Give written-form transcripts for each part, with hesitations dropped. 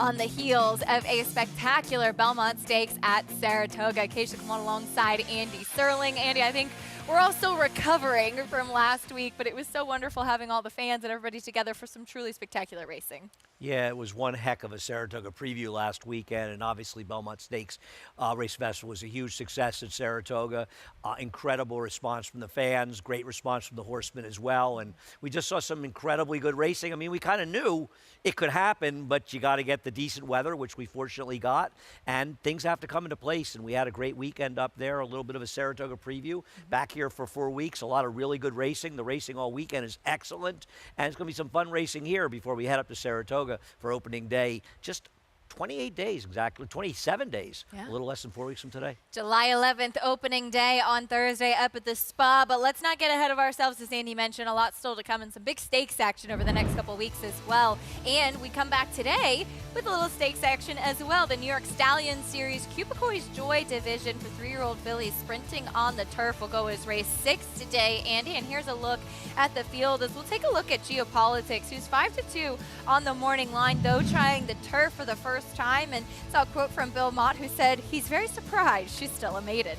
on the heels of a spectacular Belmont Stakes at Saratoga. Keisha come on alongside Andy Serling. Andy, I think we're all still recovering from last week, but it was so wonderful having all the fans and everybody together for some truly spectacular racing. Yeah, it was one heck of a Saratoga preview last weekend, and obviously Belmont Stakes Race Festival was a huge success at Saratoga. Incredible response from the fans, great response from the horsemen as well, and we just saw some incredibly good racing. I mean, we kind of knew it could happen, but you got to get the decent weather, which we fortunately got, and things have to come into place, and we had a great weekend up there, a little bit of a Saratoga preview. Back here for 4 weeks, a lot of really good racing. The racing all weekend is excellent, and it's going to be some fun racing here before we head up to Saratoga for opening day. Just 28 days, exactly, 27 days, a little less than 4 weeks from today. July 11th, opening day on Thursday up at the Spa, but let's not get ahead of ourselves. As Andy mentioned, a lot still to come and some big stakes action over the next couple weeks as well. And we come back today with a little stakes action as well. The New York Stallion Series Cupico's Joy Division for 3-year-old fillies sprinting on the turf will go as race 6 today, Andy. And here's a look at the field as we'll take a look at Geopolitics, who's 5-2 on the morning line, though trying the turf for the first time, and saw a quote from Belmont who said he's very surprised she's still a maiden.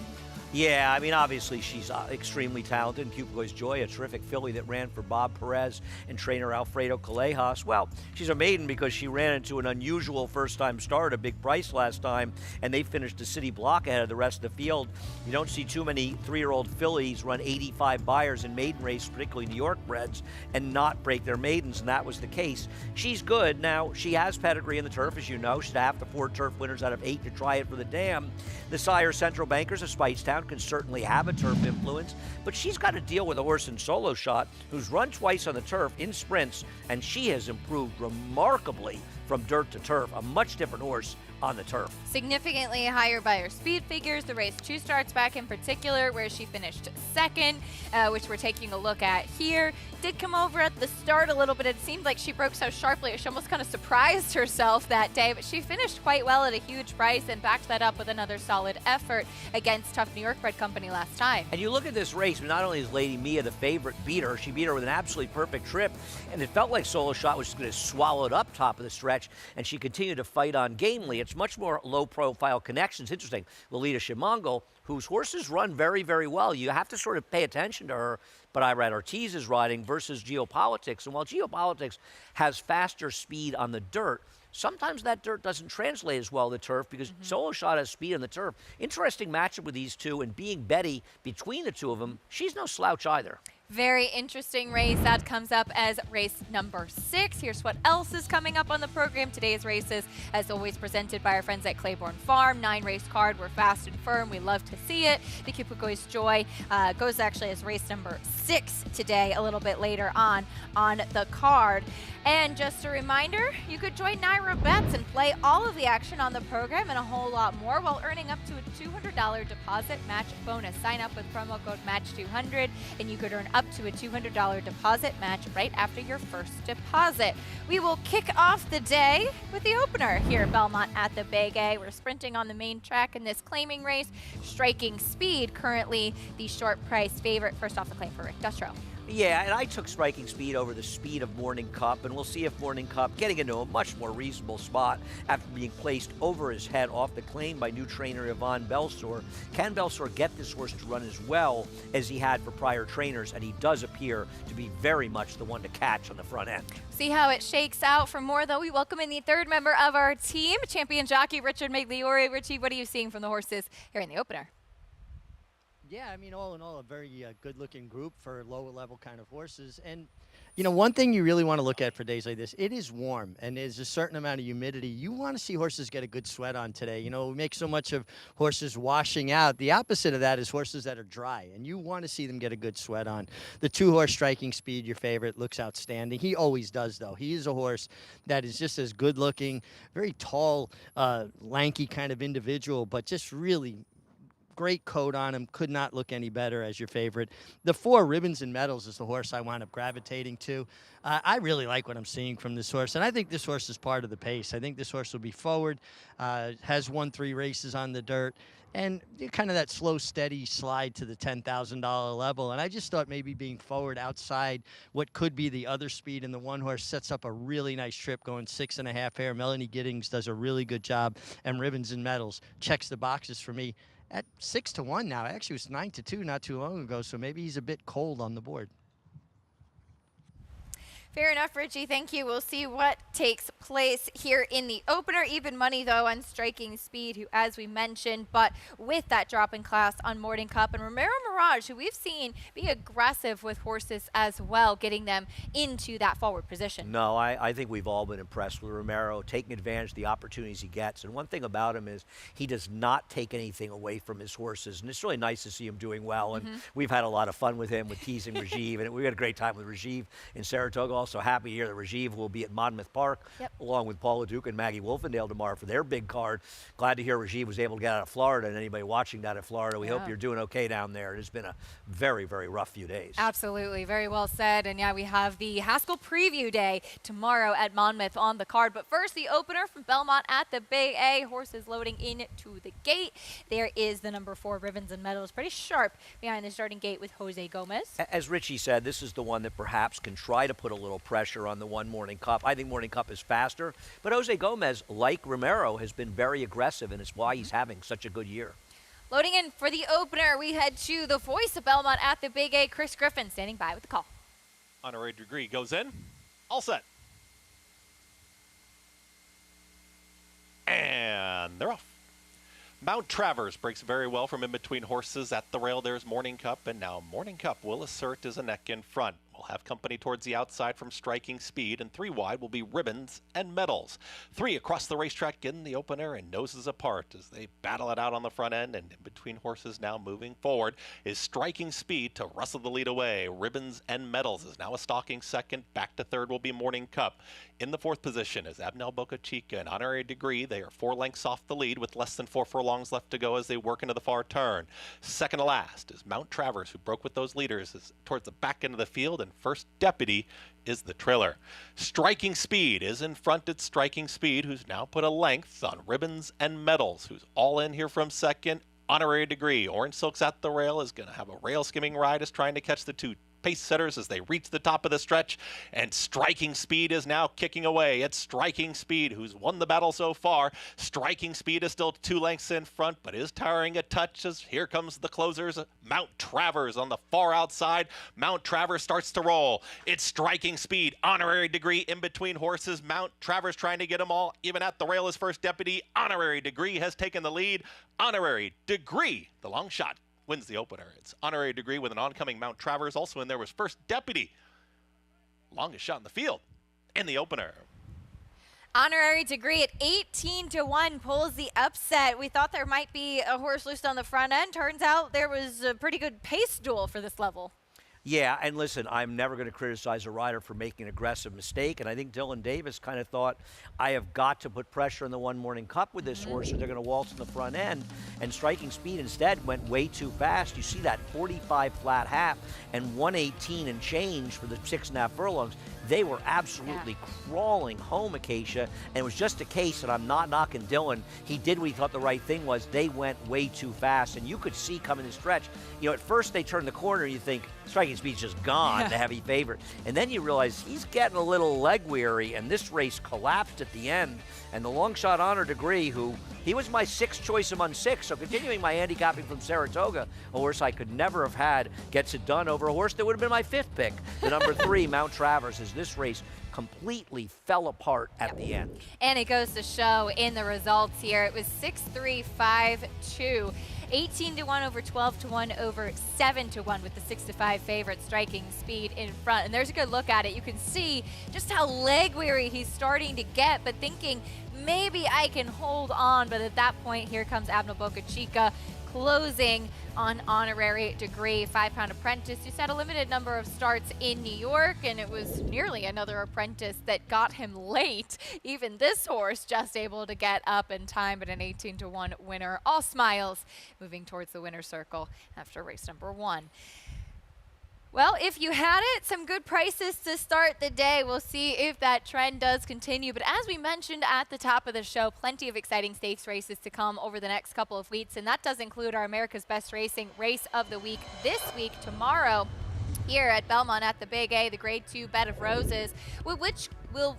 Yeah, I mean, obviously she's extremely talented. Cupico's Joy, a terrific filly that ran for Bob Perez and trainer Alfredo Callejas. Well, she's a maiden because she ran into an unusual first-time start, a big price last time, and they finished the city block ahead of the rest of the field. You don't see too many 3-year-old fillies run 85 buyers in maiden race, particularly New York breds, and not break their maidens, and that was the case. She's good. Now, she has pedigree in the turf, as you know. She's half the 4 turf winners out of 8 to try it for the dam. The sire Central Bankers of Spicetown can certainly have a turf influence, but she's got to deal with a horse in Solo Shot who's run twice on the turf in sprints, and she has improved remarkably from dirt to turf, a much different horse on the turf. Significantly higher by her speed figures. The race 2 starts back in particular, where she finished second, which we're taking a look at here. Did come over at the start a little bit. It seemed like she broke so sharply, she almost kind of surprised herself that day, but she finished quite well at a huge price and backed that up with another solid effort against tough New York bred company last time. And you look at this race, not only is Lady Mia the favorite, she beat her with an absolutely perfect trip, and it felt like Solo Shot was just going to swallow it up top of the stretch, and she continued to fight on gamely. It's much more low-profile connections. Interesting, Lolita Shimongo, whose horses run very, very well. You have to sort of pay attention to her, but Irad Ortiz is riding versus Geopolitics, and while Geopolitics has faster speed on the dirt, sometimes that dirt doesn't translate as well to turf because Solo Shot has speed on the turf. Interesting matchup with these two, and being Betty between the two of them, she's no slouch either. Very interesting race. That comes up as race number 6. Here's what else is coming up on the program. Today's races, as always, presented by our friends at Claiborne Farm. 9-race card. We're fast and firm. We love to see it. The Cupico's Joy goes actually as race number 6 today, a little bit later on the card. And just a reminder, you could join Naira Bets and play all of the action on the program and a whole lot more while earning up to a $200 deposit match bonus. Sign up with promo code MATCH200 and you could earn up to a $200 deposit match right after your first deposit. We will kick off the day with the opener here at Belmont at the Big A. We're sprinting on the main track in this claiming race. Striking Speed, currently the short price favorite. First off, the claim for Rick Dustro. Yeah, and I took Striking Speed over the speed of Morning Cup, and we'll see if Morning Cup getting into a much more reasonable spot after being placed over his head off the claim by new trainer Yvonne Belsour. Can Belsour get this horse to run as well as he had for prior trainers? And he does appear to be very much the one to catch on the front end. See how it shakes out. For more, though, we welcome in the third member of our team, champion jockey Richard Magliore. Richie, what are you seeing from the horses here in the opener? Yeah, I mean, all in all, a very good-looking group for lower-level kind of horses. And, you know, one thing you really want to look at for days like this, it is warm, and there's a certain amount of humidity. You want to see horses get a good sweat on today. You know, we make so much of horses washing out. The opposite of that is horses that are dry, and you want to see them get a good sweat on. The 2-horse Striking Speed, your favorite, looks outstanding. He always does, though. He is a horse that is just as good-looking, very tall, lanky kind of individual, but just really great coat on him. Could not look any better as your favorite. The 4 Ribbons and Medals is the horse I wound up gravitating to. I really like what I'm seeing from this horse, and I think this horse is part of the pace. I think this horse will be forward, has won 3 races on the dirt, and kind of that slow, steady slide to the $10,000 level. And I just thought maybe being forward outside what could be the other speed in the one horse sets up a really nice trip going 6.5 hair. Melanie Giddings does a really good job, and Ribbons and Medals checks the boxes for me at 6-1 now. Actually, it was 9-2 not too long ago, so maybe he's a bit cold on the board. Fair enough, Richie. Thank you. We'll see what takes place here in the opener. Even money, though, on Striking Speed, who, as we mentioned, but with that drop in class on Morning Cup. And Romero Mirage, who we've seen be aggressive with horses as well, getting them into that forward position. No, I think we've all been impressed with Romero, taking advantage of the opportunities he gets. And one thing about him is he does not take anything away from his horses. And it's really nice to see him doing well. And we've had a lot of fun with him, with teasing Rajiv. And we had a great time with Rajiv in Saratoga. Also happy to hear that Rajiv will be at Monmouth Park along with Paula Duke and Maggie Wolfendale tomorrow for their big card. Glad to hear Rajiv was able to get out of Florida, and anybody watching that at Florida, we hope you're doing okay down there. It has been a very, very rough few days. Absolutely. Very well said. And yeah, we have the Haskell preview day tomorrow at Monmouth on the card. But first, the opener from Belmont at the Big A. Horses loading into the gate. There is the number 4 Ribbons and Medals, pretty sharp behind the starting gate with Jose Gomez. As Richie said, this is the one that perhaps can try to put a little pressure on the one Morning Cup. I think Morning Cup is faster, but Jose Gomez, like Romero, has been very aggressive, and it's why he's having such a good year. Loading in for the opener, we head to the voice of Belmont at the Big A, Chris Griffin, standing by with the call. Honorary Degree goes in. All set. And they're off. Mount Travers breaks very well from in between horses. At the rail, there's Morning Cup, and now Morning Cup will assert as a neck in front. We'll have company towards the outside from Striking Speed, and 3 wide will be Ribbons and Medals. 3 across the racetrack in the opener and noses apart as they battle it out on the front end, and in between horses now moving forward is Striking Speed to wrestle the lead away. Ribbons and Medals is now a stalking second. Back to third will be Morning Cup. In the 4th position is Abnel Boca Chica and Honorary Degree. They are 4 lengths off the lead with less than 4 furlongs left to go as they work into the far turn. Second to last is Mount Travers, who broke with those leaders, is towards the back end of the field, and First Deputy is the trailer. Striking Speed is in front at Striking Speed, who's now put a length on Ribbons and Medals, who's all in here from second. Honorary Degree. Orange Silks at the rail is going to have a rail skimming ride, is trying to catch the 2 pace setters as they reach the top of the stretch, and Striking Speed is now kicking away. It's Striking Speed who's won the battle so far. Striking Speed is still 2 lengths in front, but is tiring a touch as here comes the closers. Mount Travers on the far outside. Mount Travers starts to roll. It's Striking Speed. Honorary Degree in between horses. Mount Travers trying to get them all. Even at the rail is First Deputy. Honorary Degree has taken the lead. Honorary Degree, the long shot, wins the opener. It's Honorary Degree with an oncoming Mount Travers. Also in there was First Deputy. Longest shot in the field in the opener. Honorary Degree at 18-1 pulls the upset. We thought there might be a horse loose on the front end. Turns out there was a pretty good pace duel for this level. Yeah, and listen, I'm never going to criticize a rider for making an aggressive mistake, and I think Dylan Davis kind of thought, I have got to put pressure on the one Morning Cup with this horse, or they're going to waltz in the front end, and Striking Speed instead went way too fast. You see that 45 flat half and 118 and change for the 6.5 furlongs. They were absolutely crawling home, Acacia, and it was just a case that I'm not knocking Dylan. He did what he thought the right thing was. They went way too fast, and you could see coming the stretch. You know, at first they turn the corner, and you think Striking Speed's just gone, the heavy favorite. And then you realize he's getting a little leg weary, and this race collapsed at the end. And the long shot Honor Degree, who he was my 6th choice among 6, so continuing my handicapping from Saratoga, a horse I could never have had, gets it done over a horse that would have been my 5th pick. The number 3, Mount Travers, as this race completely fell apart at the end. And it goes to show in the results here. It was 6-3, 5-2. 18-1 over 12-1 over 7-1 with the 6-5 favorite Striking Speed in front. And there's a good look at it. You can see just how leg weary he's starting to get, but thinking maybe I can hold on. But at that point, here comes Abnel Boca Chica, closing on honorary degree 5-pound apprentice. Just had a limited number of starts in New York, and it was nearly another apprentice that got him late. Even this horse just able to get up in time, but an 18-1 winner. All smiles moving towards the winner's circle after race number 1. Well, if you had it, some good prices to start the day. We'll see if that trend does continue. But as we mentioned at the top of the show, plenty of exciting stakes races to come over the next couple of weeks. And that does include our America's Best Racing Race of the Week this week, tomorrow, here at Belmont at the Big A, the Grade 2 Bed of Roses, which will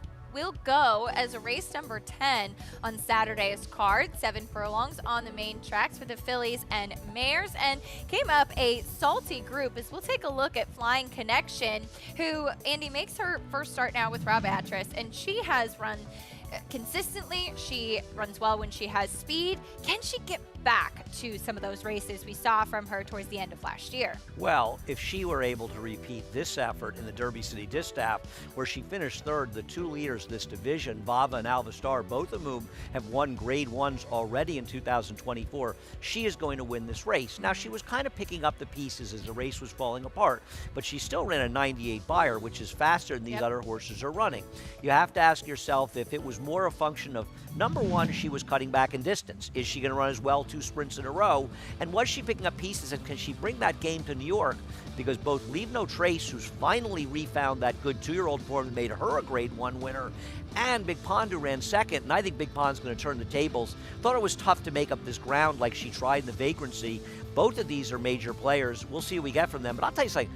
go as a race number 10 on Saturday's card. 7 furlongs on the main tracks for the fillies and mares, and came up a salty group as we'll take a look at Flying Connection, who, Andy, makes her first start now with Rob Atras, and she has run consistently. She runs well when she has speed. Can she get back to some of those races we saw from her towards the end of last year? Well, if she were able to repeat this effort in the Derby City Distaff, where she finished third, the 2 leaders of this division, Vava and Alvastar, both of whom have won Grade 1s already in 2024, she is going to win this race. Now, she was kind of picking up the pieces as the race was falling apart, but she still ran a 98 buyer, which is faster than these other horses are running. You have to ask yourself if it was more a function of, number one, she was cutting back in distance. Is she going to run as well 2 sprints in a row? And was she picking up pieces, and can she bring that game to New York? Because both Leave No Trace, who's finally refound that good 2-year-old form that made her a Grade 1 winner, and Big Pond, who ran second, and I think Big Pond's going to turn the tables, thought it was tough to make up this ground like she tried in the Vagrancy. Both of these are major players. We'll see what we get from them. But I'll tell you something.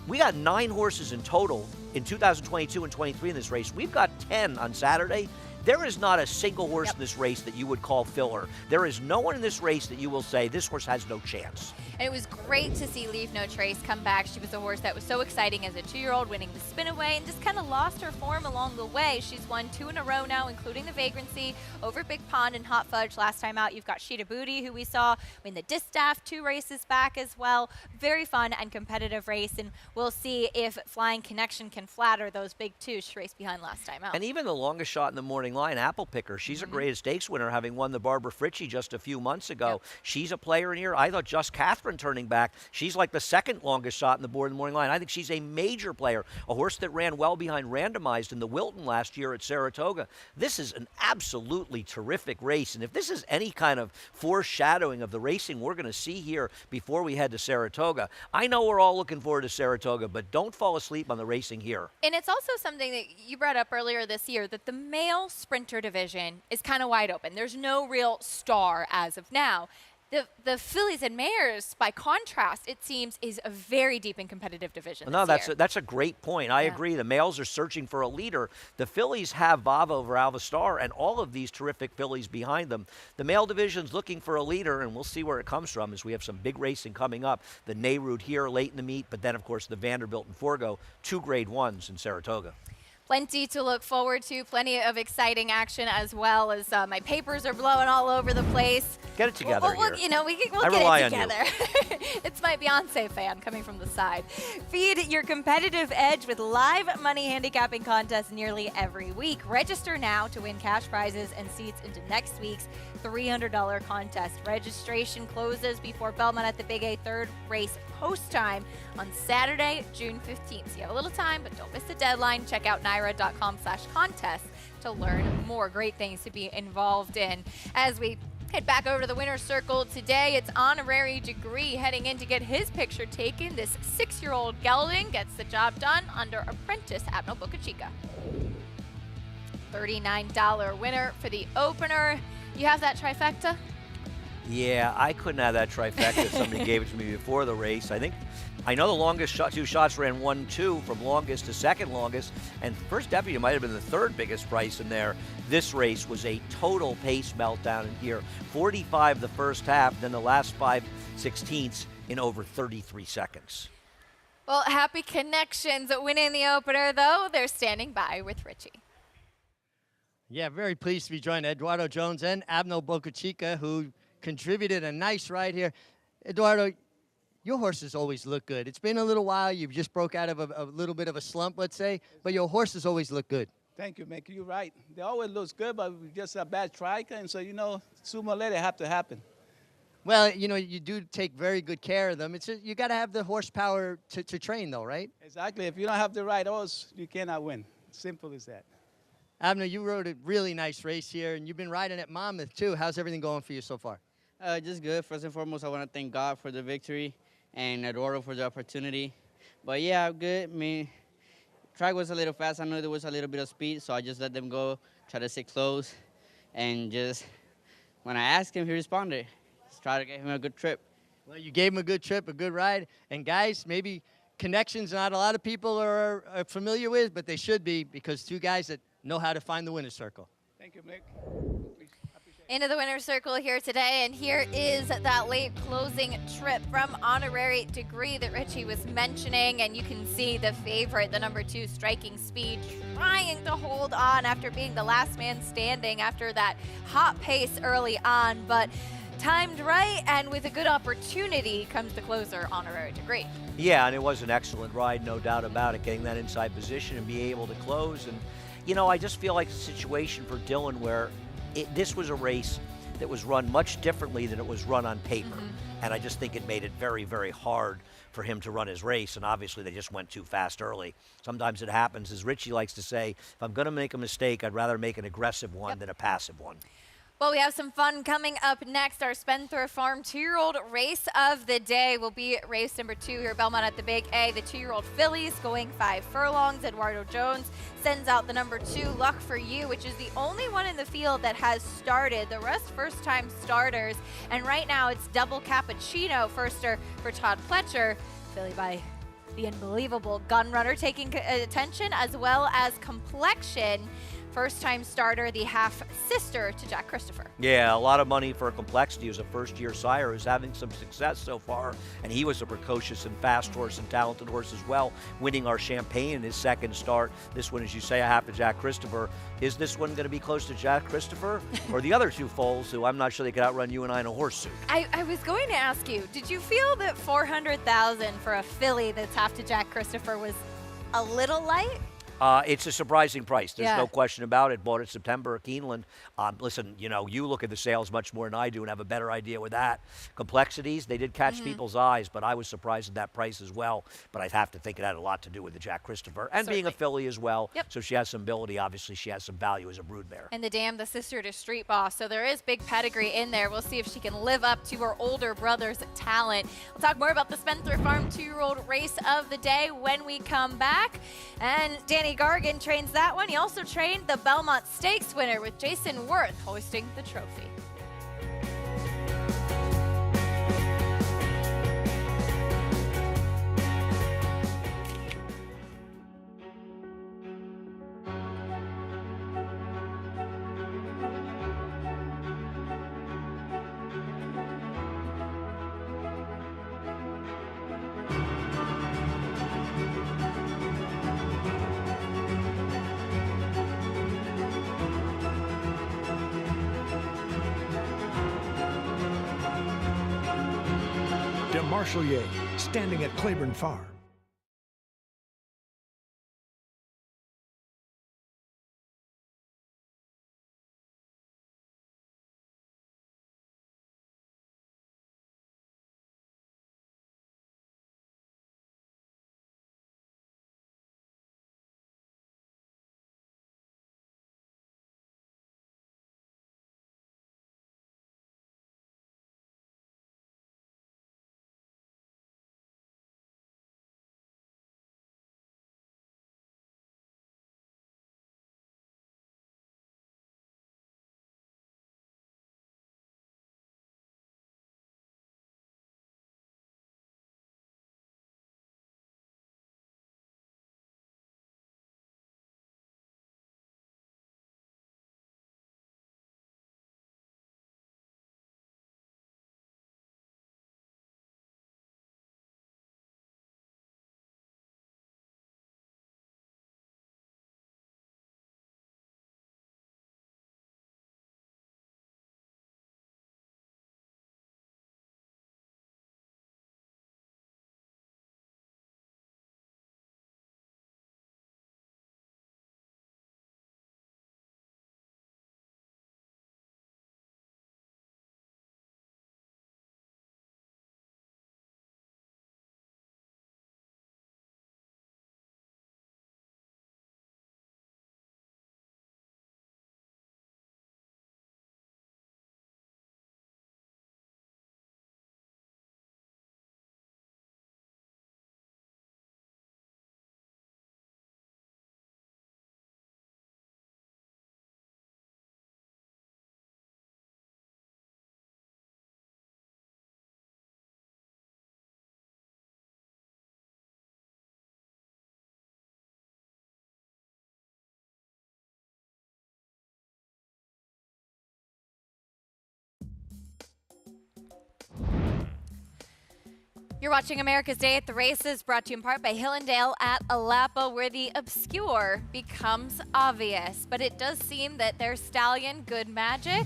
We got 9 horses in total in 2022 and 23 in this race. We've got 10 on Saturday. There is not a single horse in this race that you would call filler. There is no one in this race that you will say, this horse has no chance. And it was great to see Leave No Trace come back. She was a horse that was so exciting as a 2-year-old, winning the spin away, and just kind of lost her form along the way. She's won 2 in a row now, including the Vagrancy over Big Pond and Hot Fudge last time out. You've got Sheeta Booty, who we saw win the Distaff 2 races back as well. Very fun and competitive race, and we'll see if Flying Connection can flatter those big 2s she raced behind last time out. And even the longest shot in the morning line, Apple Picker, she's a great stakes winner, having won the Barbara Fritchie just a few months ago. She's a player in here. I thought Just Catherine turning back. She's like the second longest shot in the board in the morning line. I think she's a major player, a horse that ran well behind Randomized in the Wilton last year at Saratoga. This is an absolutely terrific race, and if this is any kind of foreshadowing of the racing we're going to see here before we head to Saratoga, I know we're all looking forward to Saratoga, but don't fall asleep on the racing here. And it's also something that you brought up earlier this year, that the male sprinter division is kind of wide open. There's no real star as of now. The fillies and mares, by contrast, it seems, is a very deep and competitive division. No, this year. that's a great point. I agree. The males are searching for a leader. The fillies have Vava over Alvastar and all of these terrific fillies behind them. The male division's looking for a leader, and we'll see where it comes from as we have some big racing coming up. The Nehrude here late in the meet, but then, of course, the Vanderbilt and Forgo, 2 Grade 1s in Saratoga. Plenty to look forward to, plenty of exciting action as well, as my papers are blowing all over the place. Get it together here. You know, we'll get it together. It's my Beyonce fan coming from the side. Feed your competitive edge with live money handicapping contests nearly every week. Register now to win cash prizes and seats into next week's $300 contest. Registration closes before Belmont at the Big A 3rd race post time on Saturday, June 15th. So you have a little time, but don't miss the deadline. Check out NYRA.com/contest to learn more great things to be involved in. As we head back over to the winner's circle today, it's honorary degree heading in to get his picture taken. This 6-year-old gelding gets the job done under apprentice Admiral Boca Chica. $39 winner for the opener. You have that trifecta? Yeah, I couldn't have that trifecta if somebody gave it to me before the race. I know the longest 2 shots ran 1-2 from longest to second longest, and First Deputy might have been the 3rd biggest price in there. This race was a total pace meltdown in here. 45 the first half, then the last 5/16 in over 33 seconds. Well, Happy Connections winning the opener, though. They're standing by with Richie. Yeah, very pleased to be joined Eduardo Jones and Abno Boca Chica, who contributed a nice ride here. Eduardo, your horses always look good. It's been a little while. You've just broke out of a little bit of a slump, let's say, but your horses always look good. Thank you, Mickey. You're right. They always look good, but we just a bad strike, and so, you know, sooner or later it have to happen. Well, you do take very good care of them. It's just, you got to have the horsepower to train, though, right? Exactly. If you don't have the right horse, you cannot win. Simple as that. Abner, you rode a really nice race here, and you've been riding at Monmouth, too. How's everything going for you so far? Just good. First and foremost, I want to thank God for the victory and Eduardo for the opportunity. But yeah, I'm good. I mean, track was a little fast. I know there was a little bit of speed, so I just let them go, try to sit close, and just when I asked him, he responded. Just try to get him a good trip. Well, you gave him a good trip, a good ride. And, guys, maybe connections not a lot of people are familiar with, but they should be, because two guys that know how to find the winner's circle. Thank you, Mick. Into the winner's circle here today, and here is that late closing trip from honorary degree that Richie was mentioning, and you can see the favorite, the number 2, Striking Speed, trying to hold on after being the last man standing after that hot pace early on, but timed right, and with a good opportunity comes the closer, honorary degree. Yeah, and it was an excellent ride, no doubt about it, getting that inside position and be able to close. And, I just feel like a situation for Dylan where this was a race that was run much differently than it was run on paper. And I just think it made it very, very hard for him to run his race. And obviously they just went too fast early. Sometimes it happens. As Richie likes to say, if I'm going to make a mistake, I'd rather make an aggressive one than a passive one. Well, we have some fun coming up next. Our Spencer Farm 2-year-old race of the day will be race number 2 here at Belmont at the Big A. The 2-year-old fillies going 5 furlongs. Eduardo Jones sends out the number 2, Luck for You, which is the only one in the field that has started. The rest first-time starters. And right now it's double cappuccino firster for Todd Pletcher. Filly by the unbelievable Gun Runner taking attention, as well as Complexion. First-time starter, the half-sister to Jack Christopher. Yeah, a lot of money for Complexity, who's a first-year sire, who's having some success so far, and he was a precocious and fast horse and talented horse as well, winning our Champagne in his second start. This one, as you say, a half to Jack Christopher. Is this one going to be close to Jack Christopher? Or the other 2 foals, who I'm not sure they could outrun you and I in a horse suit? I was going to ask you, did you feel that $400,000 for a filly that's half to Jack Christopher was a little light? It's a surprising price. There's Yeah. no question about it. Bought it September at Keeneland. Listen, you look at the sales much more than I do and have a better idea with that. Complexities, they did catch people's eyes, but I was surprised at that price as well. But I'd have to think it had a lot to do with the Jack Christopher and being a filly as well. Yep. So she has some ability. Obviously, she has some value as a brood mare. And the Dam, the sister to Street Boss. So there is big pedigree in there. We'll see if she can live up to her older brother's talent. We'll talk more about the Spencer Farm 2-year-old race of the day when we come back. And Danny Gargan trains that one. He also trained the Belmont Stakes winner with Jason Worth hoisting the trophy. De Marchelier, standing at Claiborne Farm. You're watching America's Day at the Races, brought to you in part by Hillendale at Alapa, where the obscure becomes obvious. But it does seem that their stallion, Good Magic,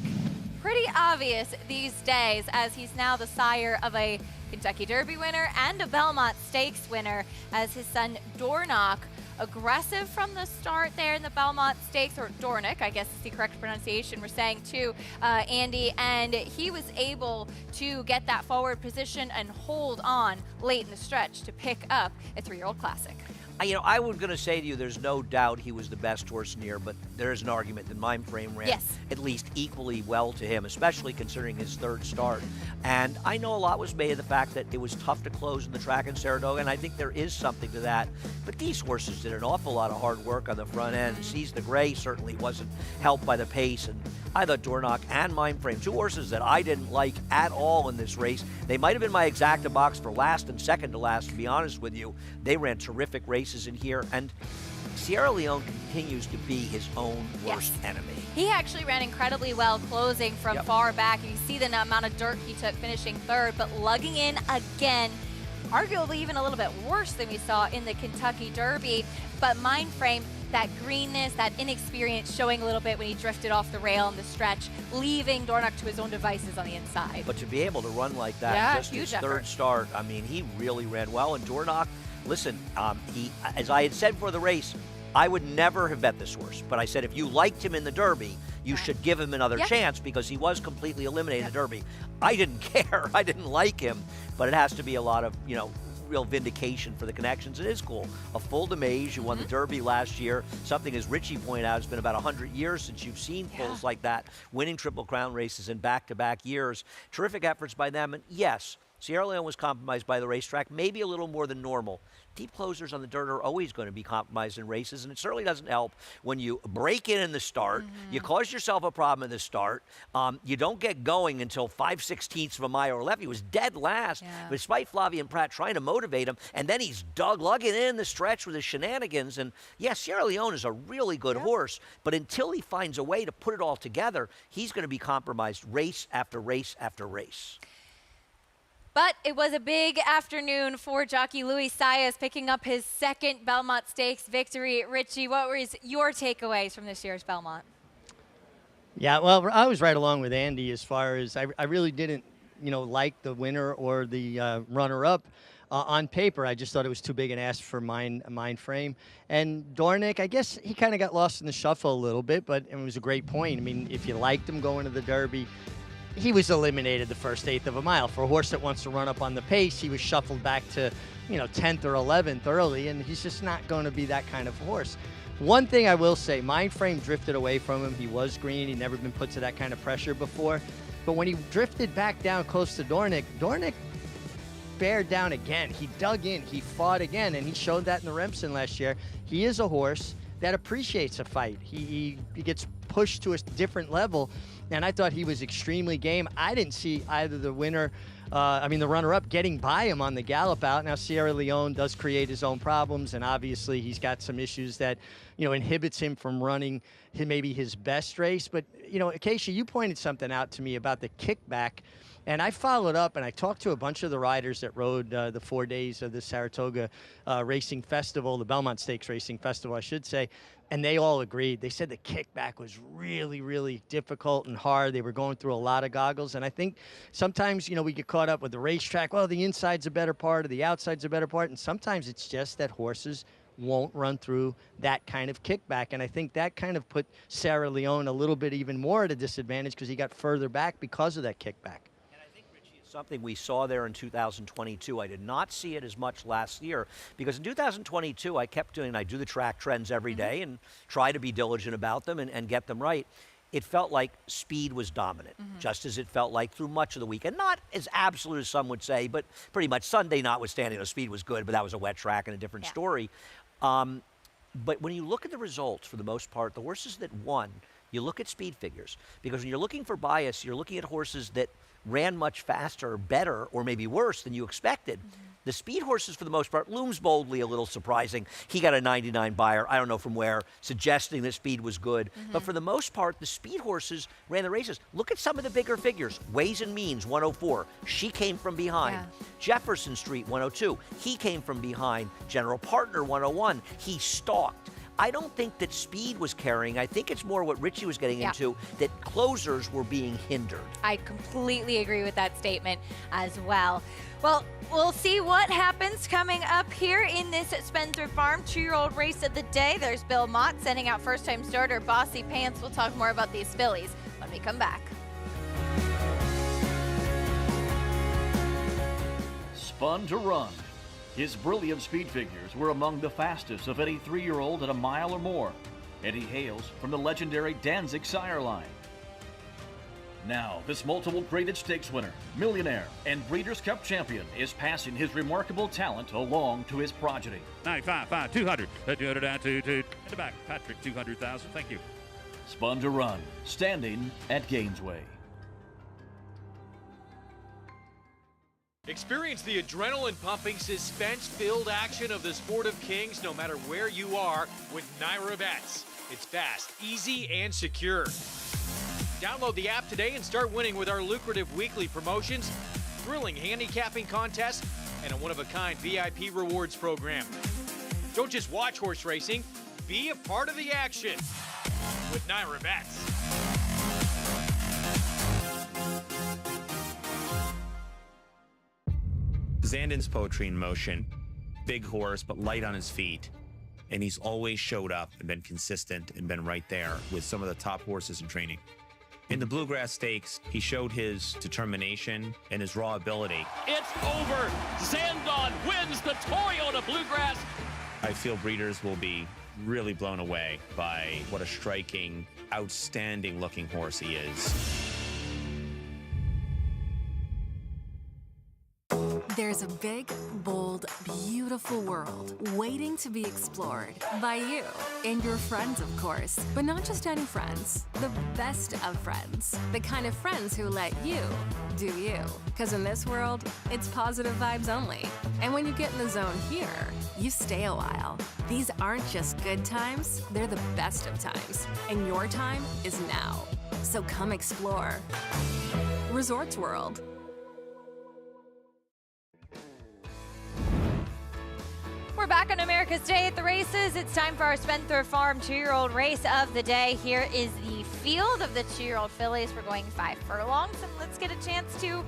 pretty obvious these days, as he's now the sire of a Kentucky Derby winner and a Belmont Stakes winner, as his son Dornoch, aggressive from the start there in the Belmont Stakes, or Dornick, I guess is the correct pronunciation we're saying too, Andy, and he was able to get that forward position and hold on late in the stretch to pick up a 3-year-old classic. I was going to say to you, there's no doubt he was the best horse near, but there is an argument that Mind Frame ran at least equally well to him, especially considering his third start. And I know a lot was made of the fact that it was tough to close in the track in Saratoga, and I think there is something to that. But these horses did an awful lot of hard work on the front end. Seize the Gray certainly wasn't helped by the pace, and I thought Dornoch and Mind Frame, two horses that I didn't like at all in this race. They might have been my exacta box for last and second to last, to be honest with you. They ran terrific races in here, and Sierra Leone continues to be his own worst enemy. He actually ran incredibly well closing from far back. You see the amount of dirt he took finishing third, but lugging in again, arguably even a little bit worse than we saw in the Kentucky Derby. But Mind Frame, that greenness, that inexperience showing a little bit when he drifted off the rail in the stretch, leaving Dornoch to his own devices on the inside. But to be able to run like that, just his third start, I mean, he really ran well. And Dornoch, listen, he, as I had said before the race, I would never have bet this horse. But I said if you liked him in the Derby, you should give him another chance, because he was completely eliminated in the Derby. I didn't care. I didn't like him. But it has to be a lot of, real vindication for the connections. It is cool. A full Demage. You won the Derby last year. Something, as Richie pointed out, it's been about 100 years since you've seen fulls like that, winning Triple Crown races in back-to-back years. Terrific efforts by them. And yes, Sierra Leone was compromised by the racetrack, maybe a little more than normal. Deep closers on the dirt are always going to be compromised in races, and it certainly doesn't help when you break in the start, you cause yourself a problem in the start, you don't get going until 5/16 of a mile left. He was dead last, despite Flavien Prat trying to motivate him, and then he's lugging in the stretch with his shenanigans. And yes, Sierra Leone is a really good horse, but until he finds a way to put it all together, he's going to be compromised race after race after race. But it was a big afternoon for jockey Luis Saez, picking up his second Belmont Stakes victory. Richie, what were your takeaways from this year's Belmont? Yeah, well, I was right along with Andy as far as I really didn't, like the winner or the runner-up. On paper, I just thought it was too big an ask for Mind Frame. And Dornick, I guess he kind of got lost in the shuffle a little bit, but it was a great point. I mean, if you liked him going to the Derby, he was eliminated the first eighth of a mile. For a horse that wants to run up on the pace, he was shuffled back to, 10th or 11th early, and he's just not going to be that kind of horse. One thing I will say, Mind Frame drifted away from him. He was green. He'd never been put to that kind of pressure before. But when he drifted back down close to Dornick bared down again. He dug in. He fought again, and he showed that in the Remsen last year. He is a horse that appreciates a fight. He gets pushed to a different level, and I thought he was extremely game. I didn't see either the winner, the runner-up, getting by him on the gallop out. Now, Sierra Leone does create his own problems, and obviously he's got some issues that, inhibits him from running maybe his best race. But, Acacia, you pointed something out to me about the kickback, and I followed up, and I talked to a bunch of the riders that rode the 4 days of the Saratoga Racing Festival, the Belmont Stakes Racing Festival, I should say, and they all agreed. They said the kickback was really, really difficult and hard. They were going through a lot of goggles, and I think sometimes, we get caught up with the racetrack. Well, the inside's a better part or the outside's a better part, and sometimes it's just that horses won't run through that kind of kickback, and I think that kind of put Sierra Leone a little bit even more at a disadvantage because he got further back because of that kickback. Something we saw there in 2022. I did not see it as much last year because in 2022 I do the track trends every day and try to be diligent about them and get them right. It felt like speed was dominant, just as it felt like through much of the weekend. Not as absolute as some would say, but pretty much Sunday notwithstanding, the speed was good, but that was a wet track and a different story. But when you look at the results, for the most part, the horses that won you look at speed figures. Because when you're looking for bias, you're looking at horses that ran much faster, better, or maybe worse than you expected. The speed horses, for the most part, Looms Boldly a little surprising. He got a 99 buyer, I don't know from where, suggesting that speed was good. But for the most part, the speed horses ran the races. Look at some of the bigger figures. Ways and Means, 104. She came from behind. Yeah. Jefferson Street, 102. He came from behind. General Partner, 101. He stalked. I don't think that speed was carrying. I think it's more what Richie was getting into, that closers were being hindered. I completely agree with that statement as well. Well, we'll see what happens coming up here in this Spencer Farm 2-year-old race of the day. There's Belmont sending out first-time starter Bossy Pants. We'll talk more about these fillies when we come back. Spun to Run. His brilliant speed figures were among the fastest of any 3-year-old at a mile or more, and he hails from the legendary Danzig sire line. Now, this multiple graded stakes winner, millionaire, and Breeders' Cup champion is passing his remarkable talent along to his progeny. 95, 200, 200 down, 2, in the back. Patrick, 200,000. Thank you. Spun to Run, standing at Gainesway. Experience the adrenaline-pumping, suspense-filled action of the Sport of Kings no matter where you are with Naira Bets. It's fast, easy, and secure. Download the app today and start winning with our lucrative weekly promotions, thrilling handicapping contests, and a one-of-a-kind VIP rewards program. Don't just watch horse racing, be a part of the action with Naira Bets. Zandon's Poetry in Motion, big horse, but light on his feet. And he's always showed up and been consistent and been right there with some of the top horses in training. In the Bluegrass Stakes, he showed his determination and his raw ability. It's over. Zandon wins the Toyota Bluegrass. I feel breeders will be really blown away by what a striking, outstanding looking horse he is. There's a big, bold, beautiful world waiting to be explored by you and your friends, of course. But not just any friends, the best of friends. The kind of friends who let you do you. Because in this world, it's positive vibes only. And when you get in the zone here, you stay a while. These aren't just good times, they're the best of times. And your time is now. So come explore. Resorts World. We're back on America's Day at the Races. It's time for our Spencer Farm 2-year-old race of the day. Here is the field of the 2-year-old fillies. We're going 5 furlongs, and let's get a chance to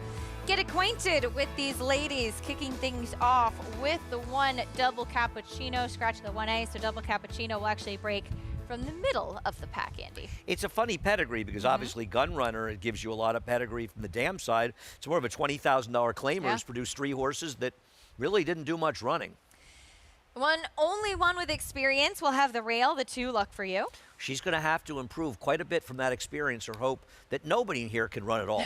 get acquainted with these ladies, kicking things off with the 1 Double Cappuccino, scratching the 1A, so Double Cappuccino will actually break from the middle of the pack, Andy. It's a funny pedigree because obviously Gun Runner, it gives you a lot of pedigree from the dam side. It's more of a $20,000 claimer. Yeah. It's produced 3 horses that really didn't do much running. Only one with experience will have the rail, the 2, luck for you. She's going to have to improve quite a bit from that experience or hope that nobody in here can run at all.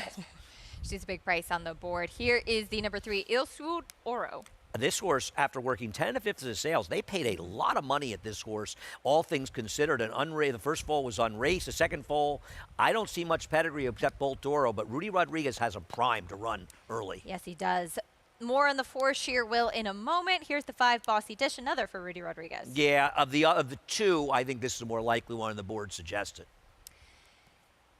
She's a big price on the board. Here is the number 3, Il Sud Oro. This horse, after working 10 1/5 of the sales, they paid a lot of money at this horse, all things considered. The first foal was unraced. The second foal, I don't see much pedigree except Bolt Doro, but Rudy Rodriguez has a prime to run early. Yes, he does. More on the 4 Sheer Will in a moment. Here's the 5 Bossy Dish, another for Rudy Rodriguez. Yeah, of the 2, I think this is the more likely one, and the board suggested.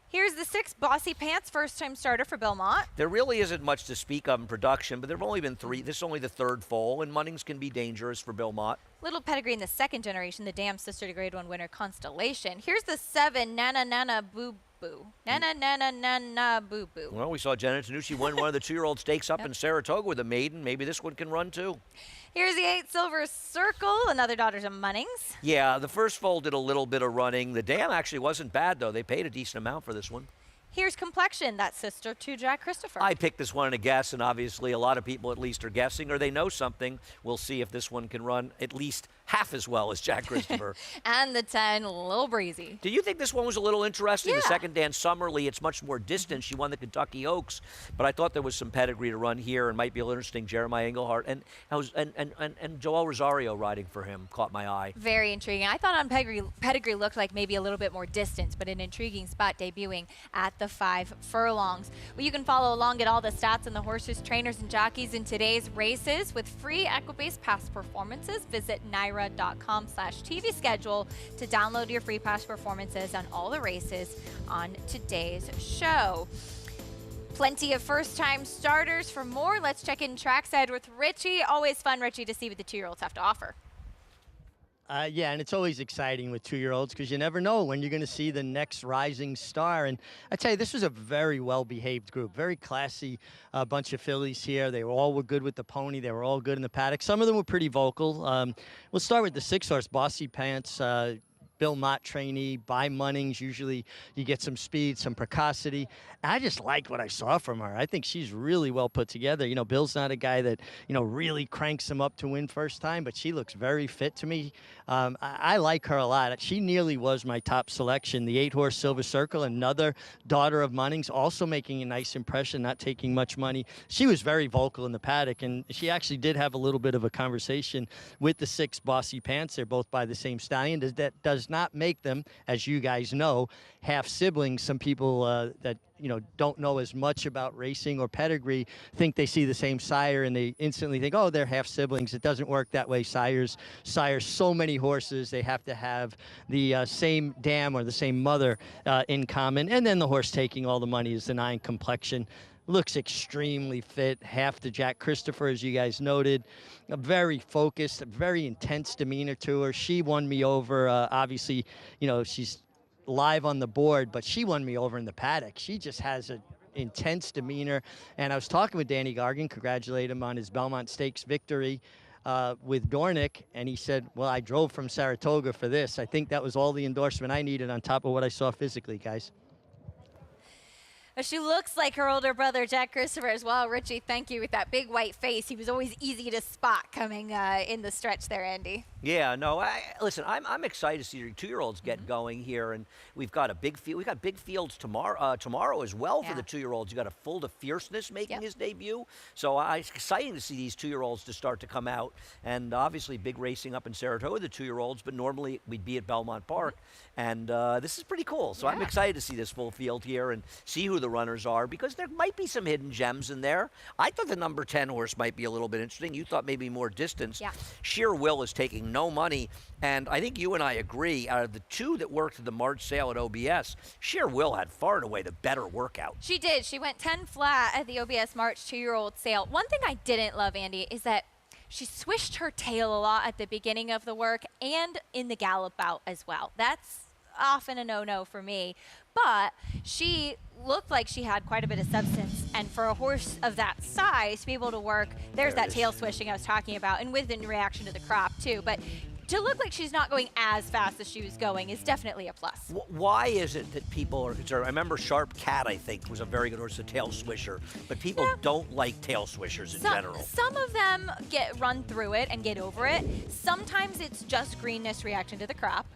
Here's the 6 Bossy Pants, first-time starter for Belmont. There really isn't much to speak of in production, but there have only been 3. This is only the 3rd foal, and Munnings can be dangerous for Belmont. Little pedigree in the 2nd generation, the Dam sister to Grade 1 winner Constellation. Here's the 7 Nana Nana Boo Boo. Nana Nana Nana Boo Boo. Well, we saw Jenna Tanucci win one of the 2-year-old stakes up in Saratoga with a maiden. Maybe this one can run too. Here's the 8 Silver Circle, another Daughters of Munnings. Yeah, the first foal did a little bit of running. The Dam actually wasn't bad, though. They paid a decent amount for this one. Here's Complexion, that sister to Jack Christopher. I picked this one in a guess, and obviously a lot of people at least are guessing, or they know something. We'll see if this one can run at least half as well as Jack Christopher. And the 10, Lil Breezy. Do you think this one was a little interesting? Yeah. The second Dan Summerly, it's much more distant. She won the Kentucky Oaks, but I thought there was some pedigree to run here and might be a little interesting. Jeremiah Englehart and Joel Rosario riding for him caught my eye. Very intriguing. I thought on pedigree looked like maybe a little bit more distance, but an intriguing spot debuting at the 5 furlongs. Well, you can follow along at all the stats and the horses, trainers, and jockeys in today's races with free Equibase past performances. Visit NYRA.com/TV schedule to download your free past performances on all the races on today's show. Plenty of first-time starters. For more, let's check in trackside with Richie. Always fun, Richie, to see what the 2-year-olds have to offer. Yeah, and it's always exciting with 2-year-olds because you never know when you're going to see the next rising star. And I tell you, this was a very well-behaved group, very classy bunch of fillies here. They all were good with the pony. They were all good in the paddock. Some of them were pretty vocal. We'll start with the 6-horse, Bossy Pants. Belmont trainee, by Munnings. Usually you get some speed, some precocity. I just like what I saw from her. I think she's really well put together. You know, Bill's not a guy that, you know, really cranks him up to win first time, but she looks very fit to me. I like her a lot. She nearly was my top selection. The 8-horse Silver Circle, another daughter of Munnings, also making a nice impression, not taking much money. She was very vocal in the paddock, and she actually did have a little bit of a conversation with the 6 Bossy Pants. They're both by the same stallion. That does not make them, as you guys know, half siblings. Some people that don't know as much about racing or pedigree think they see the same sire and they instantly think, oh, they're half siblings. It doesn't work that way. Sires so many horses, they have to have the same dam or the same mother in common. And then the horse taking all the money is the 9 complexion. Looks extremely fit, half to Jack Christopher, as you guys noted. A very focused, a very intense demeanor to her. She won me over. Obviously, she's live on the board, but she won me over in the paddock. She just has an intense demeanor. And I was talking with Danny Gargan, congratulate him on his Belmont Stakes victory with Dornick, and he said, well, I drove from Saratoga for this. I think that was all the endorsement I needed on top of what I saw physically, guys. She looks like her older brother, Jack Christopher, as well. Richie, thank you with that big white face. He was always easy to spot coming in the stretch there, Andy. Yeah, no, listen, I'm excited to see your 2-year-olds get going here, and we've got a big field. We've got big fields tomorrow as well for the 2-year-olds. You got a Full to Fierceness making his debut, so it's exciting to see these 2-year-olds to start to come out, and obviously big racing up in Saratoga, the 2-year-olds, but normally we'd be at Belmont Park, and this is pretty cool. So I'm excited to see this full field here and see who the runners are, because there might be some hidden gems in there. I thought the number 10 horse might be a little bit interesting. You thought maybe more distance. Yeah. Sheer Will is taking no money, and I think you and I agree, out of the 2 that worked at the March sale at OBS, Sheer Will had far and away the better workout. She did. She went 10 flat at the OBS March 2-year-old sale. One thing I didn't love, Andy, is that she swished her tail a lot at the beginning of the work and in the gallop bout as well. That's often a no-no for me, but she looked like she had quite a bit of substance, and for a horse of that size to be able to work, there's that tail swishing I was talking about, and with in reaction to the crop too, but to look like she's not going as fast as she was going is definitely a plus. Why is it that people are concerned? I remember Sharp Cat, I think, was a very good horse, a tail swisher, but people don't like tail swishers in general. Some of them run through it and get over it. Sometimes it's just greenness reaction to the crop.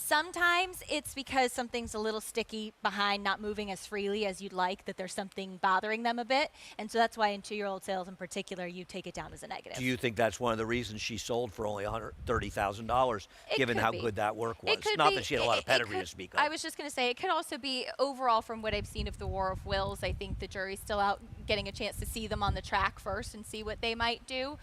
Sometimes it's because something's a little sticky behind, not moving as freely as you'd like, that there's something bothering them a bit. And so that's why in 2-year-old sales in particular, you take it down as a negative. Do you think that's one of the reasons she sold for only $130,000, given how good that work was? Not that she had a lot of pedigree to speak of. I was just going to say, it could also be overall from what I've seen of the War of Wills. I think the jury's still out getting a chance to see them on the track first and see what they might do.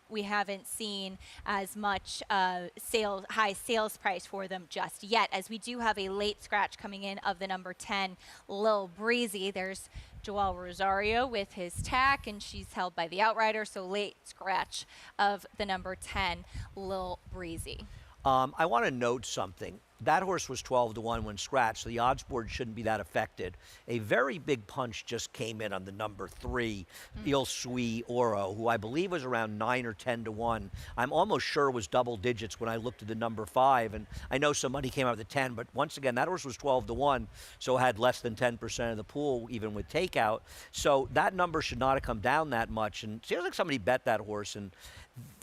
We haven't seen as much high sales price for them just yet, as we do have a late scratch coming in of the number 10, Lil Breezy. There's Joel Rosario with his tack, and she's held by the outrider, so late scratch of the number 10, Lil Breezy. I want to note something. That horse was 12-1 when scratched, so the odds board shouldn't be that affected. A very big punch just came in on the number 3, Il Sui Oro, who I believe was around 9 or 10-1. I'm almost sure was double digits when I looked at the number 5, and I know some money came out of the 10, but once again, that horse was 12-1, so had less than 10% of the pool, even with takeout. So that number should not have come down that much, and it seems like somebody bet that horse. And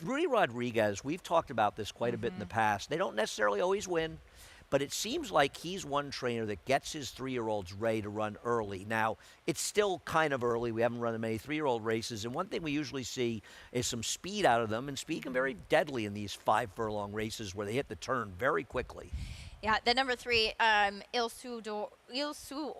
Rudy Rodriguez, we've talked about this quite a bit in the past. They don't necessarily always win, but it seems like he's one trainer that gets his 3-year-olds ready to run early. Now, it's still kind of early. We haven't run many 3-year-old races, and one thing we usually see is some speed out of them, and speed can be very deadly in these 5-furlong races where they hit the turn very quickly. Yeah, the number 3, Il Su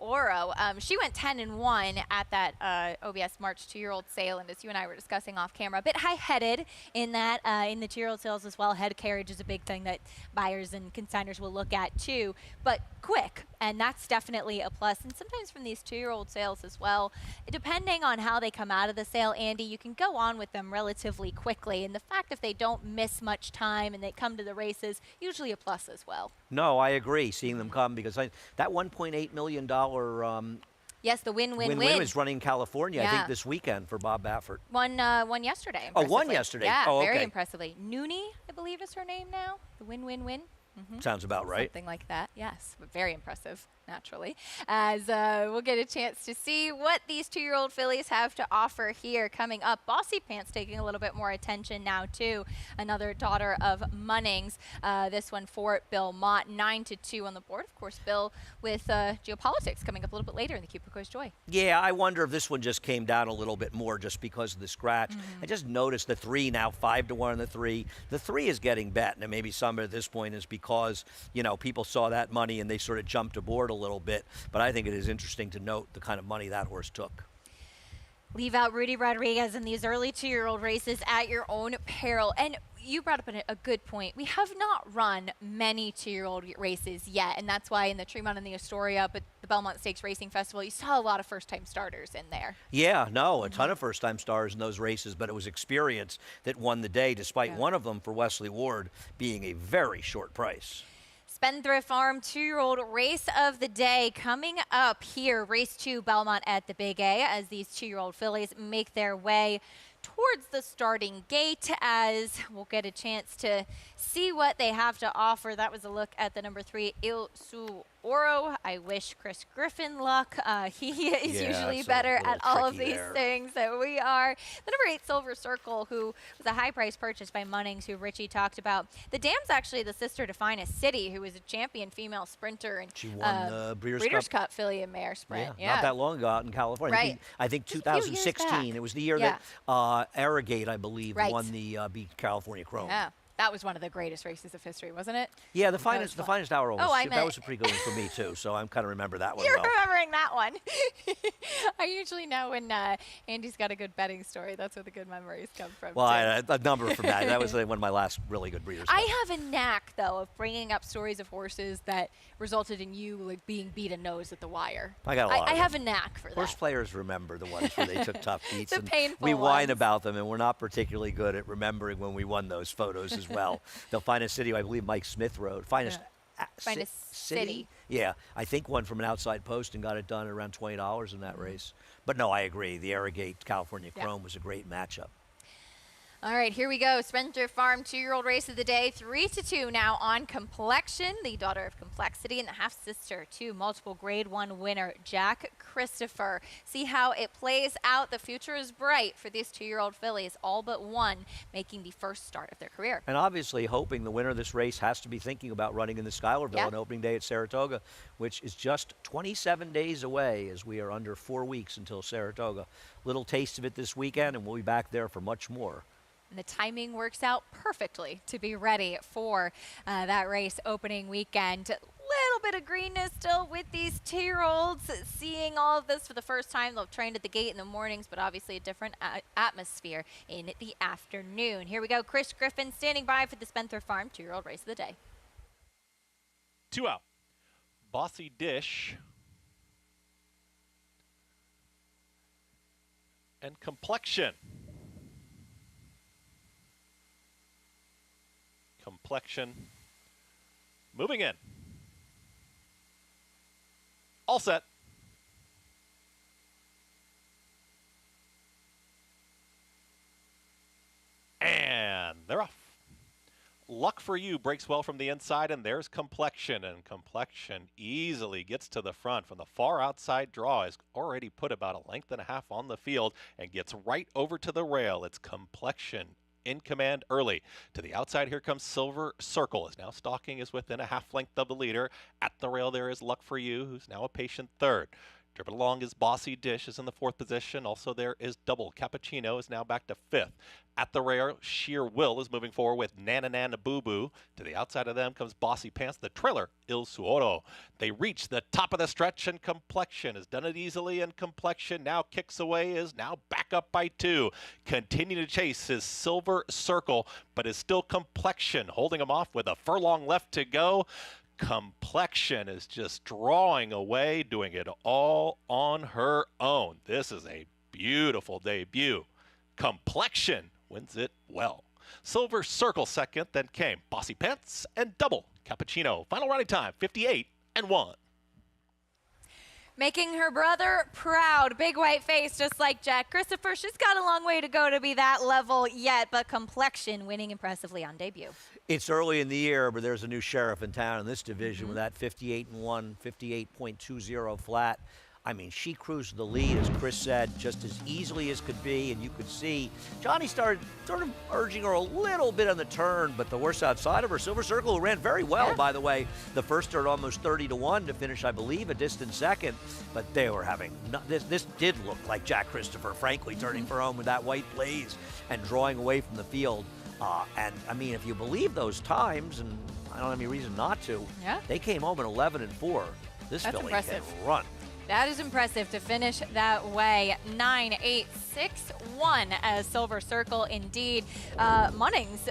Oro, she went 10-1 at that OBS March 2-year-old sale, and as you and I were discussing off camera, a bit high-headed in that, in the 2-year-old sales as well. Head carriage is a big thing that buyers and consigners will look at too, but quick, and that's definitely a plus. And sometimes from these 2-year-old sales as well, depending on how they come out of the sale, Andy, you can go on with them relatively quickly, and the fact if they don't miss much time and they come to the races, usually a plus as well. No, I agree, seeing them come, because that $1.8 million yes, the win-win-win is running in California, I think, this weekend for Bob Baffert. Won yesterday. Oh, won yesterday. Yeah, oh, very okay. impressively. Nooney, I believe, is her name now. The win-win-win. Sounds about right. Something like that, yes. But very impressive, naturally. As we'll get a chance to see what these 2-year-old fillies have to offer here coming up. Bossy Pants taking a little bit more attention now, too. Another daughter of Munnings. This one for Belmont, 9-2 on the board. Of course, Bill with Geopolitics coming up a little bit later in the Cupid Joy. Yeah, I wonder if this one just came down a little bit more just because of the scratch. I just noticed the 3 now, 5-1 on the 3. The 3 is getting bet, and maybe some at this point is because, you know, people saw that money and they sort of jumped aboard a little bit. But I think it is interesting to note the kind of money that horse took. Leave out Rudy Rodriguez in these early 2-year-old races at your own peril. And you brought up a good point. We have not run many 2-year-old races yet, and that's why in the Tremont and the Astoria, but the Belmont Stakes Racing Festival, you saw a lot of first-time starters in there. Yeah, no, a ton of first-time stars in those races, but it was experience that won the day, despite one of them for Wesley Ward being a very short price. Spendthrift Farm 2-year-old race of the day coming up here. Race 2, Belmont at the Big A, as these 2-year-old fillies make their way towards the starting gate, as we'll get a chance to see what they have to offer. That was a look at the number 3, Il Su Oro. I wish Chris Griffin luck. He is usually better at all of these things that we are. The number 8, Silver Circle, who was a high price purchase by Munnings, who Richie talked about. The dam's actually the sister to Finest City, who was a champion female sprinter. And she won the Breeders' Cup filly and mare sprint. Yeah, not that long ago out in California. Right. I think 2016. It was the year that Arrogate, I believe, won the California Chrome. Yeah. That was one of the greatest races of history, wasn't it? Yeah, the finest hour. That was a pretty good one for me too. So I'm kind of remember that one. You're remembering that one. I usually know when Andy's got a good betting story. That's where the good memories come from. Well, a number from that. That was one of my last really good Breeders' Cup. I have a knack though of bringing up stories of horses that resulted in you like being beat a nose at the wire. I got a lot. I have a knack for that. Horse players remember the ones where they took tough beats. The painful we whine ones. about them, and we're not particularly good at remembering when we won those photos as well. The Finest City, I believe Mike Smith rode. Finest City. Yeah, I think one from an outside post and got it done at around $20 in that race. But no, I agree. The Arrogate California Chrome was a great matchup. All right, here we go. Spendthrift Farm 2-year-old race of the day, 3-2 now on Complexion, the daughter of Complexity, and the half-sister to multiple Grade 1 winner Jack Christopher. See how it plays out. The future is bright for these 2-year-old fillies, all but one making the first start of their career. And obviously hoping the winner of this race has to be thinking about running in the Schuylerville on opening day at Saratoga, which is just 27 days away as we are under 4 weeks until Saratoga. Little taste of it this weekend, and we'll be back there for much more. And the timing works out perfectly to be ready for that race opening weekend. Little bit of greenness still with these 2-year-olds seeing all of this for the first time. They'll train at the gate in the mornings, but obviously a different atmosphere in the afternoon. Here we go. Chris Griffin standing by for the Spendthrift Farm 2-year-old race of the day. 2 out. Bossy Dish and Complexion. Complexion moving in. All set. And they're off. Luck for You breaks well from the inside, and there's Complexion. And Complexion easily gets to the front from the far outside draw. Has already put about a length and a half on the field and gets right over to the rail. It's Complexion in command early. To the outside, here comes Silver Circle. Is now stalking, is within a half length of the leader. At the rail, there is Luck for You, who's now a patient third. Driven along is Bossy Dish, is in the fourth position. Also, there is Double Cappuccino, is now back to fifth. At the rail, Sheer Will is moving forward with Nana Nana Boo Boo. To the outside of them comes Bossy Pants. The trailer, Il Suoro. They reach the top of the stretch, and Complexion has done it easily, and Complexion now kicks away, is now back up by 2. Continuing to chase is Silver Circle, but is still Complexion holding him off with a furlong left to go. Complexion is just drawing away, doing it all on her own. This is a beautiful debut. Complexion wins it well. Silver Circle second, then came Bossy Pants and Double Cappuccino. Final running time, 58-1. Making her brother proud. Big white face, just like Jack Christopher. She's got a long way to go to be that level yet, but Complexion winning impressively on debut. It's early in the year, but there's a new sheriff in town in this division with that 58-1, 58.20 flat. I mean, she cruised the lead, as Chris said, just as easily as could be, and you could see Johnny started sort of urging her a little bit on the turn, but the horse outside of her, Silver Circle, who ran very well, by the way. The first start almost 30-1 to finish, I believe, a distant second, but they were having, this did look like Jack Christopher, frankly, turning for home with that white blaze and drawing away from the field. And, I mean, if you believe those times, and I don't have any reason not to, they came home at 11-4. This That's filly impressive. can run. That is impressive to finish that way. 9-8-6-1 as Silver Circle indeed. Munnings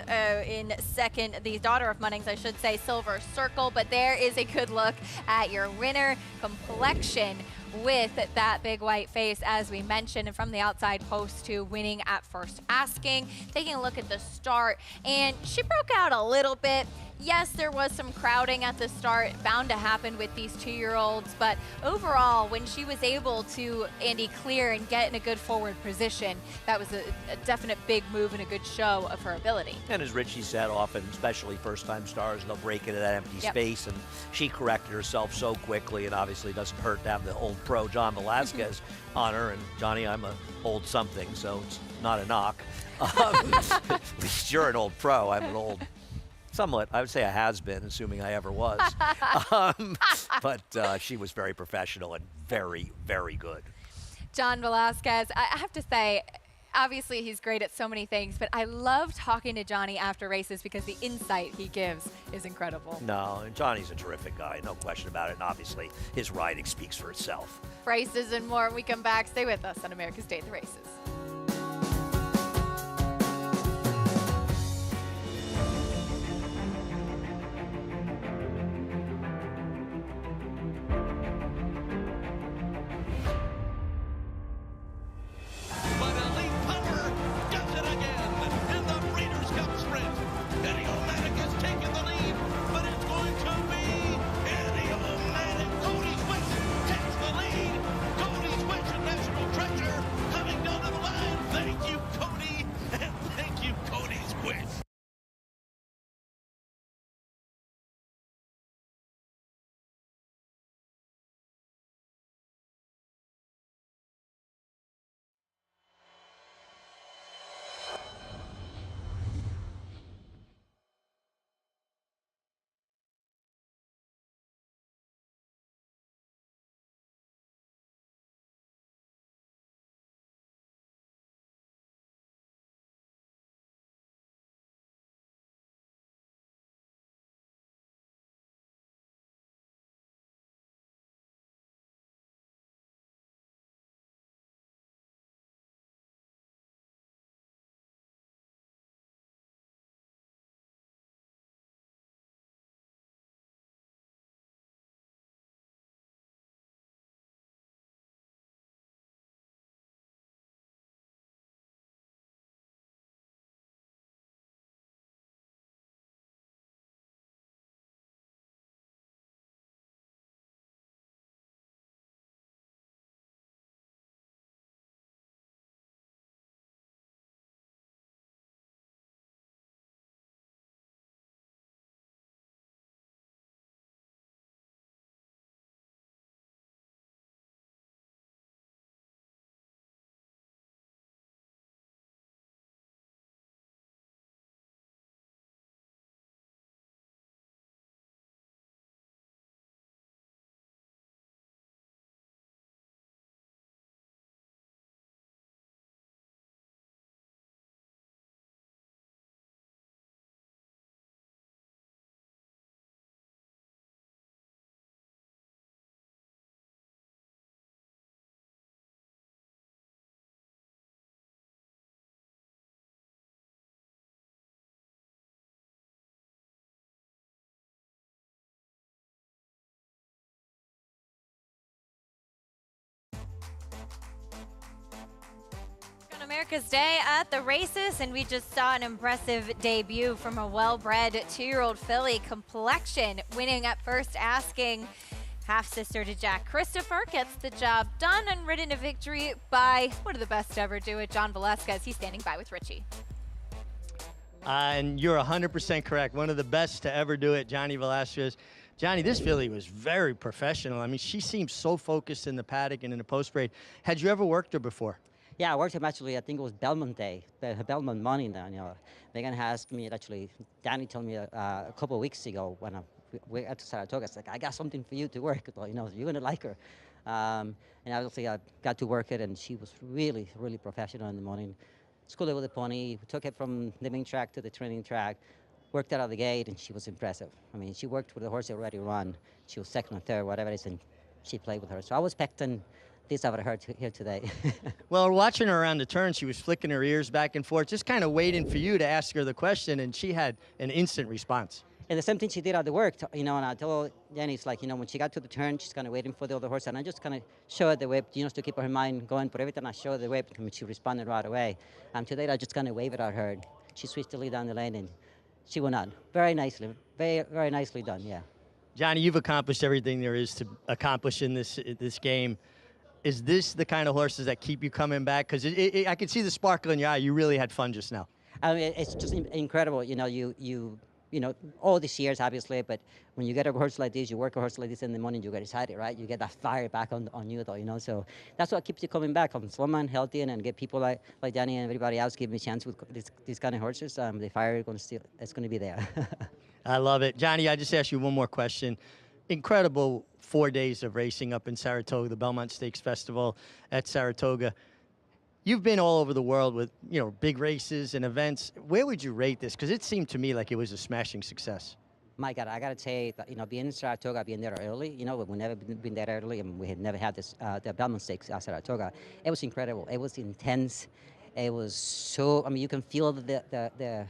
in second, the daughter of Munnings, I should say, Silver Circle. But there is a good look at your winner, Complexion, with that big white face, as we mentioned, and from the outside post to winning at first asking. Taking a look at the start, and she broke out a little bit. Yes, there was some crowding at the start, bound to happen with these 2-year-olds, but overall, when she was able to, Andy, clear and get in a good forward position, that was a definite big move and a good show of her ability. And as Richie said, often, especially first-time stars, they'll break into that empty space, and she corrected herself so quickly, and obviously it doesn't hurt to have the old pro John Velasquez on her. And Johnny, I'm a old something, so it's not a knock. At least you're an old pro. I'm an old... somewhat, I would say a has-been, assuming I ever was. But she was very professional and very, very good. John Velasquez, I have to say, obviously he's great at so many things, but I love talking to Johnny after races because the insight he gives is incredible. No, Johnny's a terrific guy, no question about it. And obviously, his riding speaks for itself. Races and more when we come back. Stay with us on America's Day of the Races. National treasure coming down to the America's Day at the races, and we just saw an impressive debut from a well-bred 2-year-old filly, Complexion, winning at first asking. Half-sister to Jack Christopher gets the job done and ridden to victory by one of the best to ever do it, John Velasquez. He's standing by with Richie. And you're 100% correct. One of the best to ever do it, Johnny Velasquez. Johnny, this filly was very professional. I mean, she seems so focused in the paddock and in the post parade. Had you ever worked her before? Yeah, I worked him actually, I think it was Belmont Day, Belmont morning. You know, Megan asked me, actually, Danny told me a couple of weeks ago when we went to Saratoga, it's like, I got something for you to work. You know, you're going to like her. And obviously, I got to work it, and she was really, really professional in the morning. Schooled it with a pony, took it from the main track to the training track, worked out of the gate, and she was impressive. I mean, she worked with the horse already run. She was second or third, whatever it is, and she played with her. So I was expecting this out of her here today. Well, watching her around the turn, she was flicking her ears back and forth, just kind of waiting for you to ask her the question, and she had an instant response. And the same thing she did at the work, you know, and I told Jenny, it's like, you know, when she got to the turn, she's kind of waiting for the other horse, and I just kind of showed her the whip, you know, to keep her mind going, but every time I showed her the whip, she responded right away. Today, I just kind of waved it at her. She switched the lead down the lane, and she went on. Very nicely, very, very nicely done, yeah. Johnny, you've accomplished everything there is to accomplish in this game. Is this the kind of horses that keep you coming back? Because I could see the sparkle in your eye. You really had fun just now. I mean, it's just incredible. You know, you know, all these years, obviously, but when you get a horse like this, you work a horse like this in the morning, you get excited, right? You get that fire back on you, though, you know? So that's what keeps you coming back. I'm slim and healthy, and get people like Danny and everybody else give me a chance with these kind of horses. The fire it's going to be there. I love it. Johnny, I just asked you one more question. Incredible 4 days of racing up in Saratoga, the Belmont Stakes Festival at Saratoga. You've been all over the world with, you know, big races and events. Where would you rate this? Because it seemed to me like it was a smashing success. My God, I got to say that, you know, being in Saratoga, being there early, you know, we've never been there early, and we had never had this, the Belmont Stakes at Saratoga. It was incredible. It was intense. It was so, I mean, you can feel the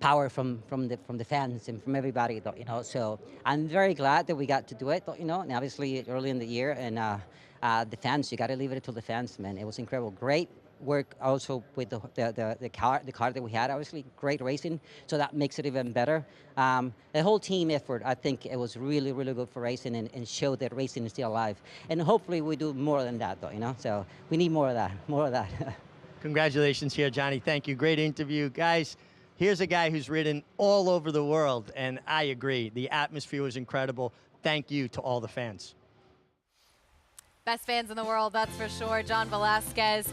power from the fans and from everybody, though, you know. So I'm very glad that we got to do it, though, you know, and obviously early in the year, and the fans, you got to leave it to the fans, man. It was incredible. Great work also with the car that we had, obviously. Great racing, so that makes it even better. The whole team effort, I think it was really, really good for racing, and showed that racing is still alive. And hopefully we do more than that, though, you know. So we need more of that, Congratulations here, Johnny. Thank you. Great interview. Guys, here's a guy who's ridden all over the world, and I agree. The atmosphere was incredible. Thank you to all the fans. Best fans in the world, that's for sure. John Velasquez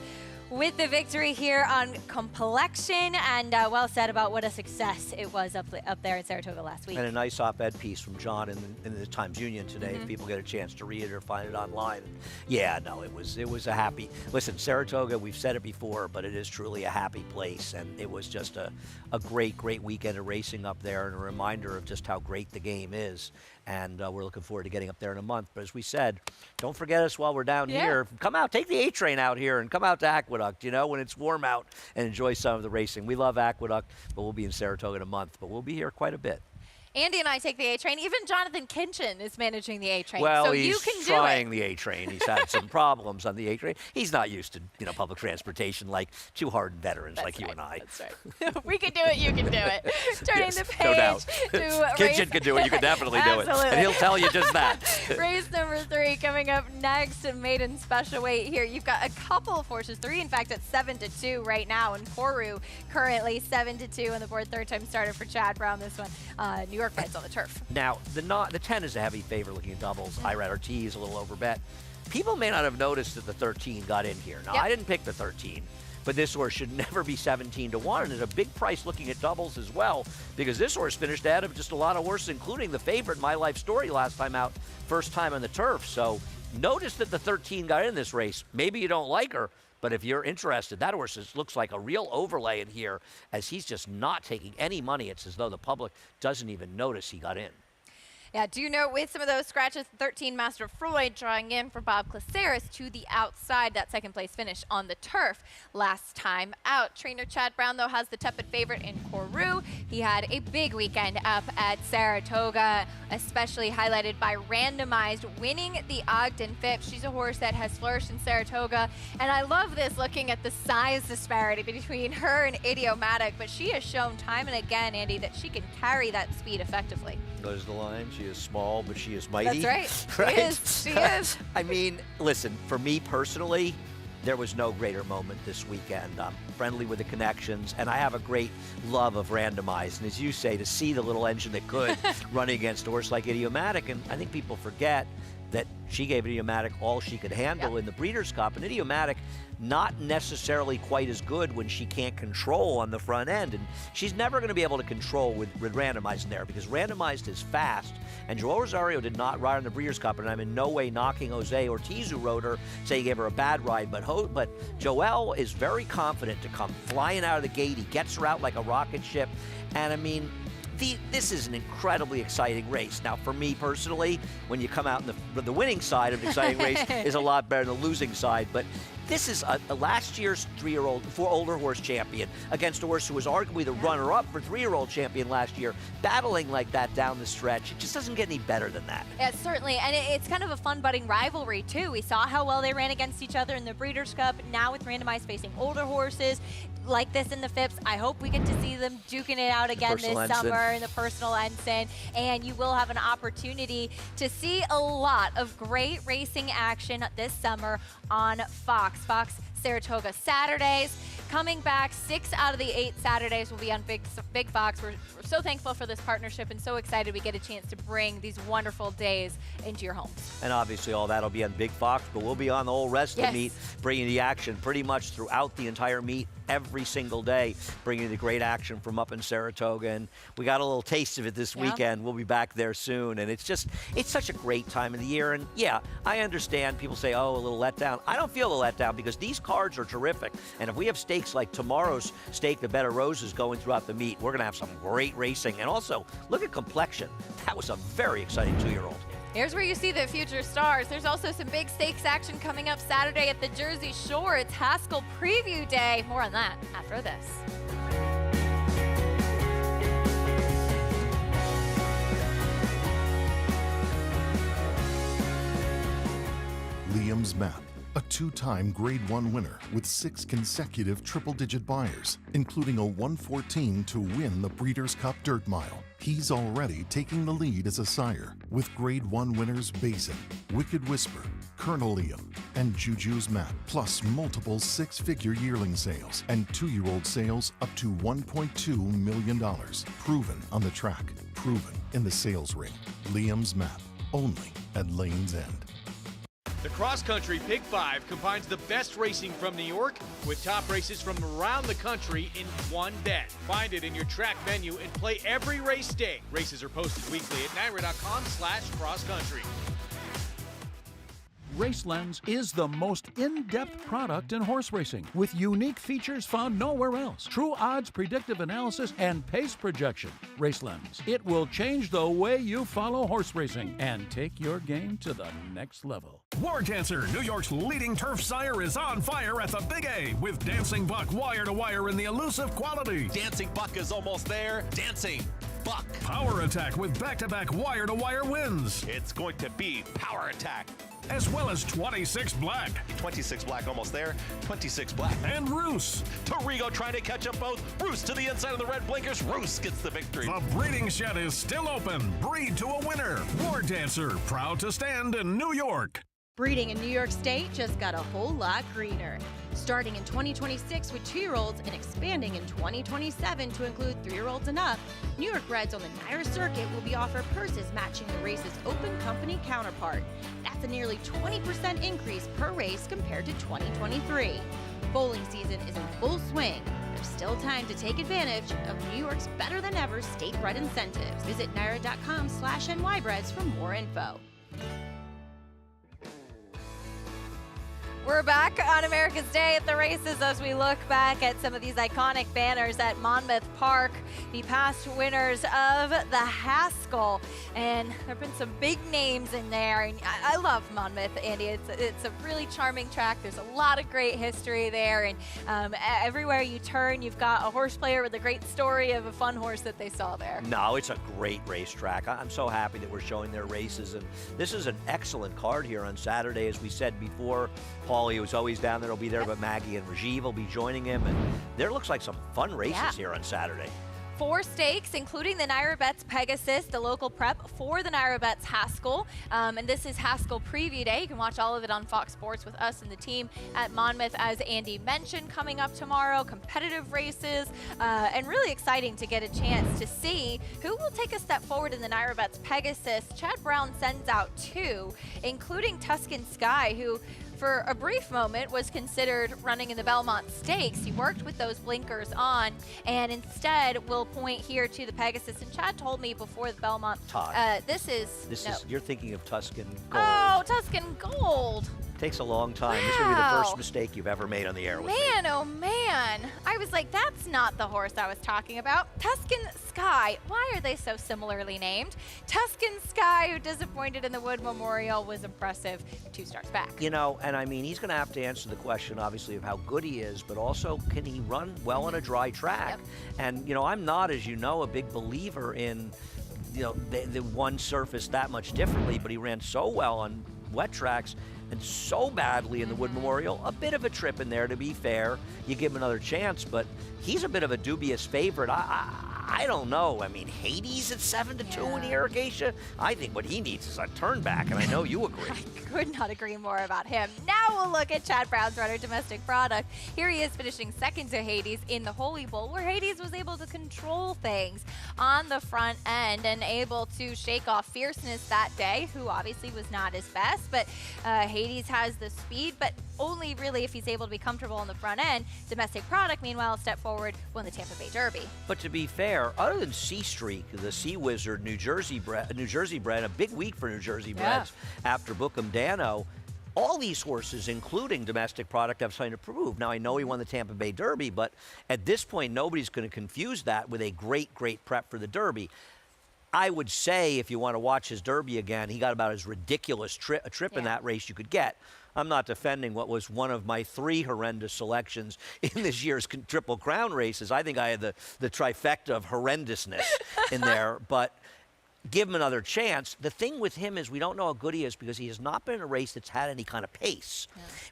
with the victory here on Complexion, and well said about what a success it was up there in Saratoga last week. And a nice op-ed piece from John in the Times-Union today, if people get a chance to read it or find it online. Yeah, no, it was a happy, listen, Saratoga, we've said it before, but it is truly a happy place, and it was just a great weekend of racing up there, and a reminder of just how great the game is. And we're looking forward to getting up there in a month. But as we said, don't forget us while we're down here. Come out, take the A-Train out here, and come out to Aqueduct, you know, when it's warm out, and enjoy some of the racing. We love Aqueduct, but we'll be in Saratoga in a month. But we'll be here quite a bit. Andy and I take the A-Train. Even Jonathan Kinchin is managing the A-Train. Well, so he's you can trying the A-Train. He's had some problems on the A-Train. He's not used to, you know, public transportation like two hardened veterans like you and I. That's right. We can do it. You can do it. Turning the page no doubt. to Kinchin can do it. You can definitely do it. And he'll tell you just that. Race number 3 coming up next, a maiden special weight here. You've got a couple of horses, 3 in fact at 7-2 right now, and Koru currently 7-2 on the board. Third-time starter for Chad Brown. This one, New York Mets on the turf. Now, the 10 is a heavy favorite looking at doubles. IRAT is a little overbet. People may not have noticed that the 13 got in here. Now, I didn't pick the 13, but this horse should never be 17-1, and it's a big price looking at doubles as well, because this horse finished ahead of just a lot of horses, including the favorite, My Life Story, last time out, first time on the turf. So notice that the 13 got in this race. Maybe you don't like her, but if you're interested, that horse looks like a real overlay in here, as he's just not taking any money. It's as though the public doesn't even notice he got in. Yeah, do note with some of those scratches, 13 Master Freud drawing in for Bob Caceres to the outside. That second place finish on the turf last time out. Trainer Chad Brown, though, has the tepid favorite in Koru. He had a big weekend up at Saratoga, especially highlighted by Randomized winning the Ogden Phipps. She's a horse that has flourished in Saratoga, and I love this looking at the size disparity between her and Idiomatic, but she has shown time and again, Andy, that she can carry that speed effectively. Goes the line. She is small, but she is mighty. That's right. Right? She is. I mean, listen, for me personally, there was no greater moment this weekend. I'm friendly with the connections, and I have a great love of Randomized. And as you say, to see the little engine that could running against a horse like Idiomatic, and I think people forget that she gave Idiomatic all she could handle in the Breeders' Cup. And Idiomatic, not necessarily quite as good when she can't control on the front end. And she's never going to be able to control with Randomized in there, because Randomized is fast. And Joel Rosario did not ride on the Breeders' Cup, and I'm in no way knocking Jose Ortiz, who rode her, say he gave her a bad ride. But Joel is very confident to come flying out of the gate. He gets her out like a rocket ship. And I mean, this is an incredibly exciting race. Now, for me personally, when you come out in the winning side of an exciting race is a lot better than the losing side. But this is a last year's older horse champion against a horse who was arguably the runner-up for 3-year-old champion last year, battling like that down the stretch. It just doesn't get any better than that. Yeah, certainly, and it's kind of a fun budding rivalry too. We saw how well they ran against each other in the Breeders' Cup. Now with Randomized facing older horses like this in the Phipps, I hope we get to see them duking it out again this summer in the Personal Ensign, and you will have an opportunity to see a lot of great racing action this summer on Fox Saratoga Saturdays. Coming back, 6 out of the 8 Saturdays will be on Big Fox. We're so thankful for this partnership and so excited we get a chance to bring these wonderful days into your homes. And obviously all that'll be on Big Fox, but we'll be on the whole rest of the meet, bringing the action pretty much throughout the entire meet, every single day, bringing the great action from up in Saratoga. And we got a little taste of it this weekend. We'll be back there soon. And it's such a great time of the year. And yeah, I understand people say, oh, a little letdown. I don't feel a letdown, because these cards are terrific. And if we have stakes like tomorrow's stake, the Bed of Roses, going throughout the meet, we're going to have some great racing. And also, look at complexion. That was a very exciting 2-year-old. Here's where you see the future stars. There's also some big stakes action coming up Saturday at the Jersey Shore. It's Haskell Preview Day. More on that after this. Liam's Map, a 2-time Grade 1 winner with 6 consecutive triple-digit buyers, including a 114 to win the Breeders' Cup Dirt Mile. He's already taking the lead as a sire, with Grade 1 winners Basin, Wicked Whisper, Colonel Liam, and Juju's Map, plus multiple 6-figure yearling sales and 2-year-old sales up to $1.2 million. Proven on the track, proven in the sales ring. Liam's Map, only at Lane's End. The Cross Country Pick 5 combines the best racing from New York with top races from around the country in one bet. Find it in your track menu and play every race day. Races are posted weekly at NYRA.com/crosscountry. RaceLens is the most in-depth product in horse racing, with unique features found nowhere else. True odds, predictive analysis, and pace projection. RaceLens. It will change the way you follow horse racing and take your game to the next level. War Dancer, New York's leading turf sire, is on fire at the Big A with Dancing Buck wire-to-wire in the elusive quality. Dancing Buck is almost there. Dancing Buck. Power Attack with back-to-back wire-to-wire wins. It's going to be Power Attack. As well as 26 Black. 26 Black almost there. 26 Black. And Roos. Torrigo trying to catch up both. Roos to the inside of the red blinkers. Roos gets the victory. The breeding shed is still open. Breed to a winner. War Dancer, proud to stand in New York. Breeding in New York State just got a whole lot greener. Starting in 2026 with 2-year-olds and expanding in 2027 to include 3-year-olds and up, New York breds on the NYRA circuit will be offered purses matching the race's open company counterpart. That's a nearly 20% increase per race compared to 2023. Bowling season is in full swing. There's still time to take advantage of New York's better than ever state bred incentives. Visit NYRA.com/NYbreds for more info. We're back on America's Day at the races as we look back at some of these iconic banners at Monmouth Park, the past winners of the Haskell. And there have been some big names in there. And I love Monmouth, Andy. It's a really charming track. There's a lot of great history there. And everywhere you turn, you've got a horse player with a great story of a fun horse that they saw there. No, it's a great racetrack. I'm so happy that we're showing their races. And this is an excellent card here on Saturday. As we said before, Paulie was always down there. He'll be there, but Maggie and Rajiv will be joining him. And there looks like some fun races here on Saturday. 4 stakes, including the Naira Bets Pegasus, the local prep for the Naira Bets Haskell. And this is Haskell Preview Day. You can watch all of it on Fox Sports with us and the team at Monmouth, as Andy mentioned, coming up tomorrow. Competitive races, and really exciting to get a chance to see who will take a step forward in the Naira Bets Pegasus. Chad Brown sends out 2, including Tuscan Sky, who for a brief moment was considered running in the Belmont Stakes. He worked with those blinkers on, and instead will point here to the Pegasus. And Chad told me before the Belmont, Todd, you're thinking of Tuscan Gold. Oh, Tuscan Gold. Takes a long time. This would be the first mistake you've ever made on the air with me. Man, oh man. I was like, that's not the horse I was talking about. Tuscan Sky. Why are they so similarly named? Tuscan Sky, who disappointed in the Wood Memorial, was impressive 2 starts back. You know, and I mean, he's going to have to answer the question, obviously, of how good he is, but also, can he run well on a dry track? And, you know, I'm not, as you know, a big believer in, you know, the one surface that much differently, but he ran so well on wet tracks and so badly in the Wood Memorial. A bit of a trip in there, to be fair. You give him another chance, but he's a bit of a dubious favorite. I don't know. I mean, Hades at 7-2 in the Irrigation. I think what he needs is a turn back, and I know you agree. I could not agree more about him. Now we'll look at Chad Brown's runner domestic product. Here he is finishing second to Hades in the Holy Bull, where Hades was able to control things on the front end and able to shake off Fierceness that day, who obviously was not his best. But Hades has the speed, but only really if he's able to be comfortable on the front end. Domestic product, meanwhile, step forward, won the Tampa Bay Derby. But to be fair, other than Sea Streak, the Sea Wizard, New Jersey bred, a big week for New Jersey breds after Bookham Dano, all these horses, including domestic product, have something to prove. Now, I know he won the Tampa Bay Derby, but at this point, nobody's going to confuse that with a great, great prep for the Derby. I would say, if you want to watch his Derby again, he got about as ridiculous a trip in that race you could get. I'm not defending what was one of my 3 horrendous selections in this year's Triple Crown races. I think I had the trifecta of horrendousness in there, but give him another chance. The thing with him is we don't know how good he is because he has not been in a race that's had any kind of pace.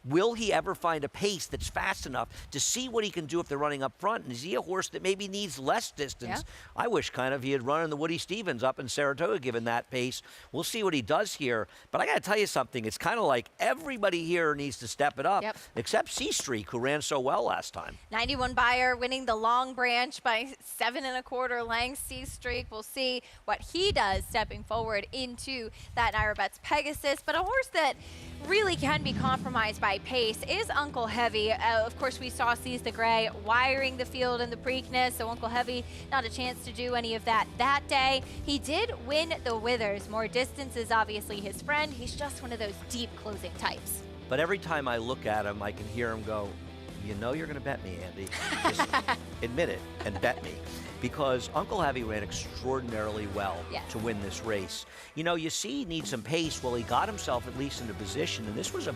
Will he ever find a pace that's fast enough to see what he can do if they're running up front? And is he a horse that maybe needs less distance? I wish kind of he had run in the Woody Stevens up in Saratoga given that pace. We'll see what he does here. But I got to tell you something. It's kind of like everybody here needs to step it up, except Sea Streak, who ran so well last time. 91 Buyer winning the Long Branch by 7 1/4 lengths. Sea Streak, we'll see what he does stepping forward into that Naira Bets Pegasus. But a horse that really can be compromised by pace is Uncle Heavy. Of course, we saw Seize the Gray wiring the field in the Preakness, so Uncle Heavy not a chance to do any of that day. He did win the Withers. More distance is obviously his friend. He's just one of those deep closing types. But every time I look at him, I can hear him go, you know you're going to bet me, Andy. Just admit it and bet me. Because Uncle Heavy ran extraordinarily well to win this race. You know, you see he needs some pace. Well, he got himself at least into position, and this was a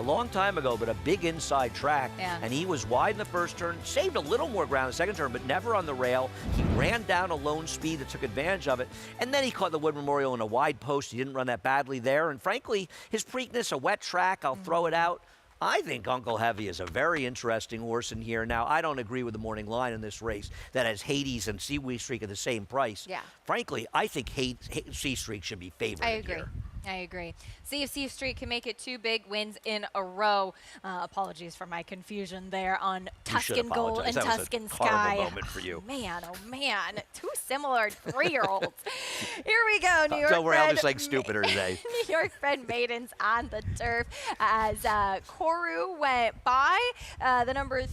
long time ago, but a big inside track. And he was wide in the first turn, saved a little more ground in the second turn, but never on the rail. He ran down a lone speed that took advantage of it, and then he caught the Wood Memorial in a wide post. He didn't run that badly there, and frankly, his Preakness, a wet track, I'll throw it out. I think Uncle Heavy is a very interesting horse in here. Now, I don't agree with the morning line in this race that has Hades and Sea Streak at the same price. Frankly, I think Sea Streak should be favored. I agree. I agree. See if Sea Streak can make it 2 big wins in a row. Apologies for my confusion there on Tuscan Gold and Tuscan Sky. Moment for you. Oh man, 2 similar 3-year-olds. Here we go, New York. Don't worry, I'll just like stupider today. New York bred maidens on the turf as Koru went by. The number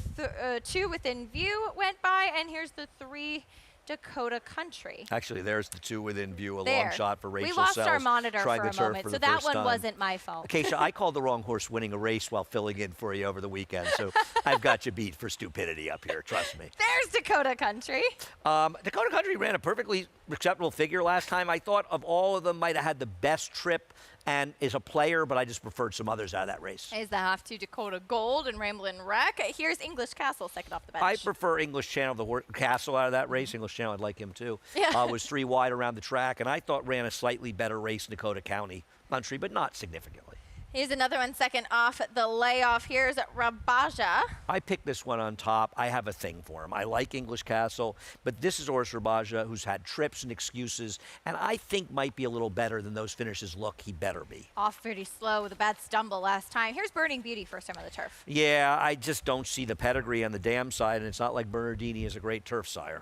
2 within view went by, and here's the 3 Dakota Country. Actually, there's the two within view. A There. long shot for Rachel We lost Sells, our monitor trying for the a turf moment, for so the that first one time. wasn't my fault. Keisha, I called the wrong horse winning a race while filling in for you over the weekend, so I've got you beat for stupidity up here, trust me. There's Dakota Country. Dakota Country ran a perfectly acceptable figure last time. I thought of all of them might have had the best trip and is a player, but I just preferred some others out of that race. Is the half to Dakota Gold and Ramblin' Wreck. Here's English Castle second off the bench. I prefer English Channel, the Castle out of that race. English Channel, I'd like him too. Yeah. Was 3 wide around the track, and I thought ran a slightly better race in Dakota Country, but not significantly. Here's another one second off the layoff. Here's Rabaja. I picked this one on top. I have a thing for him. I like English Castle, but this is Horse Rabaja, who's had trips and excuses, and I think might be a little better than those finishes look. He better be. Off pretty slow with a bad stumble last time. Here's Burning Beauty, first time on the turf. Yeah, I just don't see the pedigree on the dam side, and it's not like Bernardini is a great turf sire.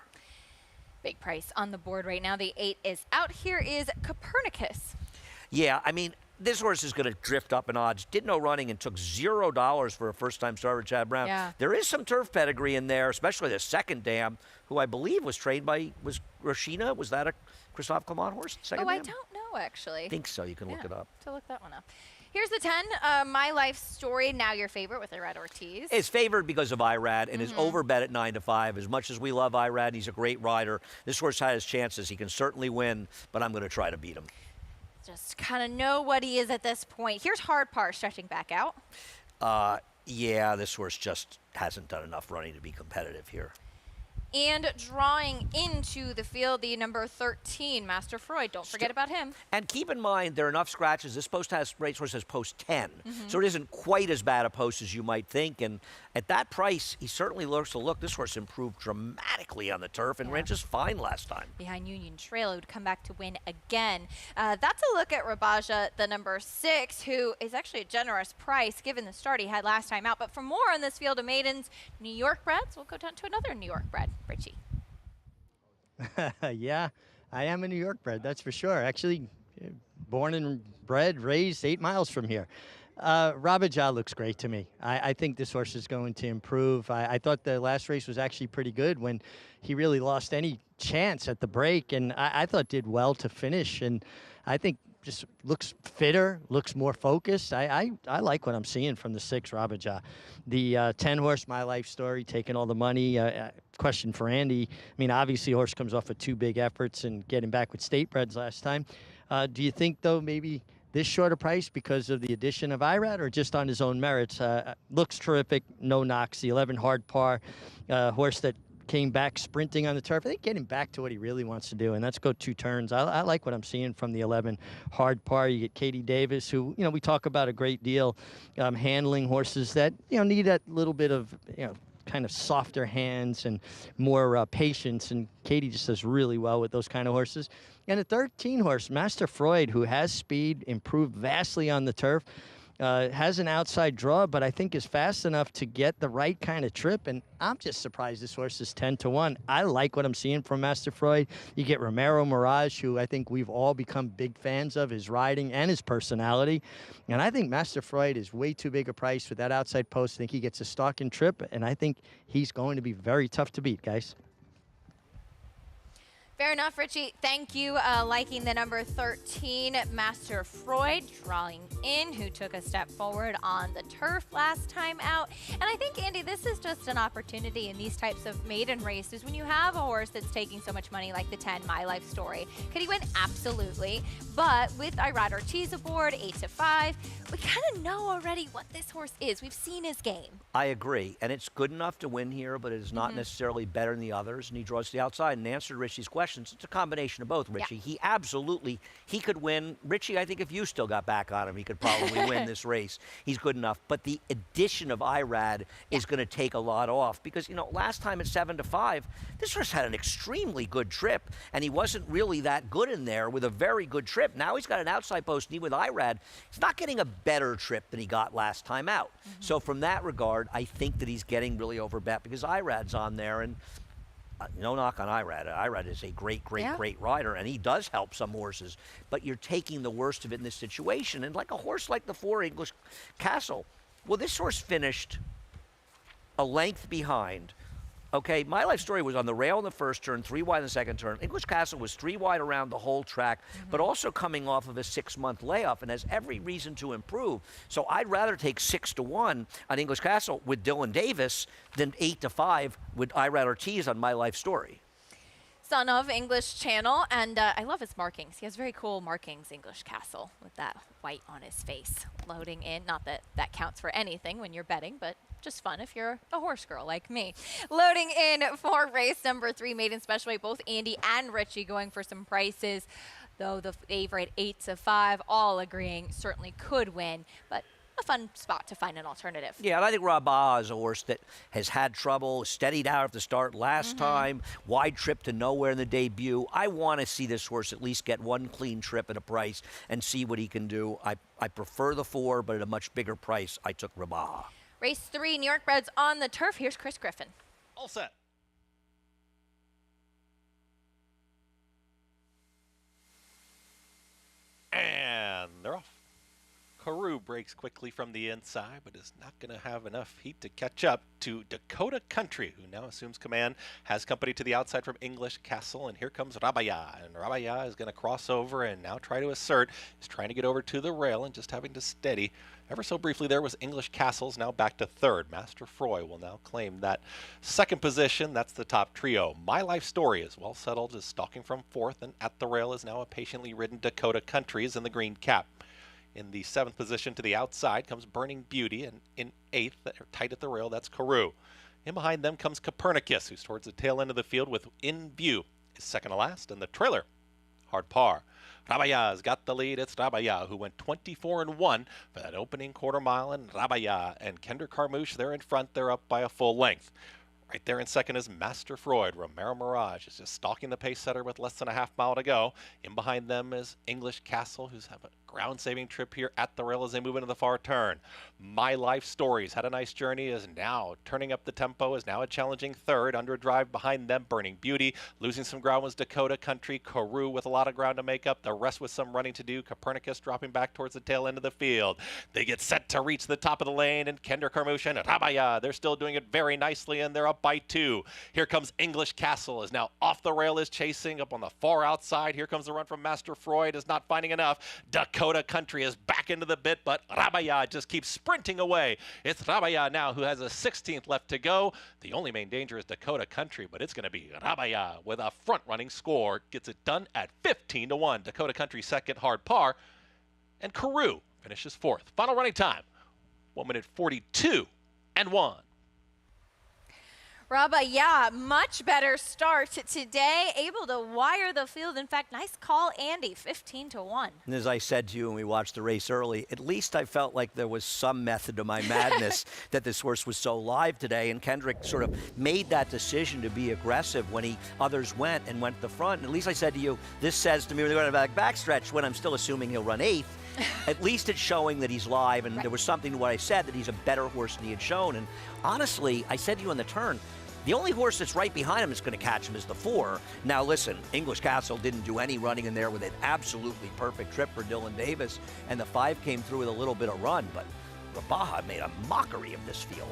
Big price on the board right now. The 8 is out. Here is Copernicus. Yeah, I mean, this horse is going to drift up in odds. Did no running and took $0 for a first-time starter, Chad Brown. Yeah. There is some turf pedigree in there, especially the second dam, who I believe was trained by, was Rashina? Was that a Christophe Clement horse? Second I dam? don't know, actually. I think so. You can look it up. To look that one up. Here's the 10, My Life Story, now your favorite with Irad Ortiz. Is favored because of Irad and is overbet at 9-5. As much as we love Irad, he's a great rider. This horse had his chances. He can certainly win, but I'm going to try to beat him. Just kind of know what he is at this point. Here's Hard Par stretching back out. Yeah, this horse just hasn't done enough running to be competitive here. And drawing into the field, the number 13, Master Freud. Don't forget about him. And keep in mind, there are enough scratches. This racehorse has post 10, so it isn't quite as bad a post as you might think. And at that price, he certainly looks to look. This horse improved dramatically on the turf and ran just fine last time. Behind Union Trail, who would come back to win again. That's a look at Rabaja, the number 6, who is actually a generous price given the start he had last time out. But for more on this field of maidens, New York breds, we'll go down to another New York bred. Richie. Yeah, I am a New York bred, that's for sure. Actually, born and bred, raised 8 miles from here. Rabaja looks great to me. I think this horse is going to improve. I thought the last race was actually pretty good when he really lost any chance at the break, and I thought did well to finish. And I think just looks fitter, looks more focused. I like what I'm seeing from the 6 Rabaja. The 10 horse, My Life Story, taking all the money. Question for Andy. I mean, obviously, horse comes off of 2 big efforts and getting back with state breds last time. Do you think, though, maybe this shorter price because of the addition of Irad or just on his own merits? Looks terrific, no knocks. The 11 Hard Par, horse that came back sprinting on the turf. I think getting back to what he really wants to do, and that's go 2 turns. I like what I'm seeing from the 11 Hard Par. You get Katie Davis, who, we talk about a great deal, handling horses that, need that little bit of, kind of softer hands and more patience, and Katie just does really well with those kind of horses. And a 13 horse, Master Freud, who has speed, improved vastly on the turf, has an outside draw, but I think is fast enough to get the right kind of trip, and I'm just surprised this horse is 10-1. I like what I'm seeing from Master Freud. You get Romero Mirage, who I think we've all become big fans of, his riding and his personality, and I think Master Freud is way too big a price with that outside post. I think he gets a stalking trip, and I think he's going to be very tough to beat, guys. Fair enough, Richie. Thank you. Liking the number 13, Master Freud, drawing in, who took a step forward on the turf last time out. And I think, Andy, this is just an opportunity in these types of maiden races when you have a horse that's taking so much money like the 10, My Life Story. Could he win? Absolutely. But with Irad Ortiz aboard, 8-5, we kind of know already what this horse is. We've seen his game. I agree, and it's good enough to win here, but it is not necessarily better than the others, and he draws to the outside. And answer to Richie's questions, it's a combination of both, Richie. Yeah. He could win. Richie, I think if you still got back on him, he could probably win this race. He's good enough, but the addition of Irad is going to take a lot off because, last time at 7-5, this horse had an extremely good trip, and he wasn't really that good in there with a very good trip. Now he's got an outside post knee with Irad. He's not getting a better trip than he got last time out. So from that regard, I think that he's getting really overbet because Irad's on there, and no knock on Irad. Irad is a great rider, and he does help some horses. But you're taking the worst of it in this situation. And like a horse like the 4 English Castle, well, this horse finished a length behind Okay, My Life Story was on the rail in the first turn, 3 wide in the second turn. English Castle was 3 wide around the whole track, but also coming off of a 6-month layoff and has every reason to improve. So I'd rather take 6-1 on English Castle with Dylan Davis than 8-5 with I Rather Tease on My Life Story. Son of English Channel, and I love his markings. He has very cool markings, English Castle, with that white on his face. Loading in, not that that counts for anything when you're betting, but just fun if you're a horse girl like me. Loading in for race number 3, maiden special weight, both Andy and Richie going for some prices, though the favorite 8-5, all agreeing certainly could win, but a fun spot to find an alternative. Yeah, and I think Rabah is a horse that has had trouble, steadied out at the start last time, wide trip to nowhere in the debut. I want to see this horse at least get one clean trip at a price and see what he can do. I prefer the 4, but at a much bigger price, I took Rabah. Race 3, New York Breds on the turf. Here's Chris Griffin. All set. And they're off. Carew breaks quickly from the inside, but is not going to have enough heat to catch up to Dakota Country, who now assumes command, has company to the outside from English Castle, and here comes Rabaya. And Rabaya is going to cross over and now try to assert. He's trying to get over to the rail and just having to steady. Ever so briefly there was English Castle's now back to 3rd. Master Froy will now claim that 2nd position. That's the top trio. My Life Story is well settled, is stalking from 4th, and at the rail is now a patiently ridden Dakota Country is in the green cap. In the 7th position to the outside comes Burning Beauty, and in 8th, tight at the rail, that's Carew. In behind them comes Copernicus, who's towards the tail end of the field with In View is second to last, and the trailer, Hard Par. Rabaya's got the lead. It's Rabaya, who went 24-1 for that opening quarter mile, and Rabaya and Kendrick Carmouche, they're in front. They're up by a full length. Right there in second is Master Freud. Romero Mirage is just stalking the pace setter with less than a half mile to go. In behind them is English Castle, who's have a ground-saving trip here at the rail as they move into the far turn. My Life Stories had a nice journey, is now turning up the tempo, is now a challenging 3rd. Under a drive behind them, Burning Beauty. Losing some ground was Dakota Country. Carew with a lot of ground to make up. The rest with some running to do. Copernicus dropping back towards the tail end of the field. They get set to reach the top of the lane, and Kendrick Carmouche and Rabaya, they're still doing it very nicely, and they're up by 2. Here comes English Castle, is now off the rail, is chasing up on the far outside. Here comes the run from Master Freud, is not finding enough. Dakota Country is back into the bit, but Rabaya just keeps sprinting away. It's Rabaya now who has a 16th left to go. The only main danger is Dakota Country, but it's going to be Rabaya with a front-running score. Gets it done at 15-1. Dakota Country 2nd, Hard Par, and Carew finishes 4th. Final running time, 1:42-1. Rabba, yeah, much better start today. Able to wire the field. In fact, nice call, Andy, 15-1. And as I said to you when we watched the race early, at least I felt like there was some method to my madness that this horse was so live today. And Kendrick sort of made that decision to be aggressive when others went to the front. And at least I said to you, this says to me when they're going to backstretch, when I'm still assuming he'll run 8th. At least it's showing that he's live, and there was something to what I said, that he's a better horse than he had shown. And honestly, I said to you on the turn, the only horse that's right behind him that's going to catch him is the 4. Now listen, English Castle didn't do any running in there with an absolutely perfect trip for Dylan Davis, and the 5 came through with a little bit of run, but Rabaha made a mockery of this field.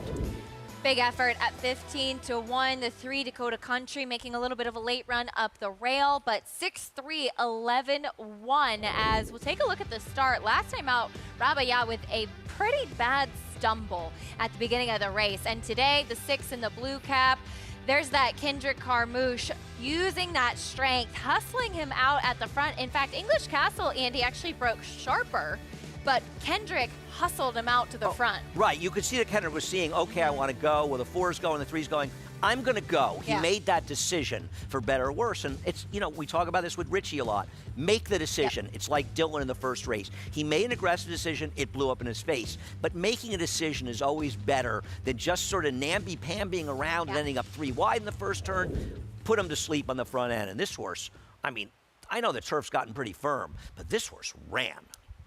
Big effort at 15-1. The 3 Dakota Country making a little bit of a late run up the rail, but 6-3, 11-1. As we'll take a look at the start. Last time out, Rabaya with a pretty bad stumble at the beginning of the race. And today, the 6 in the blue cap, there's that Kendrick Carmouche using that strength, hustling him out at the front. In fact, English Castle, Andy, actually broke sharper, but Kendrick hustled him out to the front. Right, you could see that Kendrick was seeing, okay, I want to go, well, the 4's going, the 3's going, I'm going to go. He made that decision for better or worse. And it's, we talk about this with Richie a lot. Make the decision. It's like Dylan in the first race. He made an aggressive decision. It blew up in his face. But making a decision is always better than just sort of namby-pambying around and ending up 3 wide in the first turn. Put him to sleep on the front end. And this horse, I mean, I know the turf's gotten pretty firm, but this horse ran.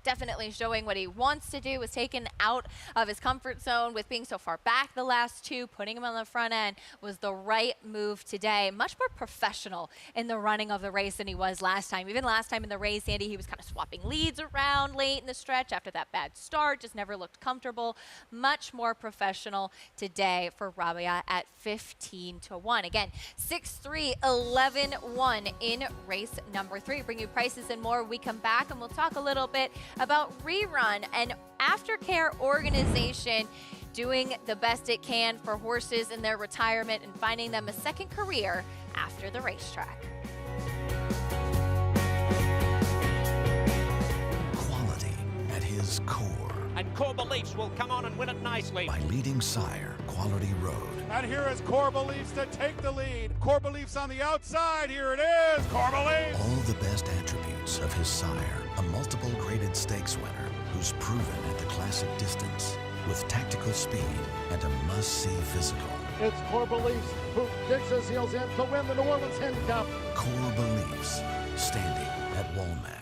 definitely showing what he wants to do, was taken out of his comfort zone with being so far back the last two. Putting him on the front end was the right move today. Much more professional in the running of the race than he was last time. Even last time in the race, Andy, he was kind of swapping leads around late in the stretch after that bad start, just never looked comfortable. Much more professional today for Rabia at 15-1. Again, 6-3, 11-1 in race number 3. Bring you prices and more. We come back and we'll talk a little bit about Rerun, an aftercare organization doing the best it can for horses in their retirement and finding them a second career after the racetrack. Quality at his core. And Core Beliefs will come on and win it nicely. By leading sire, Quality Road. And here is Core Beliefs to take the lead. Core Beliefs on the outside. Here it is. Core Beliefs. All the best attributes of his sire. A multiple graded stakes winner who's proven at the classic distance with tactical speed and a must-see physical. It's Core Beliefs who digs his heels in to win the New Orleans Handicap. Core Beliefs, standing at Walmack.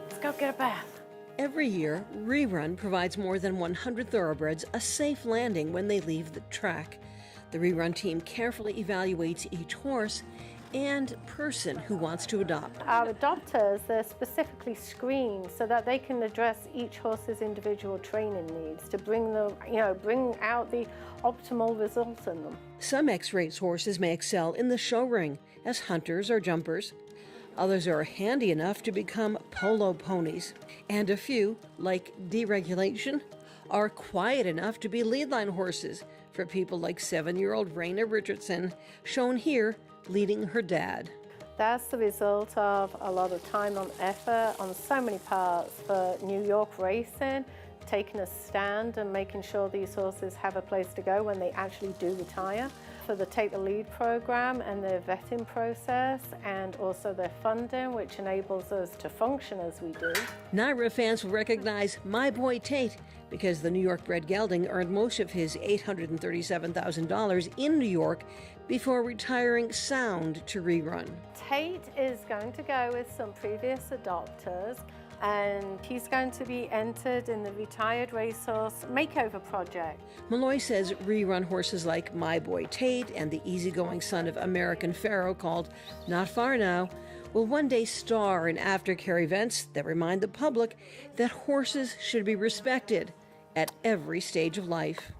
Let's go get a bath. Every year, Rerun provides more than 100 thoroughbreds a safe landing when they leave the track. The Rerun team carefully evaluates each horse and person who wants to adopt. Our adopters, they're specifically screened so that they can address each horse's individual training needs to bring out the optimal result in them. Some X-race horses may excel in the show ring as hunters or jumpers. Others are handy enough to become polo ponies. And a few, like Deregulation, are quiet enough to be leadline horses for people like 7-year-old Raina Richardson, shown here leading her dad. That's the result of a lot of time and effort on so many parts for New York racing, taking a stand and making sure these horses have a place to go when they actually do retire. For the Take the Lead program and their vetting process, and also their funding, which enables us to function as we do. NYRA fans will recognize My Boy Tate because the New York bred gelding earned most of his $837,000 in New York before retiring sound to Rerun. Tate is going to go with some previous adopters, and he's going to be entered in the Retired Racehorse Makeover Project. Malloy says Rerun horses like My Boy Tate and the easygoing son of American Pharaoh called Not Far Now will one day star in aftercare events that remind the public that horses should be respected at every stage of life.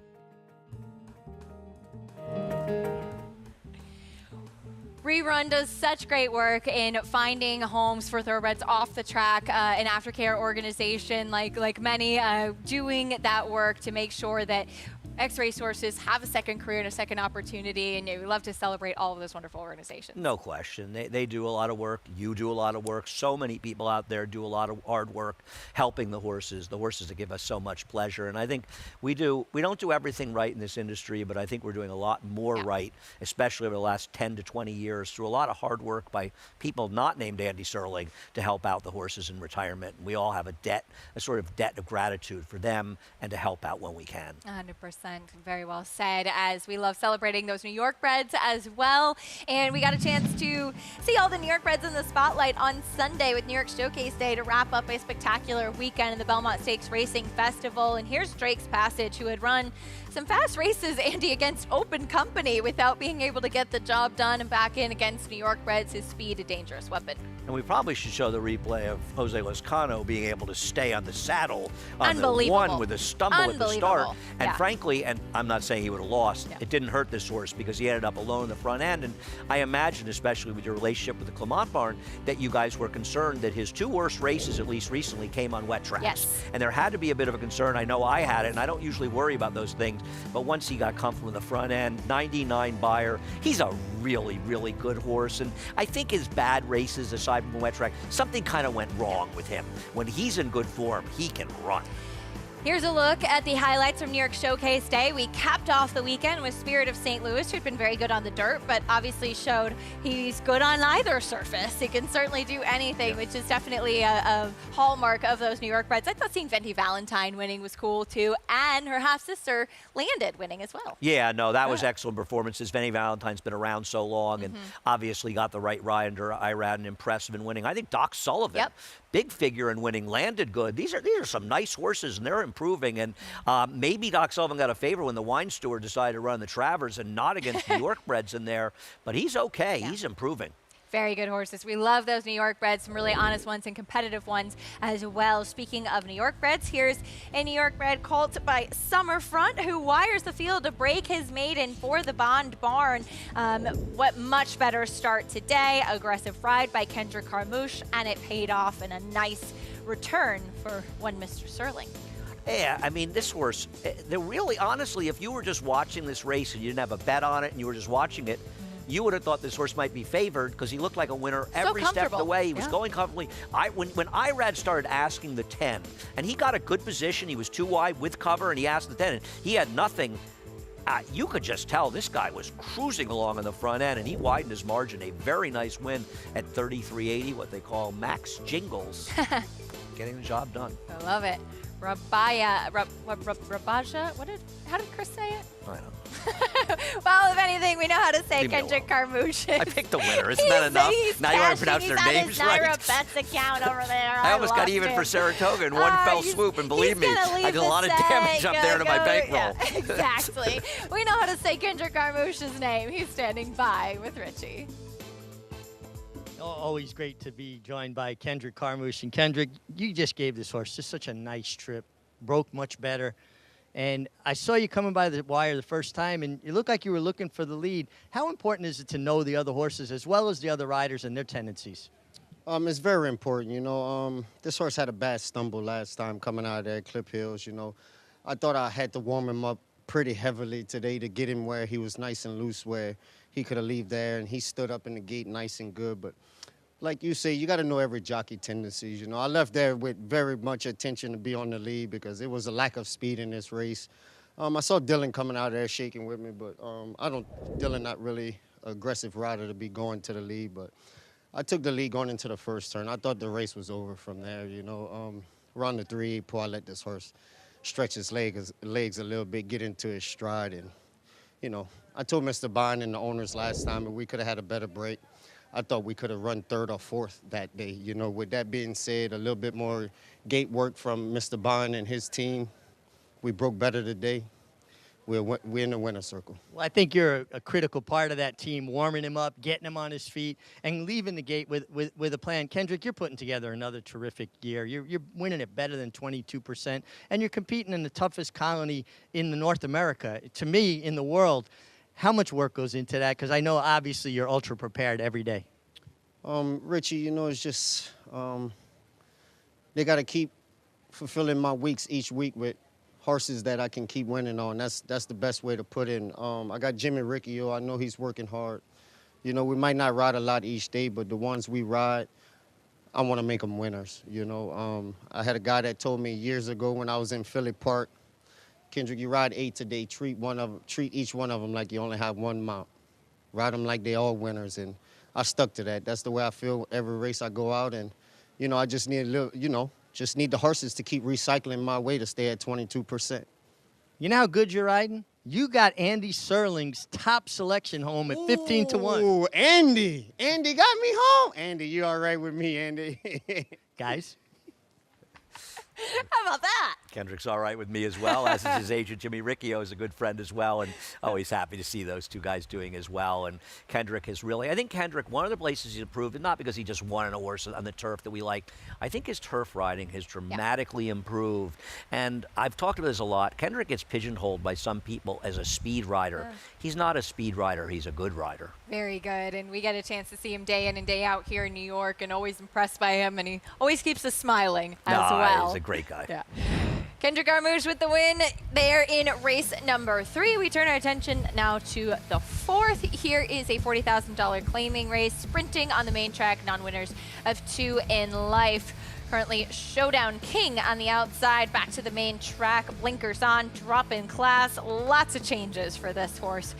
Rerun does such great work in finding homes for thoroughbreds off the track, an aftercare organization like many, doing that work to make sure that X-Race horses have a second career and a second opportunity, and we love to celebrate all of those wonderful organizations. No question. They do a lot of work. You do a lot of work. So many people out there do a lot of hard work helping the horses that give us so much pleasure. And I think we don't do everything right in this industry, but I think we're doing a lot more right, especially over the last 10 to 20 years, through a lot of hard work by people not named Andy Serling to help out the horses in retirement. And we all have a sort of debt of gratitude for them and to help out when we can. 100%. Very well said, as we love celebrating those New York breds as well. And we got a chance to see all the New York breds in the spotlight on Sunday with New York Showcase Day to wrap up a spectacular weekend in the Belmont Stakes Racing Festival. And here's Drake's Passage, who had run some fast races, Andy, against open company without being able to get the job done, and back in against New York breds, his speed a dangerous weapon. And we probably should show the replay of Jose Lezcano being able to stay on the saddle on the Unbelievable. one with a stumble at the start. And Yeah. frankly, and I'm not saying he would have lost, it didn't hurt this horse because he ended up alone in the front end. And I imagine, especially with your relationship with the Clement barn, that you guys were concerned that his two worst races, at least recently, came on wet tracks. Yes. And there had to be a bit of a concern. I know I had it, and I don't usually worry about those things. But once he got comfortable in the front end, 99 buyer, he's a really, really good horse. And I think his bad races, aside from the wet track, something kind of went wrong with him. When he's in good form, he can run. Here's a look at the highlights from New York Showcase Day. We capped off the weekend with Spirit of St. Louis, who'd been very good on the dirt, but obviously showed he's good on either surface. He can certainly do anything, which is definitely a hallmark of those New York breds. I thought seeing Venti Valentine winning was cool, too, and her half-sister Landed winning as well. Yeah, no, that was excellent performances. Venny Valentine's been around so long and obviously got the right rider, Irad, and impressive in winning. I think Doc Sullivan, big figure in winning, Landed good. These are some nice horses, and they're improving. And maybe Doc Sullivan got a favor when the wine steward decided to run the Travers and not against New York breds in there, but he's okay. He's improving. Very good horses. We love those New York breds, some really honest ones and competitive ones as well. Speaking of New York breds, here's a New York bred colt by Summerfront, who wires the field to break his maiden for the Bond Barn. What much better start today. Aggressive ride by Kendrick Carmouche, and it paid off in a nice return for one Mr. Serling. Yeah, I mean, this horse, they're really, honestly, if you were just watching this race and you didn't have a bet on it and you were just watching it, you would have thought this horse might be favored because he looked like a winner every step of the way. He was going comfortably. When Irad started asking the 10, and he got a good position, he was too wide with cover, and he asked the 10, and he had nothing. You could just tell this guy was cruising along on the front end, and he widened his margin. A very nice win at 33.80, what they call max jingles. Getting the job done. I love it. Rabaja, how did Chris say it? I don't know. Well, if anything, we know how to say Leave me Kendrick Carmouche. I picked the winner. Isn't that enough? Now you want to pronounce their names right? Naira Bets account over there. I almost got even for Saratoga in one fell swoop, and believe me, I did a lot of damage up there to my bankroll. Yeah, exactly. We know how to say Kendrick Carmouche's name. He's standing by with Richie. Always great to be joined by Kendrick Carmouche. And Kendrick, you just gave this horse just such a nice trip. Broke much better. And I saw you coming by the wire the first time, and you looked like you were looking for the lead. How important is it to know the other horses as well as the other riders and their tendencies? It's very important. This horse had a bad stumble last time coming out of there at Clip Hills. I thought I had to warm him up pretty heavily today to get him where he was nice and loose, where he could have leave there, and he stood up in the gate nice and good. But like you say, you got to know every jockey tendencies. I left there with very much attention to be on the lead because it was a lack of speed in this race. I saw Dylan coming out of there shaking with me, but Dylan not really aggressive rider to be going to the lead, but I took the lead going into the first turn. I thought the race was over from there, around the 3-8 pull, I let this horse stretch his legs a little bit, get into his stride, and, I told Mr. Bond and the owners last time that we could have had a better break. I thought we could have run third or fourth that day. With that being said, a little bit more gate work from Mr. Bond and his team. We broke better today. We're in the winner's circle. Well, I think you're a critical part of that team, warming him up, getting him on his feet, and leaving the gate with a plan. Kendrick, you're putting together another terrific year. You're winning it better than 22%, and you're competing in the toughest colony in North America, to me, in the world. How much work goes into that? Because I know obviously you're ultra prepared every day. Richie, you know, it's just they got to keep fulfilling my weeks each week with horses that I can keep winning on. That's the best way to put in. I got Jimmy Riccio. I know he's working hard. You know, we might not ride a lot each day, but the ones we ride, I want to make them winners, you know. I had a guy that told me years ago when I was in Philly Park, Kendrick, you ride 8 today, treat each one of them like you only have one mount. Ride them like they all winners, and I stuck to that. That's the way I feel every race I go out, and, you know, I just need a little, you know, just need the horses to keep recycling my way to stay at 22%. You know how good you're riding? You got Andy Serling's top selection home at 15-1. Ooh, Andy. Andy got me home. Andy, you all right with me, Andy? Guys? How about that? Kendrick's all right with me as well, as is his agent. Jimmy Riccio is a good friend as well, and always happy to see those two guys doing as well. And Kendrick has really, I think Kendrick, one of the places he's improved, and not because he just won on a horse on the turf that we like, I think his turf riding has dramatically improved. And I've talked about this a lot. Kendrick gets pigeonholed by some people as a speed rider. He's not a speed rider, he's a good rider. Very good, and we get a chance to see him day in and day out here in New York, and always impressed by him, and he always keeps us smiling as well. He's a great guy. Yeah. Kendrick Armouche with the win there in race number 3. We turn our attention now to the 4th. Here is a $40,000 claiming race, sprinting on the main track, non-winners of 2 in life. Currently Showdown King on the outside, back to the main track, blinkers on, drop in class, lots of changes for this horse.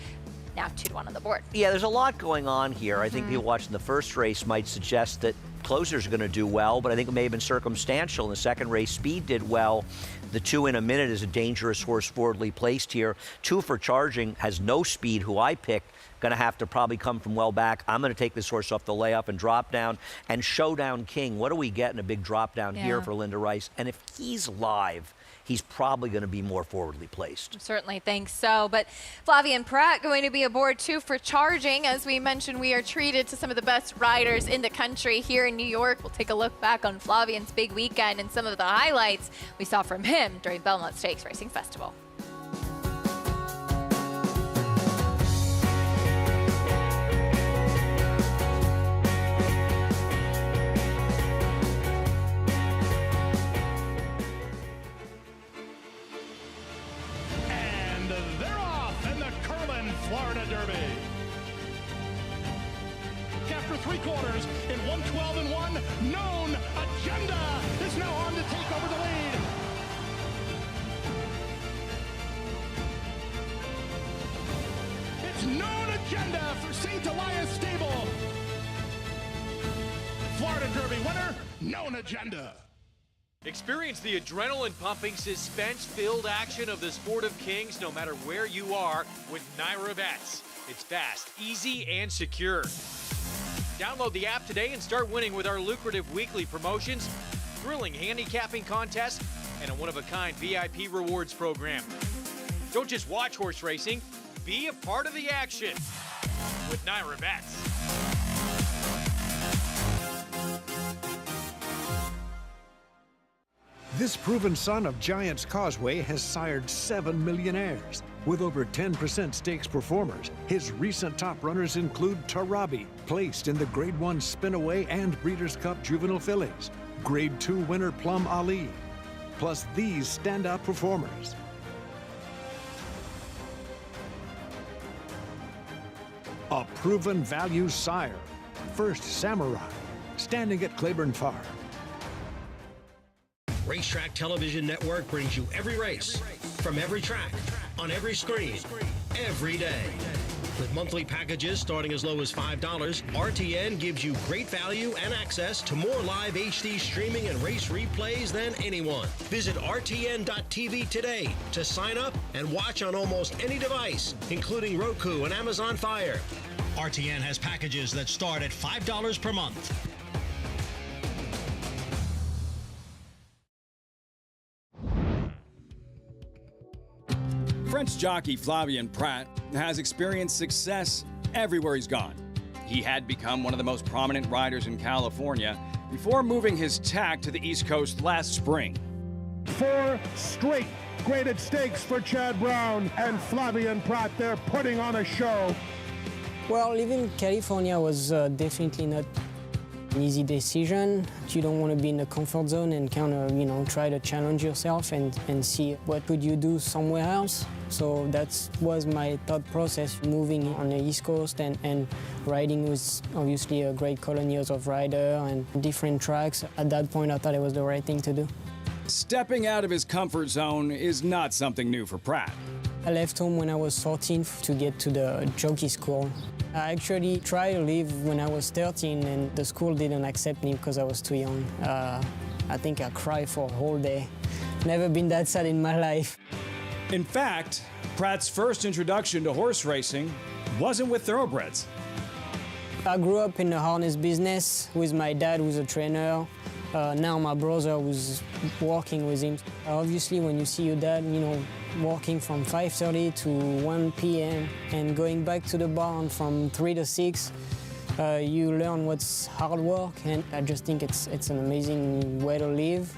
Now 2-1 on the board. Yeah, there's a lot going on here. I think people watching the first race might suggest that Closer's going to do well, but I think it may have been circumstantial. In the second race, Speed did well. The 2 in a Minute is a dangerous horse forwardly placed here. 2 for Charging has no speed, who I picked. Going to have to probably come from well back. I'm going to take this horse off the layup and drop down. And Showdown King, what do we get in a big drop down here for Linda Rice? And if he's live, he's probably going to be more forwardly placed. Certainly think so, but Flavien Prat going to be aboard too for Charging. As we mentioned, we are treated to some of the best riders in the country here in New York. We'll take a look back on Flavien's big weekend and some of the highlights we saw from him during Belmont Stakes Racing Festival. Florida Derby. After 3/4 in 112-1, Known Agenda is now on to take over the lead. It's Known Agenda for St. Elias Stable. Florida Derby winner, Known Agenda. Experience the adrenaline-pumping, suspense-filled action of the Sport of Kings no matter where you are with Naira Bets. It's fast, easy, and secure. Download the app today and start winning with our lucrative weekly promotions, thrilling handicapping contests, and a one-of-a-kind VIP rewards program. Don't just watch horse racing, be a part of the action with Naira Bets. This proven son of Giants Causeway has sired 7 millionaires. With over 10% stakes performers, his recent top runners include Tarabi, placed in the Grade 1 Spinaway and Breeders' Cup Juvenile Fillies, Grade 2 winner Plum Ali, plus these standout performers. A proven value sire, First Samurai, standing at Claiborne Farm. Racetrack Television Network brings you every race, from every track, on every screen, every day. With monthly packages starting as low as $5, RTN gives you great value and access to more live HD streaming and race replays than anyone. Visit RTN.tv today to sign up and watch on almost any device, including Roku and Amazon Fire. RTN has packages that start at $5 per month. French jockey Flavien Prat has experienced success everywhere he's gone. He had become one of the most prominent riders in California before moving his tack to the East Coast last spring. 4 straight graded stakes for Chad Brown and Flavien Prat. They're putting on a show. Well, living in California was definitely not an easy decision. You don't want to be in the comfort zone and kind of, try to challenge yourself and see what could you do somewhere else. So that was my thought process, moving on the East Coast and riding with obviously a great colony of riders and different tracks. At that point, I thought it was the right thing to do. Stepping out of his comfort zone is not something new for Prat. I left home when I was 14 to get to the jockey school. I actually tried to leave when I was 13 and the school didn't accept me because I was too young. I think I cried for a whole day. Never been that sad in my life. In fact, Prat's first introduction to horse racing wasn't with thoroughbreds. I grew up in the harness business with my dad, who's a trainer. Now my brother was working with him. Obviously, when you see your dad, working from 5:30 to 1 p.m. and going back to the barn from 3 to 6, you learn what's hard work, and I just think it's an amazing way to live.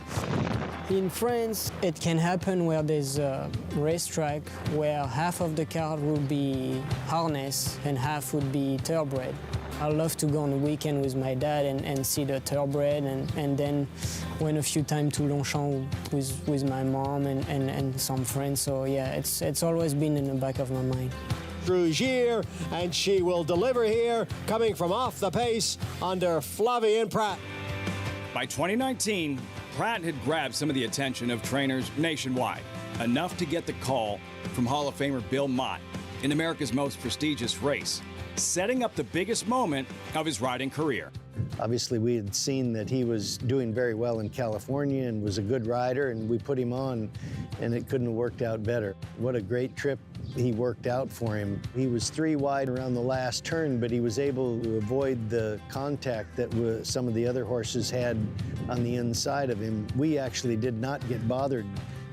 In France, it can happen where there's a racetrack where half of the card will be harness and half would be thoroughbred. I love to go on the weekend with my dad and see the thoroughbred and then went a few times to Longchamp with my mom and some friends. So yeah, it's always been in the back of my mind. Drugier, and she will deliver here, coming from off the pace under Flavien Prat. By 2019, Prat had grabbed some of the attention of trainers nationwide, enough to get the call from Hall of Famer Belmont in America's most prestigious race, setting up the biggest moment of his riding career. Obviously, we had seen that he was doing very well in California and was a good rider, and we put him on, and it couldn't have worked out better. What a great trip he worked out for him. He was 3 wide around the last turn, but he was able to avoid the contact that some of the other horses had on the inside of him. We actually did not get bothered.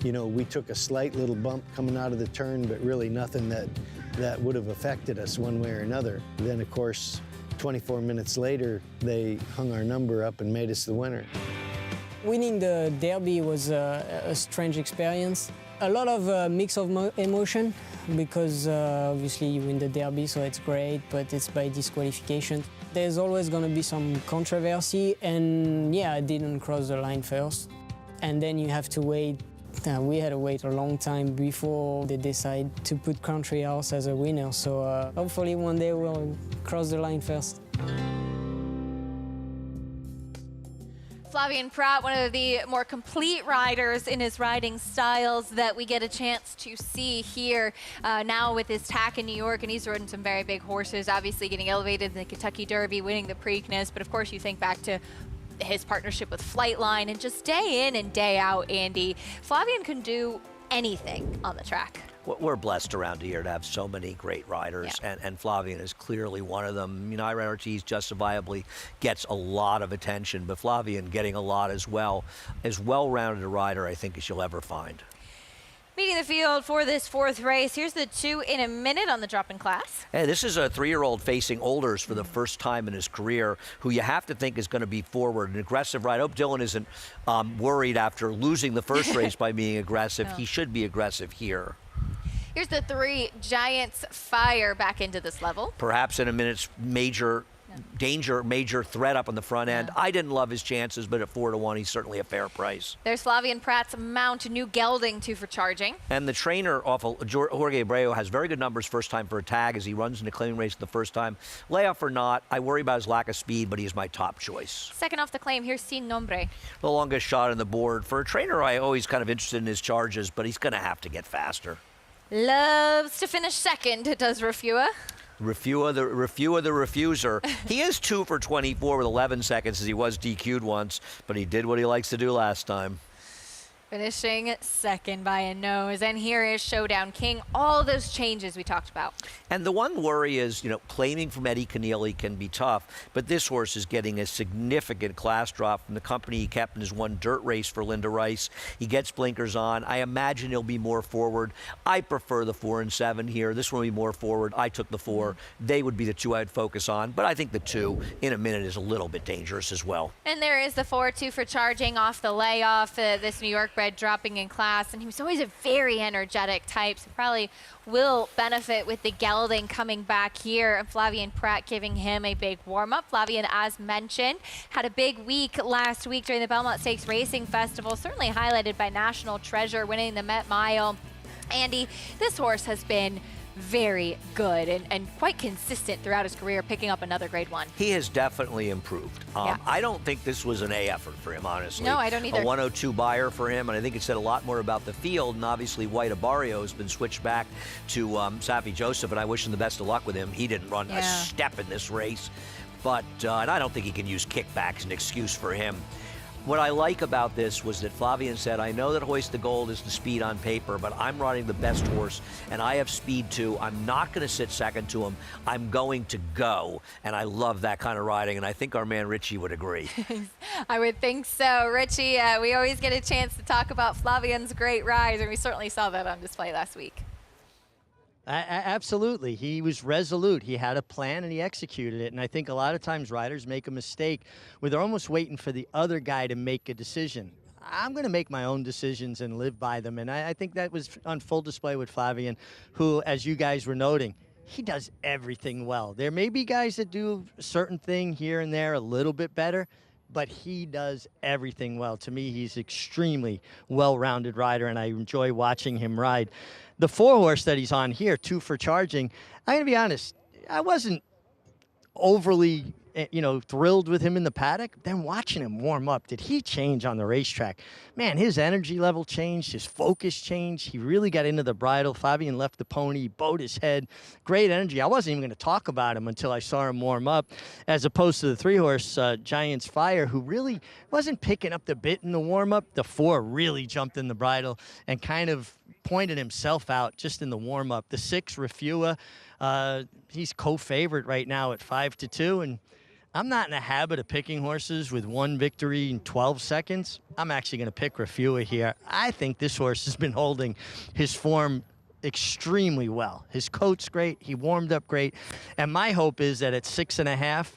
We took a slight little bump coming out of the turn, but really nothing that would have affected us one way or another. Then, of course, 24 minutes later, they hung our number up and made us the winner. Winning the Derby was a strange experience. A lot of mix of emotion because obviously you win the Derby, so it's great, but it's by disqualification. There's always going to be some controversy, and yeah, I didn't cross the line first. And then you have to wait. We had to wait a long time before they decide to put Country House as a winner, so hopefully one day we'll cross the line first. Flavien Prat, one of the more complete riders in his riding styles that we get a chance to see here now with his tack in New York, and he's ridden some very big horses, obviously getting elevated in the Kentucky Derby, winning the Preakness, but of course you think back to his partnership with Flightline, and just day in and day out, Andy, Flavien can do anything on the track. We're blessed around here to have so many great riders, and Flavien is clearly one of them. Ira Ortiz justifiably gets a lot of attention, but Flavien getting a lot as well. As well-rounded a rider, I think, as you'll ever find. Meeting the field for this 4th race. Here's the 2 in a minute on the drop-in class. Hey, this is a 3-year-old facing Olders for the first time in his career, who you have to think is going to be forward, an aggressive rider. I hope Dylan isn't worried after losing the first race by being aggressive. No. He should be aggressive here. Here's the 3 Giants fire back into this level. Perhaps in a minute's major danger, major threat up on the front end. I didn't love his chances, but at 4-1, he's certainly a fair price. There's Flavien Prat's mount, New Gelding, 2 for charging. And the trainer, Jorge Abreu, has very good numbers first time for a tag as he runs in the claiming race the first time. Layoff or not, I worry about his lack of speed, but he's my top choice. Second off the claim, here's Sin Nombre. The longest shot on the board. For a trainer, I always kind of interested in his charges, but he's going to have to get faster. Loves to finish second, does Rafua. Rafua the refuser. He is 2 for 24 with 11 seconds as he was DQ'd once, but he did what he likes to do last time. Finishing second by a nose. And here is Showdown King. All those changes we talked about. And the one worry is, claiming from Eddie Keneally can be tough, but this horse is getting a significant class drop from the company he kept in his one dirt race for Linda Rice. He gets blinkers on. I imagine he'll be more forward. I prefer the 4 and 7 here. This one will be more forward. I took the 4. They would be the 2 I'd focus on, but I think the 2 in a minute is a little bit dangerous as well. And there is the 4, 2 for charging off the layoff. This New York bred dropping in class, and he was always a very energetic type, so probably will benefit with the gelding coming back here, and Flavien Prat giving him a big warm-up. Flavien, as mentioned, had a big week last week during the Belmont Stakes Racing Festival, certainly highlighted by National Treasure winning the Met Mile. Andy, this horse has been very good and quite consistent throughout his career, picking up another grade 1. He has definitely improved. Yeah. I don't think this was an A effort for him, honestly. No, I don't either. A 102 buyer for him, and I think it said a lot more about the field, and obviously White Abarrio has been switched back to Safi Joseph, and I wish him the best of luck with him. He didn't run a step in this race, but and I don't think he can use kickbacks as an excuse for him. What I like about this was that Flavien said, I know that Hoist the Gold is the speed on paper, but I'm riding the best horse, and I have speed too. I'm not going to sit second to him. I'm going to go, and I love that kind of riding, and I think our man Richie would agree. I would think so. Richie, we always get a chance to talk about Flavien's great rise, and we certainly saw that on display last week. Absolutely. He was resolute. He had a plan and he executed it. And I think a lot of times riders make a mistake where they're almost waiting for the other guy to make a decision. I'm going to make my own decisions and live by them. And I think that was on full display with Flavien, who, as you guys were noting, he does everything well. There may be guys that do a certain thing here and there a little bit better, but he does everything well. To me, he's extremely well-rounded rider, and I enjoy watching him ride. The 4-horse that he's on here, 2 for Charging, I'm going to be honest, I wasn't overly, thrilled with him in the paddock. Then watching him warm up, did he change on the racetrack? Man, his energy level changed, his focus changed. He really got into the bridle. Flavien left the pony, bowed his head. Great energy. I wasn't even going to talk about him until I saw him warm up, as opposed to the 3-horse Giants Fire, who really wasn't picking up the bit in the warm-up. The 4 really jumped in the bridle and kind of pointed himself out just in the warm-up. The 6, Refua, he's co-favorite right now at 5-2, and I'm not in the habit of picking horses with 1 victory in 12 seconds. I'm actually going to pick Refua here. I think this horse has been holding his form extremely well. His coat's great. He warmed up great. And my hope is that at 6.5,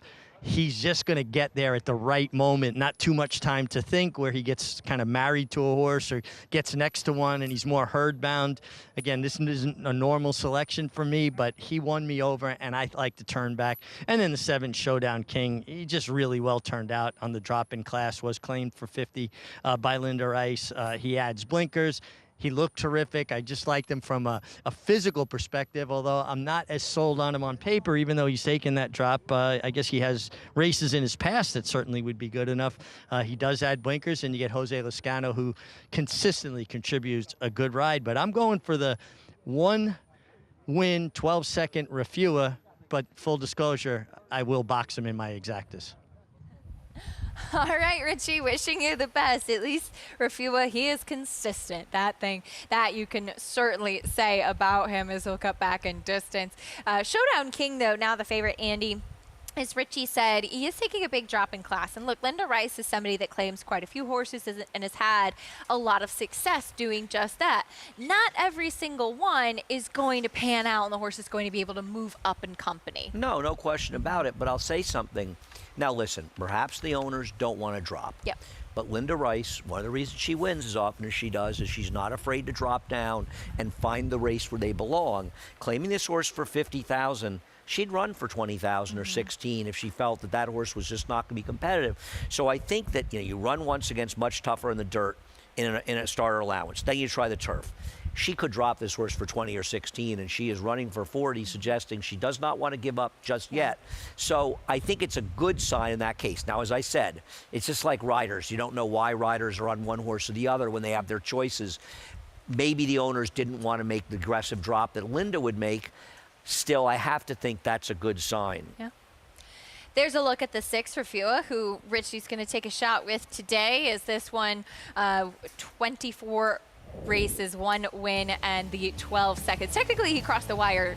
he's just going to get there at the right moment, not too much time to think, where he gets kind of married to a horse or gets next to one and he's more herd-bound. Again, this isn't a normal selection for me, but he won me over, and I like to turn back. And then the 7, Showdown King, he just really well turned out on the drop-in class, was claimed for 50 by Linda Rice. He adds blinkers. He looked terrific. I just liked him from a physical perspective, although I'm not as sold on him on paper, even though he's taken that drop. I guess he has races in his past that certainly would be good enough. He does add blinkers, and you get Jose Lezcano, who consistently contributes a good ride. But I'm going for the 1-win, 12-second Refua, but full disclosure, I will box him in my exactas. All right, Richie, wishing you the best. At least Refua, he is consistent. That thing that you can certainly say about him is he'll cut back in distance. Showdown King, though, now the favorite, Andy. As Richie said, he is taking a big drop in class. And look, Linda Rice is somebody that claims quite a few horses and has had a lot of success doing just that. Not every single one is going to pan out and the horse is going to be able to move up in company. No question about it, but I'll say something. Now listen, perhaps the owners don't want to drop. Yep. But Linda Rice, one of the reasons she wins as often as she does is she's not afraid to drop down and find the race where they belong. Claiming this horse for $50,000, she'd run for $20,000 or $16,000 if she felt that that horse was just not going to be competitive. So I think that you run once against much tougher in the dirt in a starter allowance. Then you try the turf. She could drop this horse for 20 or 16, and she is running for 40, suggesting she does not want to give up just yet. So I think it's a good sign in that case. Now, as I said, it's just like riders. You don't know why riders are on one horse or the other when they have their choices. Maybe the owners didn't want to make the aggressive drop that Linda would make. Still, I have to think that's a good sign. Yeah. There's a look at the 6 Refua, who Richie's going to take a shot with today. Is this one 24 races, 1 win, and the 12 seconds. Technically, he crossed the wire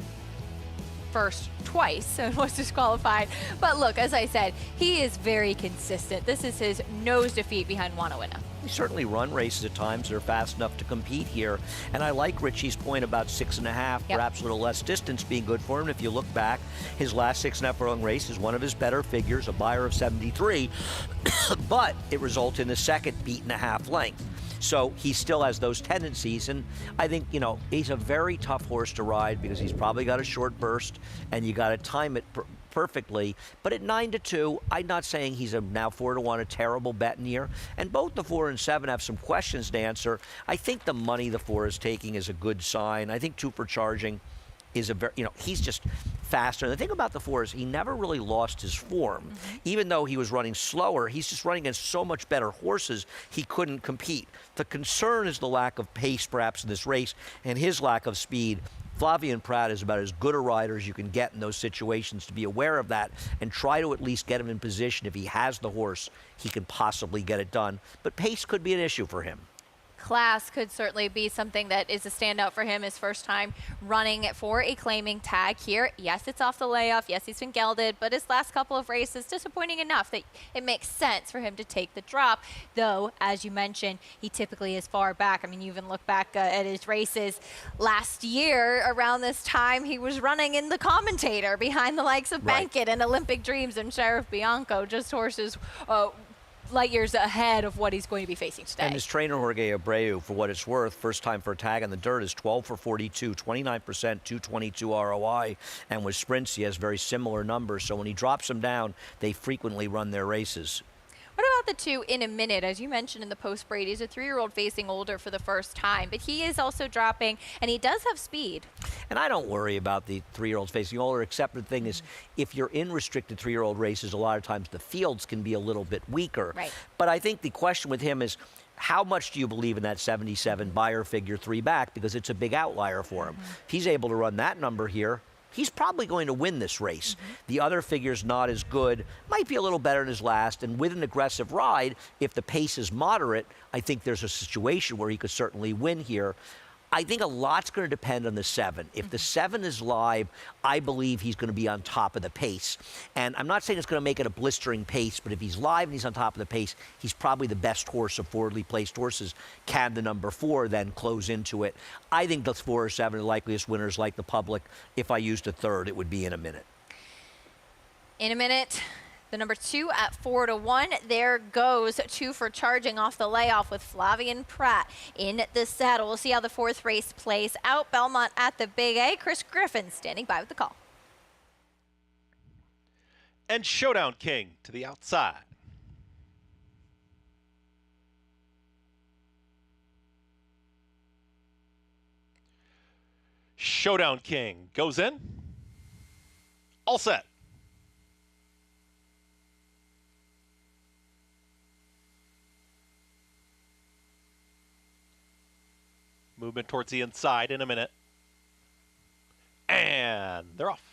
first twice and was disqualified. But look, as I said, he is very consistent. This is his nose to feet behind Wanawina. He certainly run races at times that are fast enough to compete here. And I like Richie's point about 6.5, perhaps a little less distance being good for him. If you look back, his last 6.5 furlong race is one of his better figures, a buyer of 73, but it resulted in a second beat and a half length. So he still has those tendencies, and I think, you know, he's a very tough horse to ride because he's probably got a short burst, and you got to time it perfectly. But at 9-2, I'm not saying he's now 4-1, a terrible bet in here. And both the 4 and 7 have some questions to answer. I think the money the 4 is taking is a good sign. I think 2 for Charging is a very, you know, he's just faster. And the thing about the 4 is he never really lost his form. Even though he was running slower, he's just running against so much better horses, he couldn't compete. The concern is the lack of pace, perhaps, in this race, and his lack of speed. Flavien Prat is about as good a rider as you can get in those situations, to be aware of that and try to at least get him in position. If he has the horse, he can possibly get it done. But pace could be an issue for him. Class could certainly be something that is a standout for him. His first time running for a claiming tag here. Yes, it's off the layoff. Yes, he's been gelded, but his last couple of races, disappointing enough that it makes sense for him to take the drop. Though, as you mentioned, he typically is far back. I mean, you even look back at his races last year. Around this time, he was running in the commentator behind the likes of Bankit and Olympic Dreams and Sheriff Bianco, just horses light years ahead of what he's going to be facing today. And his trainer, Jorge Abreu, for what it's worth, first time for a tag in the dirt, is 12 for 42, 29%, 222 ROI. And with sprints, he has very similar numbers. So when he drops them down, they frequently run their races. What about the 2 In a Minute? As you mentioned in the post, Brady, he's a 3-year-old facing older for the first time, but he is also dropping, and he does have speed. And I don't worry about the 3-year-olds facing older, except the thing is, if you're in restricted 3-year-old races, a lot of times the fields can be a little bit weaker. Right. But I think the question with him is, how much do you believe in that 77 buyer figure 3 back? Because it's a big outlier for him. If he's able to run that number here, he's probably going to win this race. The other figure's not as good, might be a little better in his last, and with an aggressive ride, if the pace is moderate, I think there's a situation where he could certainly win here. I think a lot's going to depend on the 7. If the 7 is live, I believe he's going to be on top of the pace. And I'm not saying it's going to make it a blistering pace, but if he's live and he's on top of the pace, he's probably the best horse of forwardly placed horses. Can the number 4 then close into it? I think the 4 or 7 are the likeliest winners, like the public. If I used a third, it would be In a Minute. In a Minute. The number 2 at 4-1. There goes 2 for Charging off the layoff with Flavien Prat in the saddle. We'll see how the 4th race plays out. Belmont at the Big A. Chris Griffin standing by with the call. And Showdown King to the outside. Showdown King goes in. All set. Movement towards the inside In a Minute. And they're off.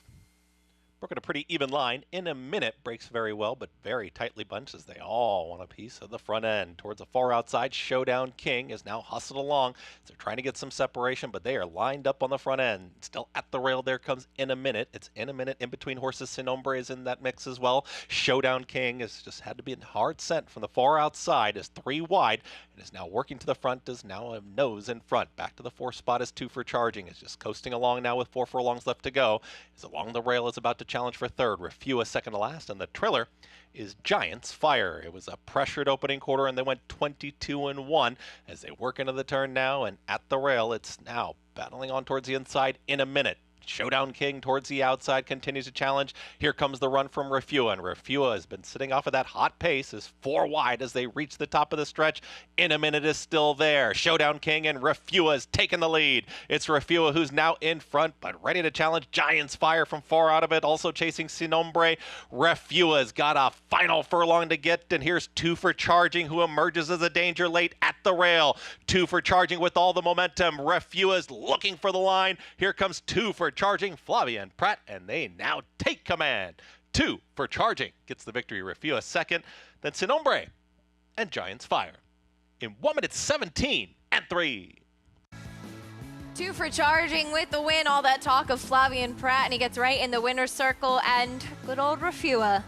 Broken a pretty even line. In a Minute breaks very well, but very tightly bunched as they all want a piece of the front end. Towards the far outside, Showdown King is now hustled along. They're trying to get some separation, but they are lined up on the front end. Still at the rail, there comes In a Minute. It's In a Minute in between horses. Sin Hombre is in that mix as well. Showdown King has just had to be hard sent from the far outside, is 3 wide, and is now working to the front, is now a nose in front. Back to the 4th spot is 2 for Charging. Is just coasting along now with 4 furlongs left to go. Is along the rail, is about to challenge for 3rd. Refua second to last, and the trailer is Giants Fire. It was a pressured opening quarter, and they went 22-1 as they work into the turn now, and at the rail, it's now battling on towards the inside In a Minute. Showdown King towards the outside continues to challenge. Here comes the run from Refua, and Refua has been sitting off of that hot pace, is 4 wide as they reach the top of the stretch. In a Minute is still there. Showdown King and Refua has taken the lead. It's Refua who's now in front, but ready to challenge Giants Fire from far out of it. Also chasing Sin Hombre. Refua's got a final furlong to get, and here's 2 for Charging, who emerges as a danger late at the rail. 2 for Charging with all the momentum. Refua's looking for the line. Here comes 2 for Charging, Flavien Prat, and they now take command. 2 for Charging gets the victory. Refua second, then Sin Hombre and Giants Fire in 1 minute 17-3. 2 for Charging with the win. All that talk of Flavien Prat, and he gets right in the winner's circle, and good old Refua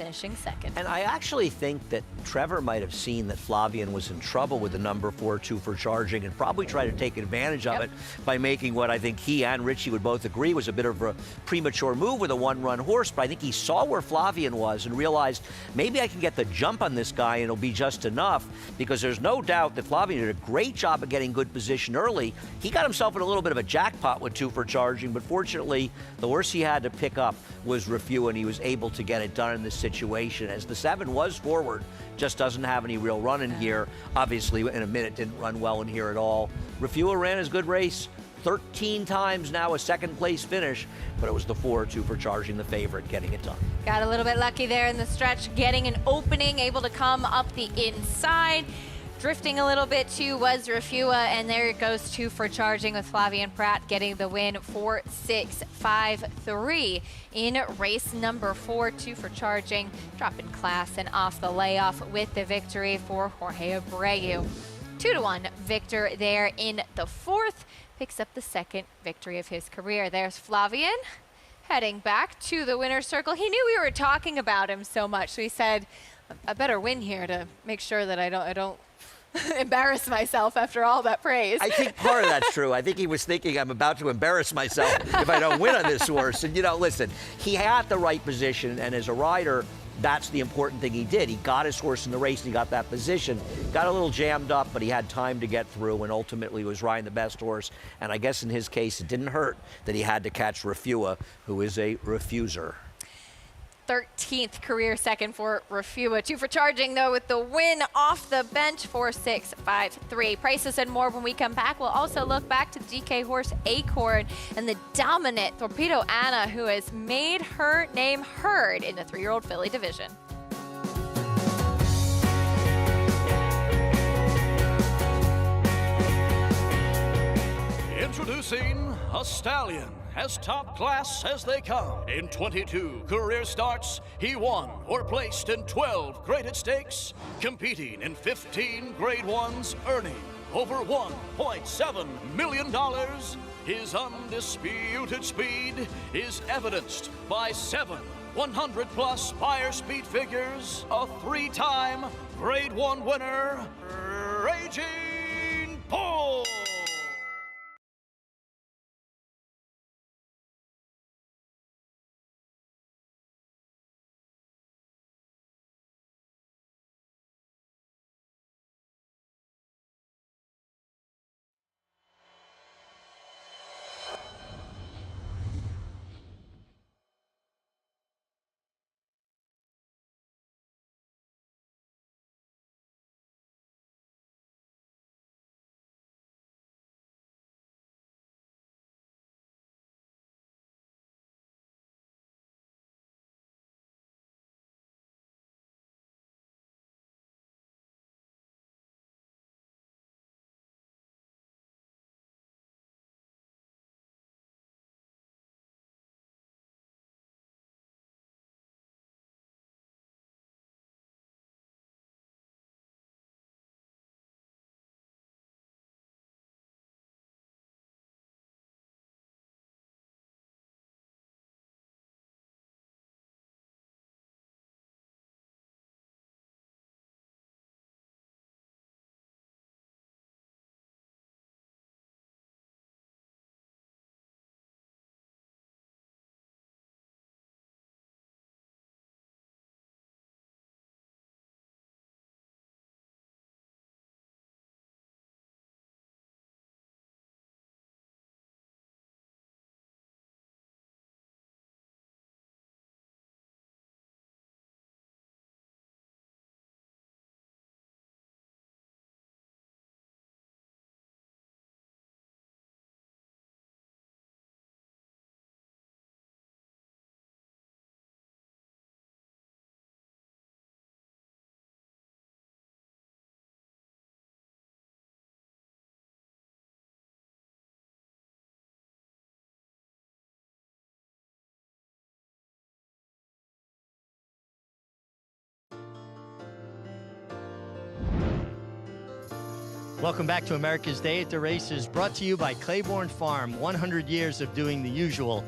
finishing second. And I actually think that Trevor might have seen that Flavien was in trouble with the number 4 2 for charging and probably tried to take advantage of it by making what I think he and Richie would both agree was a bit of a premature move with a one-run horse. But I think he saw where Flavien was and realized maybe I can get the jump on this guy and it'll be just enough, because there's no doubt that Flavien did a great job of getting good position early. He got himself in a little bit of a jackpot with 2 for charging, but fortunately the horse he had to pick up was Refuse, and he was able to get it done in this situation, as the 7 was forward, just doesn't have any real run in here. Obviously, in a minute, didn't run well in here at all. Refuse ran his good race 13 times now, a second-place finish, but it was the 4 2 for charging, the favorite, getting it done. Got a little bit lucky there in the stretch, getting an opening, able to come up the inside. Drifting a little bit too was Refuse, and there it goes 2 for charging with Flavien Prat getting the win 4-6-5-3 in race number 4. 2 for charging, dropping class and off the layoff with the victory for Jorge Abreu. 2-1 victor there in the 4th, picks up the second victory of his career. There's Flavien heading back to the winner's circle. He knew we were talking about him so much, so he said, I better win here to make sure that I don't embarrass myself after all that praise. I think part of that's true. I think he was thinking, I'm about to embarrass myself if I don't win on this horse. And, listen, he had the right position, and as a rider, that's the important thing he did. He got his horse in the race, and he got that position. Got a little jammed up, but he had time to get through, and ultimately was riding the best horse. And I guess in his case, it didn't hurt that he had to catch Refuse, who is a refuser. 13th career second for Refuse. 2 for charging, though, with the win off the bench, 4-6-5-3. Prices and more when we come back. We'll also look back to DK horse Acorn and the dominant Torpedo Anna, who has made her name heard in the 3-year-old filly division. Introducing a stallion, as top class as they come. In 22 career starts, he won or placed in 12 graded stakes, competing in 15 grade ones, earning over $1.7 million. His undisputed speed is evidenced by 7 100-plus buyer speed figures, a 3-time grade 1 winner, Raging Bull. Welcome back to America's Day at the Races, brought to you by Claiborne Farm. 100 years of doing the usual.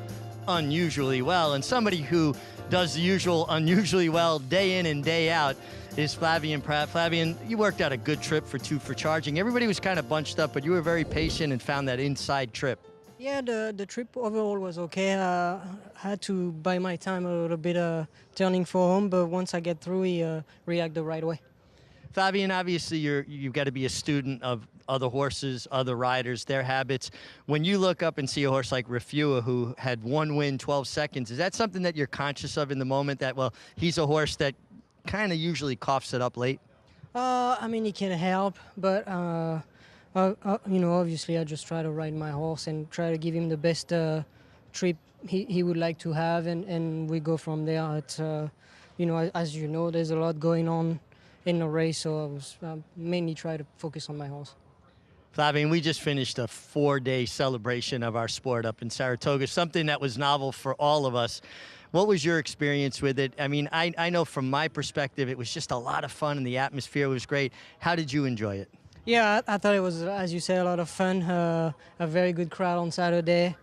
unusually well. And somebody who does the usual unusually well day in and day out is Flavien Prat. Flavien, you worked out a good trip for 2 for charging. Everybody was kind of bunched up, but you were very patient and found that inside trip. Yeah, the trip overall was okay. I had to buy my time a little bit turning for home, but once I get through, he reacted the right way. Flavien, obviously you've got to be a student of other horses, other riders, their habits. When you look up and see a horse like Refua, who had 1 win, 12 seconds, is that something that you're conscious of in the moment, that, well, he's a horse that kind of usually coughs it up late? I mean, he can help, but you know, obviously I just try to ride my horse and try to give him the best trip he would like to have, and we go from there. It's, you know, as you know, there's a lot going on in the race, so I was mainly try to focus on my horse. Flavien, we just finished a 4-day celebration of our sport up in Saratoga, something that was novel for all of us. What was your experience with it? I mean, I know from my perspective, it was just a lot of fun and the atmosphere was great. How did you enjoy it? Yeah, I thought it was, as you said, a lot of fun. A very good crowd on Saturday,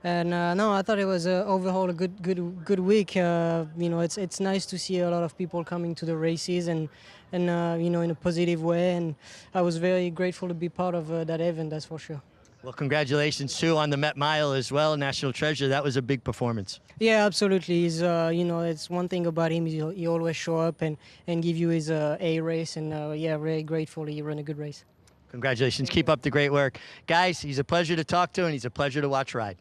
and no, I thought it was overall a good week. You know, it's nice to see a lot of people coming to the races and you know, in a positive way. And I was very grateful to be part of that event. That's for sure. Well, congratulations too on the Met Mile as well, National Treasure. That was a big performance. Yeah, absolutely. He's, you know, it's one thing about him. He always show up and give you his A race, and yeah, very grateful he ran a good race. Congratulations. Keep up the great work. Guys, he's a pleasure to talk to, and he's a pleasure to watch ride.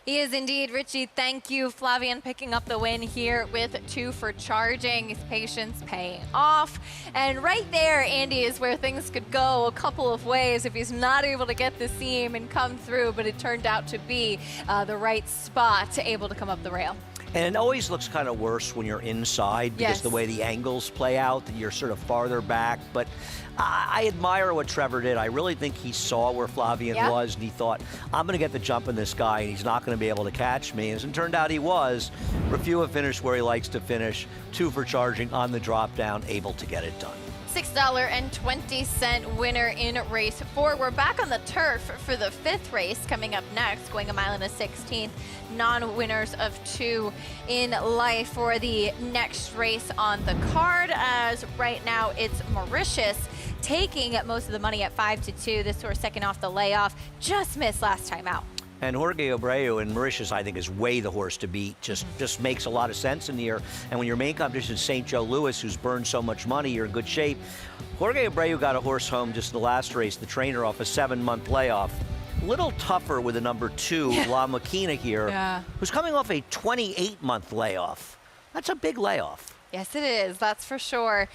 He is indeed. Richie, thank you. Flavien picking up the win here with 2 for charging. His patience paying off. And right there, Andy, is where things could go a couple of ways if he's not able to get the seam and come through, but it turned out to be the right spot, able to come up the rail. And it always looks kind of worse when you're inside because the way the angles play out, you're sort of farther back. But I admire what Trevor did. I really think he saw where Flavien was, and he thought, I'm going to get the jump in this guy, and he's not going to be able to catch me. As it turned out, he was. Refua finished where he likes to finish, 2 for charging on the drop down, able to get it done. $6.20 winner in race 4. We're back on the turf for the 5th race coming up next, going a mile and a 16th. Non-winners of 2 in life for the next race on the card, as right now it's Mauritius taking most of the money at 5-2. This horse second off the layoff, just missed last time out. And Jorge Abreu in Mauritius, I think, is way the horse to beat. Just makes a lot of sense in the year. And when your main competition is St. Joe Louis, who's burned so much money, you're in good shape. Jorge Abreu got a horse home just in the last race, the trainer, off a 7-month layoff. A little tougher with the number 2, La Maquina here, who's coming off a 28-month layoff. That's a big layoff. Yes, it is. That's for sure.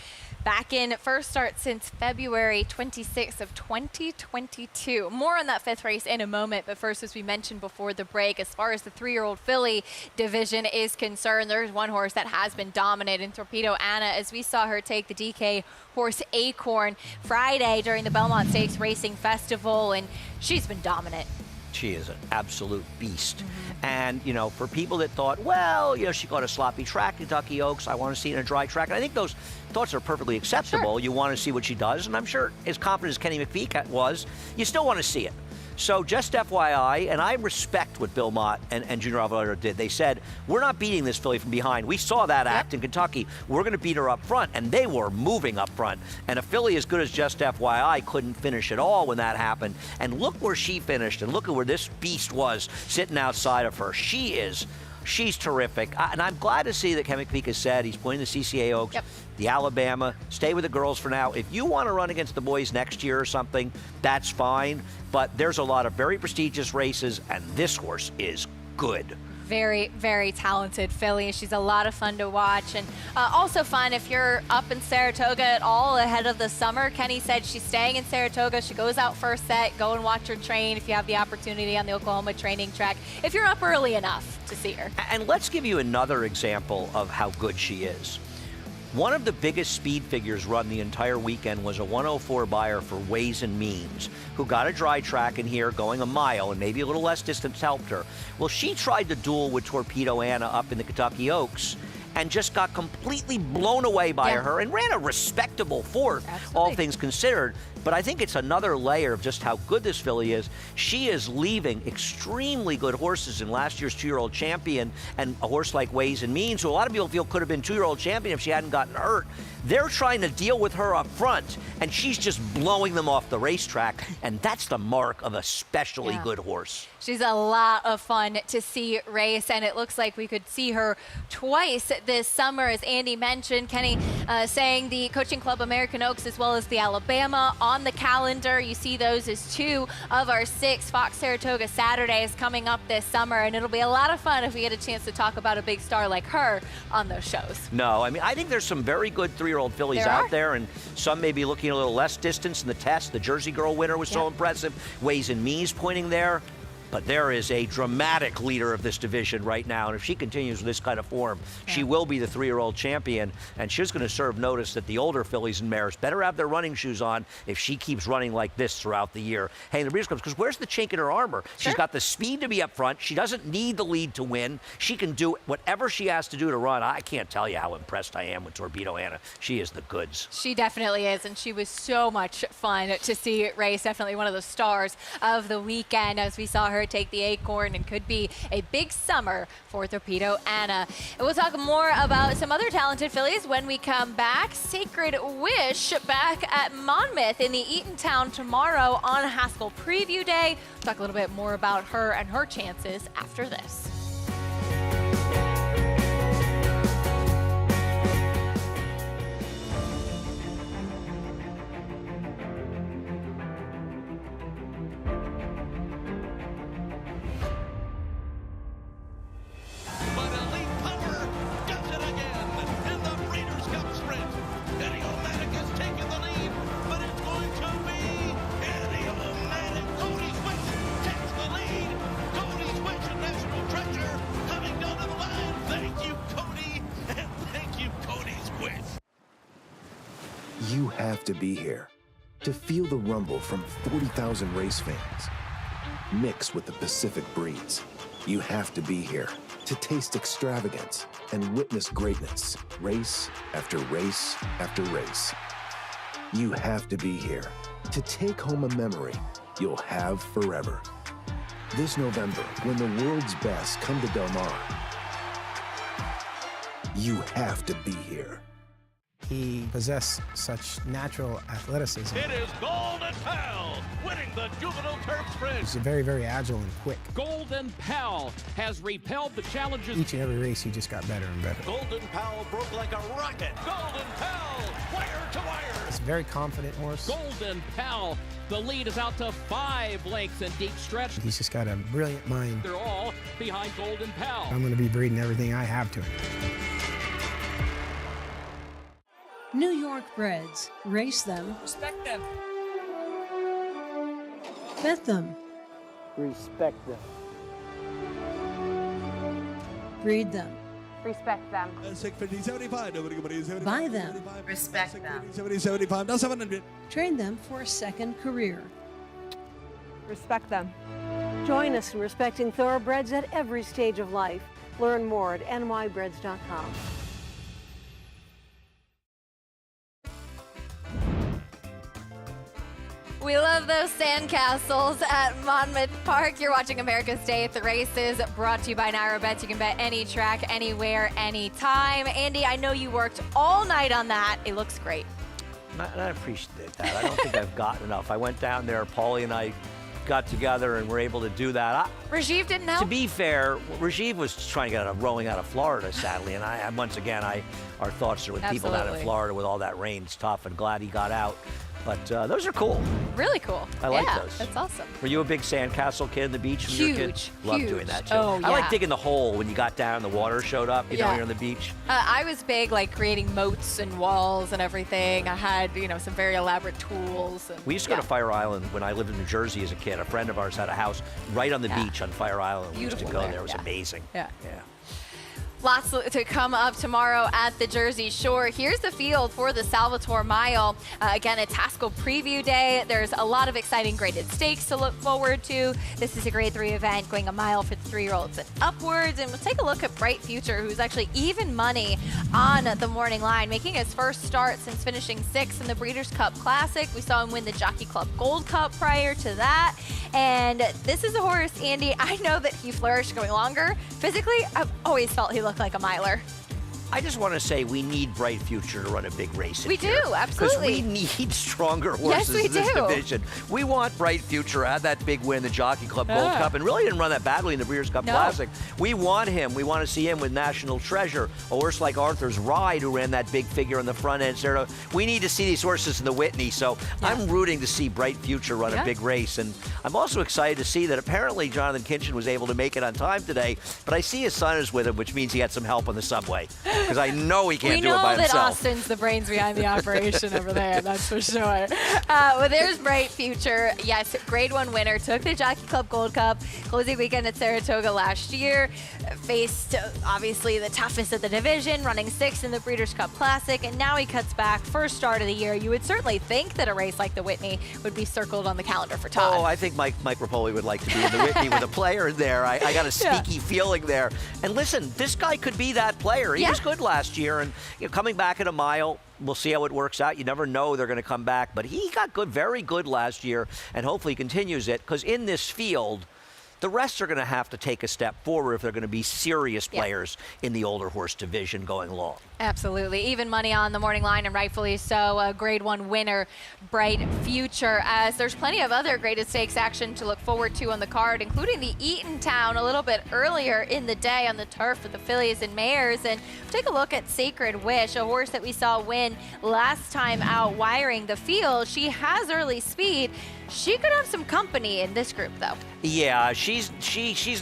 Back in first start since February 26th of 2022. More on that 5th race in a moment, but first, as we mentioned before the break, as far as the 3-year-old filly division is concerned, there's one horse that has been dominant in Torpedo Anna, as we saw her take the DK horse Acorn Friday during the Belmont Stakes Racing Festival, and she's been dominant. She is an absolute beast. And, you know, for people that thought, well, you know, she got a sloppy track, Kentucky Oaks, I want to see it in a dry track. And I think those thoughts are perfectly acceptable. You want to see what she does. And I'm sure, as confident as Kenny McPhee was, you still want to see it. So just FYI, and I respect what Bill Mott and Junior Alvarado did. They said, we're not beating this filly from behind. We saw that act in Kentucky. We're going to beat her up front. And they were moving up front. And a filly as good as Just FYI couldn't finish at all when that happened. And look where she finished, and look at where this beast was sitting outside of her. She's terrific. And I'm glad to see that Ken McPhee has said he's playing the CCA Oaks, the Alabama, stay with the girls for now. If you want to run against the boys next year or something, that's fine. But there's a lot of very prestigious races, and this horse is good. Very, very talented filly. She's a lot of fun to watch, and also fun if you're up in Saratoga at all ahead of the summer. Kenny said she's staying in Saratoga. She goes out first set. Go and watch her train if you have the opportunity on the Oklahoma training track, if you're up early enough to see her. And let's give you another example of how good she is. One of the biggest speed figures run the entire weekend was a 104 buyer for Ways and Means, who got a dry track in here going a mile, and maybe a little less distance helped her. Well, she tried to duel with Torpedo Anna up in the Kentucky Oaks and just got completely blown away by her and ran a respectable 4th, all things considered. But I think it's another layer of just how good this filly is. She is leaving extremely good horses in last year's 2-year-old champion and a horse like Ways and Means, who a lot of people feel could have been 2-year-old champion if she hadn't gotten hurt. They're trying to deal with her up front, and she's just blowing them off the racetrack, and that's the mark of a especially good horse. She's a lot of fun to see race, and it looks like we could see her twice this summer, as Andy mentioned. Kenny saying the Coaching Club American Oaks as well as the Alabama on the calendar. You see those as 2 of our 6 Fox Saratoga Saturdays coming up this summer, and it'll be a lot of fun if we get a chance to talk about a big star like her on those shows. No, I mean, I think there's some very good 3-year-old fillies out there, and some may be looking a little less distance in the test. The Jersey Girl winner was so impressive. Ways and Means pointing there. But there is a dramatic leader of this division right now, and if she continues with this kind of form, she will be the 3-year-old champion, and she's going to serve notice that the older fillies and mares better have their running shoes on if she keeps running like this throughout the year. Hey, in the Breeders' Club, because where's the chink in her armor? She's got the speed to be up front. She doesn't need the lead to win. She can do whatever she has to do to run. I can't tell you how impressed I am with Torpedo Anna. She is the goods. She definitely is, and she was so much fun to see race. Definitely one of the stars of the weekend as we saw her take the Acorn, and could be a big summer for Torpedo Anna. And we'll talk more about some other talented fillies when we come back. Sacred Wish back at Monmouth in the Eatontown tomorrow on Haskell Preview Day. We'll talk a little bit more about her and her chances after this. You have to be here to feel the rumble from 40,000 race fans, mixed with the Pacific breeds. You have to be here to taste extravagance and witness greatness, race after race after race. You have to be here to take home a memory you'll have forever. This November, when the world's best come to Del Mar, you have to be here. He possessed such natural athleticism. It is Golden Pal winning the Juvenile Turf Sprint. He's very, very agile and quick. Golden Pal has repelled the challenges. Each and every race, he just got better and better. Golden Pal broke like a rocket. Golden Pal, wire to wire. He's a very confident horse. Golden Pal, the lead is out to 5 lengths in deep stretch. He's just got a brilliant mind. They're all behind Golden Pal. I'm going to be breeding everything I have to him. New York breds. Race them. Respect them. Bet them. Respect them. Breed them. Respect them. Buy them. Respect them. Train them for a second career. Respect them. Join us in respecting thoroughbreds at every stage of life. Learn more at nybreds.com. We love those sandcastles at Monmouth Park. You're watching America's Day at the Races, brought to you by Naira Bets. You can bet any track, anywhere, anytime. Andy, I know you worked all night on that. It looks great. I appreciate that. I don't think I've gotten enough. I went down there, Paulie and I got together and were able to do that. Rajiv didn't help? To be fair, Rajiv was trying to get rolling out of Florida, sadly, and once again, our thoughts are with people down in Florida with all that rain. It's tough, and glad he got out. But those are cool. Really cool. I like those. That's awesome. Were you a big sandcastle kid in the beach when you were a kid? Love doing that too. Oh, yeah. I like digging the hole when you got down and the water showed up, you know, Yeah. you're on the beach. I was big, like creating moats and walls and everything. I had, some very elaborate tools. And, We used to go to Fire Island when I lived in New Jersey as a kid. A friend of ours had a house right on the beach on Fire Island. We used to Beautiful go there, there. It was amazing. Yeah. Lots to come up tomorrow at the Jersey Shore. Here's the field for the Salvatore Mile. Again, it's Haskell Preview Day. There's a lot of exciting graded stakes to look forward to. This is a Grade 3 event going a mile for the 3-year-olds and upwards. And we'll take a look at Bright Future, who's actually even money on the morning line, making his first start since finishing 6th in the Breeders' Cup Classic. We saw him win the Jockey Club Gold Cup prior to that. And this is a horse, Andy, I know that he flourished going longer. Physically, I've always felt he looked like a miler. I just want to say we need Bright Future to run a big race. We do, absolutely. Because we need stronger horses in this division. We want Bright Future had that big win, the Jockey Club Gold Cup, and really didn't run that badly in the Breeders' Cup Classic. We want him. We want to see him with National Treasure, a horse like Arthur's Ride, who ran that big figure on the front end. Sarah, we need to see these horses in the Whitney, so I'm rooting to see Bright Future run a big race. And I'm also excited to see that apparently Jonathan Kinchin was able to make it on time today, but I see his son is with him, which means he had some help on the subway. Because I know he can't do it by himself. We know that Austin's the brains behind the operation over there, that's for sure. Well, there's Bright Future. Yes, Grade 1 winner. Took the Jockey Club Gold Cup closing weekend at Saratoga last year. Faced, obviously, the toughest of the division, running 6th in the Breeders' Cup Classic, and now he cuts back. First start of the year. You would certainly think that a race like the Whitney would be circled on the calendar for Todd. Oh, I think Mike Rapoli would like to be in the Whitney with a player in there. I got a sneaky feeling there. And listen, this guy could be that player. He was good last year, and coming back at a mile, we'll see how it works out. You never know they're going to come back, but he got good, very good last year, and hopefully continues it, because in this field, the rest are going to have to take a step forward if they're going to be serious players in the older horse division going long. Absolutely. Even money on the morning line, and rightfully so. A Grade 1 winner, Bright Future, as there's plenty of other graded stakes action to look forward to on the card, including the Eatontown a little bit earlier in the day on the turf with the fillies and mares. And take a look at Sacred Wish, a horse that we saw win last time out wiring the field. She has early speed. She could have some company in this group, though. Yeah, she's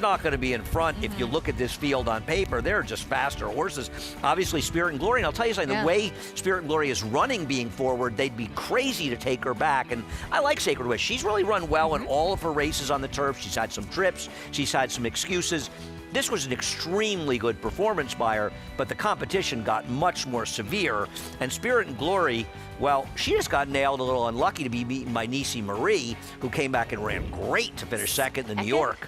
not going to be in front. If you look at this field on paper, they're just faster horses. Obviously, Spirit and Glory, and I'll tell you something, the way Spirit and Glory is running being forward, they'd be crazy to take her back. And I like Sacred Wish. She's really run well in all of her races on the turf. She's had some trips. She's had some excuses. This was an extremely good performance by her, but the competition got much more severe. And Spirit and Glory, well, she just got nailed, a little unlucky to be beaten by Nisi Marie, who came back and ran great to finish second in New York.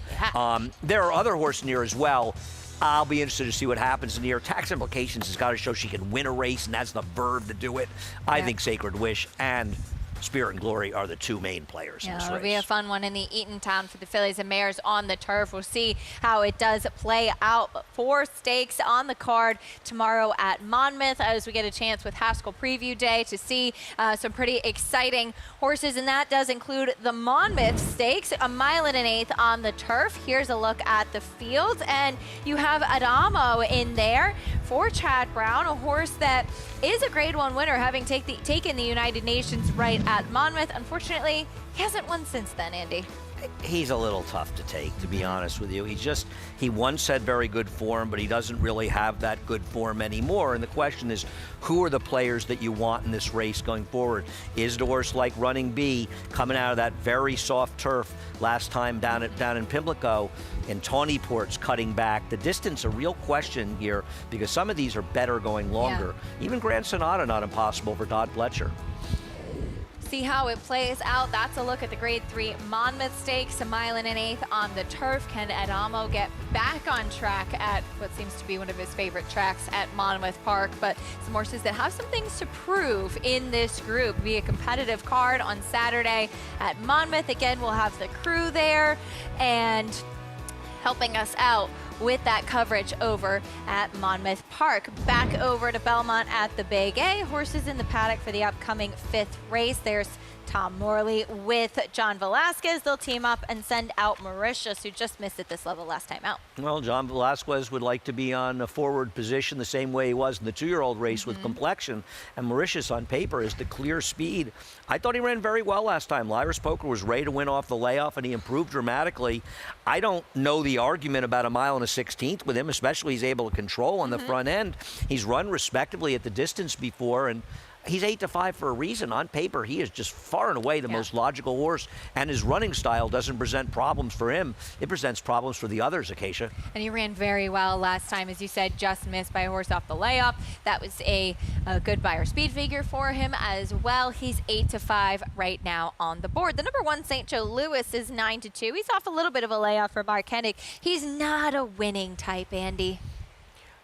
There are other horses in here as well. I'll be interested to see what happens in here. Tax Implications has got to show she can win a race, and that's the verve to do it. I think Sacred Wish and Spirit and Glory are the two main players in this race. It'll be a fun one in the Eatontown for the fillies and mares on the turf. We'll see how it does play out. 4 stakes on the card tomorrow at Monmouth as we get a chance with Haskell Preview Day to see some pretty exciting horses, and that does include the Monmouth Stakes, a 1.125 miles on the turf. Here's a look at the field, and you have Adamo in there for Chad Brown, a horse that is a Grade 1 winner, having taken the United Nations right at Monmouth. Unfortunately, he hasn't won since then, Andy. He's a little tough to take, to be honest with you. He once had very good form, but he doesn't really have that good form anymore. And the question is, who are the players that you want in this race going forward? Is it a horse like Running Bee coming out of that very soft turf last time down in Pimlico, and Tawnyport's cutting back? The distance, a real question here, because some of these are better going longer. Even Grand Sonata, not impossible for Todd Fletcher. See how it plays out. That's a look at the Grade 3 Monmouth Stakes, a 1.125 miles on the turf. Can Adamo get back on track at what seems to be one of his favorite tracks at Monmouth Park? But some horses that have some things to prove in this group. Be a competitive card on Saturday at Monmouth. Again, we'll have the crew there and helping us out with that coverage over at Monmouth Park. Back over to Belmont at the Big A. Horses in the paddock for the upcoming 5th race. There's Tom Morley with John Velasquez. They'll team up and send out Mauritius, who just missed at this level last time out. Well, John Velasquez would like to be on a forward position the same way he was in the 2-year-old race with complexion, and Mauritius on paper is the clear speed. I thought he ran very well last time. Lyris Poker was ready to win off the layoff, and he improved dramatically. I don't know the argument about 1.16 miles with him, especially he's able to control on the front end. He's run respectably at the distance before, and he's 8-5 for a reason. On paper, he is just far and away the most logical horse, and his running style doesn't present problems for him. It presents problems for the others, Acacia. And he ran very well last time, as you said, just missed by a horse off the layoff. That was a good Beyer speed figure for him as well. He's 8-5 right now on the board. The number 1, St. Joe Louis, is 9-2. He's off a little bit of a layoff for Mark Kendrick. He's not a winning type, Andy.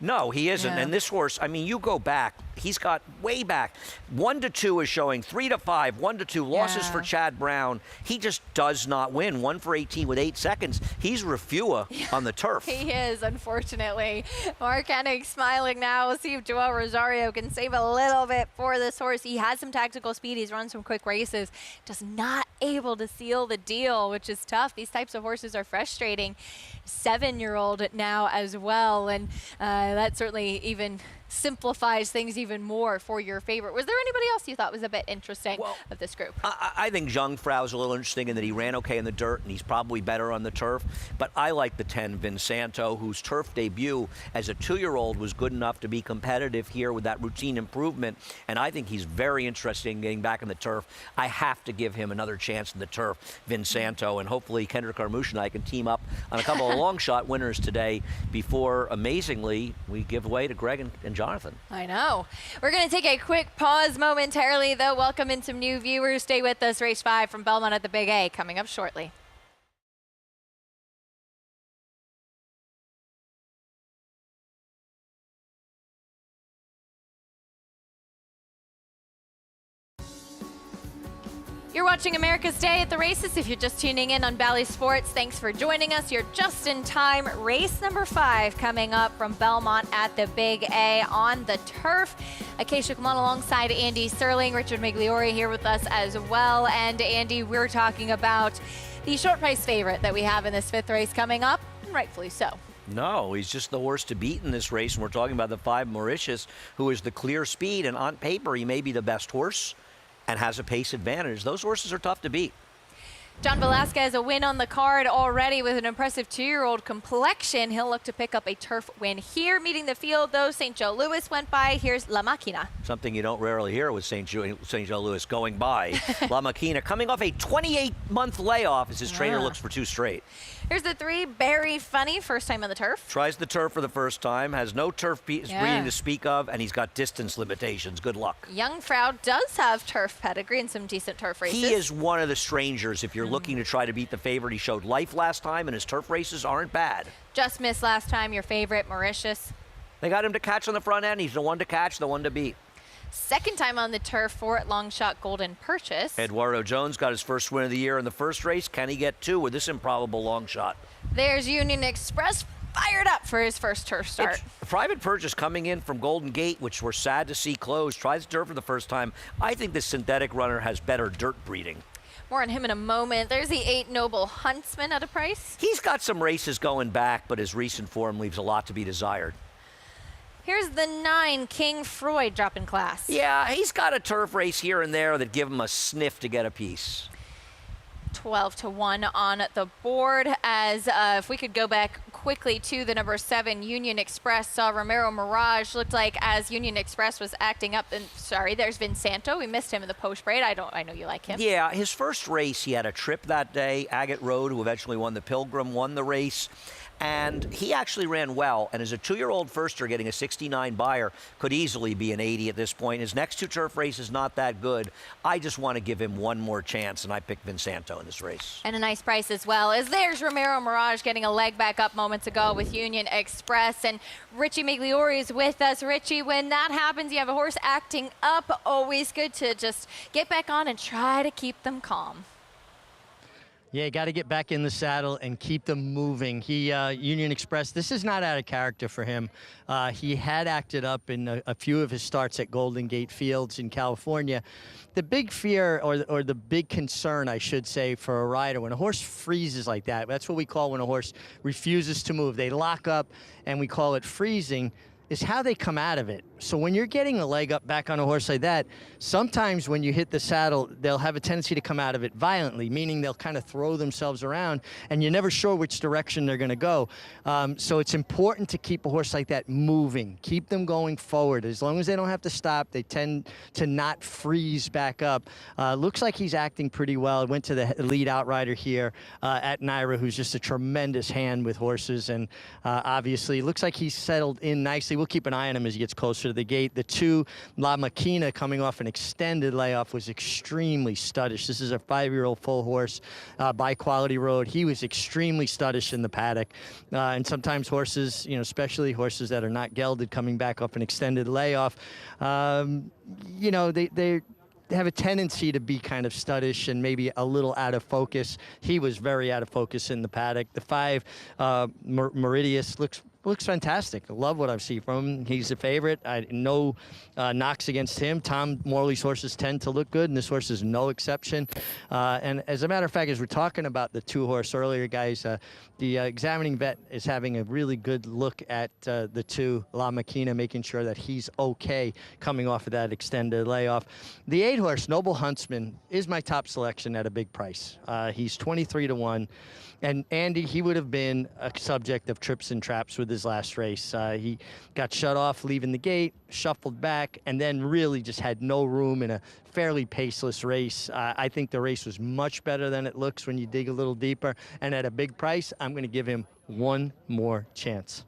No, he isn't. And this horse, I mean, you go back, he's got way back. 1-2 is showing, 3-5, 1-2 losses for Chad Brown. He just does not win. 1 for 18 with 8 seconds. He's Refua on the turf. He is, unfortunately. Mark Hennig smiling now. We'll see if Joel Rosario can save a little bit for this horse. He has some tactical speed. He's run some quick races. Just not able to seal the deal, which is tough. These types of horses are frustrating. 7-year-old now as well, and that certainly even simplifies things even more for your favorite. Was there anybody else you thought was a bit interesting of this group? I think Jungfrau's a little interesting in that he ran okay in the dirt, and he's probably better on the turf. But I like the 10, Vinsanto, whose turf debut as a 2-year-old was good enough to be competitive here with that routine improvement. And I think he's very interested in getting back in the turf. I have to give him another chance in the turf, Vinsanto, and hopefully Kendrick Armouche and I can team up on a couple of long shot winners today before, amazingly, we give way to Greg and Jonathan. I know. We're going to take a quick pause momentarily, though. Welcome in some new viewers. Stay with us. Race 5 from Belmont at the Big A coming up shortly. You're watching America's Day at the Races. If you're just tuning in on Bally Sports, thanks for joining us. You're just in time. Race number 5 coming up from Belmont at the Big A on the turf. Acacia, come on alongside Andy Serling, Richard Migliori here with us as well. And Andy, we're talking about the short price favorite that we have in this 5th race coming up, and rightfully so. No, he's just the horse to beat in this race. And we're talking about the 5 Mauritius, who is the clear speed. And on paper, he may be the best horse and has a pace advantage. Those horses are tough to beat. John Velasquez, a win on the card already with an impressive 2-year-old complexion. He'll look to pick up a turf win here. Meeting the field, though, St. Joe Louis went by. Here's La Machina. Something you don't rarely hear with St. Joe Louis going by. La Machina coming off a 28-month layoff as his trainer looks for 2 straight. Here's the 3, Barry Funny, first time on the turf. Tries the turf for the first time, has no turf breeding to speak of, and he's got distance limitations. Good luck. Jungfrau does have turf pedigree and some decent turf races. He is one of the strangers. If you're looking to try to beat the favorite, he showed life last time, and his turf races aren't bad. Just missed last time, your favorite, Mauritius. They got him to catch on the front end. He's the one to catch, the one to beat. Second time on the turf for long shot Golden Purchase. Eduardo Jones got his first win of the year in the first race. Can he get 2 with this improbable long shot? There's Union Express, fired up for his first turf start. Private Purchase coming in from Golden Gate, which we're sad to see closed, tries dirt for the first time. I think this synthetic runner has better dirt breeding. More on him in a moment. There's the 8 Noble Huntsman at a price. He's got some races going back, but his recent form leaves a lot to be desired. Here's the 9 King Freud dropping class. Yeah, he's got a turf race here and there that give him a sniff to get a piece. 12-1 on the board. As if we could go back quickly to the number 7 Union Express, saw Romero Mirage. Looked like as Union Express was acting up, and sorry, there's Vinsanto. We missed him in the post parade. I know you like him. Yeah, his first race, he had a trip that day. Agate Road, who eventually won the Pilgrim, won the race. And he actually ran well, and as a 2-year-old firster getting a 69 Beyer could easily be an 80 at this point. His next 2 turf races not that good. I just want to give him one more chance, and I picked Vinsanto in this race. And a nice price as well, as there's Romero Mirage getting a leg back up moments ago with Union Express, and Richie Migliori is with us. Richie, when that happens, you have a horse acting up, always good to just get back on and try to keep them calm. Yeah, you got to get back in the saddle and keep them moving. Union Express, this is not out of character for him. He had acted up in a few of his starts at Golden Gate Fields in California. The big fear, or the big concern, I should say, for a rider, when a horse freezes like that, that's what we call when a horse refuses to move. They lock up, and we call it freezing. is how they come out of it. So when you're getting a leg up back on a horse like that, sometimes when you hit the saddle, they'll have a tendency to come out of it violently, meaning they'll kind of throw themselves around, and you're never sure which direction they're going to go. So it's important to keep a horse like that moving. Keep them going forward. As long as they don't have to stop, they tend to not freeze back up. Looks like he's acting pretty well. Went to the lead outrider here at Naira, who's just a tremendous hand with horses, and obviously looks like he's settled in nicely. We'll keep an eye on him as he gets closer to the gate. The 2, La Maquina, coming off an extended layoff, was extremely studdish. This is a 5-year-old full horse by Quality Road. He was extremely studdish in the paddock. And sometimes horses, especially horses that are not gelded coming back off an extended layoff, they have a tendency to be kind of studdish and maybe a little out of focus. He was very out of focus in the paddock. The 5, Meridius, looks fantastic. I love what I've seen from him. He's a favorite. No knocks against him. Tom Morley's horses tend to look good, and this horse is no exception. And as a matter of fact, as we're talking about the 2-horse earlier, guys, the examining vet is having a really good look at the 2, La Maquina, making sure that he's okay coming off of that extended layoff. The 8-horse, Noble Huntsman, is my top selection at a big price. He's 23-1. And Andy, he would have been a subject of trips and traps with his last race. He got shut off leaving the gate, shuffled back, and then really just had no room in a fairly paceless race. I think the race was much better than it looks when you dig a little deeper. And at a big price, I'm going to give him one more chance.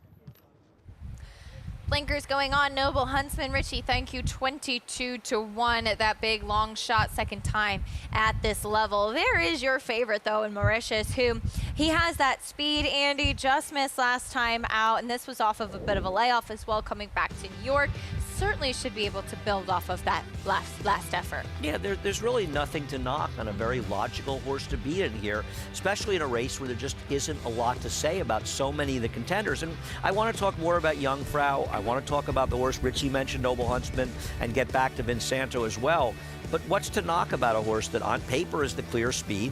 Blinkers going on. Noble Huntsman. Richie, thank you. 22-1 at that big long shot, second time at this level. There is your favorite, though, in Mauritius, who he has that speed. Andy just missed last time out, and this was off of a bit of a layoff as well, coming back to New York. Certainly should be able to build off of that last effort. Yeah, there's really nothing to knock on a very logical horse to beat in here, especially in a race where there just isn't a lot to say about so many of the contenders. And I want to talk more about Jungfrau. I want to talk about the horse Richie mentioned, Noble Huntsman, and get back to Vinsanto as well. But what's to knock about a horse that on paper is the clear speed,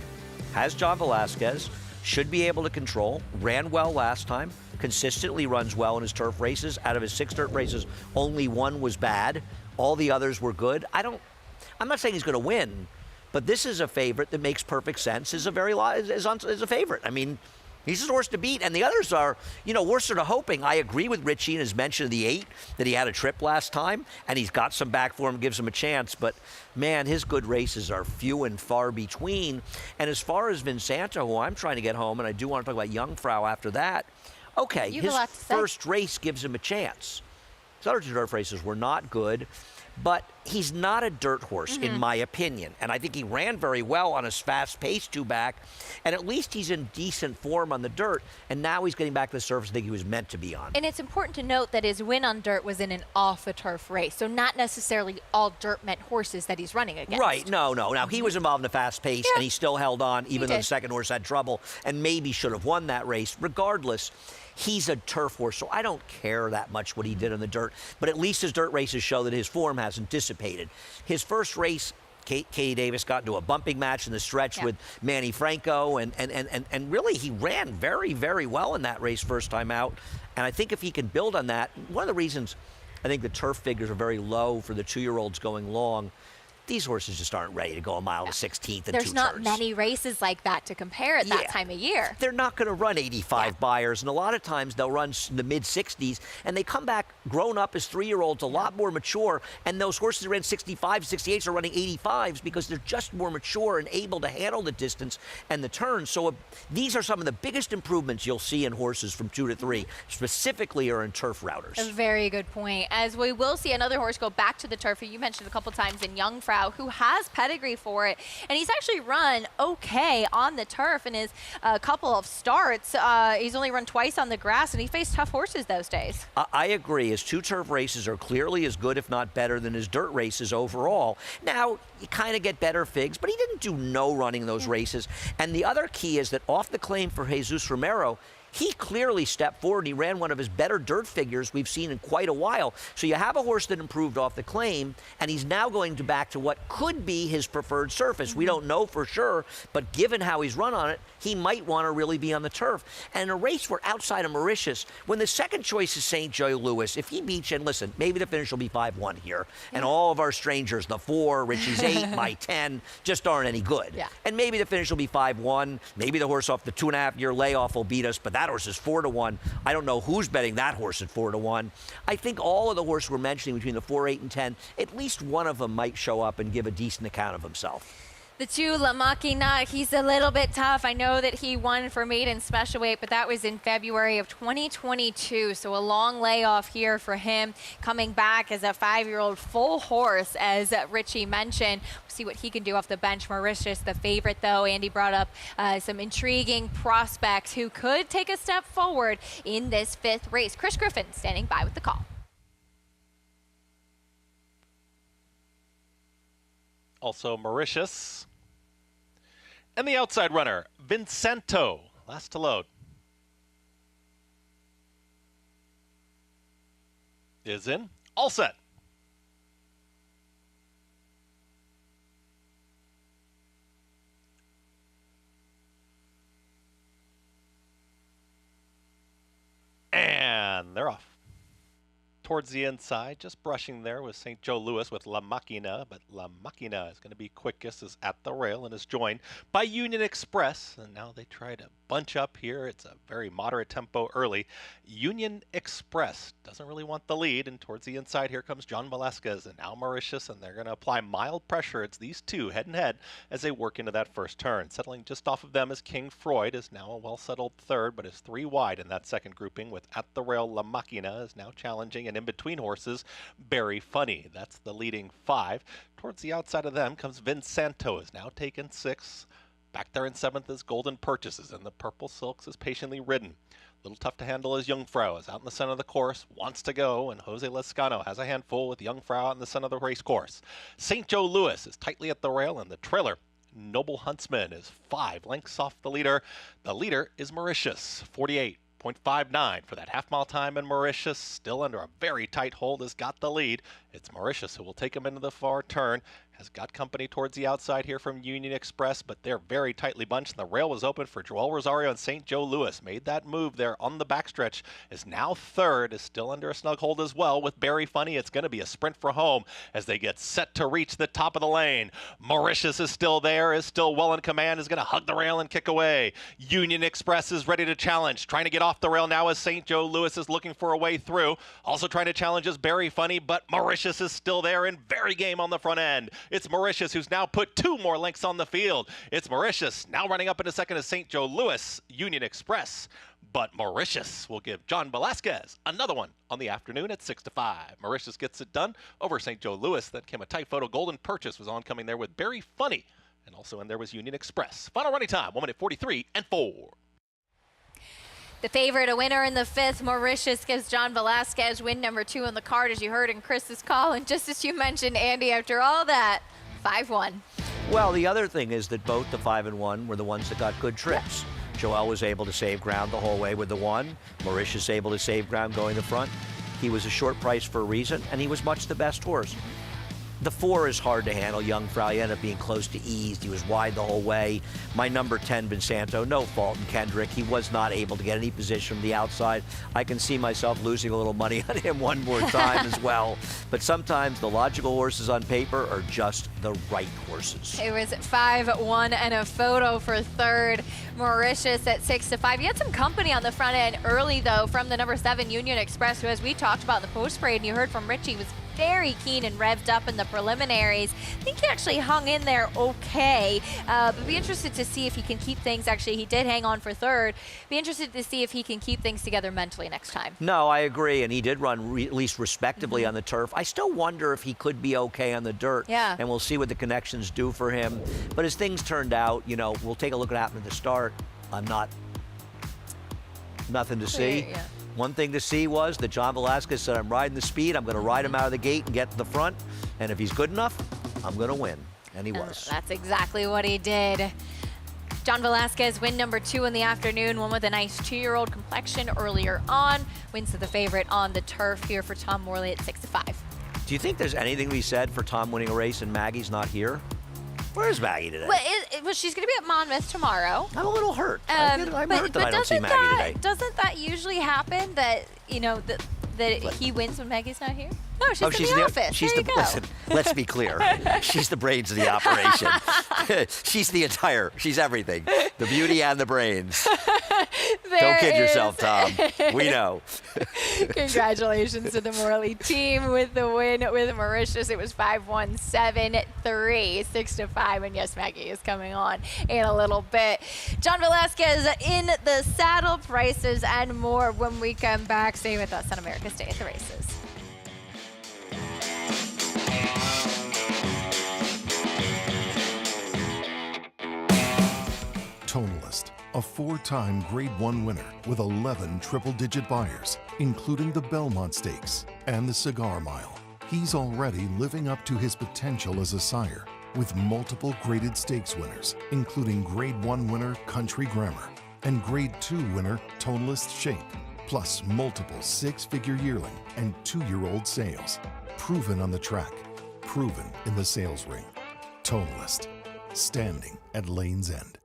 has John Velasquez, should be able to control, ran well last time, consistently runs well in his turf races. Out of his 6 dirt races, only 1 was bad. All the others were good. I'm not saying he's going to win, but this is a favorite that makes perfect sense. Is a favorite. I mean, he's a horse to beat, and the others are, we're sort of hoping. I agree with Richie in his mention of the 8, that he had a trip last time, and he's got some back for him, gives him a chance. But, man, his good races are few and far between. And as far as Vinsanto, who I'm trying to get home, and I do want to talk about Jungfrau after that, okay, his first race gives him a chance. His other 2 dirt races were not good, but he's not a dirt horse, in my opinion. And I think he ran very well on his fast pace 2-back, and at least he's in decent form on the dirt, and now he's getting back to the surface I think he was meant to be on. And it's important to note that his win on dirt was in an off-the-turf race, so not necessarily all dirt meant horses that he's running against. Right, no. Now, he was involved in a fast pace, and he still held on, even though the second horse had trouble, and maybe should have won that race. Regardless, he's a turf horse, so I don't care that much what he did on the dirt, but at least his dirt races show that his form hasn't dissipated. His first race, Katie Davis got into a bumping match in the stretch with Manny Franco, and really he ran very, very well in that race first time out. And I think if he can build on that, one of the reasons I think the turf figures are very low for the 2-year-olds going long, these horses just aren't ready to go a mile to 16th in 2 turns. There's not many races like that to compare at that time of year. They're not going to run 85 buyers, and a lot of times they'll run in the mid-60s, and they come back grown up as 3-year-olds, a lot more mature, and those horses that ran 65, 68s are running 85s because they're just more mature and able to handle the distance and the turns. So these are some of the biggest improvements you'll see in horses from 2 to 3, specifically are in turf routers. A very good point. As we will see another horse go back to the turf, who you mentioned a couple times in Jungfrau, who has pedigree for it, and he's actually run okay on the turf in his couple of starts. He's only run twice on the grass, and he faced tough horses those days. I agree. His 2 turf races are clearly as good, if not better, than his dirt races overall. Now, you kind of get better figs, but he didn't do no running those races. And the other key is that off the claim for Jesus Romero, he clearly stepped forward. He ran one of his better dirt figures we've seen in quite a while. So you have a horse that improved off the claim, and he's now going back to what could be his preferred surface. We don't know for sure, but given how he's run on it, he might want to really be on the turf. And in a race where outside of Mauritius, when the second choice is St. Joe Louis, if he beats, and listen, maybe the finish will be 5-1 here, and all of our strangers, the 4, Richie's 8, my 10, just aren't any good. Yeah. And maybe the finish will be 5-1. Maybe the horse off the 2.5-year layoff will beat us, but that horse is 4-1. I don't know who's betting that horse at 4-1. I think all of the horses we're mentioning between the 4, 8, and 10, at least one of them might show up and give a decent account of himself. The 2, La Machina, he's a little bit tough. I know that he won for maiden special weight, but that was in February of 2022. So a long layoff here for him, coming back as a 5-year-old full horse, as Richie mentioned. We'll see what he can do off the bench. Mauritius, the favorite, though. Andy brought up some intriguing prospects who could take a step forward in this 5th race. Chris Griffin standing by with the call. Also Mauritius. And the outside runner, Vincento, last to load. Is in, all set. And they're off. Towards the inside, just brushing there was St. Joe Louis with La Machina, but La Machina is going to be quickest, is at the rail and is joined by Union Express. And now they try to bunch up here. It's a very moderate tempo early. Union Express doesn't really want the lead, and towards the inside here comes John Velasquez and now Mauritius, and they're going to apply mild pressure. It's these two head and head as they work into that first turn. Settling just off of them is King Freud, is now a well-settled third, but is 3 wide in that second grouping, with at the rail La Machina is now challenging, and in between horses, Berry Funny. That's the leading 5. Towards the outside of them comes Vincento, is now taken 6. Back there in 7th is Golden Purchases, and the Purple Silks is patiently ridden. A little tough to handle is Jungfrau, is out in the center of the course, wants to go, and Jose Lescano has a handful with Jungfrau out in the center of the race course. St. Joe Louis is tightly at the rail, and the trailer, Noble Huntsman, is 5 lengths off the leader. The leader is Mauritius, 48.59 for that half-mile time, and Mauritius, still under a very tight hold, has got the lead. It's Mauritius who will take him into the far turn. Has got company towards the outside here from Union Express, but they're very tightly bunched. The rail was open for Joel Rosario and St. Joe Louis. Made that move there on the backstretch. Is now third, is still under a snug hold as well with Berry Funny. It's going to be a sprint for home as they get set to reach the top of the lane. Mauritius is still there, is still well in command, is going to hug the rail and kick away. Union Express is ready to challenge. Trying to get off the rail now as St. Joe Louis is looking for a way through. Also trying to challenge is Berry Funny, but Mauritius is still there and very game on the front end. It's Mauritius who's now put 2 more lengths on the field. It's Mauritius now running up into second as St. Joe Louis, Union Express. But Mauritius will give John Velasquez another one on the afternoon at 6-5. Mauritius gets it done over St. Joe Louis. Then came a tight photo. Golden Purchase was oncoming there with Berry Funny. And also in there was Union Express. Final running time, 1:43.4. The favorite, a winner in the 5th, Mauritius, gives John Velasquez win number 2 on the card, as you heard in Chris's call. And just as you mentioned, Andy, after all that, 5-1. Well, the other thing is that both the 5 and 1 were the ones that got good trips. Joel was able to save ground the whole way with the 1. Mauritius able to save ground going the front. He was a short price for a reason, and he was much the best horse. The 4 is hard to handle. Jungfrau, he ended up being close to eased. He was wide the whole way. My number 10, Vincento, no fault in Kendrick. He was not able to get any position from the outside. I can see myself losing a little money on him one more time as well. But sometimes the logical horses on paper are just the right horses. It was 5-1 and a photo for third. Mauritius at 6-5. You had some company on the front end early, though, from the number 7, Union Express, who, as we talked about in the post-parade, and you heard from Richie, was very keen and revved up in the preliminaries. I think he actually hung in there okay, but be interested to see if he can keep things. Actually, he did hang on for third. Be interested to see if he can keep things together mentally next time. No, I agree, and he did run at least respectably on the turf. I still wonder if he could be okay on the dirt, and we'll see what the connections do for him. But as things turned out, you know, we'll take a look at what happened at the start. Nothing to see. Yeah. One thing to see was that John Velasquez said, I'm riding the speed. I'm going to ride him out of the gate and get to the front. And if he's good enough, I'm going to win. And he was. That's exactly what he did. John Velasquez, win number 2 in the afternoon, one with a nice 2-year-old complexion earlier on. Wins to the favorite on the turf here for Tom Morley at 6-5. Do you think there's anything to be said for Tom winning a race and Maggie's not here? Where's Maggie today? Well, she's going to be at Monmouth tomorrow. I'm a little hurt. I'm hurt that I don't see Maggie today. Doesn't that usually happen that, that he wins when Maggie's not here? No, she's in the office. She's there you go. Listen, let's be clear. She's the brains of the operation. She's everything. The beauty and the brains. Don't kid yourself, Tom. We know. Congratulations to the Morley team with the win with Mauritius. It was 5-1, 7-3, 6-5. And yes, Maggie is coming on in a little bit. John Velasquez in the saddle, prices and more when we come back. Stay with us on America's Day at the Races. Tonalist, a 4-time Grade 1 winner with 11 triple-digit buyers, including the Belmont Stakes and the Cigar Mile. He's already living up to his potential as a sire with multiple graded stakes winners, including Grade 1 winner Country Grammar and Grade 2 winner Tonalist Shape, plus multiple 6-figure yearling and 2-year-old sales. Proven on the track, proven in the sales ring. Tonalist, standing at Lane's End.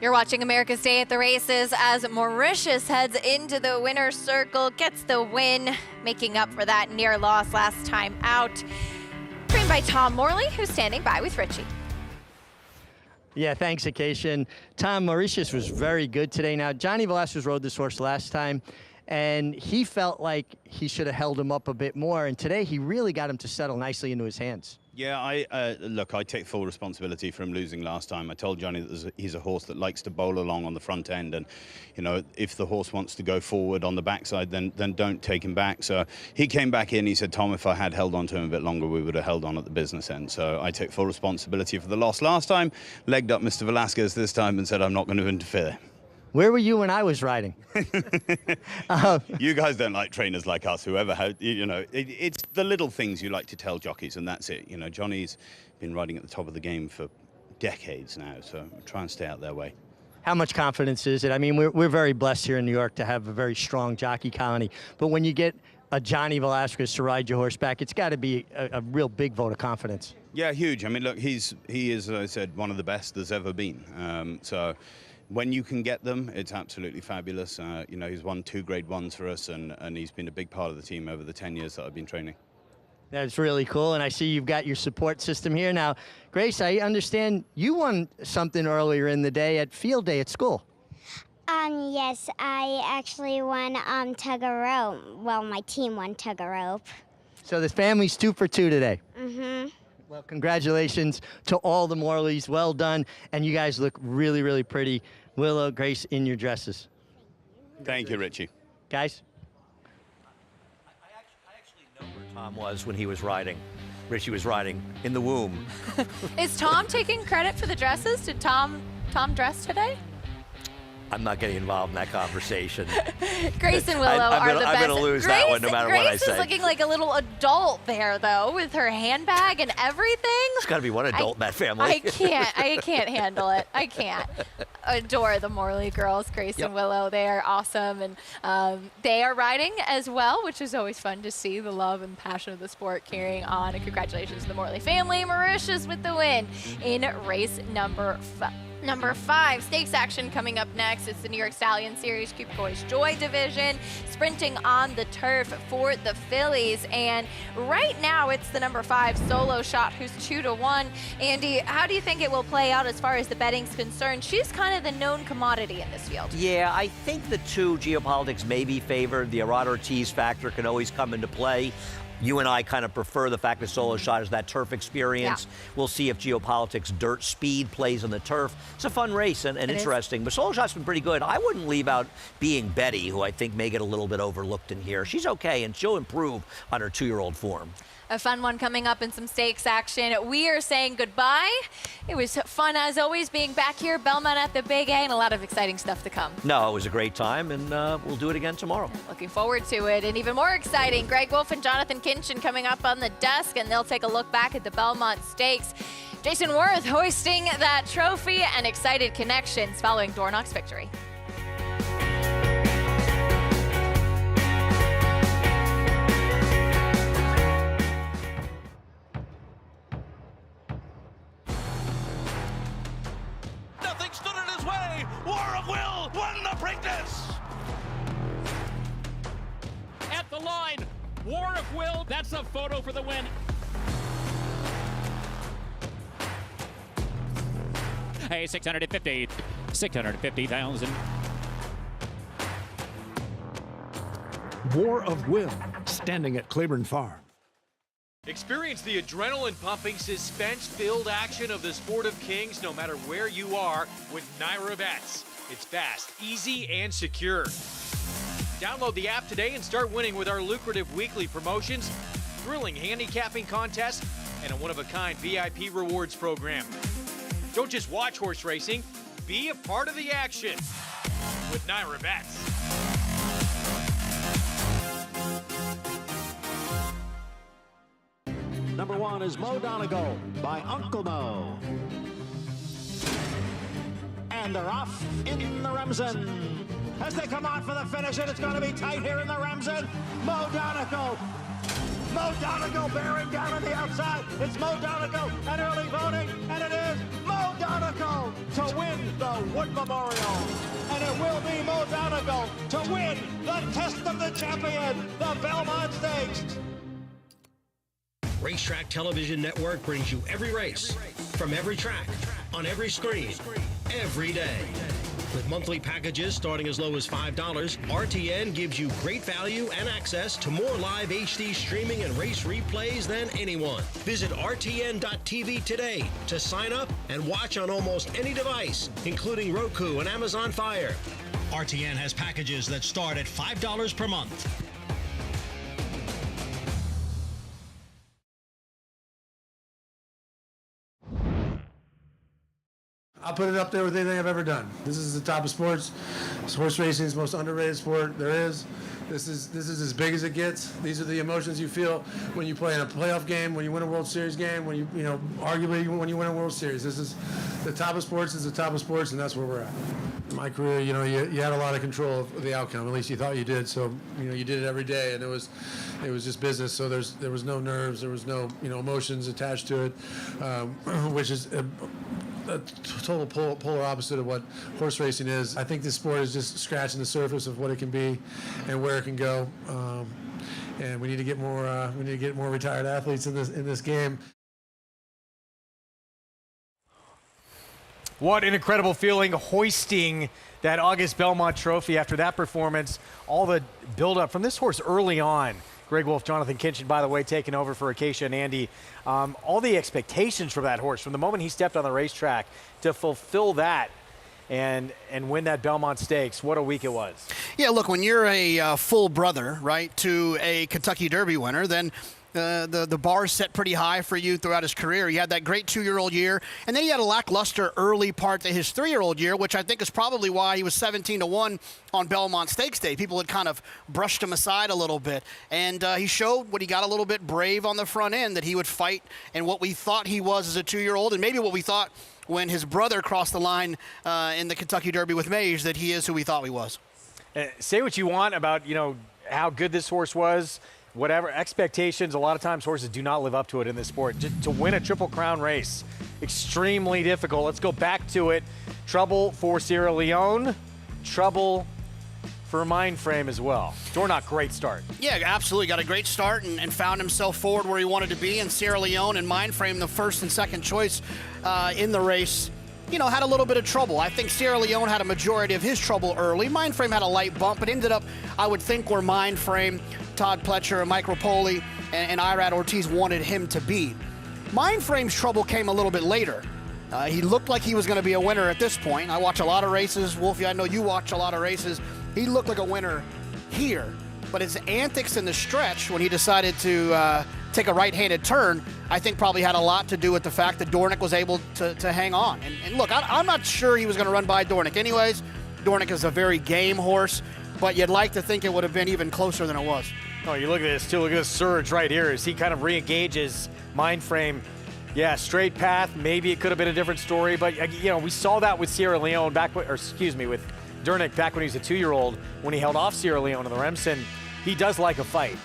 You're watching America's Day at the Races as Mauritius heads into the winner's circle, gets the win, making up for that near loss last time out. Trained by Tom Morley, who's standing by with Richie. Yeah, thanks, Acacia. Tom, Mauritius was very good today. Now, Johnny Velasquez rode this horse last time, and he felt like he should have held him up a bit more. And today, he really got him to settle nicely into his hands. Yeah, look, I take full responsibility for him losing last time. I told Johnny that he's a horse that likes to bowl along on the front end, and if the horse wants to go forward on the backside, then don't take him back. So he came back in. He said, Tom, if I had held on to him a bit longer, we would have held on at the business end. So I take full responsibility for the loss last time. Legged up Mr. Velasquez this time and said, I'm not going to interfere. Where were you when I was riding? You guys don't like trainers like us. Whoever had, it's the little things you like to tell jockeys, and that's it. Johnny's been riding at the top of the game for decades now, so try and stay out their way. How much confidence is it? I mean, we're very blessed here in New York to have a very strong jockey colony, but when you get a Johnny Velasquez to ride your horse back, it's got to be a real big vote of confidence. Yeah, huge. I mean, look, he is, as I said, one of the best there's ever been. So when you can get them, it's absolutely fabulous. You know, he's won 2 Grade 1s for us, and he's been a big part of the team over the 10 years that I've been training. That's really cool, and I see you've got your support system here. Now, Grace, I understand you won something earlier in the day at field day at school. Yes, I actually won tug of rope. Well, my team won tug of rope. So the family's 2 for 2 today. Mm-hmm. Well, congratulations to all the Morleys. Well done, and you guys look really, really pretty. Willow, Grace, in your dresses. Thank you, Richie. Guys? Tom was when he was riding. Richie was riding in the womb. Is Tom taking credit for the dresses? Did Tom dress today? I'm not getting involved in that conversation. Grace and Willow are the best. I'm going to lose that one no matter what I say. Grace is looking like a little adult there, though, with her handbag and everything. There's got to be one adult in that family. I can't handle it. I can't. Adore the Morley girls, Grace and Willow. They are awesome, and they are riding as well, which is always fun to see the love and passion of the sport carrying on. And congratulations to the Morley family. Mauritius with the win in race number 5. Stakes action coming up next. It's the New York Stallion Series Cupid Boys Joy Division, sprinting on the turf for the fillies. And right now it's the number 5 Solo Shot, who's 2-1. Andy, how do you think it will play out as far as the betting's concerned? She's kind of the known commodity in this field. Yeah, I think the 2 Geopolitics may be favored. The Arad Ortiz factor can always come into play. You and I kind of prefer the fact that Solo Shot is that turf experience. Yeah. We'll see if Geopolitics dirt speed plays on the turf. It's a fun race and interesting, but Solo Shot's been pretty good. I wouldn't leave out Being Betty, who I think may get a little bit overlooked in here. She's okay, and she'll improve on her 2-year-old form. A fun one coming up in some stakes action. We are saying goodbye. It was fun, as always, being back here, Belmont at the Big A, and a lot of exciting stuff to come. No, it was a great time, and we'll do it again tomorrow. Looking forward to it. And even more exciting, Greg Wolf and Jonathan Kinchin coming up on the desk, and they'll take a look back at the Belmont Stakes. Jason Worth hoisting that trophy, and excited connections following Dornock's victory. At the line, War of Will, that's a photo for the win. Hey, 650,000. War of Will, standing at Claiborne Farm. Experience the adrenaline-pumping, suspense-filled action of the Sport of Kings no matter where you are with Naira Bets. It's fast, easy, and secure. Download the app today and start winning with our lucrative weekly promotions, thrilling handicapping contests, and a one-of-a-kind VIP rewards program. Don't just watch horse racing, be a part of the action with Naira Bets. Number 1 is Mo Donegal by Uncle Mo. And they're off in the Remsen. As they come on for the finish, and it's going to be tight here in the Remsen. Mo Donegal bearing down on the outside. It's Mo Donegal and early voting, and it is Mo Donegal to win the Wood Memorial. And it will be Mo Donegal to win the Test of the Champion, the Belmont Stakes. Racetrack Television Network brings you every race, from every track, on every screen, every day. With monthly packages starting as low as $5, RTN gives you great value and access to more live HD streaming and race replays than anyone. Visit RTN.tv today to sign up and watch on almost any device, including Roku and Amazon Fire. RTN has packages that start at $5 per month. I'll put it up there with anything I've ever done. This is the top of sports. Horse racing is the most underrated sport there is. This is as big as it gets. These are the emotions you feel when you play in a playoff game, when you win a World Series game, when you arguably when you win a World Series. This is the top of sports. Is the top of sports, and that's where we're at. In my career, you had a lot of control of the outcome. At least you thought you did. So you did it every day, and it was just business. So there was no nerves. There was no emotions attached to it, which is a total polar opposite of what horse racing is. I think this sport is just scratching the surface of what it can be and where it can go. And we need to get more. We need to get more retired athletes in this game. What an incredible feeling hoisting that August Belmont trophy after that performance. All the buildup from this horse early on. Greg Wolf, Jonathan Kinchin, by the way, taking over for Acacia and Andy. All the expectations for that horse from the moment he stepped on the racetrack to fulfill that and win that Belmont Stakes. What a week it was. Yeah, look, when you're a full brother, right, to a Kentucky Derby winner, then the bar is set pretty high for you throughout his career. He had that great 2-year-old year, and then he had a lackluster early part to his 3-year-old year, which I think is probably why he was 17-1 on Belmont Stakes Day. People had kind of brushed him aside a little bit, and he showed when he got a little bit brave on the front end that he would fight, and what we thought he was as a 2-year-old, and maybe what we thought when his brother crossed the line in the Kentucky Derby with Mage, that he is who we thought he was. Say what you want about, how good this horse was. Whatever expectations, a lot of times horses do not live up to it in this sport. Just to win a Triple Crown race, extremely difficult. Let's go back to it. Trouble for Sierra Leone, trouble for Mindframe as well. Dornoch, great start. Yeah, absolutely. Got a great start and found himself forward where he wanted to be. And Sierra Leone and Mindframe, the first and second choice in the race, had a little bit of trouble. I think Sierra Leone had a majority of his trouble early. Mindframe had a light bump, but ended up, I would think, where Mindframe, Todd Pletcher, and Mike Rapoli, and Irad Ortiz wanted him to be. Mindframe's trouble came a little bit later. He looked like he was going to be a winner at this point. I watch a lot of races. Wolfie, I know you watch a lot of races. He looked like a winner here. But his antics in the stretch when he decided to take a right-handed turn, I think probably had a lot to do with the fact that Dornoch was able to hang on. And look, I'm not sure he was going to run by Dornoch anyways. Dornoch is a very game horse, but you'd like to think it would have been even closer than it was. Oh, you look at this, too. Look at this surge right here as he kind of re-engages Mindframe. Yeah, straight path. Maybe it could have been a different story, but, we saw that with Sierra Leone with Dornoch back when he was a 2-year-old when he held off Sierra Leone in the Remsen. He does like a fight.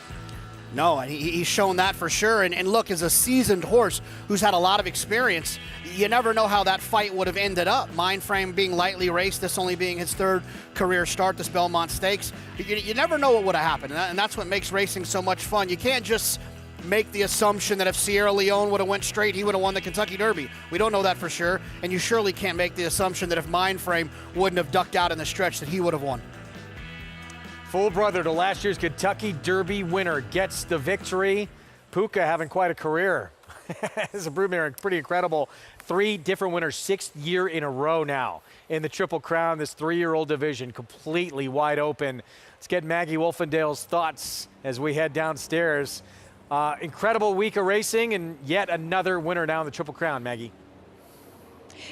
No, and he's shown that for sure. And look, as a seasoned horse who's had a lot of experience, you never know how that fight would have ended up. Mindframe being lightly raced, this only being his 3rd career start, this Belmont Stakes. You never know what would have happened, and that's what makes racing so much fun. You can't just make the assumption that if Sierra Leone would have went straight, he would have won the Kentucky Derby. We don't know that for sure, and you surely can't make the assumption that if Mindframe wouldn't have ducked out in the stretch that he would have won. Full brother to last year's Kentucky Derby winner gets the victory. Puka having quite a career. As a broodmare, pretty incredible. 3 different winners, 6th year in a row now in the Triple Crown. This 3-year-old division completely wide open. Let's get Maggie Wolfendale's thoughts as we head downstairs. Incredible week of racing and yet another winner now in the Triple Crown, Maggie.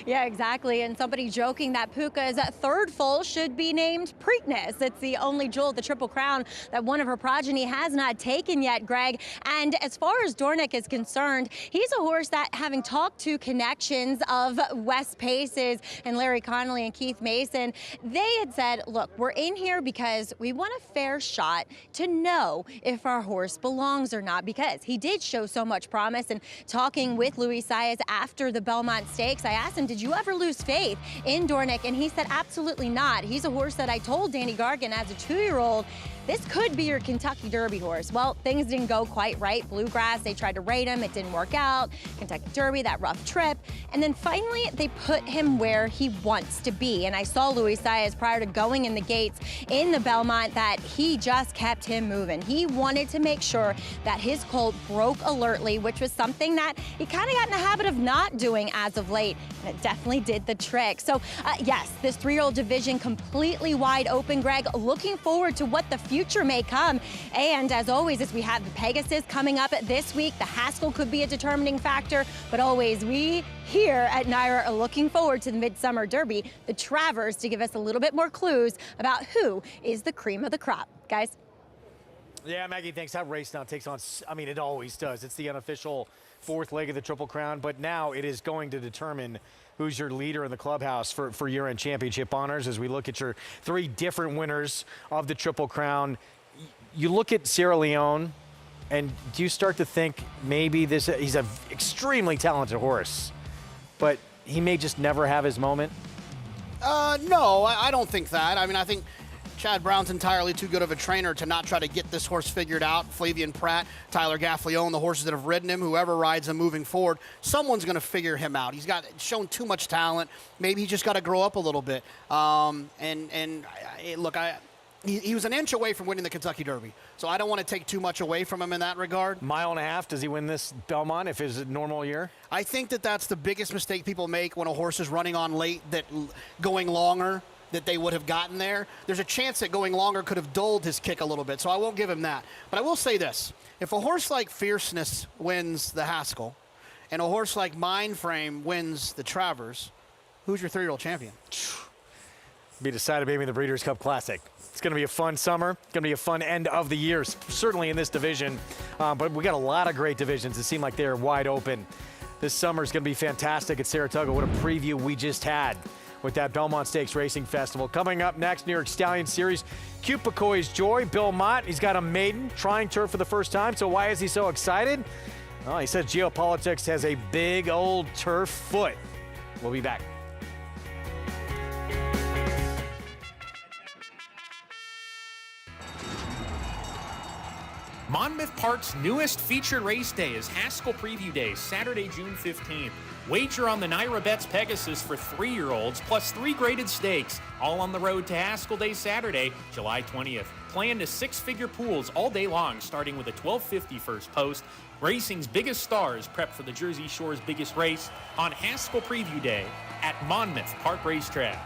Yeah, exactly. And somebody joking that Puka's 3rd foal should be named Preakness. It's the only jewel of the Triple Crown that one of her progeny has not taken yet, Greg. And as far as Dornoch is concerned, he's a horse that, having talked to connections of Wes Pace's and Larry Connolly and Keith Mason, they had said, look, we're in here because we want a fair shot to know if our horse belongs or not, because he did show so much promise. And talking with Luis Saez after the Belmont Stakes, I asked him, did you ever lose faith in Dornoch? And he said, absolutely not. He's a horse that I told Danny Gargan as a 2-year-old, this could be your Kentucky Derby horse. Well, things didn't go quite right. Bluegrass, they tried to rate him. It didn't work out. Kentucky Derby, that rough trip. And then finally, they put him where he wants to be. And I saw Luis Saez prior to going in the gates in the Belmont that he just kept him moving. He wanted to make sure that his colt broke alertly, which was something that he kind of got in the habit of not doing as of late. And it definitely did the trick. So yes, this 3-year-old division completely wide open, Greg. Looking forward to what the future may come. And as always, as we have the Pegasus coming up this week, the Haskell could be a determining factor. But always, we here at NYRA are looking forward to the Midsummer Derby, the Travers, to give us a little bit more clues about who is the cream of the crop. Guys? Yeah, Maggie, thanks. That race now takes on, it always does. It's the unofficial 4th leg of the Triple Crown, but now it is going to determine who's your leader in the clubhouse for year-end championship honors as we look at your 3 different winners of the Triple Crown. You look at Sierra Leone, and do you start to think maybe he's an extremely talented horse, but he may just never have his moment? No, I don't think that. I mean, I think Chad Brown's entirely too good of a trainer to not try to get this horse figured out. Flavian Pratt, Tyler Gaffalione, the horses that have ridden him, whoever rides him moving forward, someone's going to figure him out. He's shown too much talent. Maybe he just got to grow up a little bit. He was an inch away from winning the Kentucky Derby, so I don't want to take too much away from him in that regard. Mile and a half, does he win this Belmont if it's a normal year? I think that's the biggest mistake people make when a horse is running on late, that going longer, that they would have gotten there. There's a chance that going longer could have dulled his kick a little bit, so I won't give him that. But I will say this. If a horse like Fierceness wins the Haskell and a horse like Mindframe wins the Travers, who's your 3-year-old champion? Be decided maybe in the Breeders' Cup Classic. It's going to be a fun summer. It's going to be a fun end of the year, certainly in this division. But we got a lot of great divisions that seem like they're wide open. This summer is going to be fantastic at Saratoga. What a preview we just had with that Belmont Stakes Racing Festival. Coming up next, New York Stallion Series, Cupicoy's Joy, Bill Mott. He's got a maiden trying turf for the first time. So why is he so excited? Well, he says geopolitics has a big old turf foot. We'll be back. Monmouth Park's newest featured race day is Haskell Preview Day, Saturday, June 15th. Wager on the Naira Bets Pegasus for 3-year-olds, plus 3 graded stakes, all on the road to Haskell Day Saturday, July 20th. Play into 6-figure pools all day long, starting with a $12.50 first post. Racing's biggest stars prep for the Jersey Shore's biggest race on Haskell Preview Day at Monmouth Park Racetrack.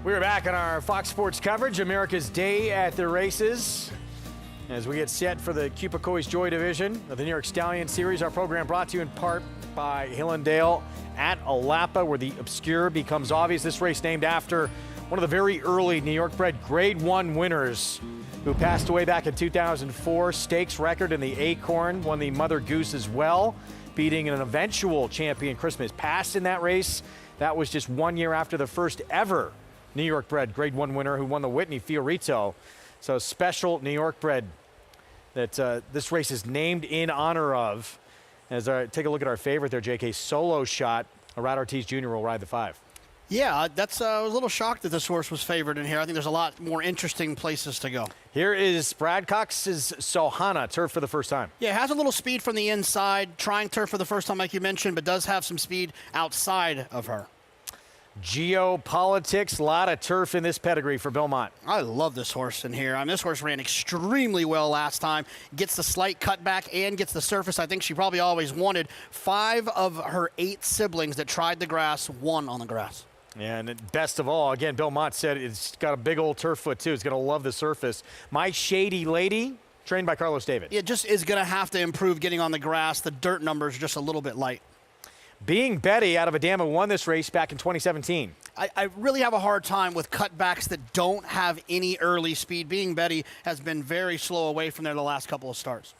We're back on our Fox Sports coverage, America's Day at the Races. As we get set for the Cupicoy's Joy division of the New York Stallion Series, our program brought to you in part by Hillendale at Alapa, where the obscure becomes obvious. This race named after one of the very early New York-bred Grade 1 winners who passed away back in 2004. Stakes record in the Acorn, won the Mother Goose as well, beating an eventual champion, Christmas Past, in that race. That was just 1 year after the first ever New York-bred Grade 1 winner who won the Whitney Fiorito. So special New York-bred that this race is named in honor of. As take a look at our favorite there, JK, Solo Shot. Rod Ortiz Jr. will ride the 5. Yeah, that's I was a little shocked that this horse was favored in here. I think there's a lot more interesting places to go. Here is Brad Cox's Sohana, turf for the first time. Yeah, has a little speed from the inside, trying turf for the first time like you mentioned, but does have some speed outside of her. Geopolitics, a lot of turf in this pedigree for Belmont. I love this horse in here. I mean, this horse ran extremely well last time. Gets the slight cutback and gets the surface I think she probably always wanted. 5 of her 8 siblings that tried the grass won on the grass. And best of all, again, Belmont said it's got a big old turf foot, too. It's going to love the surface. My Shady Lady, trained by Carlos David. It just is going to have to improve getting on the grass. The dirt numbers are just a little bit light. Being Betty out of Adama won this race back in 2017. I really have a hard time with cutbacks that don't have any early speed. Being Betty has been very slow away from there the last couple of starts.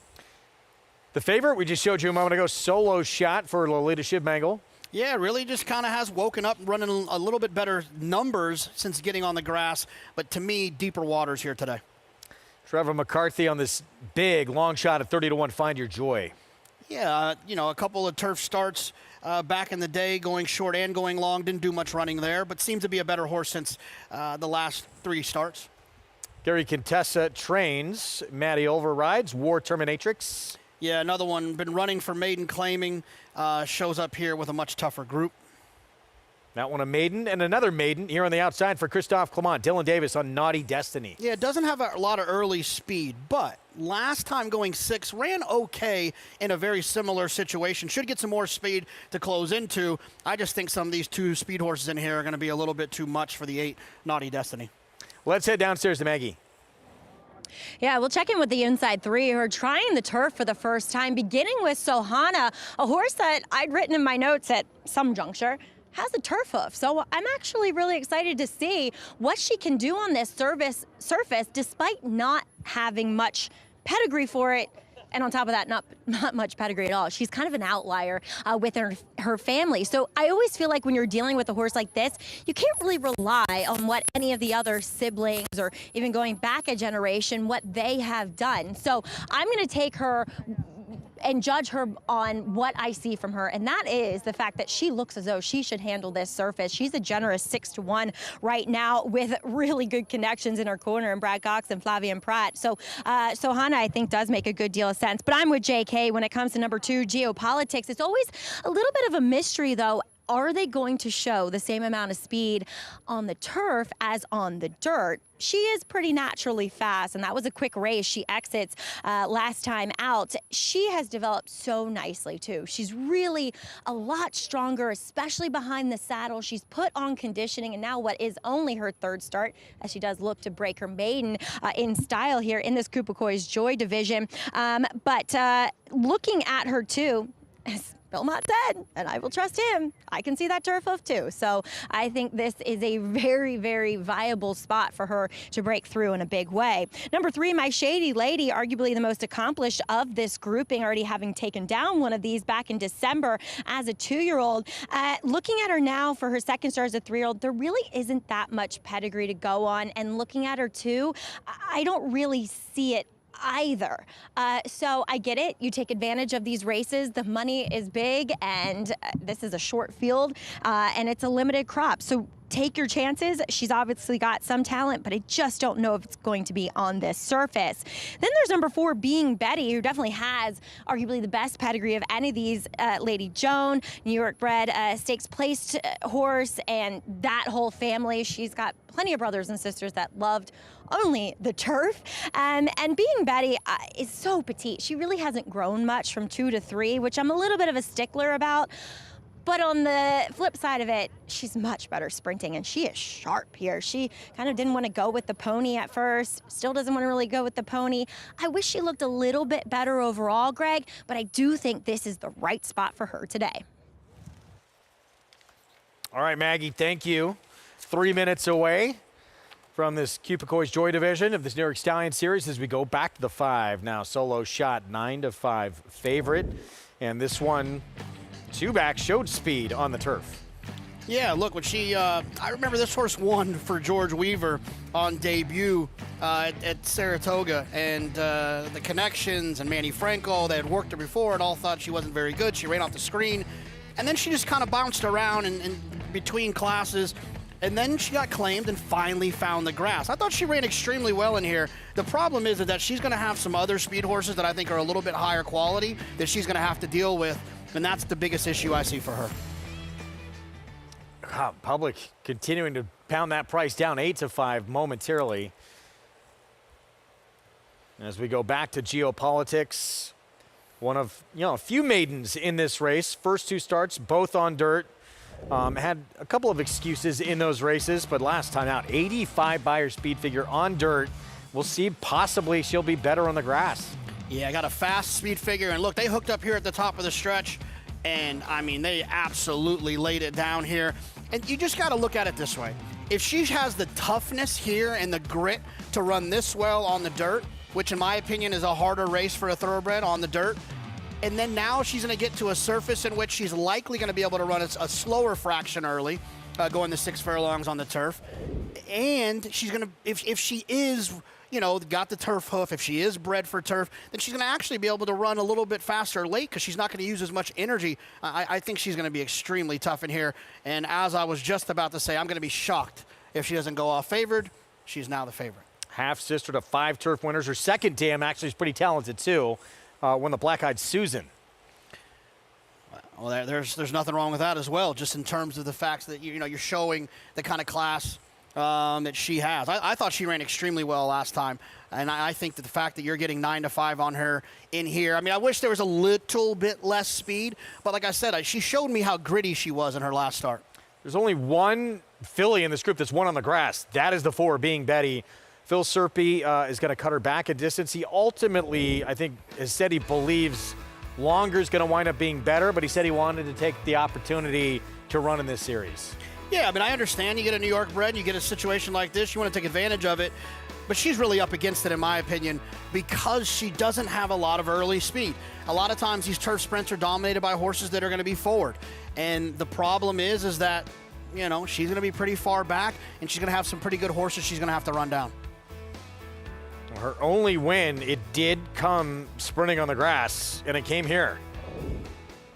The favorite we just showed you a moment ago, Solo Shot for Lolita Shivmangle. Yeah, really just kind of has woken up, running a little bit better numbers since getting on the grass. But to me, deeper waters here today. Trevor McCarthy on this big long shot at 30-1, Find Your Joy. Yeah, a couple of turf starts back in the day, going short and going long. Didn't do much running there, but seems to be a better horse since the last 3 starts. Gary Contessa trains. Maddie Ulver rides. War Terminatrix. Yeah, another one. Been running for maiden claiming. Shows up here with a much tougher group. That one a maiden, and another maiden here on the outside for Christophe Clement. Dylan Davis on Naughty Destiny. Yeah, it doesn't have a lot of early speed, but last time going 6, ran okay in a very similar situation. Should get some more speed to close into. I just think some of these 2 speed horses in here are going to be a little bit too much for the 8 Naughty Destiny. Let's head downstairs to Maggie. Yeah, we'll check in with the inside 3 who are trying the turf for the first time, beginning with Sohana, a horse that I'd written in my notes at some juncture has a turf hoof. So I'm actually really excited to see what she can do on this surface despite not having much pedigree for it. And on top of that, not much pedigree at all. She's kind of an outlier with her family. So I always feel like when you're dealing with a horse like this, you can't really rely on what any of the other siblings or even going back a generation, what they have done. So I'm going to take her and judge her on what I see from her, and that is the fact that she looks as though she should handle this surface. She's a generous 6-1 right now with really good connections in her corner, and Brad Cox and Flavian Pratt. So Sohana, I think, does make a good deal of sense. But I'm with JK when it comes to number 2, Geopolitics. It's always a little bit of a mystery, though. Are they going to show the same amount of speed on the turf as on the dirt? She is pretty naturally fast, and that was a quick race. She exits last time out. She has developed so nicely, too. She's really a lot stronger, especially behind the saddle. She's put on conditioning, and now what is only her 3rd start, as she does look to break her maiden in style here in this Kupakoi's Joy division. But looking at her, too, as Belmont said, and I will trust him, I can see that turf hoof too. So I think this is a very, very viable spot for her to break through in a big way. Number 3, My Shady Lady, arguably the most accomplished of this grouping, already having taken down one of these back in December as a 2-year-old. Looking at her now for her 2nd start as a 3-year-old, there really isn't that much pedigree to go on. And looking at her too, I don't really see it either. So I get it. You take advantage of these races. The money is big, and this is a short field, and it's a limited crop. So take your chances. She's obviously got some talent, but I just don't know if it's going to be on this surface. Then there's number 4, Being Betty, who definitely has arguably the best pedigree of any of these. Lady Joan, New York bred, stakes placed horse, and that whole family. She's got plenty of brothers and sisters that loved only the turf. And Being Betty is so petite. She really hasn't grown much from 2 to 3, which I'm a little bit of a stickler about. But on the flip side of it, she's much better sprinting, and she is sharp here. She kind of didn't want to go with the pony at first, still doesn't want to really go with the pony. I wish she looked a little bit better overall, Greg, but I do think this is the right spot for her today. All right, Maggie, thank you. 3 minutes away from this Kupakoi's Joy division of this New York Stallion Series as we go back to the 5. Now, Solo Shot, 9-5 favorite, and this one, 2-back, showed speed on the turf. Yeah, look, when she, I remember this horse won for George Weaver on debut at Saratoga, and the connections and Manny Franco, they had worked her before and all thought she wasn't very good. She ran off the screen, and then she just kind of bounced around in between classes, and then she got claimed and finally found the grass. I thought she ran extremely well in here. The problem is that she's going to have some other speed horses that I think are a little bit higher quality that she's going to have to deal with, and that's the biggest issue I see for her. Public continuing to pound that price down 8-5 momentarily. As we go back to geopolitics, one of a few maidens in this race. First 2 starts, both on dirt. Had a couple of excuses in those races, but last time out, 85 Beyer speed figure on dirt. We'll see, possibly she'll be better on the grass. Yeah, I got a fast speed figure, and look, they hooked up here at the top of the stretch, and I mean, they absolutely laid it down here. And you just got to look at it this way. If she has the toughness here and the grit to run this well on the dirt, which in my opinion is a harder race for a thoroughbred on the dirt, and then now she's going to get to a surface in which she's likely going to be able to run a slower fraction early, going the 6 furlongs on the turf. And she's going to, if she is, got the turf hoof, if she is bred for turf, then she's going to actually be able to run a little bit faster late because she's not going to use as much energy. I think she's going to be extremely tough in here. And as I was just about to say, I'm going to be shocked if she doesn't go off favored. She's now the favorite. Half-sister to 5 turf winners. Her second dam actually is pretty talented, too. Won the Black-Eyed Susan. Well, there's nothing wrong with that as well, just in terms of the fact that you're showing the kind of class that she has. I thought she ran extremely well last time, and I think that the fact that you're getting 9-5 on her in here, I mean, I wish there was a little bit less speed, but like I said, she showed me how gritty she was in her last start. There's only one filly in this group that's won on the grass. That is the 4, Being Betty. Phil Serpy is going to cut her back a distance. He ultimately, I think, has said he believes longer is going to wind up being better, but he said he wanted to take the opportunity to run in this series. Yeah, I mean, I understand you get a New York bred, you get a situation like this, you want to take advantage of it, but she's really up against it, in my opinion, because she doesn't have a lot of early speed. A lot of times these turf sprints are dominated by horses that are going to be forward, and the problem is that, she's going to be pretty far back, and she's going to have some pretty good horses she's going to have to run down. Her only win, it did come sprinting on the grass, and it came here.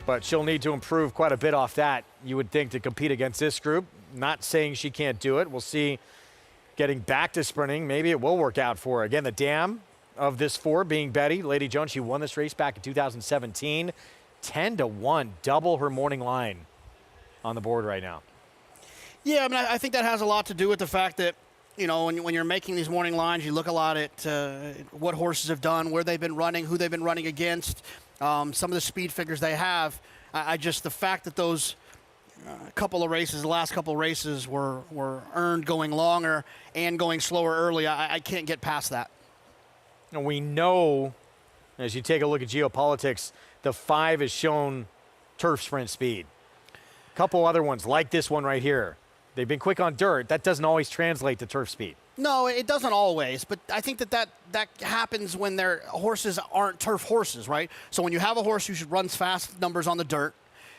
But she'll need to improve quite a bit off that, you would think, to compete against this group. Not saying she can't do it. We'll see. Getting back to sprinting, maybe it will work out for her. Again, the dam of this 4, Being Betty. Lady Jones, she won this race back in 2017. 10-1, double her morning line on the board right now. Yeah, I mean, I think that has a lot to do with the fact that, when you're making these morning lines, you look a lot at what horses have done, where they've been running, who they've been running against, some of the speed figures they have. The fact that those the last couple of races were earned going longer and going slower early, I can't get past that. And we know, as you take a look at geopolitics, the 5 has shown turf sprint speed. A couple other ones, like this one right here. They've been quick on dirt. That doesn't always translate to turf speed. No, it doesn't always, but I think that happens when their horses aren't turf horses, right? So when you have a horse who runs fast numbers on the dirt,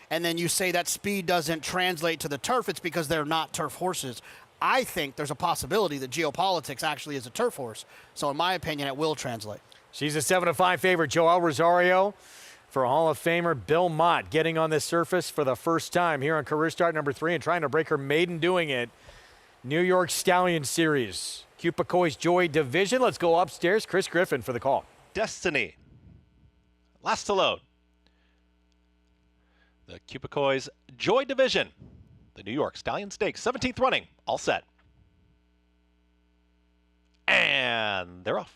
and then you say that speed doesn't translate to the turf, it's because they're not turf horses. I think there's a possibility that geopolitics actually is a turf horse. So in my opinion, it will translate. She's a 7-5 favorite. Joel Rosario for Hall of Famer Bill Mott getting on this surface for the first time here on career start number 3 and trying to break her maiden doing it. New York Stallion Series, Cupicoy's Joy Division. Let's go upstairs. Chris Griffin for the call. Destiny. Last to load. The Cupicoy's Joy Division. The New York Stallion Stakes, 17th running. All set. And they're off.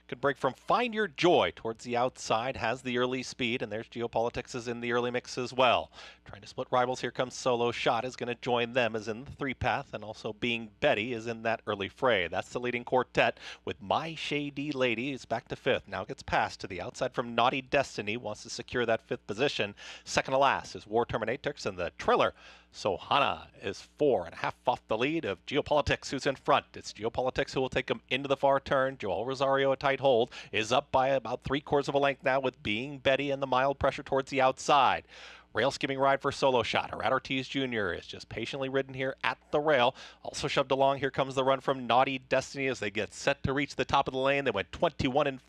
Could break from Find Your Joy towards the outside, has the early speed, and there's Geopolitics is in the early mix as well. Trying to split rivals, here comes Solo Shot, is going to join them as in the 3-path, and also Being Betty is in that early fray. That's the leading quartet with My Shady Lady is back to 5th. Now gets passed to the outside from Naughty Destiny, wants to secure that 5th position. Second to last is War Terminatrix, and the trailer Sohana is 4.5 off the lead of Geopolitics, who's in front. It's Geopolitics who will take him into the far turn. Joel Rosario, a tight hold, is up by about 3/4 of a length now with Being Betty and the mild pressure towards the outside. Rail skimming ride for Solo Shot. Herad Ortiz Jr. is just patiently ridden here at the rail. Also shoved along. Here comes the run from Naughty Destiny as they get set to reach the top of the lane. They went 21-4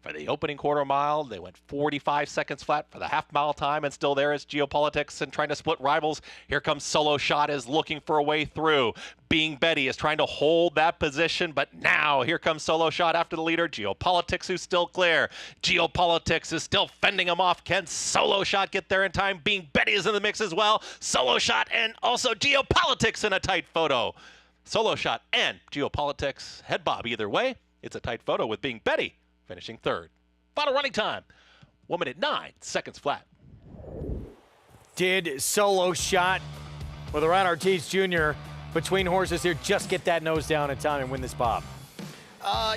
for the opening quarter mile. They went 45 seconds flat for the half-mile time, and still there is Geopolitics and trying to split rivals. Here comes Solo Shot is looking for a way through. Being Betty is trying to hold that position, but now here comes Solo Shot after the leader. Geopolitics, who's still clear. Geopolitics is still fending him off. Can Solo Shot get there in time? Being Betty is in the mix as well. Solo Shot and also Geopolitics in a tight photo. Solo Shot and Geopolitics head bob either way. It's a tight photo with Being Betty finishing third. Final running time, 1 minute 9 seconds flat. Did Solo Shot with Rat Ortiz Jr. between horses here just get that nose down in time and win this bob?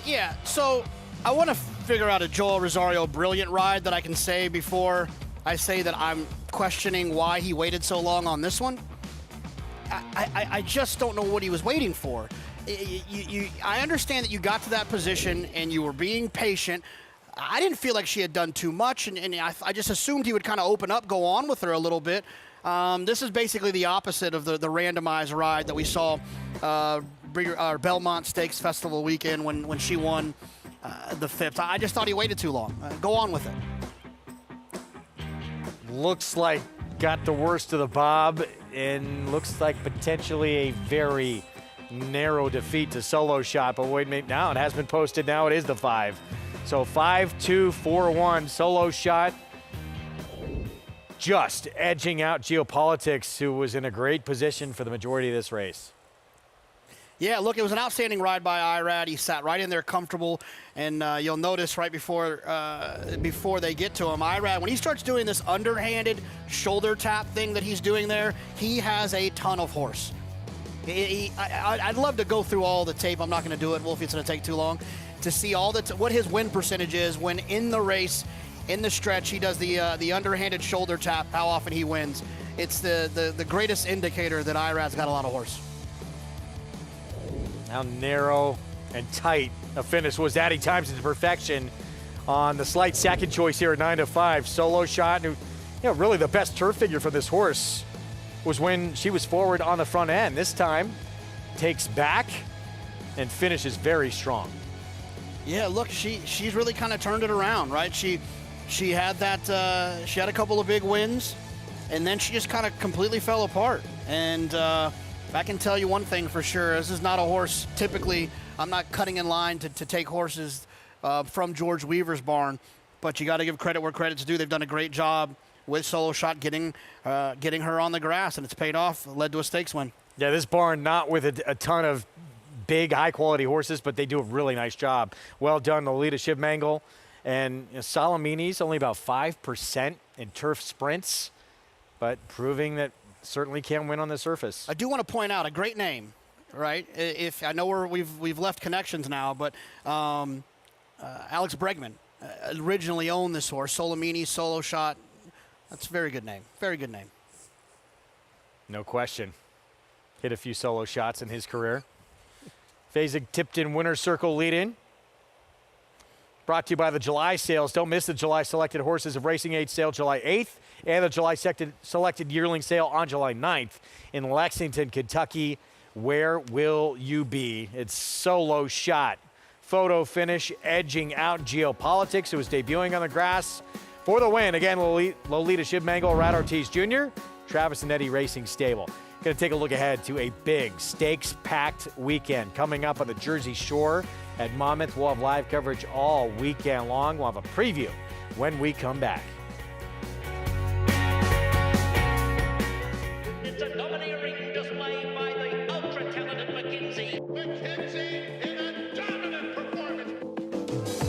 Yeah, so I want to figure out a Joel Rosario brilliant ride that I can say before I say that I'm questioning why he waited so long on this one. I just don't know what he was waiting for. I understand that you got to that position and you were being patient. I didn't feel like she had done too much, and I just assumed he would kind of open up, go on with her a little bit. This is basically the opposite of the randomized ride that we saw our Belmont Stakes Festival weekend when she won the fifth. I just thought he waited too long. Go on with it. Looks like got the worst of the bob, and looks like potentially a very narrow defeat to Solo Shot. But wait a minute, now it has been posted. Now it is the 5. So 5-2-4-1. Solo Shot just edging out Geopolitics, who was in a great position for the majority of this race. Yeah, look, it was an outstanding ride by Irad. He sat right in there comfortable, and you'll notice right before they get to him, Irad, when he starts doing this underhanded shoulder tap thing that he's doing there, he has a ton of horse. I'd love to go through all the tape. I'm not going to do it, Wolfie. It's going to take too long. To see all what his win percentage is when in the race, in the stretch, he does the underhanded shoulder tap, how often he wins. It's the greatest indicator that Irad's got a lot of horse. How narrow and tight a finish was that. He times it to perfection on the slight second choice here at 9-5. Solo Shot, who, really the best turf figure for this horse was when she was forward on the front end. This time, takes back and finishes very strong. Yeah, look, she's really kind of turned it around, right? She had that she had a couple of big wins, and then she just kind of completely fell apart. And I can tell you one thing for sure: this is not a horse. Typically, I'm not cutting in line to take horses from George Weaver's barn, but you got to give credit where credit's due. They've done a great job with Solo Shot getting her on the grass, and it's paid off. Led to a stakes win. Yeah, this barn not with a ton of big, high-quality horses, but they do a really nice job. Well done, Lolita Shivmangle. And Salamini's only about 5% in turf sprints, but proving that certainly can win on the surface. I do want to point out a great name, right? If I know we've left connections now, but Alex Bregman originally owned this horse. Solamini, Solo Shot. That's a very good name. Very good name. No question. Hit a few solo shots in his career. Fasig-Tipton Winner's Circle lead-in. Brought to you by the July sales. Don't miss the July selected horses of racing age sale July 8th and the July selected yearling sale on July 9th in Lexington, Kentucky. Where will you be? It's Solo Shot. Photo finish edging out Geopolitics, who was debuting on the grass for the win. Again, Lolita Shivmangle, Rat Ortiz Jr., Travis and Eddie Racing Stable. Going to take a look ahead to a big stakes-packed weekend coming up on the Jersey Shore at Monmouth. We'll have live coverage all weekend long. We'll have a preview when we come back. It's a domineering display by the ultra-talented McKenzie. McKenzie in a dominant performance.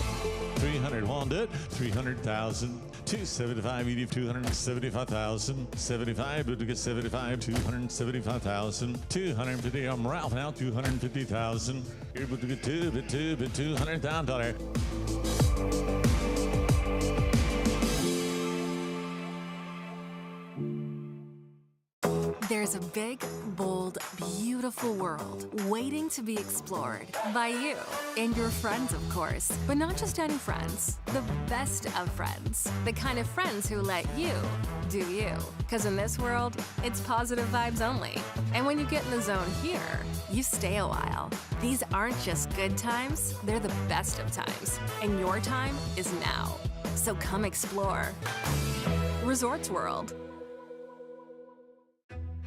300 won't do it. 300,000. 275, you give 275,000. 75, but to get 75, 275,000. 250, I'm Ralph now, 250,000. You're able to get $200,000. There's a big, bold, beautiful world waiting to be explored by you and your friends, of course. But not just any friends, the best of friends. The kind of friends who let you do you. Because in this world, it's positive vibes only. And when you get in the zone here, you stay a while. These aren't just good times, they're the best of times. And your time is now. So come explore. Resorts World.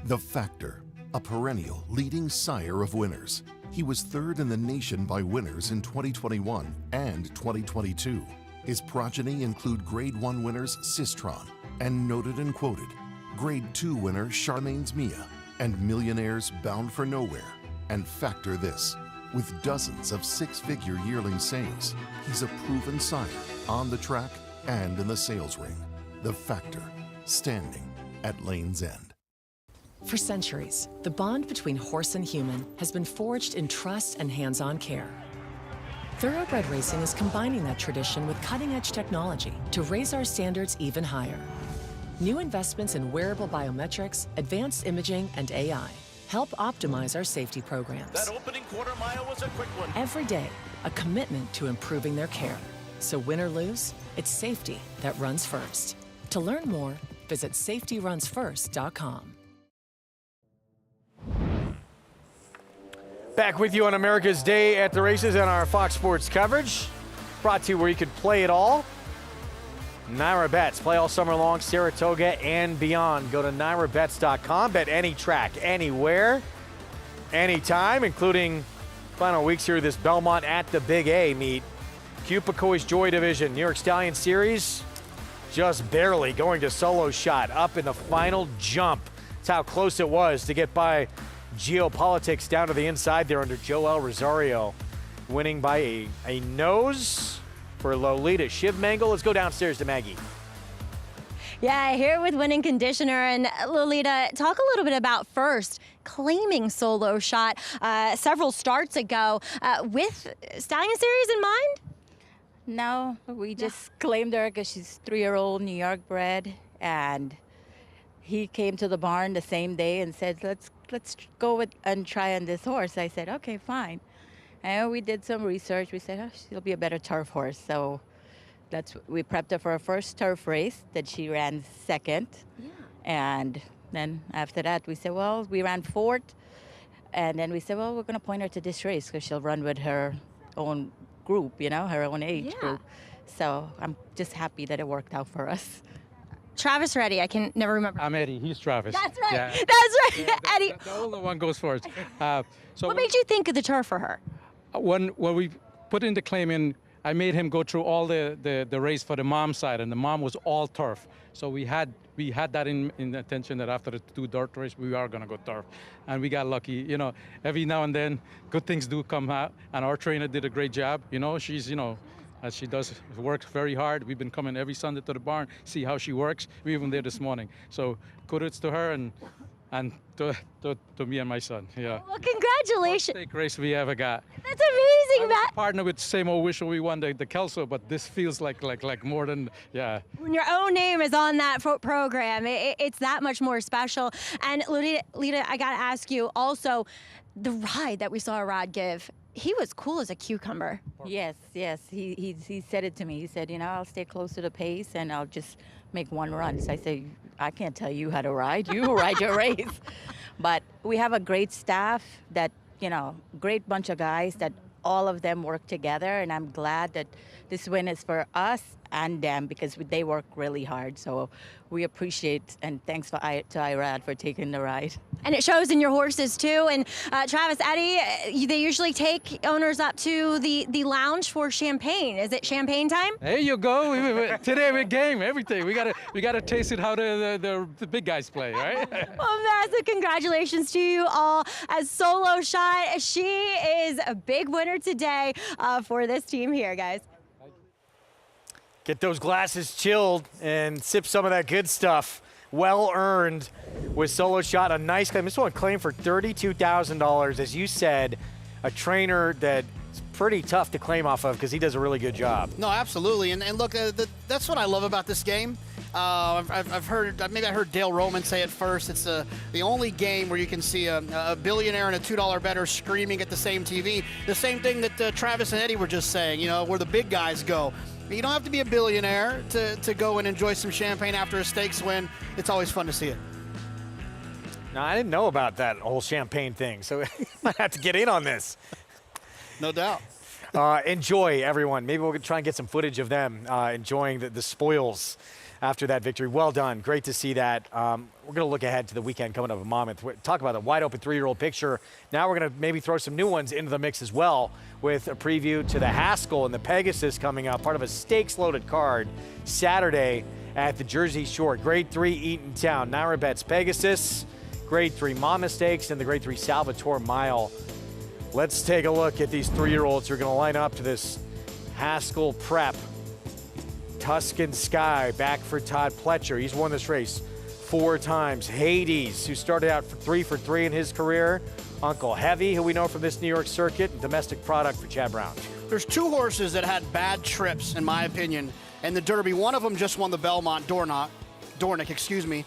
The Factor, a perennial leading sire of winners. He was third in the nation by winners in 2021 and 2022. His progeny include Grade 1 winners Sistron and Noted and Quoted, Grade 2 winner Charmaine's Mia, and millionaires Bound for Nowhere. And factor this, with dozens of six-figure yearling sales, he's a proven sire on the track and in the sales ring. The Factor, standing at Lane's End. For centuries, the bond between horse and human has been forged in trust and hands-on care. Thoroughbred racing is combining that tradition with cutting-edge technology to raise our standards even higher. New investments in wearable biometrics, advanced imaging, and AI help optimize our safety programs. That opening quarter mile was a quick one. Every day, a commitment to improving their care. So win or lose, it's safety that runs first. To learn more, visit safetyrunsfirst.com. Back with you on America's Day at the Races and our Fox Sports coverage. Brought to you where you could play it all. Naira Bets. Play all summer long, Saratoga and beyond. Go to nairabets.com. Bet any track, anywhere, anytime, including final weeks here of this Belmont at the Big A meet. Cupico's Joy Division, New York Stallion Series, just barely going to solo shot up in the final jump. That's how close it was to get by Geopolitics down to the inside there under Joel Rosario, winning by a nose for Lolita Shivmangle. Let's go downstairs to Maggie. Yeah, here with winning conditioner. And Lolita, talk a little bit about first claiming solo shot several starts ago with Stallion Series in mind? No, we just claimed her because she's 3-year-old New York bred, and he came to the barn the same day and said, let's go and try on this horse. I said, okay, fine. And we did some research. We said, oh, she'll be a better turf horse. So we prepped her for her first turf race that she ran second. Yeah. And then after that, we said, well, we ran fourth. And then we said, well, we're going to point her to this race because she'll run with her own group, her own age group. So I'm just happy that it worked out for us. Travis or Eddie? I can never remember. I'm Eddie. He's Travis. That's right. Yeah. That's right. Yeah, Eddie. The older one goes first. What made you think of the turf for her? When we put in the claim in, I made him go through all the race for the mom side, and the mom was all turf. So we had that in attention that after the 2 dirt race, we are going to go turf. And we got lucky. Every now and then, good things do come out, and our trainer did a great job. She's, as she does, works very hard. We've been coming every Sunday to the barn, see how she works. We even there this morning. So kudos to her and to me and my son. Yeah. Well, congratulations. First stake race we ever got. That's amazing, Matt. Partner with same old Whistle, we won the Kelso, but this feels like more than, yeah. When your own name is on that program, it's that much more special. And Lita, I gotta ask you also, the ride that we saw Rod give. He was cool as a cucumber. Yes. He said it to me. He said, I'll stay close to the pace and I'll just make one run. So I say, I can't tell you how to ride. You ride your race. But we have a great staff that, great bunch of guys that all of them work together. And I'm glad that this win is for us and them because they work really hard. So we appreciate and thanks to Irad for taking the ride. And it shows in your horses too. And Travis, Eddie, they usually take owners up to the lounge for champagne. Is it champagne time? There you go. Today we're game, everything. We gotta taste it how the big guys play, right? Well, massive congratulations to you all. As Solo Shot, she is a big winner today for this team here, guys. Get those glasses chilled and sip some of that good stuff. Well earned with Solo Shot. A nice claim. This one claimed for $32,000. As you said, a trainer that's pretty tough to claim off of because he does a really good job. No, absolutely. And look, that's what I love about this game. I've heard, maybe I heard Dale Roman say it first. It's the only game where you can see a billionaire and a $2 bettor screaming at the same TV. The same thing that Travis and Eddie were just saying, where the big guys go. You don't have to be a billionaire to go and enjoy some champagne after a stakes win. It's always fun to see it. No, I didn't know about that whole champagne thing, so I might have to get in on this. No doubt. Enjoy, everyone. Maybe we'll try and get some footage of them enjoying the spoils after that victory. Well done. Great to see that. We're going to look ahead to the weekend coming up in Monmouth. Talk about the wide-open 3-year-old picture. Now we're going to maybe throw some new ones into the mix as well with a preview to the Haskell and the Pegasus coming up, part of a stakes-loaded card Saturday at the Jersey Shore. Grade 3 Eatontown, Naira Betts Pegasus, Grade 3 Monmouth Stakes, and the Grade 3 Salvatore Mile. Let's take a look at these 3-year-olds who are going to line up to this Haskell prep. Tuscan Sky back for Todd Pletcher. He's won this race 4 times. Hades, who started out for 3 for 3 in his career. Uncle Heavy, who we know from this New York circuit. And Domestic Product for Chad Brown. There's 2 horses that had bad trips, in my opinion, in the Derby. One of them just won the Belmont Dornick, excuse me.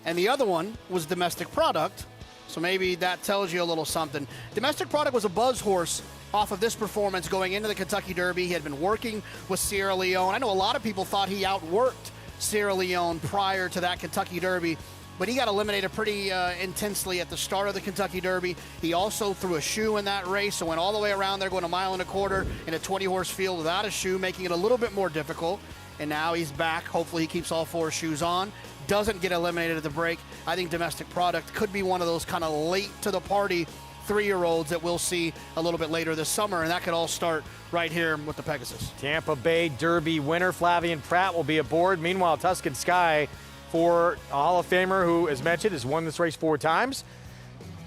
And the other one was Domestic Product. So maybe that tells you a little something. Domestic Product was a buzz horse off of this performance going into the Kentucky Derby. He had been working with Sierra Leone. I know a lot of people thought he outworked Sierra Leone prior to that Kentucky Derby, but he got eliminated pretty intensely at the start of the Kentucky Derby. He also threw a shoe in that race, so went all the way around there, going 1.25 miles in a 20-horse field without a shoe, making it a little bit more difficult. And now he's back. Hopefully he keeps all 4 shoes on. Doesn't get eliminated at the break. I think Domestic Product could be one of those kind of late to the party 3-year-olds that we'll see a little bit later this summer, and that could all start right here with the Pegasus. Tampa Bay Derby winner Flavian Pratt will be aboard. Meanwhile, Tuscan Sky for a Hall of Famer who, as mentioned, has won this race 4 times.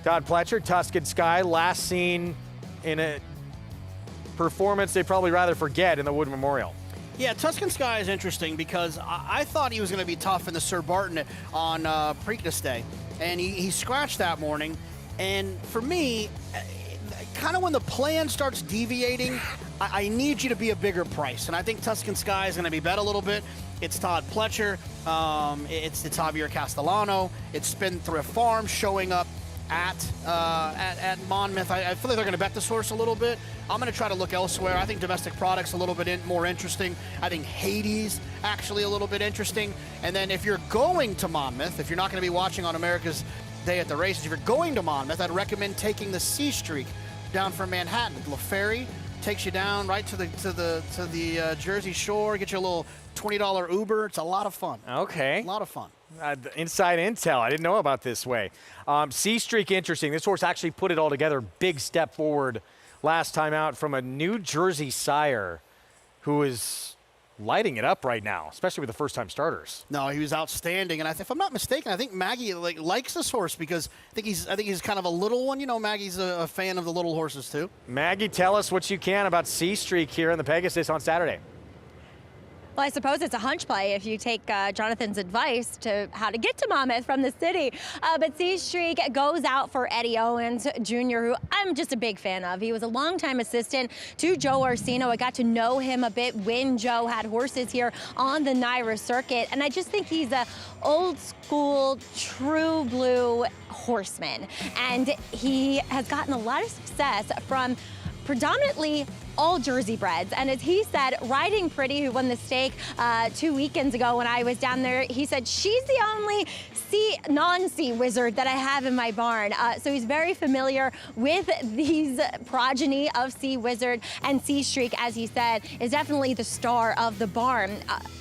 Todd Pletcher, Tuscan Sky, last seen in a performance they'd probably rather forget in the Wood Memorial. Yeah, Tuscan Sky is interesting because I thought he was going to be tough in the Sir Barton on Preakness Day, and he scratched that morning. And for me, kind of when the plan starts deviating, I need you to be a bigger price. And I think Tuscan Sky is going to be bet a little bit. It's Todd Pletcher. It's Javier Castellano. It's Spendthrift Farm showing up at Monmouth. I feel like they're going to bet this horse a little bit. I'm going to try to look elsewhere. I think Domestic Product's a little bit more interesting. I think Hades actually a little bit interesting. And then if you're going to Monmouth, if you're not going to be watching on America's Day at the races, if you're going to Monmouth, I'd recommend taking the C Streak down from Manhattan. LaFerry takes you down right to the Jersey Shore, get you a little $20 Uber. It's a lot of fun. Okay. A lot of fun. Inside intel. I didn't know about this way. C Streak, interesting. This horse actually put it all together. Big step forward last time out from a New Jersey sire who is lighting it up right now, especially with the first-time starters. No, he was outstanding, and if I'm not mistaken, I think Maggie likes this horse because I think he's kind of a little one. You know, Maggie's a fan of the little horses too. Maggie, tell us what you can about C Streak here in the Pegasus on Saturday. Well, I suppose it's a hunch play if you take Jonathan's advice to how to get to Monmouth from the city. But C Streak goes out for Eddie Owens Jr., who I'm just a big fan of. He was a longtime assistant to Joe Orsino. I got to know him a bit when Joe had horses here on the Naira circuit. And I just think he's a old school, true blue horseman. And he has gotten a lot of success from predominantly all Jersey breds. And as he said, Riding Pretty, who won the stake 2 weekends ago when I was down there, he said, she's the only non-C wizard that I have in my barn. So he's very familiar with these progeny of C Wizard, and C Streak, as he said, is definitely the star of the barn.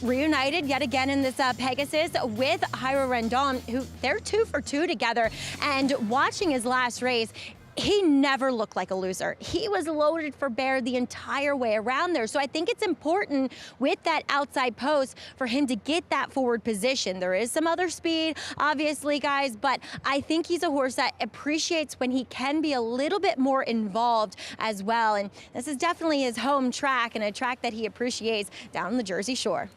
Reunited yet again in this Pegasus with Jairo Rendon, who they're 2 for 2 together. And watching his last race, he never looked like a loser. He was loaded for bear the entire way around there. So I think it's important with that outside post for him to get that forward position. There is some other speed, obviously, guys, but I think he's a horse that appreciates when he can be a little bit more involved as well. And this is definitely his home track and a track that he appreciates down the Jersey Shore.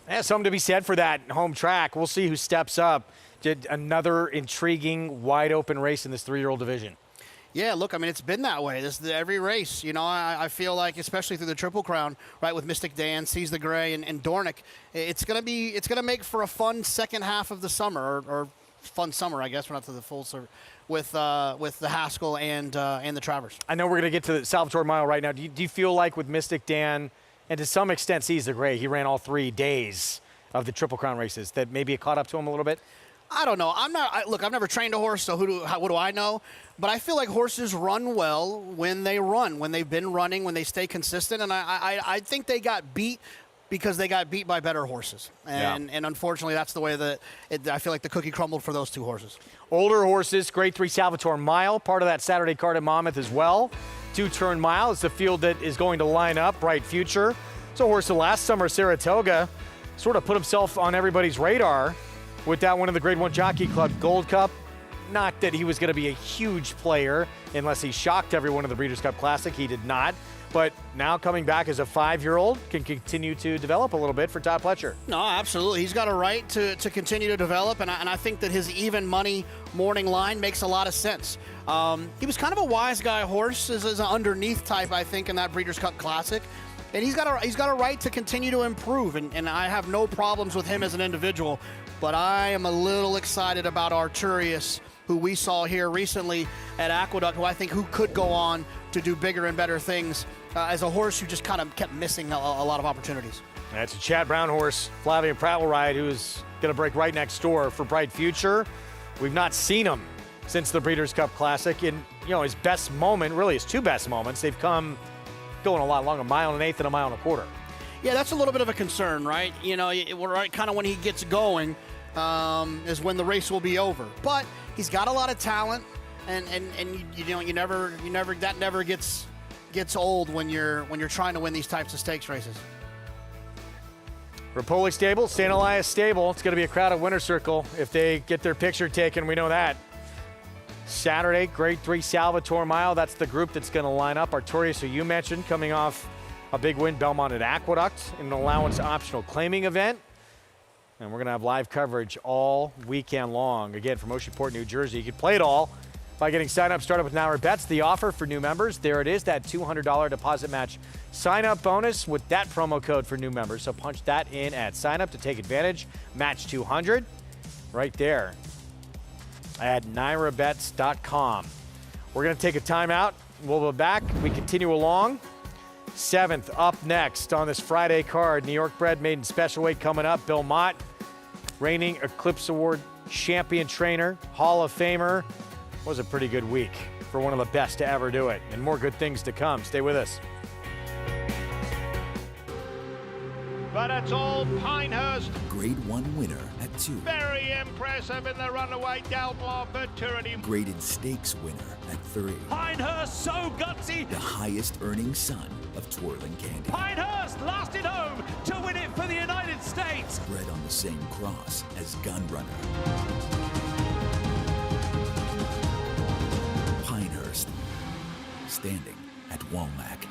Yeah, something to be said for that home track. We'll see who steps up. Did another intriguing, wide open race in this 3-year-old division. Yeah, look, I mean, it's been that way. Every race, you know, I feel like, especially through the Triple Crown, right, with Mystic Dan, Seize the Gray, and Dornick, it's gonna make for a fun second half of the summer, or fun summer, I guess. We're not to the full service with the Haskell and the Travers. I know we're gonna get to the Salvatore Mile right now. Do you feel like with Mystic Dan, and to some extent Seize the Gray, he ran all 3 days of the Triple Crown races, that maybe it caught up to him a little bit? I don't know. Look, I've never trained a horse, so what do I know? But I feel like horses run well when they run, when they've been running, when they stay consistent. And I think they got beat because they got beat by better horses. And unfortunately, that's the way that I feel like the cookie crumbled for those two horses. Older horses, grade 3 Salvatore Mile, part of that Saturday card at Monmouth as well. 2-turn Mile is the field that is going to line up. Bright Future. It's a horse that last summer, Saratoga, sort of put himself on everybody's radar with that one of the Grade 1 Jockey Club Gold Cup. Not that he was going to be a huge player unless he shocked everyone in the Breeders' Cup Classic. He did not. But now coming back as a 5-year-old can continue to develop a little bit for Todd Pletcher. No, absolutely. He's got a right to continue to develop, and I think that his even money morning line makes a lot of sense. He was kind of a wise guy horse as an underneath type, I think, in that Breeders' Cup Classic. And he's got a right to continue to improve, and I have no problems with him as an individual. But I am a little excited about Arturius, who we saw here recently at Aqueduct, who could go on to do bigger and better things as a horse who just kind of kept missing a lot of opportunities. That's a Chad Brown horse, Flavia Pratt will ride, who's going to break right next door for Bright Future. We've not seen him since the Breeders' Cup Classic. In his best moment, really his two best moments, they've come going a lot longer, 1.1 1/8 and 1.25 miles. Yeah, that's a little bit of a concern, right? Right, kind of when he gets going is when the race will be over. But he's got a lot of talent, and that never gets old when you're trying to win these types of stakes races. Rapoli Stable, St. Elias Stable. It's going to be a crowded winner circle if they get their picture taken. We know that. Saturday, Grade 3 Salvatore Mile. That's the group that's going to line up. Arturius, who you mentioned, coming off a big win, Belmont at Aqueduct, in an allowance optional claiming event. And we're going to have live coverage all weekend long. Again, from Oceanport, New Jersey. You can play it all by getting signed up, started with NYRA Bets. The offer for new members, there it is, that $200 deposit match sign-up bonus with that promo code for new members. So punch that in at sign-up to take advantage. Match 200 right there at nyrabets.com. We're going to take a timeout. We'll be back. We continue along. 7th up next on this Friday card. New York bred maiden special weight coming up. Bill Mott, reigning Eclipse Award champion trainer, Hall of Famer. Was a pretty good week for one of the best to ever do it. And more good things to come. Stay with us. But it's all Pinehurst. Grade 1 winner at 2. Very impressive in the runaway Delmar Futurity. Graded stakes winner at 3. Pinehurst so gutsy. The highest earning son of Twirling Candy. Pinehurst lasted home to win it for the United States. Bred on the same cross as Gunrunner. Pinehurst, standing at Womack.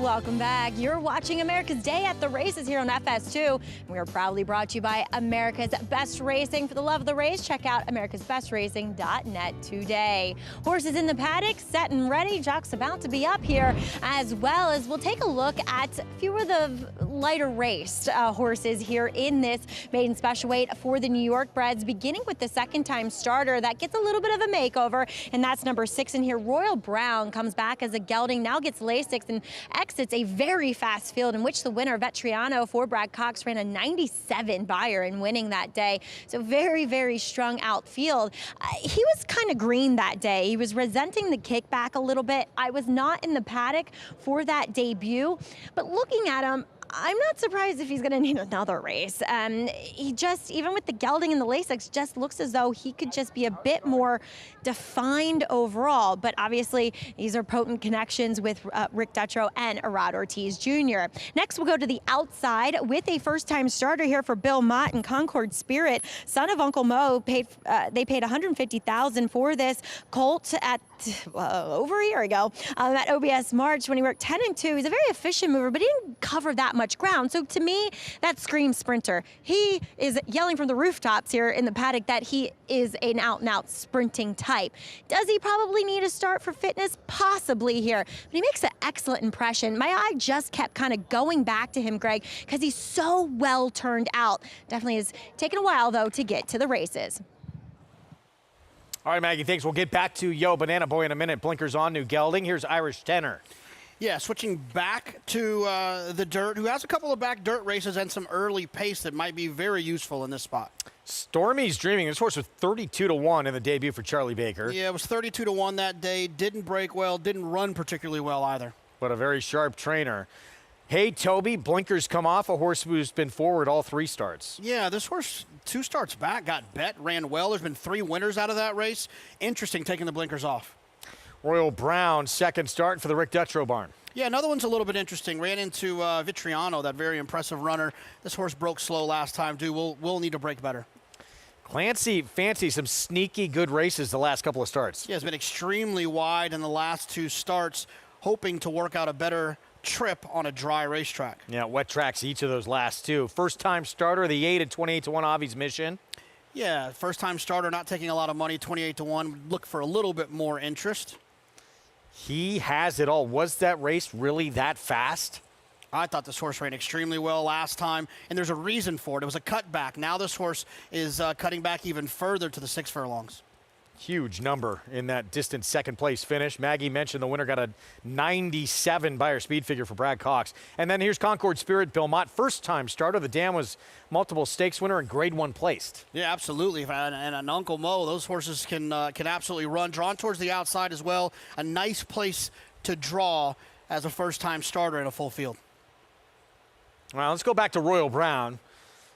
Welcome back. You're watching America's Day at the Races here on FS2. We are proudly brought to you by America's Best Racing. For the love of the race, check out americasbestracing.net today. Horses in the paddock, set and ready. Jock's about to be up here, as well as we'll take a look at a few of the lighter raced horses here in this maiden special weight for the New York breds, beginning with the second-time starter that gets a little bit of a makeover, and that's number 6 in here. Royal Brown comes back as a gelding, now gets Lasix and exits a very fast field in which the winner, Vetriano for Brad Cox, ran a 97 buyer in winning that day. So very, very strung out field. He was kind of green that day. He was resenting the kickback a little bit. I was not in the paddock for that debut, but looking at him, I'm not surprised if he's going to need another race. He just, even with the gelding and the Lasix, just looks as though he could just be a bit more defined overall. But obviously, these are potent connections with Rick Dutro and Arad Ortiz Jr. Next, we'll go to the outside with a first-time starter here for Bill Mott and Concord Spirit. Son of Uncle Mo, they paid $150,000 for this colt at over a year ago at OBS March when he worked 10-2. He's a very efficient mover, but he didn't cover that much ground. So to me, that screams sprinter. He is yelling from the rooftops here in the paddock that he is an out-and-out sprinting type. Does he probably need a start for fitness? Possibly here, but he makes an excellent impression. My eye just kept kind of going back to him, Greg, because he's so well turned out. Definitely has taken a while, though, to get to the races. All right, Maggie, thanks. We'll get back to Yo Banana Boy in a minute. Blinkers on, new gelding. Here's Irish Tenor. Yeah, switching back to the dirt, who has a couple of back dirt races and some early pace that might be very useful in this spot. Stormy's Dreaming. This horse was 32-1 in the debut for Charlie Baker. Yeah, it was 32-1 that day. Didn't break well, didn't run particularly well either. But a very sharp trainer. Hey, Toby, blinkers come off. A horse who's been forward all 3 starts. Yeah, this horse 2 starts back, got bet, ran well. There's been 3 winners out of that race. Interesting taking the blinkers off. Royal Brown, second start for the Rick Dutro barn. Yeah, another one's a little bit interesting. Ran into Vitriano, that very impressive runner. This horse broke slow last time, too. We'll need to break better. Clancy fancy some sneaky good races the last couple of starts. Yeah, it's been extremely wide in the last 2 starts, hoping to work out a better trip on a dry racetrack. Yeah, wet tracks each of those last 2. First-time starter, the 8 at 28-1 Avi's Mission. Yeah, first-time starter, not taking a lot of money, 28-1. Look for a little bit more interest. He has it all. Was that race really that fast? I thought this horse ran extremely well last time, and there's a reason for it. It was a cutback. Now this horse is cutting back even further to the 6 furlongs. Huge number in that distant second-place finish. Maggie mentioned the winner got a 97 buyer speed figure for Brad Cox. And then here's Concord Spirit, Bill Mott, first-time starter. The dam was multiple stakes winner and Grade 1 placed. Yeah, absolutely. And an Uncle Mo, those horses can absolutely run. Drawn towards the outside as well. A nice place to draw as a first-time starter in a full field. Well, let's go back to Royal Brown.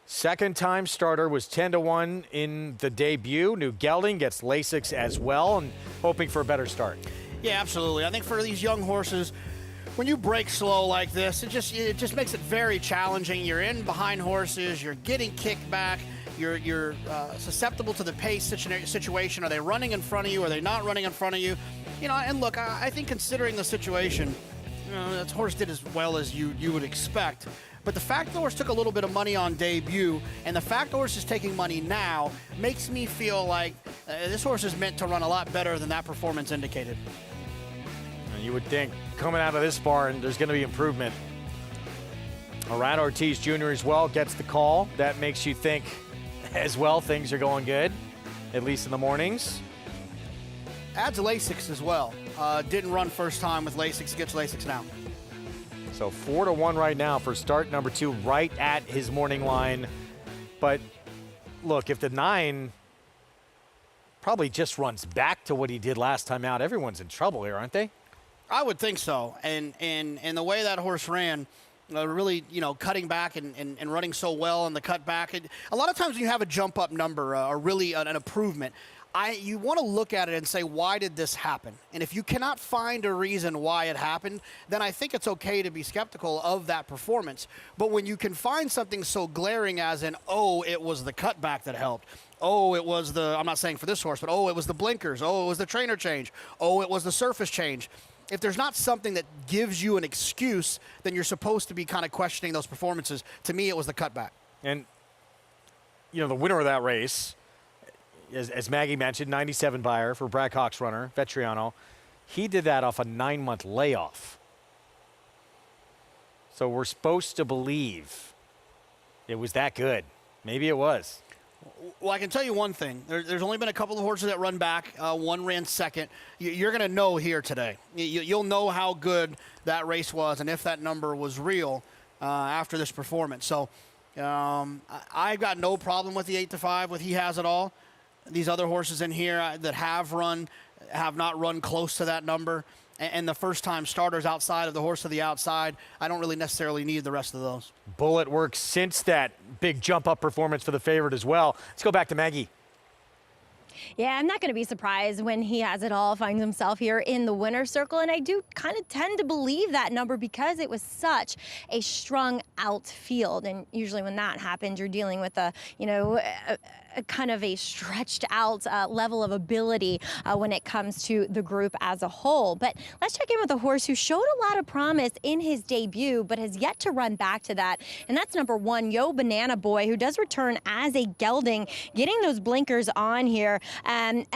Second-time starter, was 10-1 in the debut. New gelding, gets Lasix as well, and hoping for a better start. Yeah, absolutely. I think for these young horses, when you break slow like this, it just makes it very challenging. You're in behind horses, you're getting kicked back, you're susceptible to the pace situation. Are they running in front of you? Are they not running in front of you? You know, and look, I think considering the situation, that horse did as well as you would expect. But the fact the horse took a little bit of money on debut, and the fact the horse is taking money now, makes me feel like this horse is meant to run a lot better than that performance indicated. You would think coming out of this barn, there's going to be improvement. Arad Ortiz Jr. as well gets the call. That makes you think as well things are going good, at least in the mornings. Adds Lasix as well. Didn't run first time with Lasix, gets Lasix now. So 4-1 right now for start number 2, right at his morning line. But look, if the 9 probably just runs back to what he did last time out, everyone's in trouble here, aren't they? I would think so. And the way that horse ran, really, cutting back and running so well in the cutback. A lot of times when you have a jump up number or really an improvement, you want to look at it and say, why did this happen? And if you cannot find a reason why it happened, then I think it's okay to be skeptical of that performance. But when you can find something so glaring as in, oh, it was the cutback that helped. Oh, it was I'm not saying for this horse, but oh, it was the blinkers. Oh, it was the trainer change. Oh, it was the surface change. if there's not something that gives you an excuse, then you're supposed to be kind of questioning those performances. To me, it was the cutback. And, you know, the winner of that race, as Maggie mentioned, 97 buyer for Brad Cox runner, Vetriano. He did that off a 9-month layoff. So we're supposed to believe it was that good. Maybe it was. Well, I can tell you one thing. There's only been a couple of horses that run back. One ran second. You're going to know here today. You'll know how good that race was and if that number was real after this performance. So I've got no problem with the 8-5 with He Has It All. These other horses in here that have not run close to that number. And the first-time starters outside of the horse of the outside, I don't really necessarily need the rest of those. Bullet work since that big jump-up performance for the favorite as well. Let's go back to Maggie. Yeah, I'm not going to be surprised when He Has It All finds himself here in the winner's circle. And I do kind of tend to believe that number because it was such a strung out field. And usually when that happens, you're dealing with a kind of a stretched out level of ability when it comes to the group as a whole. But let's check in with a horse who showed a lot of promise in his debut, but has yet to run back to that. And that's number 1, Yo Banana Boy, who does return as a gelding, getting those blinkers on here, and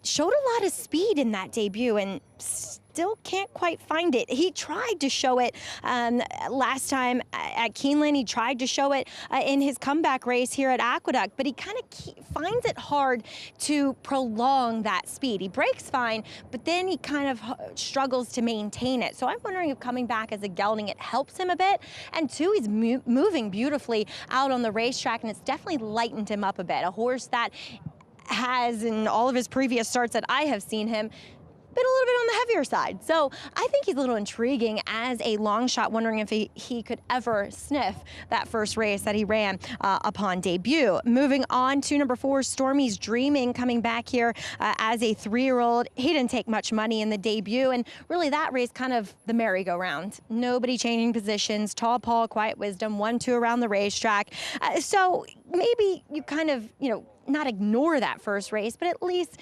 showed a lot of speed in that debut and still can't quite find it. He tried to show it last time at Keeneland. He tried to show it in his comeback race here at Aqueduct, but he kind of finds it hard to prolong that speed. He breaks fine, but then he kind of struggles to maintain it. So I'm wondering if coming back as a gelding, it helps him a bit. And 2, he's moving beautifully out on the racetrack, and it's definitely lightened him up a bit. A horse that has, in all of his previous starts that I have seen him, been a little bit on the heavier side. So I think he's a little intriguing as a long shot, wondering if he could ever sniff that first race that he ran upon debut. Moving on to number 4, Stormy's Dreaming, coming back here as a 3-year-old. He didn't take much money in the debut, and really that race kind of the merry-go-round. Nobody changing positions, Tall Paul, Quiet Wisdom, 1-2 around the racetrack. So maybe you kind of, not ignore that first race, but at least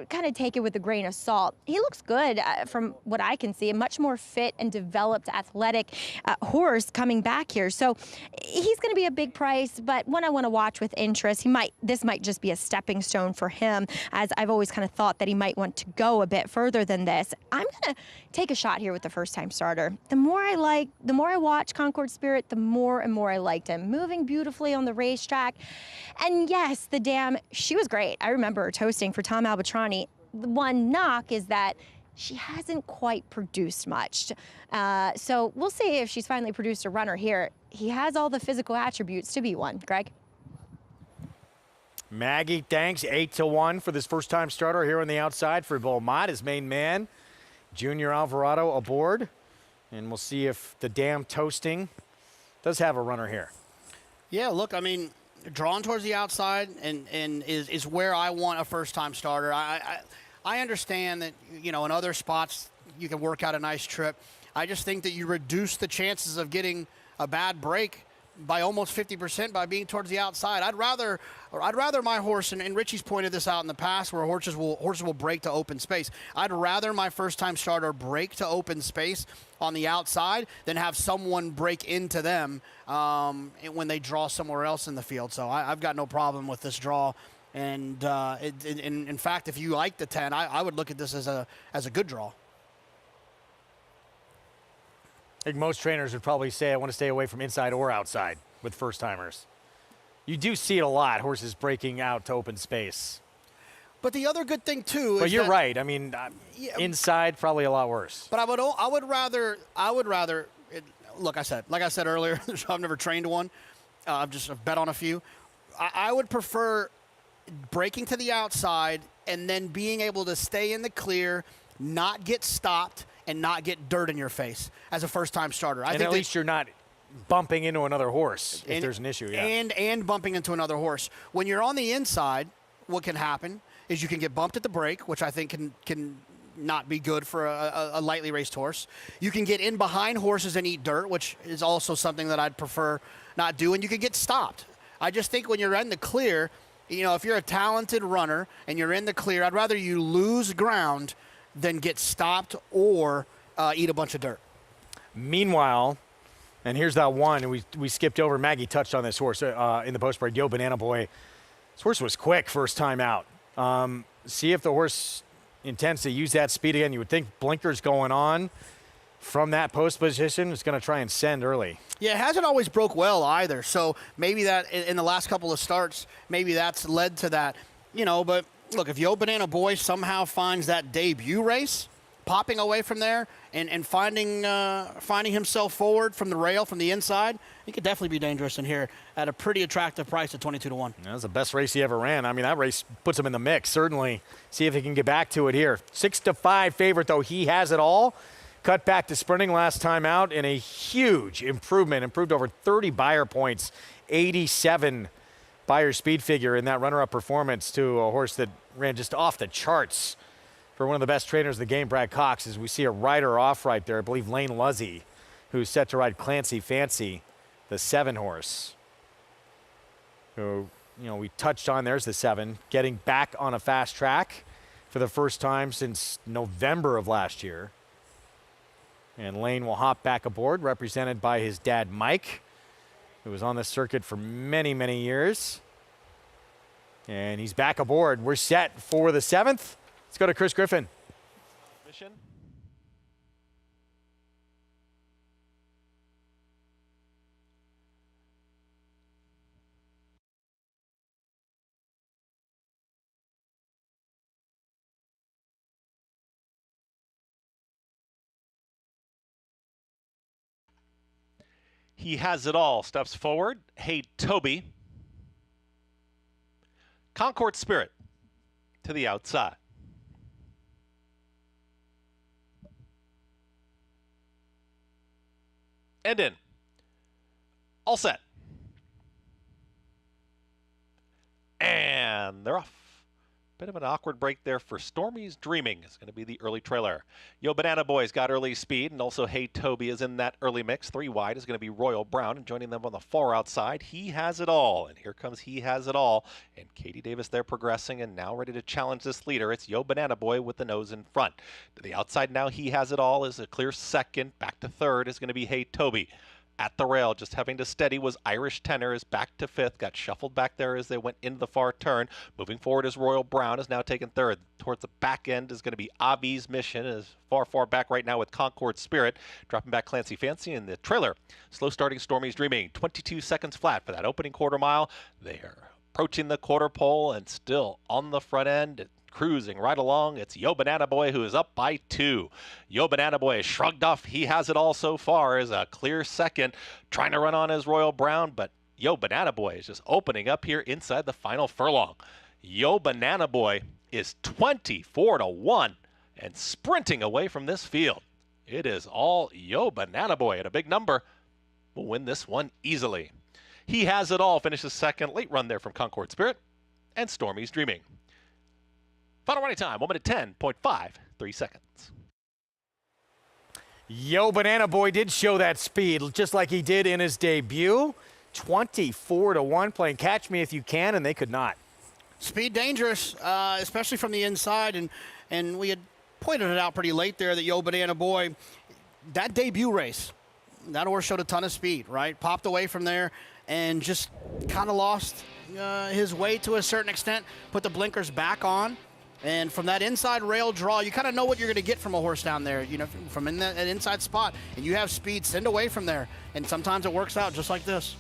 kind of take it with a grain of salt. He looks good from what I can see, a much more fit and developed athletic horse coming back here. So he's going to be a big price, but one I want to watch with interest. This might just be a stepping stone for him, as I've always kind of thought that he might want to go a bit further than this. I'm going to take a shot here with the first-time starter. The more I watch Concord Spirit, the more and more I liked him. Moving beautifully on the racetrack. And yes, the dam, she was great. I remember her toasting for Tom Albatrani. The one knock is that she hasn't quite produced much. So we'll see if she's finally produced a runner here. He has all the physical attributes to be one. Greg? Maggie, thanks. 8-1 for this first-time starter here on the outside for Belmont, his main man. Junior Alvarado aboard. And we'll see if the dam toasting does have a runner here. Yeah, look, I mean, drawn towards the outside and is where I want a first-time starter. I understand that, in other spots you can work out a nice trip. I just think that you reduce the chances of getting a bad break by almost 50% by being towards the outside. I'd rather my horse, and Richie's pointed this out in the past, where horses will break to open space. I'd rather my first-time starter break to open space on the outside than have someone break into them when they draw somewhere else in the field. So I've got no problem with this draw. And in fact, if you like the 10, I would look at this as a good draw. I think most trainers would probably say I want to stay away from inside or outside with first-timers. You do see it a lot, horses breaking out to open space. But the other good thing, too, but is you're that, right. I mean, inside, probably a lot worse. But I would rather, like I said earlier, I've never trained one. I've bet on a few. I would prefer breaking to the outside and then being able to stay in the clear, not get stopped, and not get dirt in your face as a first-time starter. I think at least you're not bumping into another horse if there's an issue. Yeah. And bumping into another horse. When you're on the inside, what can happen is you can get bumped at the break, which I think can not be good for a lightly raced horse. You can get in behind horses and eat dirt, which is also something that I'd prefer not do, and you can get stopped. I just think when you're in the clear, if you're a talented runner and you're in the clear, I'd rather you lose ground than get stopped or eat a bunch of dirt. Meanwhile, and here's that one, and we skipped over. Maggie touched on this horse in the post break. Yo Banana Boy. This horse was quick first time out. See if the horse intends to use that speed again. You would think blinkers going on from that post position is going to try and send early. Yeah, it hasn't always broke well either. So maybe that in the last couple of starts, maybe that's led to that. But look, if Yo Banana Boy somehow finds that debut race, popping away from there and finding himself forward from the rail, from the inside, he could definitely be dangerous in here at a pretty attractive price at 22-1. That was the best race he ever ran. I mean, that race puts him in the mix, certainly. See if he can get back to it here. 6-5 favorite, though. He has it all. Cut back to sprinting last time out in a huge improvement. Improved over 30 Beyer points, 87 Beyer speed figure in that runner-up performance to a horse that ran just off the charts for one of the best trainers of the game, Brad Cox, as we see a rider off right there. I believe Lane Luzzy, who's set to ride Clancy Fancy, the 7 horse. Who, we touched on, there's the 7, getting back on a fast track for the first time since November of last year. And Lane will hop back aboard, represented by his dad, Mike, who was on the circuit for many, many years. And he's back aboard. We're set for the 7th. Let's go to Chris Griffin. Mission. He has it all. Steps forward. Hey, Toby. Concord Spirit to the outside. And in. All set. And they're off. Bit of an awkward break there for Stormy's Dreaming. It's going to be the early trailer. Yo Banana Boy's got early speed, and also Hey Toby is in that early mix. 3 wide is going to be Royal Brown, and joining them on the far outside, He Has It All. And here comes He Has It All. And Katie Davis there progressing and now ready to challenge this leader. It's Yo Banana Boy with the nose in front. To the outside now, He Has It All is a clear second. Back to third is going to be Hey Toby. At the rail, just having to steady was Irish Tenor, is back to 5th, got shuffled back there as they went into the far turn. Moving forward is Royal Brown, is now taken 3rd. Towards the back end is going to be Avi's Mission, is far, far back right now with Concord Spirit. Dropping back Clancy Fancy in the trailer. Slow starting Stormy's Dreaming, 22 seconds flat for that opening quarter mile. They're approaching the quarter pole and still on the front end. Cruising right along. It's Yo Banana Boy who is up by 2. Yo Banana Boy is shrugged off. He has it all so far as a clear second. Trying to run on his Royal Brown, but Yo Banana Boy is just opening up here inside the final furlong. Yo Banana Boy is 24-1 and sprinting away from this field. It is all Yo Banana Boy at a big number. Will win this one easily. He Has It All finishes second. Late run there from Concord Spirit and Stormy's Dreaming. Final running time, 1 minute 10.53 seconds. Yo Banana Boy did show that speed, just like he did in his debut. 24-1, playing Catch Me If You Can, and they could not. Speed dangerous, especially from the inside, and we had pointed it out pretty late there that Yo Banana Boy, that debut race, that horse showed a ton of speed, right? Popped away from there and just kind of lost his way to a certain extent, put the blinkers back on. And from that inside rail draw, you kind of know what you're going to get from a horse down there, from in that inside spot. And you have speed, send away from there. And sometimes it works out just like this.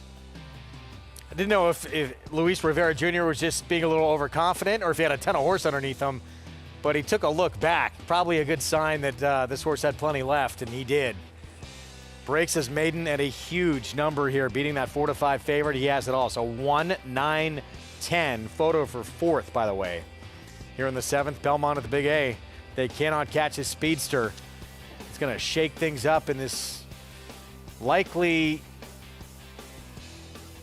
I didn't know if Luis Rivera Jr. was just being a little overconfident or if he had a ton of horse underneath him. But he took a look back. Probably a good sign that this horse had plenty left, and he did. Breaks his maiden at a huge number here, beating that 4-5 favorite. He has it all. So 1-9-10. Photo for 4th, by the way. Here in the 7th, Belmont at the Big A. They cannot catch his speedster. It's going to shake things up in this likely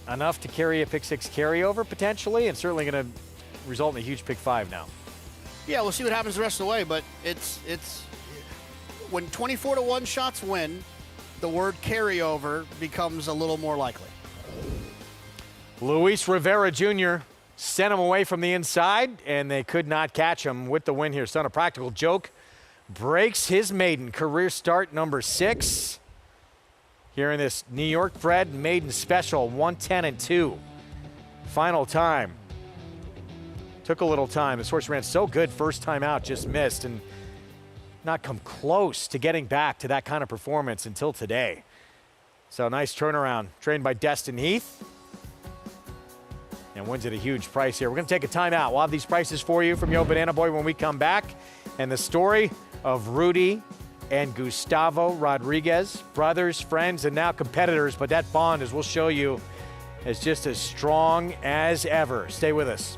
enough to carry a pick 6 carryover potentially, and certainly going to result in a huge pick 5 now. Yeah, we'll see what happens the rest of the way, but it's when 24-1 shots win, the word carryover becomes a little more likely. Luis Rivera Jr. sent him away from the inside, and they could not catch him with the win here. Son of Practical Joke breaks his maiden career start, number 6. Here in this New York bred maiden special, 110-2. Final time. Took a little time. This horse ran so good first time out, just missed, and not come close to getting back to that kind of performance until today. So nice turnaround, trained by Destin Heath. And wins at a huge price here. We're going to take a timeout. We'll have these prices for you from Yo Banana Boy when we come back. And the story of Rudy and Gustavo Rodriguez, brothers, friends, and now competitors. But that bond, as we'll show you, is just as strong as ever. Stay with us.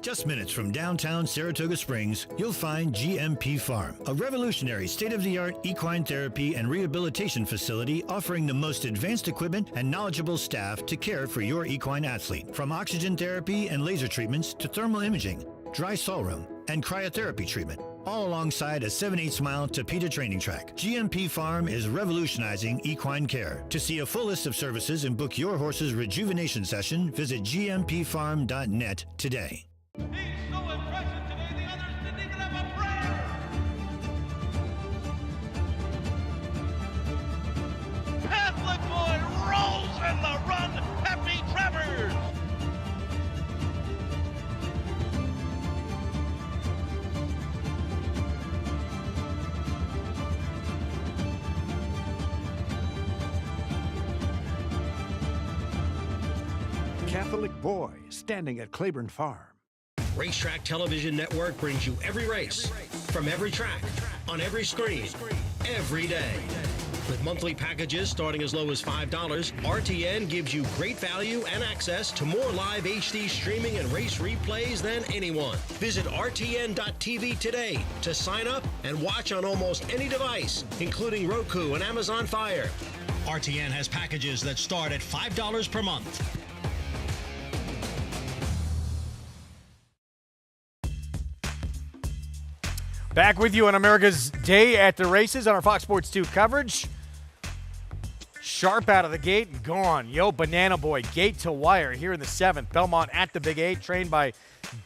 Just minutes from downtown Saratoga Springs, you'll find GMP Farm, a revolutionary state-of-the-art equine therapy and rehabilitation facility offering the most advanced equipment and knowledgeable staff to care for your equine athlete. From oxygen therapy and laser treatments to thermal imaging, dry stall room, and cryotherapy treatment, all alongside a 7/8 mile Tapeta training track. GMP Farm is revolutionizing equine care. To see a full list of services and book your horse's rejuvenation session, visit gmpfarm.net today. Catholic boy rolls in the run. Happy Travers. Catholic boy standing at Claiborne Farm. Racetrack Television Network brings you every race, from every track, on every screen, every day. With monthly packages starting as low as $5, RTN gives you great value and access to more live HD streaming and race replays than anyone. Visit RTN.tv today to sign up and watch on almost any device, including Roku and Amazon Fire. RTN has packages that start at $5 per month. Back with you on America's Day at the Races on our Fox Sports 2 coverage. Sharp out of the gate and gone. Yo Banana Boy, gate to wire here in the 7th. Belmont at the Big 8, trained by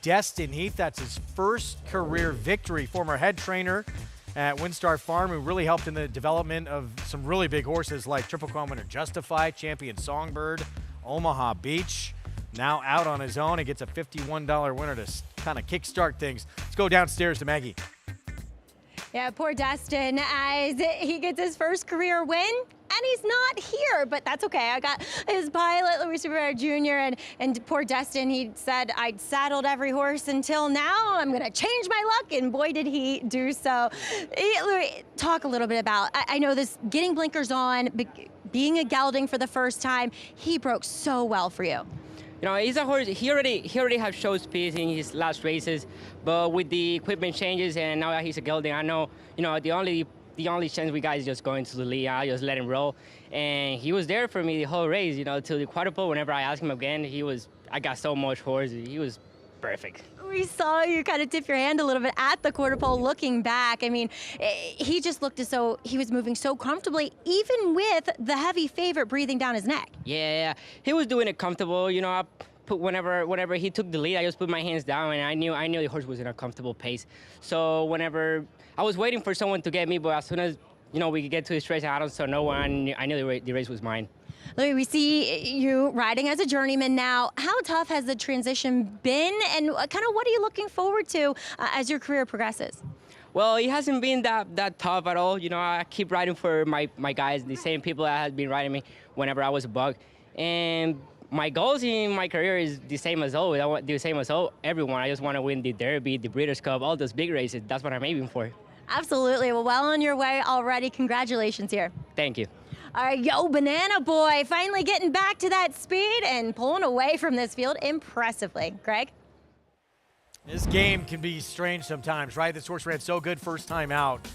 Destin Heath. That's his first career victory. Former head trainer at Windstar Farm, who really helped in the development of some really big horses like Triple Crown winner Justify, Champion Songbird, Omaha Beach. Now out on his own. He gets a $51 winner to kind of kickstart things. Let's go downstairs to Maggie. Yeah, poor Destin as he gets his first career win, and he's not here, but that's okay. I got his pilot, Luis Rivera Jr., and poor Destin, he said, I'd saddled every horse until now. I'm going to change my luck, and boy, did he do so. Talk a little bit about, I know this, getting blinkers on, being a gelding for the first time, he broke so well for you. You know, he's a horse. He already have show speed in his last races, but with the equipment changes and now that he's a gelding, I know, you know, the only chance we got is just going to the lead. I just let him roll, and he was there for me the whole race. You know, till the quadruple. Whenever I asked him again, I got so much horse. He was perfect. We saw you kind of tip your hand a little bit at the quarter pole looking back. I mean, he just looked as though he was moving so comfortably, even with the heavy favorite breathing down his neck. Yeah, he was doing it comfortable. You know, I put whenever he took the lead, I just put my hands down, and I knew the horse was in a comfortable pace. So whenever I was waiting for someone to get me, but as soon as, you know, we could get to the stretch, I don't saw no one. I knew the race was mine. Louis, we see you riding as a journeyman now. How tough has the transition been, and kind of what are you looking forward to as your career progresses? Well, it hasn't been that tough at all. You know, I keep riding for my guys, the same people that have been riding me whenever I was a buck. And my goals in my career is the same as always. I want the same as everyone. I just want to win the Derby, the Breeders' Cup, all those big races. That's what I'm aiming for. Absolutely. Well on your way already. Congratulations here. Thank you. All right, Yo Banana Boy finally getting back to that speed and pulling away from this field impressively. Greg? This game can be strange sometimes, right? This horse ran so good first time out,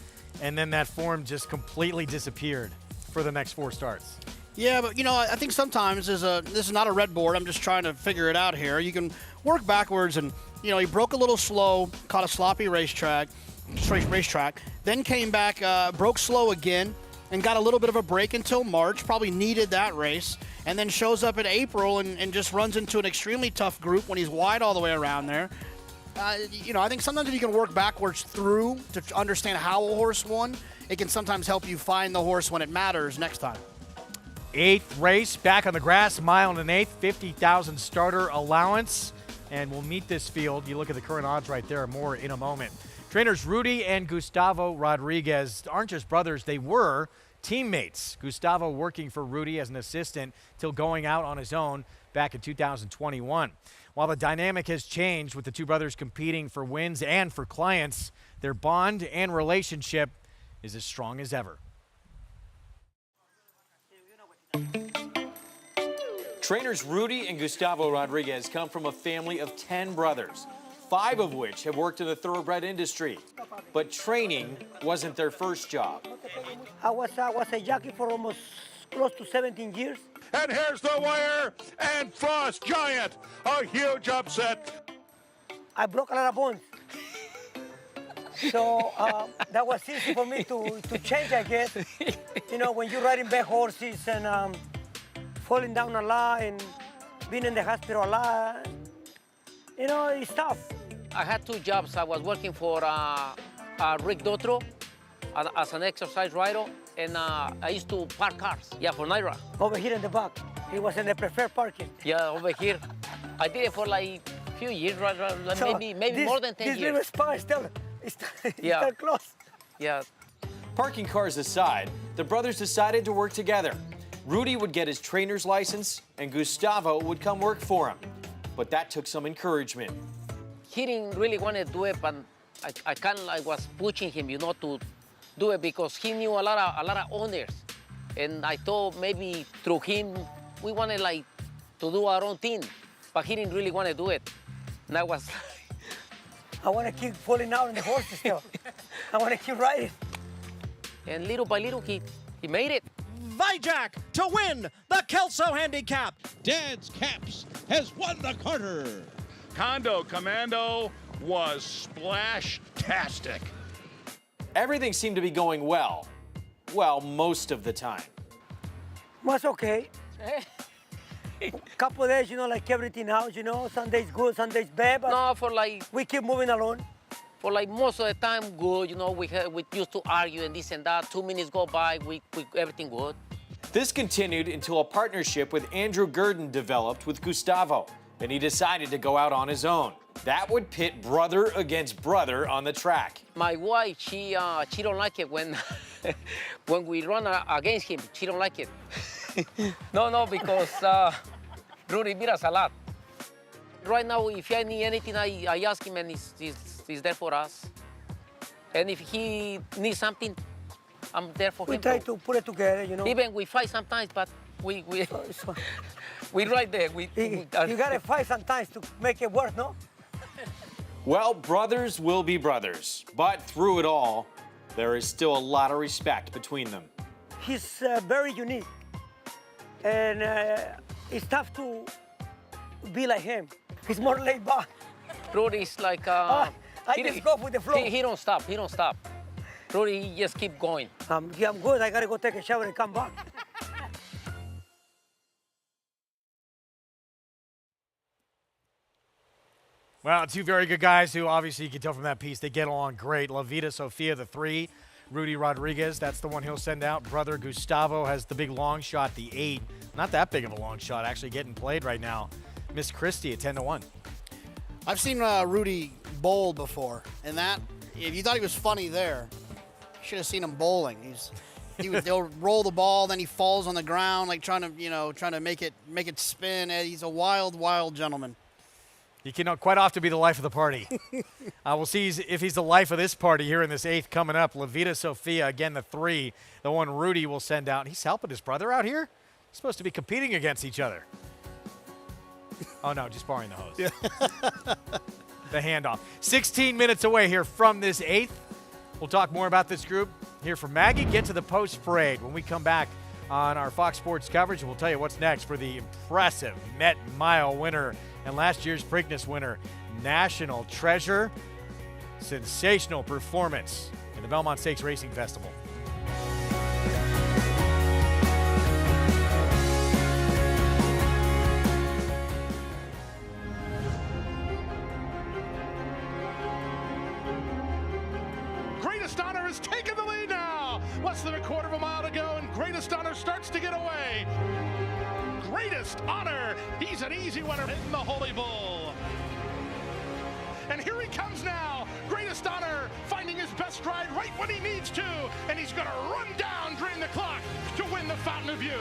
and then that form just completely disappeared for the next 4 starts. Yeah, but, I think sometimes this is not a red board. I'm just trying to figure it out here. You can work backwards and, he broke a little slow, caught a sloppy racetrack, then came back, broke slow again, and got a little bit of a break until March, probably needed that race, and then shows up in April and just runs into an extremely tough group when he's wide all the way around there. I think sometimes if you can work backwards through to understand how a horse won, it can sometimes help you find the horse when it matters next time. 8th race, back on the grass, mile and an eighth, 50,000 starter allowance. And we'll meet this field. You look at the current odds right there, more in a moment. Trainers Rudy and Gustavo Rodriguez aren't just brothers, they were teammates. Gustavo working for Rudy as an assistant till going out on his own back in 2021. While the dynamic has changed with the two brothers competing for wins and for clients, their bond and relationship is as strong as ever. Trainers Rudy and Gustavo Rodriguez come from a family of 10 brothers, 5 of which have worked in the thoroughbred industry. But training wasn't their first job. I was a jockey for almost close to 17 years. And here's the wire, and Frost Giant, a huge upset. I broke a lot of bones. So that was easy for me to change, I guess. When you're riding bad horses and falling down a lot and being in the hospital a lot, it's tough. I had 2 jobs. I was working for Rick Dotro as an exercise rider, and I used to park cars, for Naira. Over here in the back. It was in the preferred parking. Yeah, over here. I did it for like a few years, maybe more than 10 years. This little spot is still close. Yeah. Parking cars aside, the brothers decided to work together. Rudy would get his trainer's license, and Gustavo would come work for him. But that took some encouragement. He didn't really want to do it, but I kind of was pushing him, to do it because he knew a lot of owners, and I thought maybe through him we wanted to do our own thing, but he didn't really want to do it. And I was. I want to keep falling out on the horses still. I want to keep riding. And little by little, he made it. Vijack to win the Kelso Handicap. Dad's Caps has won the Carter. Condo Commando was splash-tastic. Everything seemed to be going well. Well, most of the time. Was okay. Couple of days, like everything else, Some days good, some days bad, but no, for we keep moving along. For most of the time good, we used to argue and this and that. 2 minutes go by, we everything good. This continued until a partnership with Andrew Gurdon developed with Gustavo, and he decided to go out on his own. That would pit brother against brother on the track. My wife, she don't like it when when we run against him. She don't like it. No, because Rudy beat us a lot. Right now, if I need anything, I ask him, and he's there for us. And if he needs something, I'm there for him. We try to put it together, Even we fight sometimes, but we right there. You gotta fight sometimes to make it work, no? Well, brothers will be brothers, but through it all, there is still a lot of respect between them. He's very unique, and it's tough to be like him. He's more laid back. Rudy's like I just go with the flow. He don't stop. Rudy, he just keep going. I'm good. I gotta go take a shower and come back. Well, 2 very good guys who obviously you can tell from that piece they get along great. La Vida Sofia, the 3. Rudy Rodriguez, that's the one he'll send out. Brother Gustavo has the big long shot, the 8. Not that big of a long shot, actually getting played right now. Miss Christie at 10-1. I've seen Rudy bowl before, and that, if you thought he was funny there, you should have seen him bowling. They'll roll the ball, then he falls on the ground, trying to make it spin. He's a wild, wild gentleman. He can quite often be the life of the party. We'll see if he's the life of this party here in this 8th coming up. La Vida Sofia, again, the 3, the one Rudy will send out. He's helping his brother out here? He's supposed to be competing against each other. Oh, no, just borrowing the hose. Yeah. the handoff. 16 minutes away here from this 8th. We'll talk more about this group. Hear from Maggie. Get to the post parade when we come back on our Fox Sports coverage. We'll tell you what's next for the impressive Met Mile winner and last year's Preakness winner, National Treasure. Sensational performance in the Belmont Stakes Racing Festival. Greatest Honor has taken the lead now. Less than a quarter of a mile to go, and Greatest Honor starts to get away. Greatest Honor, he's an easy winner in the Holy Bull. And here he comes now. Greatest Honor finding his best stride right when he needs to, and he's going to run down, drain the clock to win the Fountain of Youth.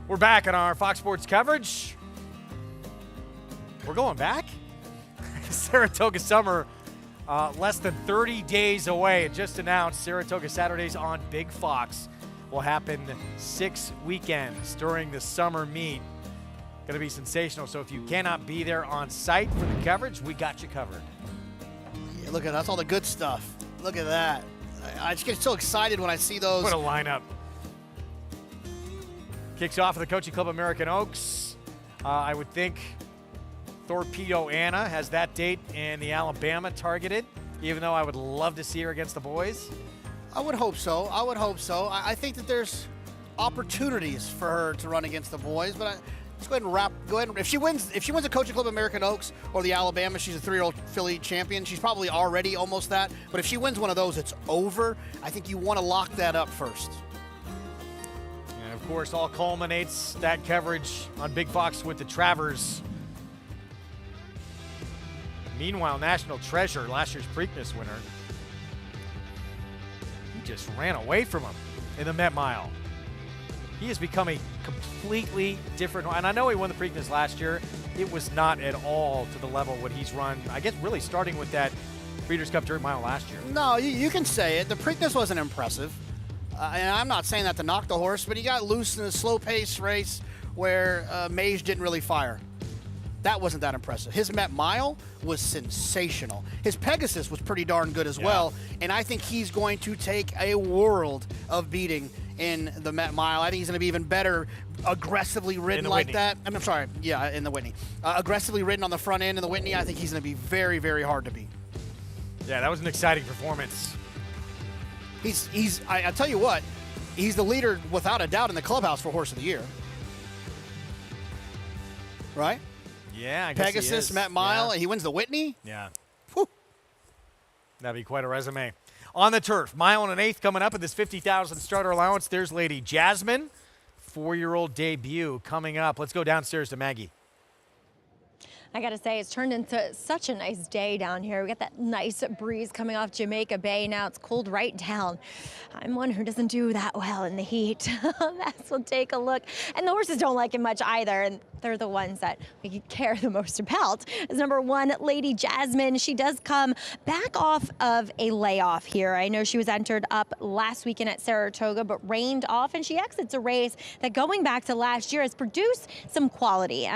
We're back on our Fox Sports coverage. We're going back? Saratoga Summer, less than 30 days away. It just announced Saratoga Saturdays on Big Fox will happen 6 weekends during the summer meet. Going to be sensational. So if you cannot be there on site for the coverage, we got you covered. Yeah, look at that's all the good stuff. Look at that. I just get so excited when I see those. What a lineup. Kicks off at the Coaching Club American Oaks. I would think Torpedo Anna has that date in the Alabama targeted, even though I would love to see her against the boys. I would hope so. I think that there's opportunities for her to run against the boys, but let's go ahead and if she wins the Coaching Club American Oaks or the Alabama, she's a 3-year-old filly champion. She's probably already almost that. But if she wins one of those, it's over. I think you want to lock that up first. And of course, all culminates that coverage on Big Fox with the Travers. Meanwhile, National Treasure, last year's Preakness winner, he just ran away from him in the Met Mile. He has become a completely different, and I know he won the Preakness last year. It was not at all to the level what he's run, I guess really starting with that Breeders' Cup Dirt Mile last year. No, you can say it. The Preakness wasn't impressive. And I'm not saying that to knock the horse, but he got loose in a slow-paced race where Mage didn't really fire. That wasn't that impressive. His Met Mile was sensational. His Pegasus was pretty darn good as well, and I think he's going to take a world of beating in the Met Mile. I think he's going to be even better aggressively ridden like Whitney. that. I'm sorry, yeah, in the Whitney. Aggressively ridden on the front end in the Whitney, I think he's going to be very, very hard to beat. Yeah, that was an exciting performance. I tell you what, he's the leader without a doubt in the clubhouse for Horse of the Year. Right? Yeah, I guess Pegasus, he is. Matt Mile, Yeah. he wins the Whitney. Yeah. Whew. That'd be quite a resume. On the turf, mile and an eighth coming up in this 50,000 starter allowance. There's Lady Jasmine, 4-year-old debut coming up. Let's go downstairs to Maggie. I gotta say, it's turned into such a nice day down here. We got that nice breeze coming off Jamaica Bay. Now it's cooled right down. I'm one who doesn't do that well in the heat. We'll take a look. And the horses don't like it much either. And they're the ones that we care the most about. As number 1, Lady Jasmine. She does come back off of a layoff here. I know she was entered up last weekend at Saratoga, but rained off, and she exits a race that, going back to last year, has produced some quality.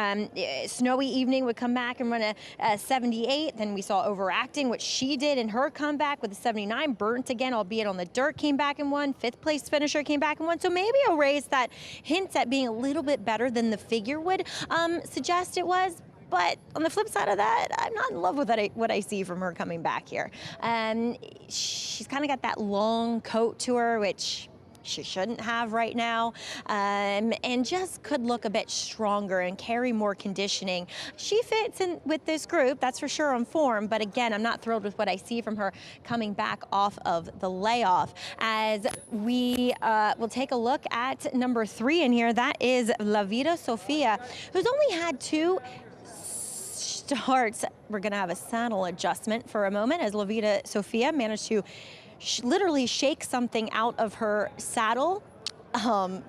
Snowy Evening would come back and run a 78. Then we saw Overacting, which she did in her comeback with a 79. Burnt again, albeit on the dirt, came back and won. 5th place finisher came back and won. So maybe a race that hints at being a little bit better than the figure would suggest it was. But on the flip side of that, I'm not in love with what I see from her coming back here. She's kind of got that long coat to her, which she shouldn't have right now, and just could look a bit stronger and carry more conditioning. She fits in with this group, that's for sure, on form, but again, I'm not thrilled with what I see from her coming back off of the layoff. As we will take a look at number 3 in here, that is La Vida Sofia, who's only had 2 starts. We're gonna have a saddle adjustment for a moment as La Vida Sofia managed to literally shake something out of her saddle,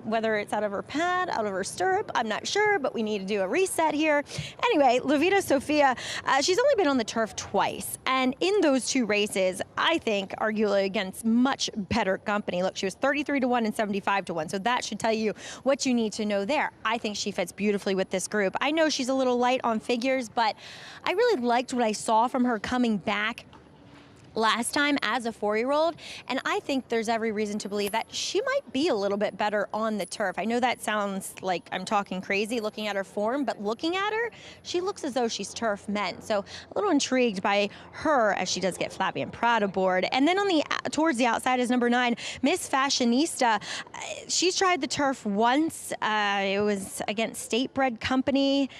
whether it's out of her pad, out of her stirrup, I'm not sure, but we need to do a reset here. Anyway, La Vida Sofia, she's only been on the turf twice, and in those 2 races, I think, arguably against much better company. Look, she was 33-1 and 75-1, so that should tell you what you need to know there. I think she fits beautifully with this group. I know she's a little light on figures, but I really liked what I saw from her coming back last time as a 4-year-old, and I think there's every reason to believe that she might be a little bit better on the turf. I know that sounds like I'm talking crazy looking at her form, but looking at her, she looks as though she's turf meant. So a little intrigued by her as she does get Flavien Prat aboard. And then on the towards the outside is number 9, Miss Fashionista. She's tried the turf once. It was against State Bred Company.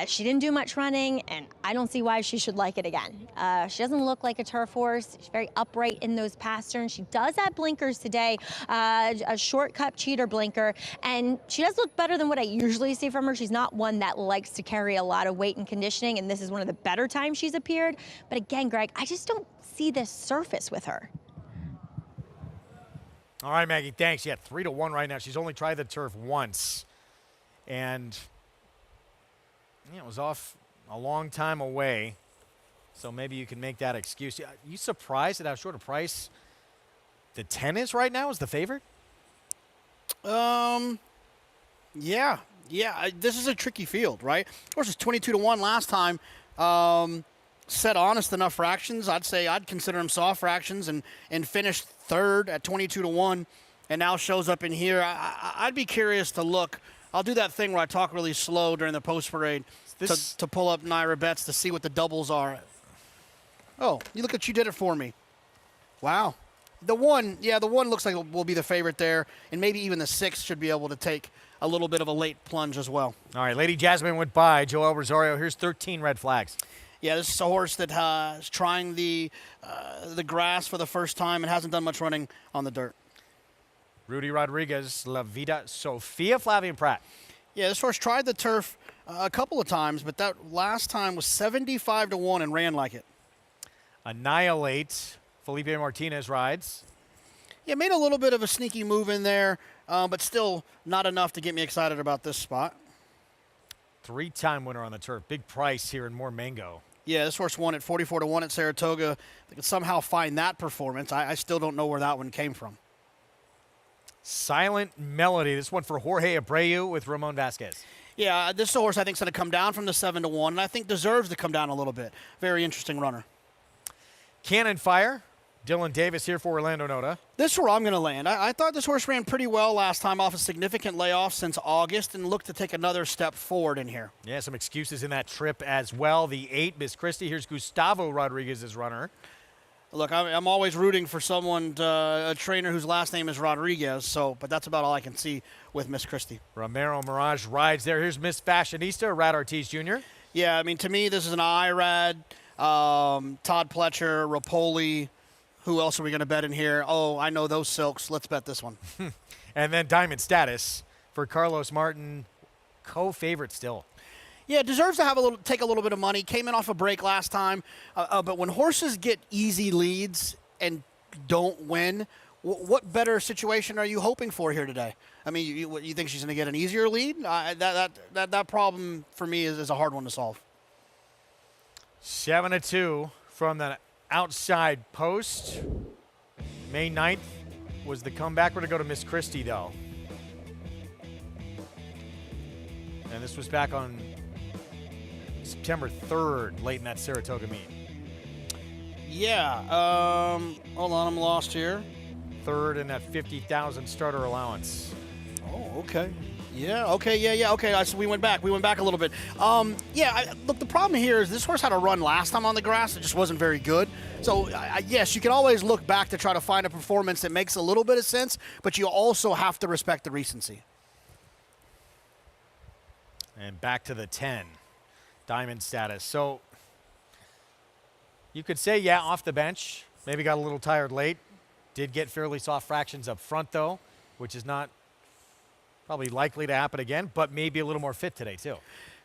She didn't do much running, and I don't see why she should like it again. She doesn't look like a turf horse. She's very upright in those pasterns. She does have blinkers today, a shortcut cheater blinker, and she does look better than what I usually see from her. She's not one that likes to carry a lot of weight and conditioning, and this is one of the better times she's appeared. But again, Greg, I just don't see this surface with her. All right, Maggie, thanks. Yeah, 3-1 right now. She's only tried the turf once, and yeah, it was off a long time away, so maybe you can make that excuse. Are you surprised at how short a price the 10 is right now as the favorite? Yeah. This is a tricky field, right? Of course, it's 22-1 last time. Set honest enough fractions. I'd say I'd consider him soft fractions and finished 3rd at 22-1, and now shows up in here. I'd be curious to look. I'll do that thing where I talk really slow during the post parade to pull up Naira bets to see what the doubles are. Oh, you look at you did it for me. Wow. The one looks like will be the favorite there, and maybe even the 6 should be able to take a little bit of a late plunge as well. All right, Lady Jasmine went by. Joel Rosario, here's 13 red flags. Yeah, this is a horse that is trying the grass for the first time and hasn't done much running on the dirt. Rudy Rodriguez, La Vida Sofia, Flavien Prat. Yeah, this horse tried the turf a couple of times, but that last time was 75-1 and ran like it. Annihilate, Felipe Martinez rides. Yeah, made a little bit of a sneaky move in there, but still not enough to get me excited about this spot. 3-time winner on the turf. Big price here in More Mango. Yeah, this horse won at 44-1 at Saratoga. They could somehow find that performance. I still don't know where that one came from. Silent Melody. This one for Jorge Abreu with Ramon Vasquez. Yeah, this horse I think is going to come down from the 7-1, and I think deserves to come down a little bit. Very interesting runner. Cannon Fire. Dylan Davis here for Orlando Noda. This is where I'm going to land. I thought this horse ran pretty well last time off a significant layoff since August and looked to take another step forward in here. Yeah, some excuses in that trip as well. The 8, Miss Christie. Here's Gustavo Rodriguez's runner. Look, I'm always rooting for someone, a trainer whose last name is Rodriguez, but that's about all I can see with Miss Christie. Romero Mirage rides there. Here's Miss Fashionista, Rad Ortiz Jr. Yeah, I mean, to me, this is an IRAD. Todd Pletcher, Rapoli. Who else are we going to bet in here? Oh, I know those silks. Let's bet this one. And then Diamond Status for Carlos Martin, co-favorite still. Yeah, deserves to take a little bit of money. Came in off a break last time. But when horses get easy leads and don't win, what better situation are you hoping for here today? I mean, you think she's going to get an easier lead? That problem for me is a hard one to solve. 7-2 from the outside post. May 9th was the comeback. We're going to go to Miss Christie, though. And this was back on September 3rd, late in that Saratoga meet. Yeah. Hold on, I'm lost here. 3rd in that 50,000 starter allowance. Oh, okay. Yeah, okay, yeah, okay. So we went back a little bit. Look, the problem here is this horse had a run last time on the grass. It just wasn't very good. So, yes, you can always look back to try to find a performance that makes a little bit of sense, but you also have to respect the recency. And back to the 10. Diamond Status. So you could say, yeah, off the bench. Maybe got a little tired late. Did get fairly soft fractions up front, though, which is not probably likely to happen again, but maybe a little more fit today, too.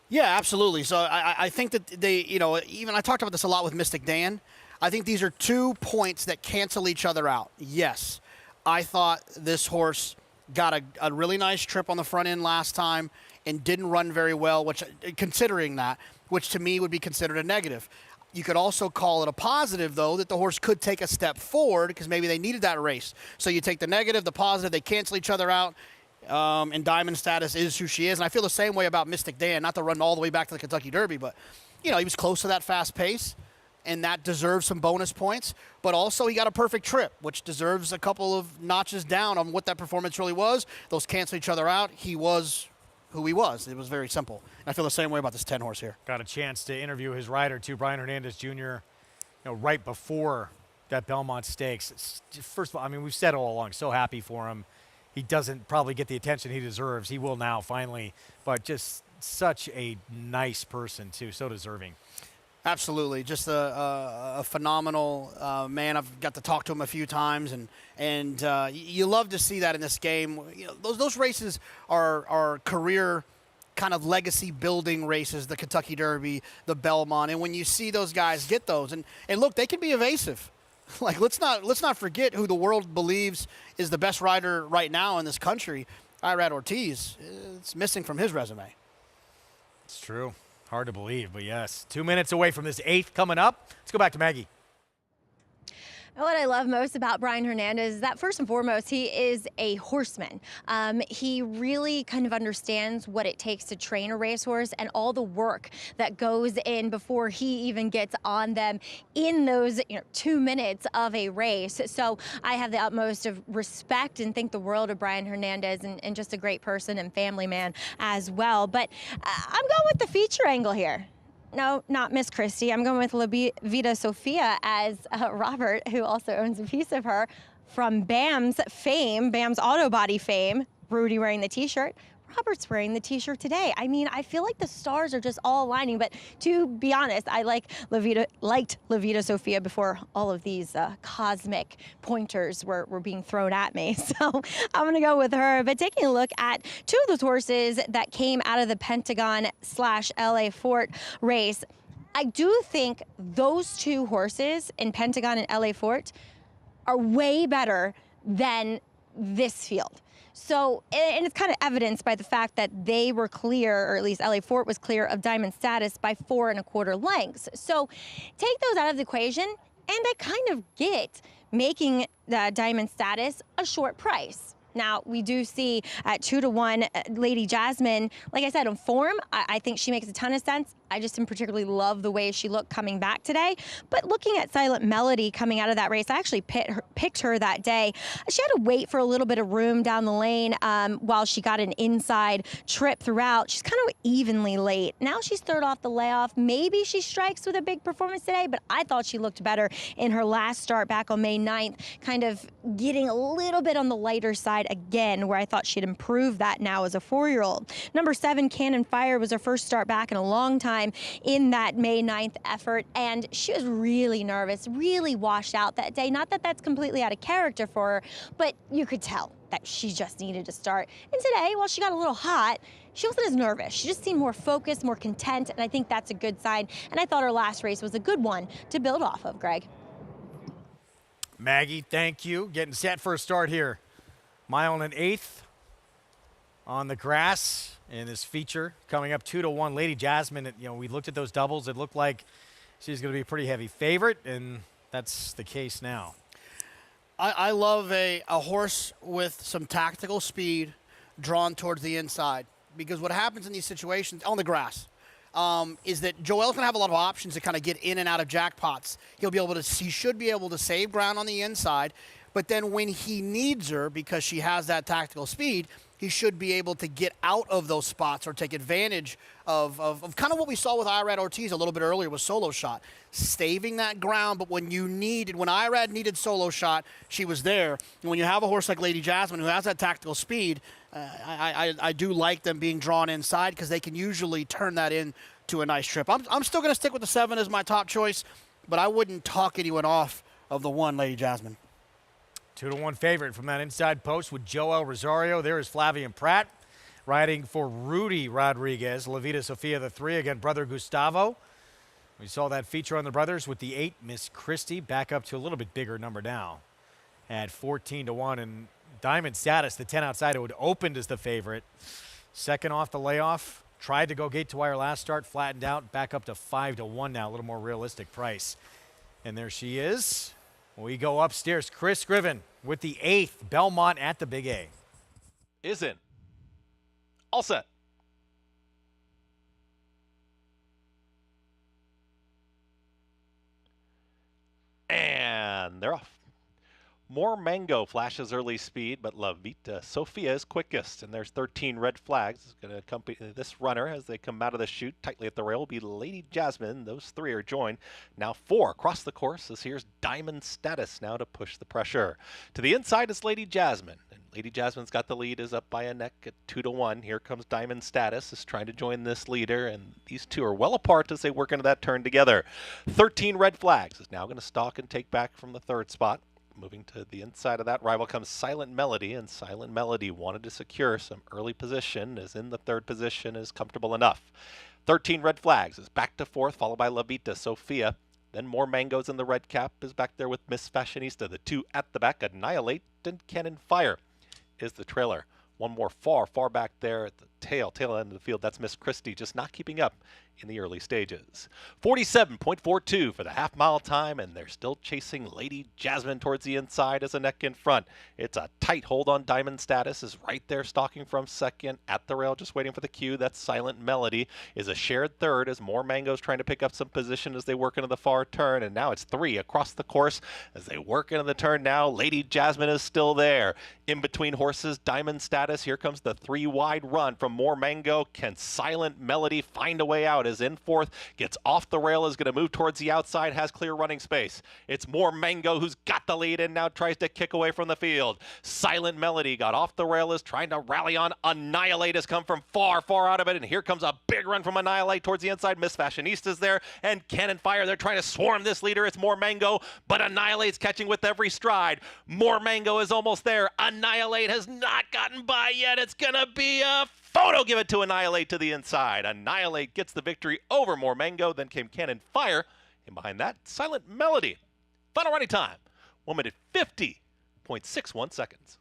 Yeah, absolutely. So I think that they, even I talked about this a lot with Mystic Dan. I think these are 2 points that cancel each other out. Yes, I thought this horse got a really nice trip on the front end last time and didn't run very well, which to me would be considered a negative. You could also call it a positive, though, that the horse could take a step forward because maybe they needed that race. So you take the negative, the positive, they cancel each other out, and Diamond Status is who she is. And I feel the same way about Mystic Dan, not to run all the way back to the Kentucky Derby, but, he was close to that fast pace, and that deserves some bonus points. But also he got a perfect trip, which deserves a couple of notches down on what that performance really was. Those cancel each other out. He was who he was. It was very simple. And I feel the same way about this 10 horse here. Got a chance to interview his rider, too, Brian Hernandez Jr., right before that Belmont Stakes. First of all, I mean, we've said all along, so happy for him. He doesn't probably get the attention he deserves. He will now, finally. But just such a nice person, too, so deserving. Absolutely, just a phenomenal man. I've got to talk to him a few times, and you love to see that in this game. Those races are career kind of legacy building races, the Kentucky Derby, the Belmont, and when you see those guys get those, and look, they can be evasive. Like let's not forget who the world believes is the best rider right now in this country, Irad Ortiz. It's missing from his resume. It's true. Hard to believe, but yes. 2 minutes away from this 8th coming up. Let's go back to Maggie. What I love most about Brian Hernandez is that first and foremost, he is a horseman. He really kind of understands what it takes to train a racehorse and all the work that goes in before he even gets on them in those 2 minutes of a race. So I have the utmost of respect and think the world of Brian Hernandez and just a great person and family man as well. But I'm going with the feature angle here. No, not Miss Christie. I'm going with La Vida Sofia as Robert, who also owns a piece of her, from BAM's fame, BAM's auto body fame. Rudy wearing the t-shirt. Robert's wearing the t-shirt today. I mean, I feel like the stars are just all aligning, but to be honest, I liked La Vida Sofia before all of these cosmic pointers were being thrown at me. So I'm gonna go with her. But taking a look at 2 of those horses that came out of the Pentagon/LA Fort race, I do think those 2 horses in Pentagon and LA Fort are way better than this field. So, and it's kind of evidenced by the fact that they were clear, or at least LA Fort was clear of Diamond Status by 4 1/4 lengths. So take those out of the equation, and I kind of get making the Diamond Status a short price. Now, we do see at 2 to 1, Lady Jasmine, like I said, in form, I think she makes a ton of sense. I just didn't particularly love the way she looked coming back today. But looking at Silent Melody coming out of that race, I actually picked her that day. She had to wait for a little bit of room down the lane while she got an inside trip throughout. She's kind of evenly late. Now she's third off the layoff. Maybe she strikes with a big performance today, but I thought she looked better in her last start back on May 9th, kind of getting a little bit on the lighter side again, where I thought she'd improve that now as a 4-year-old. Number 7, Cannon Fire, was her first start back in a long time in that May 9th effort, and she was really nervous, really washed out that day. Not that that's completely out of character for her, but you could tell that she just needed to start. And today, while she got a little hot, she wasn't as nervous. She just seemed more focused, more content, and I think that's a good sign. And I thought her last race was a good one to build off of, Greg. Maggie, thank you. Getting set for a start here. Mile and 1/8 on the grass in this feature. Coming up 2-1. Lady Jasmine, we looked at those doubles. It looked like she's going to be a pretty heavy favorite, and that's the case now. I love a horse with some tactical speed drawn towards the inside, because what happens in these situations on the grass is that Joel's going to have a lot of options to kind of get in and out of jackpots. He should be able to save ground on the inside, but then when he needs her, because she has that tactical speed, he should be able to get out of those spots or take advantage of kind of what we saw with Irad Ortiz a little bit earlier with Solo Shot. Saving that ground, but when Irad needed Solo Shot, she was there. And when you have a horse like Lady Jasmine who has that tactical speed, I do like them being drawn inside, because they can usually turn that into a nice trip. I'm still going to stick with the 7 as my top choice, but I wouldn't talk anyone off of the 1, Lady Jasmine. 2-1 favorite from that inside post with Joel Rosario. There is Flavian Pratt riding for Rudy Rodriguez. La Vida Sofia, the 3, again, brother Gustavo. We saw that feature on the brothers with the 8, Miss Christie, back up to a little bit bigger number now at 14-1. And Diamond Status, the 10 outside, who had opened as the favorite. Second off the layoff, tried to go gate to wire last start, flattened out, back up to 5-1 now, a little more realistic price. And there she is. We go upstairs. Chris Scriven with the 8th, Belmont at the Big A. Is in. All set. And they're off. More Mango flashes early speed, but La Vida Sofia is quickest, and there's 13 red flags. It's going to accompany this runner as they come out of the chute. Tightly at the rail will be Lady Jasmine. Those 3 are joined. Now 4 across the course, as here's Diamond Status now to push the pressure. To the inside is Lady Jasmine, and Lady Jasmine's got the lead, is up by a neck at 2-1. Here comes Diamond Status, is trying to join this leader, and these two are well apart as they work into that turn together. 13 red flags is now going to stalk and take back from the 3rd spot. Moving to the inside of that rival comes Silent Melody, and Silent Melody wanted to secure some early position, is in the 3rd position, is comfortable enough. 13 red flags is back to 4th, followed by La Vida Sofia. Then More Mangoes in the red cap is back there with Miss Fashionista. The 2 at the back, Annihilate and Cannon Fire is the trailer. One more far back there at the tail end of the field. That's Miss Christie, just not keeping up in the early stages. 47.42 for the half-mile time, and they're still chasing Lady Jasmine towards the inside as a neck in front. It's a tight hold on Diamond Status, is right there stalking from 2nd at the rail, just waiting for the cue. That's Silent Melody, is a shared 3rd as More Mangoes trying to pick up some position as they work into the far turn, and now it's 3 across the course as they work into the turn now. Lady Jasmine is still there. In between horses, Diamond Status. Here comes the 3 wide run from More Mango. Can Silent Melody find a way out? Is in 4th, gets off the rail, is going to move towards the outside, has clear running space. It's More Mango who's got the lead and now tries to kick away from the field. Silent Melody got off the rail, is trying to rally on. Annihilate has come from far out of it, and here comes a big run from Annihilate towards the inside. Miss Fashionista's there, and Cannon Fire. They're trying to swarm this leader. It's More Mango, but Annihilate's catching with every stride. More Mango is almost there. Annihilate has not gotten by yet. It's going to be a photo. Give it to Annihilate to the inside. Annihilate gets the victory over More Mango. Then came Cannon Fire. And behind that, Silent Melody. Final running time, 1 minute 50.61 seconds.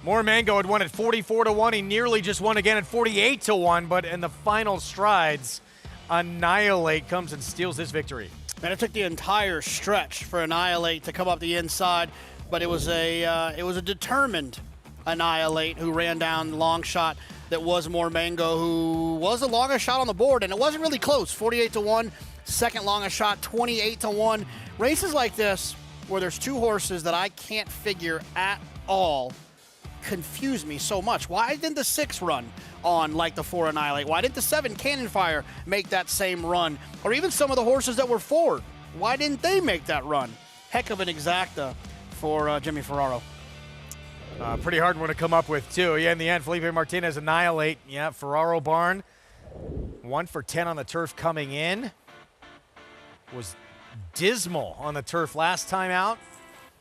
More Mango had won at 44-1. He nearly just won again at 48-1, but in the final strides, Annihilate comes and steals this victory. And it took the entire stretch for Annihilate to come up the inside, but it was a determined Annihilate who ran down long shot that was Mormango, who was the longest shot on the board, and it wasn't really close. 48-1, second longest shot, 28-1. Races like this, where there's two horses that I can't figure at all, confuse me so much. Why didn't the 6 run on like the 4 Annihilate? Why didn't the 7 Cannon Fire make that same run? Or even some of the horses that were forward, why didn't they make that run? Heck of an exacta for Jimmy Ferraro. Pretty hard one to come up with, too. Yeah, in the end, Felipe Martinez Annihilate. Yeah, Ferraro barn. 1 for 10 on the turf coming in. Was dismal on the turf last time out.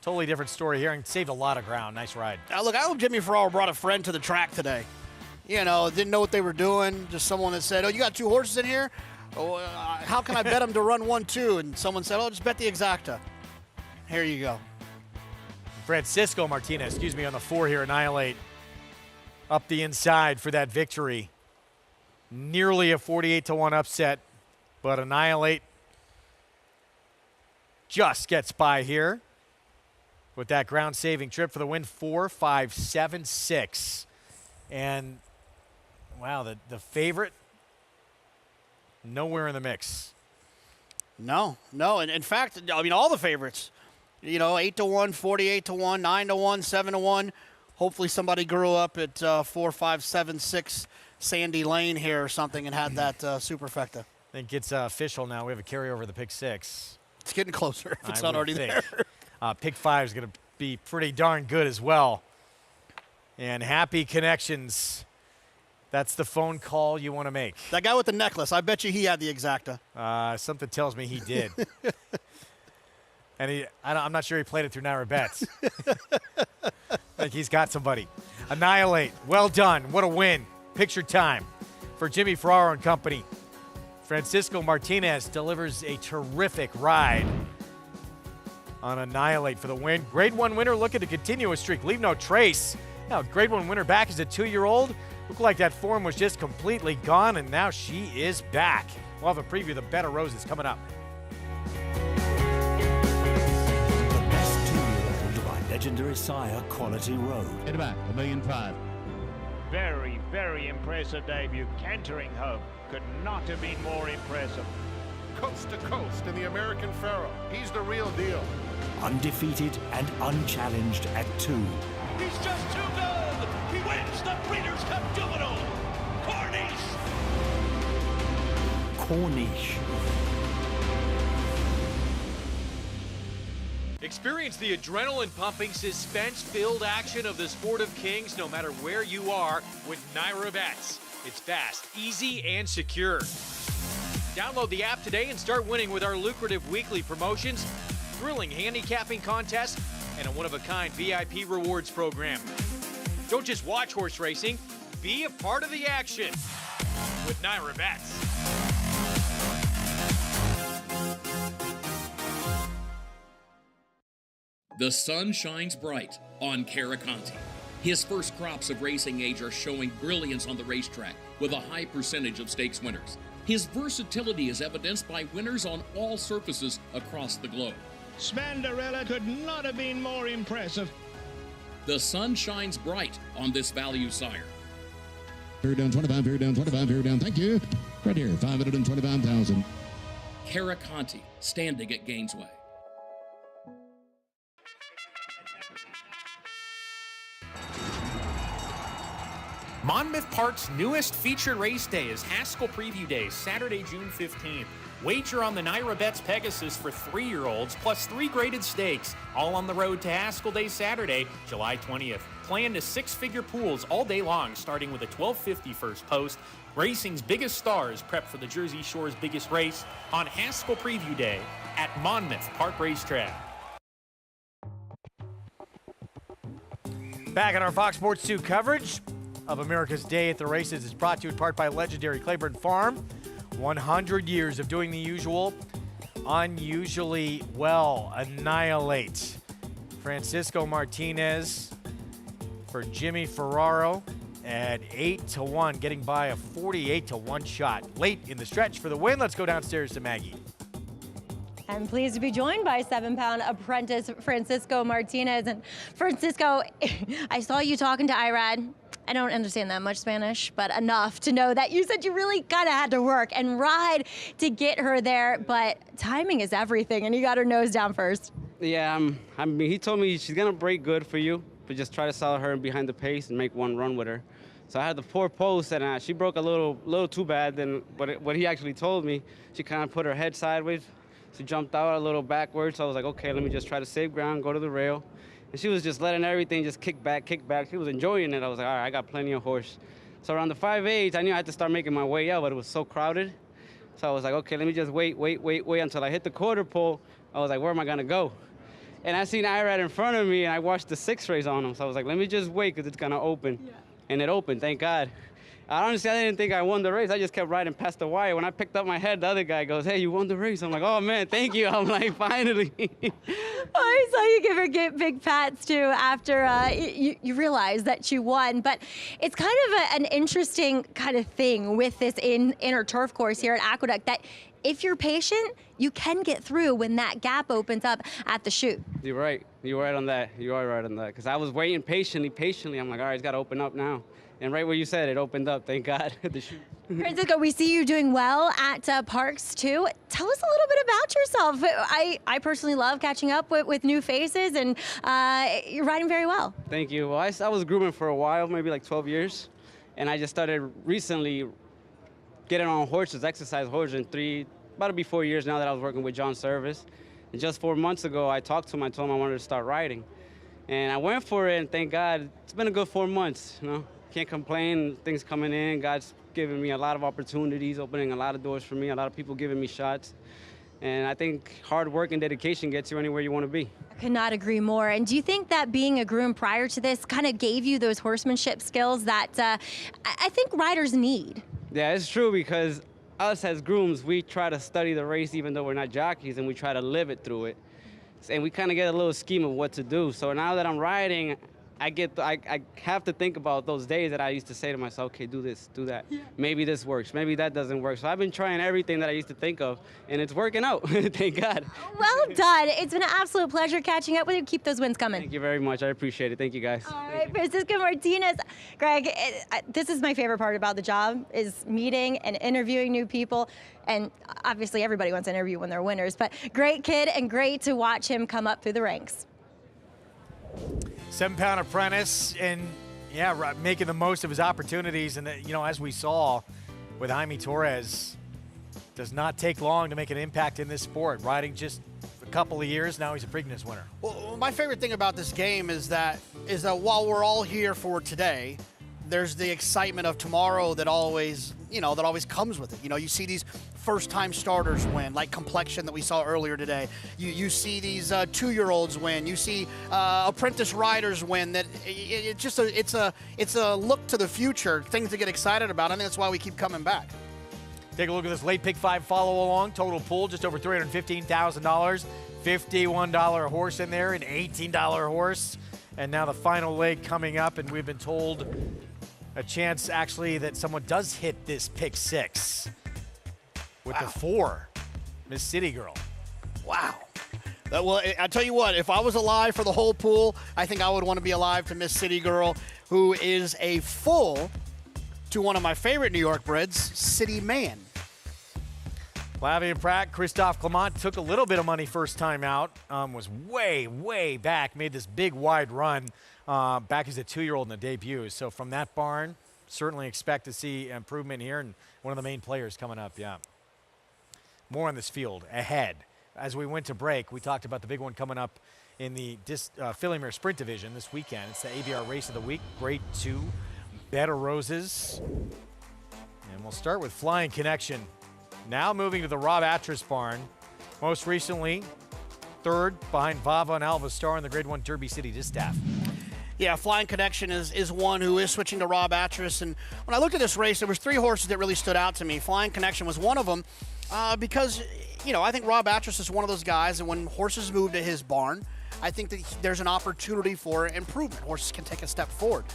Totally different story here and saved a lot of ground. Nice ride. Look, I hope Jimmy Ferraro brought a friend to the track today. You know, didn't know what they were doing. Just someone that said, oh, you got 2 horses in here? Oh, how can I bet them to run 1-2? And someone said, oh, just bet the exacta. Here you go. Francisco Martinez, on the 4 here, Annihilate. Up the inside for that victory. Nearly a 48-1 upset, but Annihilate just gets by here with that ground-saving trip for the win. 4, 5, 7, 6. And, wow, the favorite, nowhere in the mix. No. And in fact, I mean, all the favorites. 8-1, 48-1, 9-1, 7-1. Hopefully somebody grew up at 4, 5, 7, 6 Sandy Lane here or something and had that superfecta. I think it's official now. We have a carryover of the pick 6. It's getting closer if it's not already there. Pick 5 is going to be pretty darn good as well. And Happy Connections, that's the phone call you want to make. That guy with the necklace, I bet you he had the exacta. Something tells me he did. And I'm not sure he played it through Naira Bets. I think he's got somebody. Annihilate, well done. What a win. Picture time for Jimmy Ferraro and company. Francisco Martinez delivers a terrific ride on Annihilate for the win. Grade 1 winner looking to continue a streak. Leave no trace. Now, Grade 1 winner back as a 2-year-old. Looked like that form was just completely gone, and now she is back. We'll have a preview of the Bed of Roses coming up. Legendary sire, Quality Road. Get back, $1,500,000. Very, very impressive debut. Cantering home. Could not have been more impressive. Coast to coast in the American Pharaoh. He's the real deal. Undefeated and unchallenged at 2. He's just too good. He wins the Breeders' Cup Juvenile. Corniche. Experience the adrenaline-pumping, suspense-filled action of the Sport of Kings no matter where you are with Naira Bets. It's fast, easy, and secure. Download the app today and start winning with our lucrative weekly promotions, thrilling handicapping contests, and a one-of-a-kind VIP rewards program. Don't just watch horse racing, be a part of the action with Naira Bets. The sun shines bright on Caraconte. His first crops of racing age are showing brilliance on the racetrack with a high percentage of stakes winners. His versatility is evidenced by winners on all surfaces across the globe. Spandarella could not have been more impressive. The sun shines bright on this value sire. Fair down 25, fair down 25, fair down. Thank you. Right here, 525,000. Caraconte, standing at Gainesway. Monmouth Park's newest featured race day is Haskell Preview Day, Saturday, June 15th. Wager on the Naira Bets Pegasus for 3-year-olds, plus 3 graded stakes, all on the road to Haskell Day Saturday, July 20th. Play into 6-figure pools all day long, starting with a $12.50 first post. Racing's biggest stars prep for the Jersey Shore's biggest race on Haskell Preview Day at Monmouth Park Racetrack. Back on our Fox Sports 2 coverage of America's Day at the Races is brought to you in part by legendary Claiborne Farm. 100 years of doing the usual, unusually well. Annihilate. Francisco Martinez for Jimmy Ferraro at 8-1, getting by a 48-1 shot. Late in the stretch for the win. Let's go downstairs to Maggie. I'm pleased to be joined by 7-pound apprentice Francisco Martinez. And Francisco, I saw you talking to Irad, I don't understand that much Spanish, but enough to know that you said you really kind of had to work and ride to get her there, but timing is everything, and you got her nose down first. Yeah, I mean, he told me she's gonna break good for you, but just try to sell her behind the pace and make one run with her. So I had the poor post, and she broke a little too bad than what he actually told me. She kind of put her head sideways. She jumped out a little backwards, so I was like, okay, let me just try to save ground, go to the rail. And she was just letting everything just kick back. She was enjoying it. I was like, all right, I got plenty of horse. So around the 5/8, I knew I had to start making my way out, but it was so crowded. So I was like, okay, let me just wait until I hit the quarter pole. I was like, where am I gonna go? And I seen Irad in front of me, and I watched the 6th race on him. So I was like, let me just wait, because it's gonna open. Yeah. And it opened, thank God. Honestly, I didn't think I won the race. I just kept riding past the wire. When I picked up my head, the other guy goes, hey, you won the race. I'm like, oh, man, thank you. I'm like, finally. I saw you give her big pats, too, after you realized that you won. But it's kind of an interesting kind of thing with this inner turf course here at Aqueduct, that if you're patient, you can get through when that gap opens up at the chute. You're right. You're right on that. You are right on that. Because I was waiting patiently. I'm like, all right, it's got to open up now. And right where you said it opened up, thank God. The chute. Francisco, we see you doing well at Parks, too. Tell us a little bit about yourself. I personally love catching up with new faces, and you're riding very well. Thank you. Well, I was grooming for a while, maybe like 12 years. And I just started recently getting on horses, exercise horses, about to be 4 years now that I was working with John Service. And just 4 months ago, I talked to him. I told him I wanted to start riding. And I went for it, and thank God, it's been a good 4 months, you know. Can't complain, things coming in. God's giving me a lot of opportunities, opening a lot of doors for me, a lot of people giving me shots. And I think hard work and dedication gets you anywhere you want to be. I could not agree more. And do you think that being a groom prior to this kind of gave you those horsemanship skills that I think riders need? Yeah, it's true, because us as grooms, we try to study the race even though we're not jockeys, and we try to live it through it. And we kind of get a little scheme of what to do. So now that I'm riding, I have to think about those days that I used to say to myself, okay, do this, do that. Yeah. Maybe this works, maybe that doesn't work. So I've been trying everything that I used to think of, and it's working out, thank God. Well done. It's been an absolute pleasure catching up with you. Keep those wins coming. Thank you very much. I appreciate it. Thank you, guys. All right, Francisco Martinez. Greg, this is my favorite part about the job, is meeting and interviewing new people. And obviously everybody wants to interview when they're winners, but great kid and great to watch him come up through the ranks. 7-pound apprentice, and yeah, making the most of his opportunities. And you know, as we saw with Jaime Torres, does not take long to make an impact in this sport. Riding just a couple of years, now he's a Preakness winner. Well, my favorite thing about this game is that while we're all here for today, there's the excitement of tomorrow that always comes with it. You know, you see these first-time starters win, like Complexion that we saw earlier today. You see these 2-year-olds win. You see apprentice riders win. That it's a look to the future, things to get excited about. I think that's why we keep coming back. Take a look at this late pick 5 follow along. Total pool just over $315,000. $51 a horse in there, an $18 horse, and now the final leg coming up. And we've been told a chance actually that someone does hit this pick 6 with the 4, Miss City Girl. Wow. Well, I tell you what, if I was alive for the whole pool, I think I would want to be alive to Miss City Girl, who is a foal to one of my favorite New York breds, City Man. Flavien Prat, Christophe Clement took a little bit of money first time out, was way back, made this big wide run back as a 2-year-old in the debut. So from that barn, certainly expect to see improvement here, and one of the main players coming up, yeah. More on this field ahead. As we went to break, we talked about the big one coming up in the filly mare sprint division this weekend. It's the ABR Race of the Week, Grade 2, Bed of Roses. And we'll start with Flying Connection. Now moving to the Rob Atras barn. Most recently, 3rd behind Vava and Alva Star in the Grade 1 Derby City Distaff. Yeah, Flying Connection is one who is switching to Rob Atras. And when I looked at this race, there was 3 horses that really stood out to me. Flying Connection was one of them because, you know, I think Rob Atras is one of those guys, and when horses move to his barn, I think that there's an opportunity for improvement. Horses can take a step forward.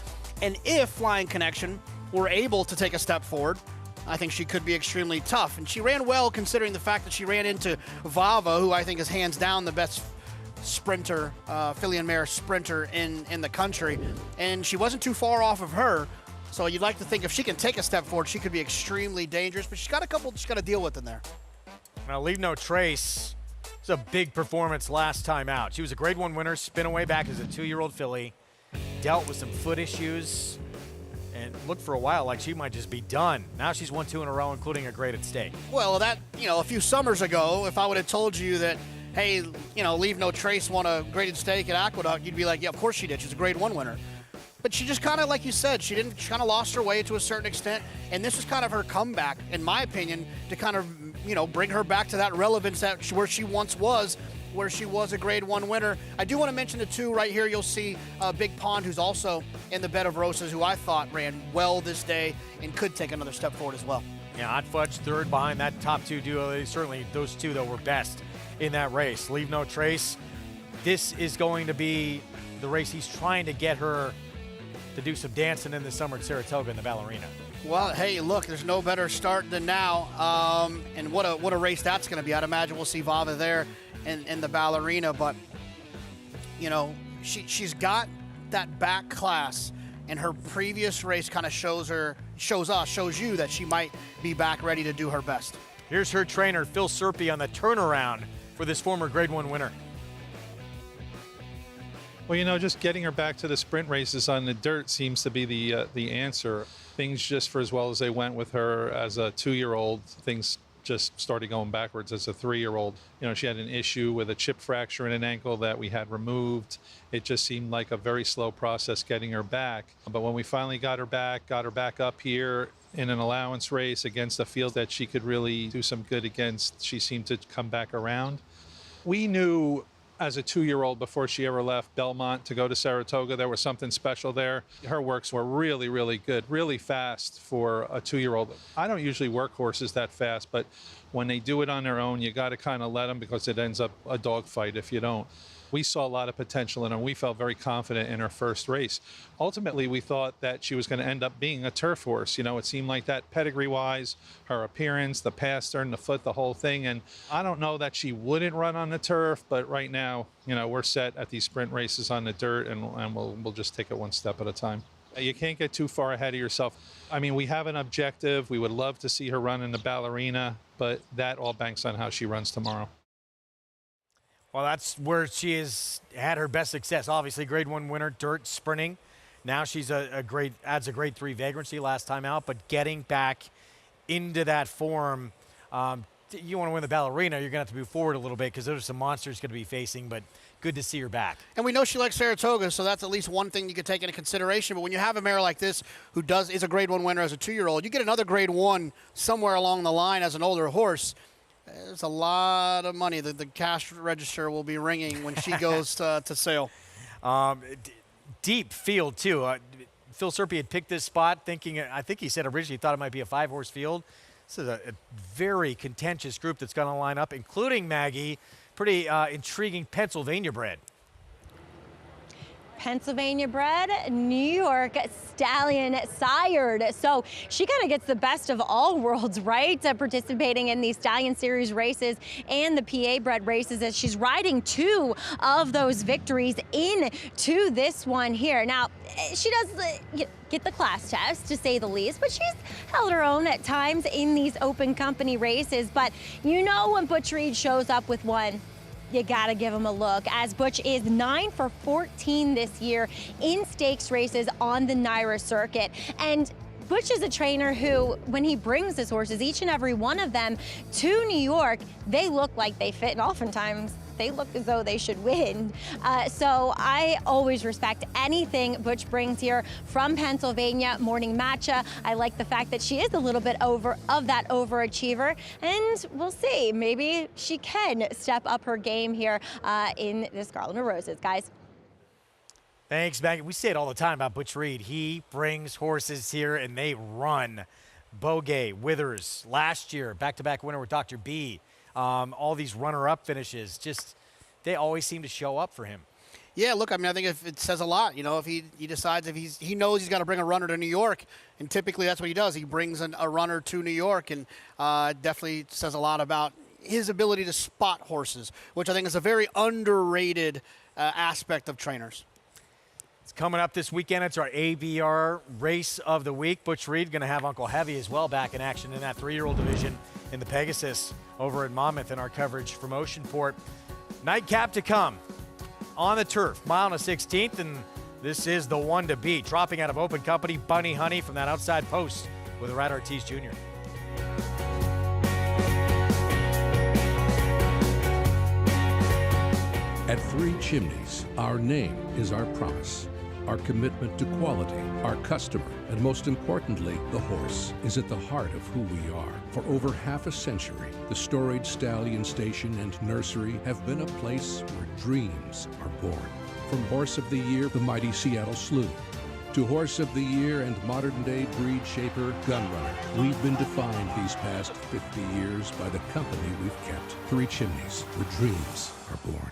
And if Flying Connection were able to take a step forward, I think she could be extremely tough. And she ran well considering the fact that she ran into Vava, who I think is hands down the best sprinter, filly and mare sprinter in the country. And she wasn't too far off of her, So you'd like to think if she can take a step forward, she could be extremely dangerous, but she's got a couple she's got to deal with in there. Now, Leave No Trace. It's a big performance last time out. She was a Grade 1 winner, spin away back as a 2-year-old filly, dealt with some foot issues, and looked for a while like she might just be done. Now she's won 2 in a row, including a graded stake. Well, that, a few summers ago, if I would have told you that, hey, Leave No Trace won a graded stake at Aqueduct, you'd be like, yeah, of course she did. She's a Grade 1 winner. But she just kind of, like you said, she kind of lost her way to a certain extent, and this is kind of her comeback, in my opinion, to kind of, bring her back to that relevance where she once was, where she was a Grade 1 winner. I do want to mention the 2 right here. You'll see Big Pond, who's also in the Bed of Roses, who I thought ran well this day and could take another step forward as well. Yeah, Hot Fudge third behind that top 2 duo. Certainly those 2, though, were best in that race. Leave No Trace. This is going to be the race he's trying to get her to do some dancing in the summer at Saratoga in the Ballerina. Well, hey, look, there's no better start than now. And what a race that's going to be. I'd imagine we'll see Vava there in the Ballerina. But, she's got that back class. And her previous race kind of shows you that she might be back ready to do her best. Here's her trainer, Phil Serpy, on the turnaround for this former Grade 1 winner. Well, just getting her back to the sprint races on the dirt seems to be the answer. Things just for as well as they went with her as a 2-year-old, things just started going backwards as a 3-year-old. She had an issue with a chip fracture in an ankle that we had removed. It just seemed like a very slow process getting her back. But when we finally got her back up here in an allowance race against a field that she could really do some good against, she seemed to come back around. We knew as a 2-year-old before she ever left Belmont to go to Saratoga, there was something special there. Her works were really, really good, really fast for a 2-year-old. I don't usually work horses that fast, but when they do it on their own, you got to kind of let them because it ends up a dogfight if you don't. We saw a lot of potential in her. We felt very confident in her first race. Ultimately, we thought that she was going to end up being a turf horse. It seemed like that pedigree-wise, her appearance, the pastern, the foot, the whole thing. And I don't know that she wouldn't run on the turf, but right now, we're set at these sprint races on the dirt, and we'll just take it one step at a time. You can't get too far ahead of yourself. I mean, we have an objective. We would love to see her run in the Ballerina, but that all banks on how she runs tomorrow. Well, that's where she has had her best success. Obviously, Grade 1 winner, dirt, sprinting. Now she's adds a Grade 3 vagrancy last time out, but getting back into that form. You want to win the Ballerina, you're going to have to move forward a little bit because there's some monsters going to be facing, but good to see her back. And we know she likes Saratoga, so that's at least one thing you could take into consideration. But when you have a mare like this who is a Grade 1 winner as a 2-year-old, you get another Grade 1 somewhere along the line as an older horse. There's a lot of money that the cash register will be ringing when she goes to sale. Deep field, too. Phil Serpy had picked this spot thinking, I think he said originally he thought it might be a 5-horse field. This is a very contentious group that's going to line up, including Maggie, pretty intriguing Pennsylvania bred. Pennsylvania bred, New York stallion sired. So she kind of gets the best of all worlds, right? Participating in these Stallion Series races and the PA bred races as she's riding 2 of those victories into this one here. Now, she does get the class test, to say the least, but she's held her own at times in these open company races. But when Butch Reed shows up with one, you gotta give him a look, as Butch is 9 for 14 this year in stakes races on the NYRA circuit. And Butch is a trainer who, when he brings his horses, each and every one of them, to New York, they look like they fit, and oftentimes they look as though they should win. So I always respect anything Butch brings here from Pennsylvania. Morning Matcha, I like the fact that she is a little bit of that overachiever, and we'll see, maybe she can step up her game here in this Garland of Roses, guys. Thanks, Maggie. We say it all the time about Butch Reed. He brings horses here and they run. Bogey, Withers, last year, back-to-back winner with Dr. B. All these runner-up finishes, they always seem to show up for him. Yeah, look, I mean, I think if it says a lot. If he decides, if he knows he's got to bring a runner to New York, and typically that's what he does. He brings a runner to New York, and definitely says a lot about his ability to spot horses, which I think is a very underrated aspect of trainers. It's coming up this weekend. It's our ABR race of the week. Butch Reed going to have Uncle Heavy as well back in action in that 3-year-old division in the Pegasus over at Monmouth in our coverage from Oceanport. Nightcap to come on the turf, mile and a 16th, and this is the one to beat. Dropping out of open company, Bunny Honey from that outside post with Rat Ortiz Jr. At Three Chimneys, our name is our promise. Our commitment to quality, our customer, and most importantly, the horse, is at the heart of who we are. For over half a century, the Storage Stallion Station and Nursery have been a place where dreams are born. From Horse of the Year, the mighty Seattle Slew, to Horse of the Year and modern-day breed shaper, Gunrunner, we've been defined these past 50 years by the company we've kept. Three Chimneys, where dreams are born.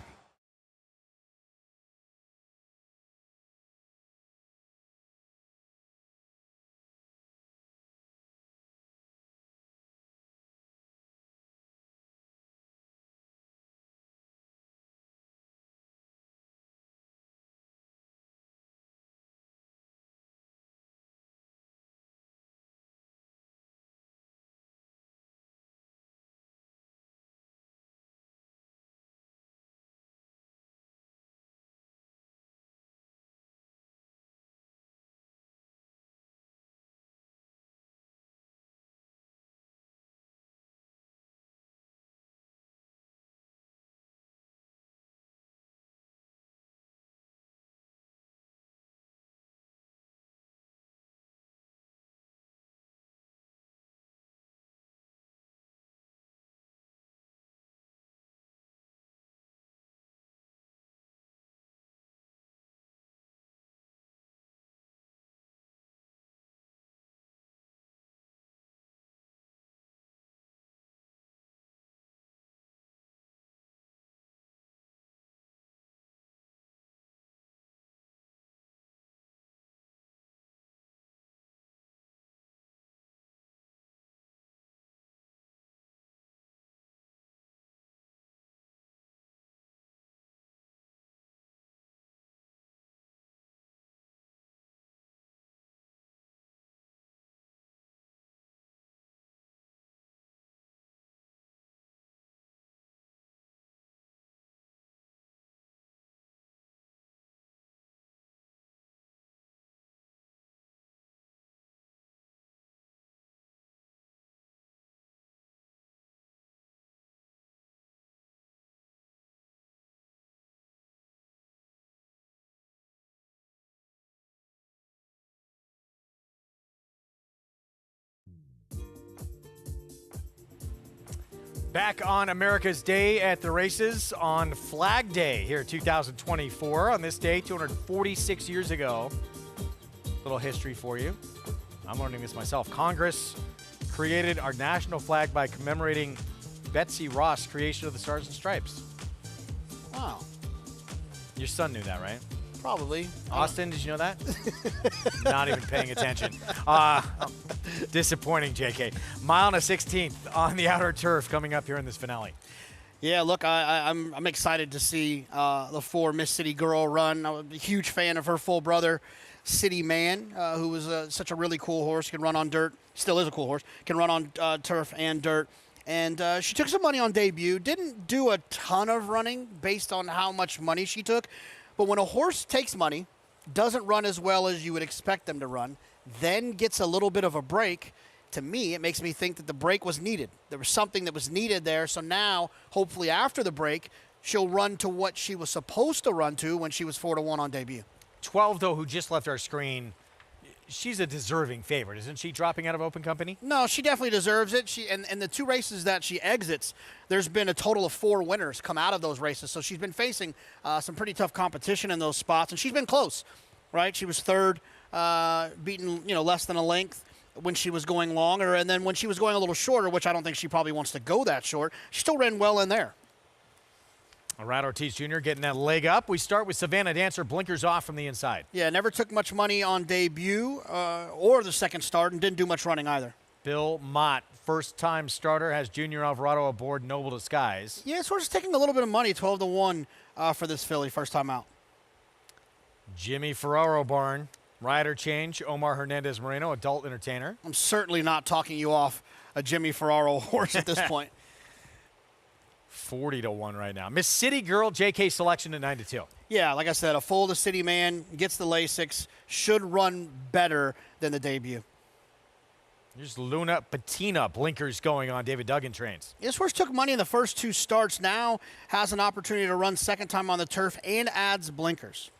Back on America's Day at the Races on Flag Day here 2024. On this day, 246 years ago, little history for you. I'm learning this myself. Congress created our national flag by commemorating Betsy Ross' creation of the Stars and Stripes. Wow. Your son knew that, right? Probably. Austin, did you know that? Not even paying attention. Disappointing, JK. Mile and a 16th on the outer turf coming up here in this finale. Yeah, look, I'm excited to see the 4 Miss City Girl run. I'm a huge fan of her full brother, City Man, who was such a really cool horse. Can run on dirt. Still is a cool horse. Can run on turf and dirt. And she took some money on debut. Didn't do a ton of running based on how much money she took. But when a horse takes money, doesn't run as well as you would expect them to run, then gets a little bit of a break, to me, it makes me think that the break was needed. There was something that was needed there. So now, hopefully after the break, she'll run to what she was supposed to run to when she was 4-1 on debut. 12, though, who just left our screen, she's a deserving favorite, isn't she, dropping out of open company? No, she definitely deserves it. And the 2 races that she exits, there's been a total of 4 winners come out of those races. So she's been facing some pretty tough competition in those spots, and she's been close, right? She was 3rd, beaten less than a length when she was going longer, and then when she was going a little shorter, which I don't think she probably wants to go that short, she still ran well in there. Rat Ortiz Jr. getting that leg up. We start with Savannah Dancer, blinkers off from the inside. Yeah, never took much money on debut or the second start, and didn't do much running either. Bill Mott, first-time starter, has Junior Alvarado aboard Noble Disguise. Yeah, this horse is taking a little bit of money, 12-1 for this filly, first time out. Jimmy Ferraro barn. Rider change, Omar Hernandez Moreno, adult entertainer. I'm certainly not talking you off a Jimmy Ferraro horse at this point. 40-1 right now. Miss City Girl, JK selection at 9-2. Yeah, like I said, a full to city man, gets the Lasix, should run better than the debut. Here's Luna Patina, blinkers going on. David Duggan trains. This horse took money in the first 2 starts, now has an opportunity to run second time on the turf and adds blinkers.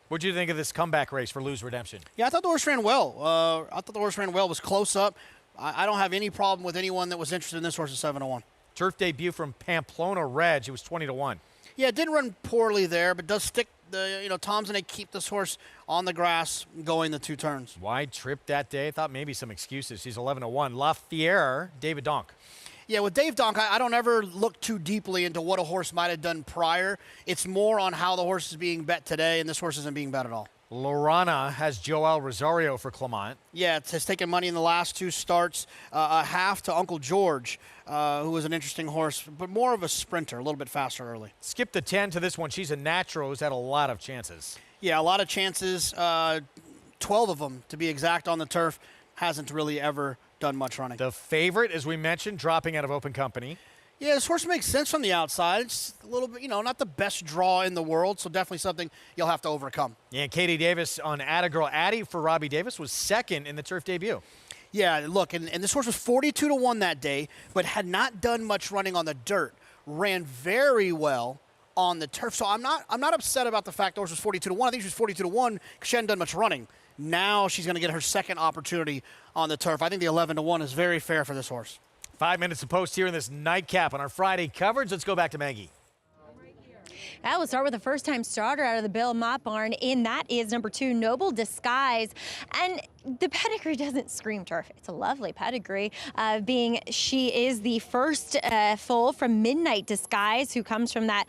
What do you think of this comeback race for Lose Redemption? Yeah, I thought the horse ran well. It was close up. I don't have any problem with anyone that was interested in this horse at 7-1. Turf debut from Pamplona Reg. It was 20-1. Yeah, it didn't run poorly there, but does stick Tom's going to keep this horse on the grass going the 2 turns. Wide trip that day. I thought maybe some excuses. He's 11-1. La Fière, David Donk. Yeah, with Dave Donk, I don't ever look too deeply into what a horse might have done prior. It's more on how the horse is being bet today, and this horse isn't being bet at all. Lorana has Joel Rosario for Clement. Yeah, it has taken money in the last 2 starts. A half to Uncle George, who was an interesting horse, but more of a sprinter, a little bit faster early. Skip the 10 to this one. She's a natural who's had a lot of chances. Yeah, a lot of chances. 12 of them, to be exact, on the turf. Hasn't really ever done much running. The favorite, as we mentioned, dropping out of open company. Yeah, this horse makes sense from the outside. It's a little bit, not the best draw in the world, so definitely something you'll have to overcome. Yeah, and Katie Davis on Atta Girl Addy for Robbie Davis was second in the turf debut. Yeah, look, and this horse was 42-1 that day, but had not done much running on the dirt. Ran very well on the turf. So I'm not upset about the fact the horse was 42-1. I think she was 42-1 because she hadn't done much running. Now she's going to get her second opportunity on the turf. I think the 11-1 is very fair for this horse. 5 minutes to post here in this nightcap on our Friday coverage. Let's go back to Maggie. We'll start with a first-time starter out of the Belmont barn, and that is number 2, Noble Disguise. And the pedigree doesn't scream turf. It's a lovely pedigree, being she is the first foal from Midnight Disguise, who comes from that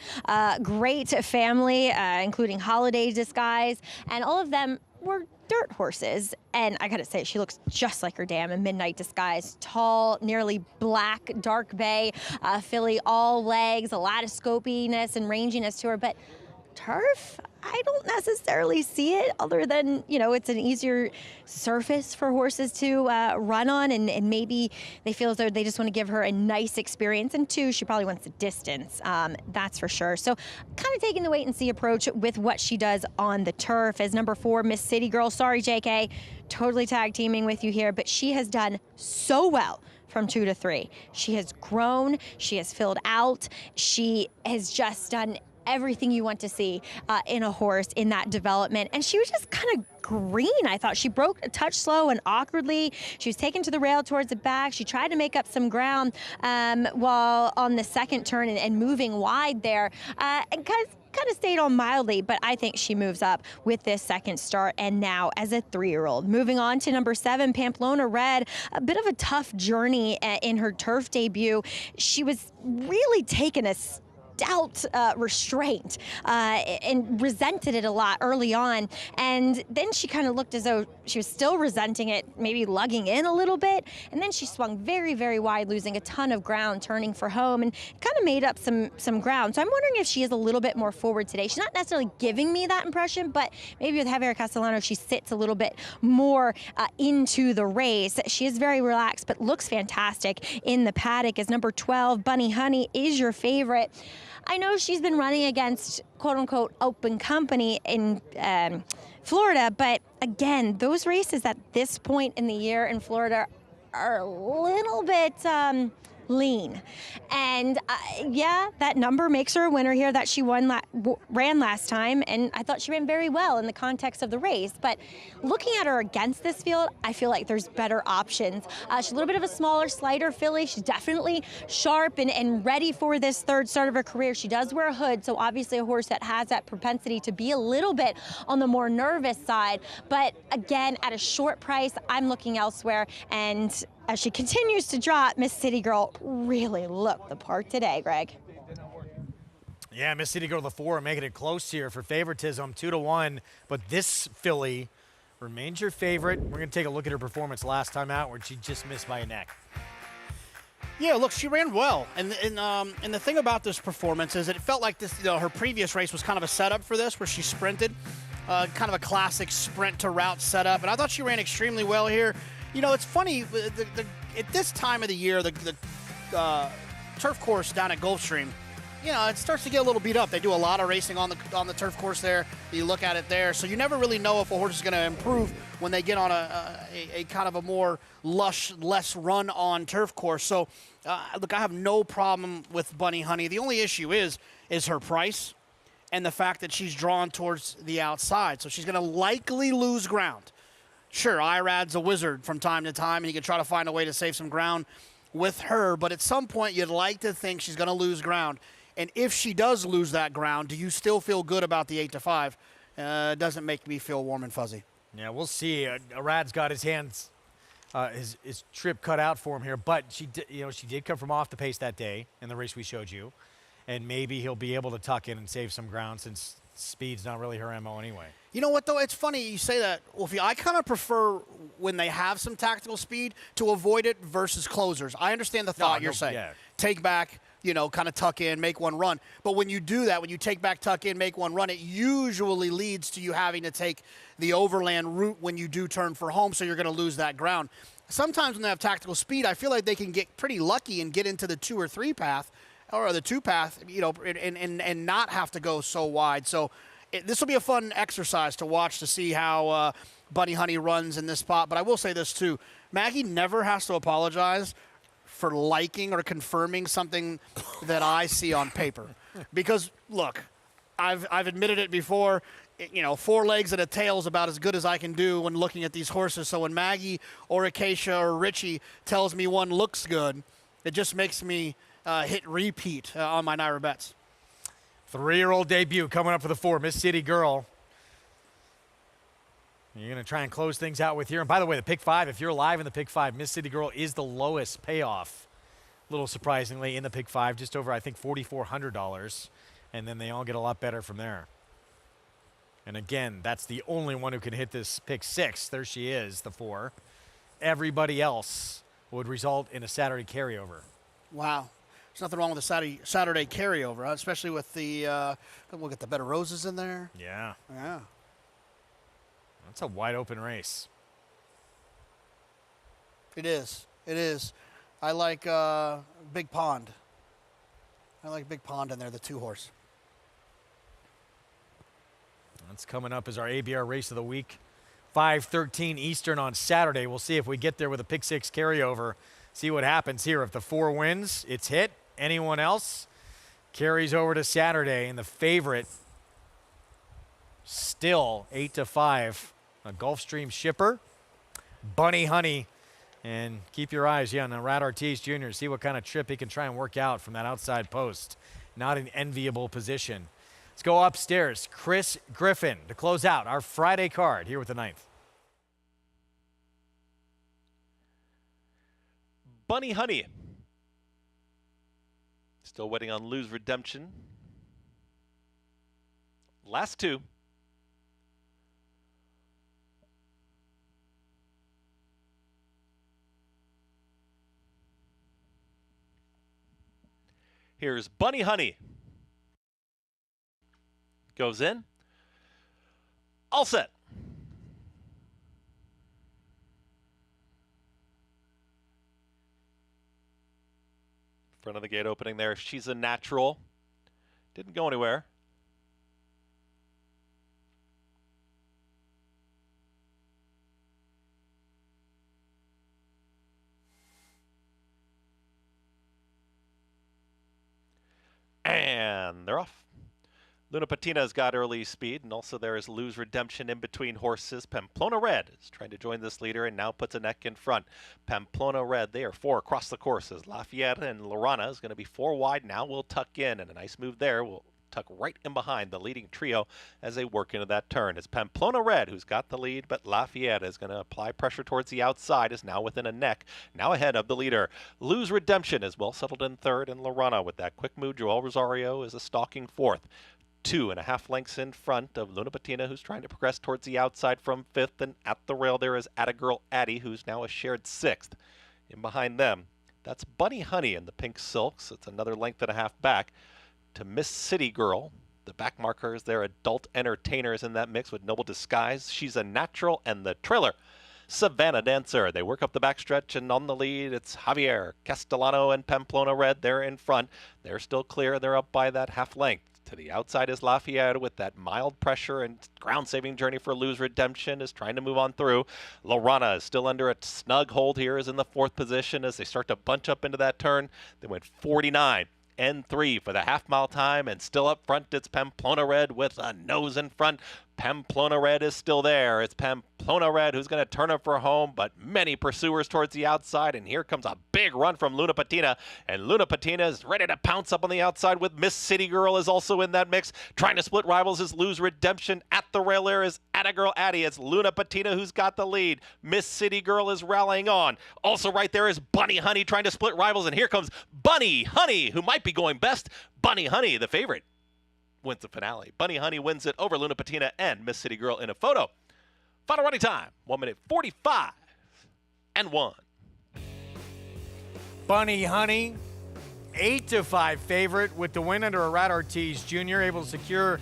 great family, including Holiday Disguise, and all of them were dirt horses. And I gotta say, she looks just like her dam in Midnight Disguise. Tall, nearly black, dark bay filly, all legs, a lot of scopiness and ranginess to her. But turf, I don't necessarily see it, other than, it's an easier surface for horses to run on, and maybe they feel as though they just want to give her a nice experience. And 2, she probably wants the distance, that's for sure. So kind of taking the wait and see approach with what she does on the turf. As number 4, Miss City Girl. Sorry, JK, totally tag teaming with you here, but she has done so well from 2 to 3. She has grown, she has filled out, she has just done everything you want to see in a horse in that development. And she was just kind of green. I thought she broke a touch slow and awkwardly. She was taken to the rail towards the back. She tried to make up some ground while on the second turn and moving wide there. And kind of stayed on mildly, but I think she moves up with this second start and now as a 3-year-old. Moving on to number 7, Pamplona Red. A bit of a tough journey in her turf debut. She was really taking a stout restraint and resented it a lot early on, and then she kind of looked as though she was still resenting it, maybe lugging in a little bit, and then she swung very, very wide, losing a ton of ground, turning for home, and kind of made up some ground. So I'm wondering if she is a little bit more forward today. She's not necessarily giving me that impression, but maybe with Javier Castellano, she sits a little bit more into the race. She is very relaxed, but looks fantastic in the paddock. As number 12, Bunny Honey is your favorite. I know she's been running against quote-unquote open company in Florida, but again, those races at this point in the year in Florida are a little bit lean. And yeah, that number makes her a winner here that she ran last time, and I thought she ran very well in the context of the race. But looking at her against this field, I feel like there's better options. She's a little bit of a smaller, slighter filly. She's definitely sharp and ready for this third start of her career. She does wear a hood, so obviously a horse that has that propensity to be a little bit on the more nervous side. But again, at a short price, I'm looking elsewhere. And as she continues to drop, Miss City Girl really looked the part today, Greg. Yeah, Miss City Girl, the 4, making it close here for favoritism, 2-1. But this filly remains your favorite. We're going to take a look at her performance last time out, where she just missed by a neck. Yeah, look, she ran well, and the thing about this performance is that it felt like this, her previous race was kind of a setup for this, where she sprinted. kind of a classic sprint to route setup, and I thought she ran extremely well here. You know, it's funny, at this time of the year, the turf course down at Gulfstream, you know, it starts to get a little beat up. They do a lot of racing on the turf course there. You look at it there, so you never really know if a horse is going to improve when they get on a kind of a more lush, less run-on turf course. So, look, I have no problem with Bunny Honey. The only issue is her price and the fact that she's drawn towards the outside. So she's going to likely lose ground. Sure, Irad's a wizard from time to time, and you can try to find a way to save some ground with her, but at some point you'd like to think she's going to lose ground. And if she does lose that ground, do you still feel good about the 8-5? Doesn't make me feel warm and fuzzy. Yeah, we'll see. Arad's got his hands, his trip cut out for him here, but she did come from off the pace that day in the race we showed you, and maybe he'll be able to tuck in and save some ground since speed's not really her MO anyway. You know what, though? It's funny you say that, Wolfie. I kind of prefer when they have some tactical speed to avoid it versus closers. I understand the thought you're saying. Yeah. Take back, you know, kind of tuck in, make one run. But when you do that, when you take back, tuck in, make one run, it usually leads to you having to take the overland route when you do turn for home, so you're going to lose that ground. Sometimes when they have tactical speed, I feel like they can get pretty lucky and get into the 2 or 3 path, or the 2 path, you know, and not have to go so wide. So this will be a fun exercise to watch to see how Bunny Honey runs in this spot. But I will say this, too. Maggie never has to apologize for liking or confirming something that I see on paper. Because, look, I've admitted it before. You know, 4 legs and a tail is about as good as I can do when looking at these horses. So when Maggie or Acacia or Richie tells me one looks good, it just makes me hit repeat on my Naira bets. 3-year-old debut coming up for the 4, Miss City Girl. You're going to try and close things out with here. And by the way, the pick 5, if you're live in the pick 5, Miss City Girl is the lowest payoff, a little surprisingly, in the pick 5, just over, I think, $4,400. And then they all get a lot better from there. And again, that's the only one who can hit this pick 6. There she is, the 4. Everybody else would result in a Saturday carryover. Wow. There's nothing wrong with a Saturday carryover, especially with the, we'll get the Bed of Roses in there. Yeah. Yeah. That's a wide open race. It is. It is. I like Big Pond. I like Big Pond in there, the 2-horse. That's coming up as our ABR race of the week. 5:13 Eastern on Saturday. We'll see if we get there with a pick 6 carryover. See what happens here. If the 4 wins, it's hit. Anyone else carries over to Saturday. And the favorite still 8-5. A Gulfstream shipper, Bunny Honey. And keep your eyes, on Rad Ortiz Jr. See what kind of trip he can try and work out from that outside post. Not an enviable position. Let's go upstairs. Chris Griffin to close out our Friday card here with the 9th. Bunny Honey. Still waiting on Lose Redemption. Last 2. Here's Bunny Honey. Goes in. All set. Front of the gate opening there. She's a natural. Didn't go anywhere. And they're off. Luna Patina's got early speed, and also there is Lose Redemption in between horses. Pamplona Red is trying to join this leader and now puts a neck in front. Pamplona Red, they are 4 across the courses. Lafayette and Lorana is going to be 4 wide now. Will tuck in, and a nice move there. Will tuck right in behind the leading trio as they work into that turn. It's Pamplona Red who's got the lead, but Lafayette is going to apply pressure towards the outside, is now within a neck, now ahead of the leader. Lose Redemption is well settled in 3rd, and Lorana with that quick move. Joel Rosario is a stalking 4th. 2.5 lengths in front of Luna Patina, who's trying to progress towards the outside from 5th, and at the rail there is Attagirl Addie, who's now a shared 6th. In behind them, that's Bunny Honey in the pink silks. It's another length and a half back to Miss City Girl. The back markers, they're adult entertainers in that mix with Noble Disguise, She's a Natural, and the Triller, Savannah Dancer. They work up the backstretch, and on the lead, it's Javier, Castellano, and Pamplona Red. They're in front. They're still clear. They're up by that half length. To the outside is Lafayette with that mild pressure and ground-saving journey for Lose Redemption is trying to move on through. Lorana is still under a snug hold here, is in the 4th position as they start to bunch up into that turn. They went 49. N3 for the half-mile time, and still up front, it's Pamplona Red with a nose in front. Pamplona Red is still there. It's Pamplona Red who's going to turn up for home, but many pursuers towards the outside, and here comes a big run from Luna Patina, and Luna Patina is ready to pounce up on the outside with Miss City Girl is also in that mix. Trying to split rivals is Lose Redemption. At the rail there is Atta Girl Addie. It's Luna Patina who's got the lead. Miss City Girl is rallying on. Also right there is Bunny Honey trying to split rivals, and here comes Bunny Honey, who might be going best. Bunny Honey, the favorite, wins the finale. Bunny Honey wins it over Luna Patina and Miss City Girl in a photo. Final running time, 1:45 and 1. Bunny Honey, 8-5 favorite with the win under a Rat Ortiz Jr., able to secure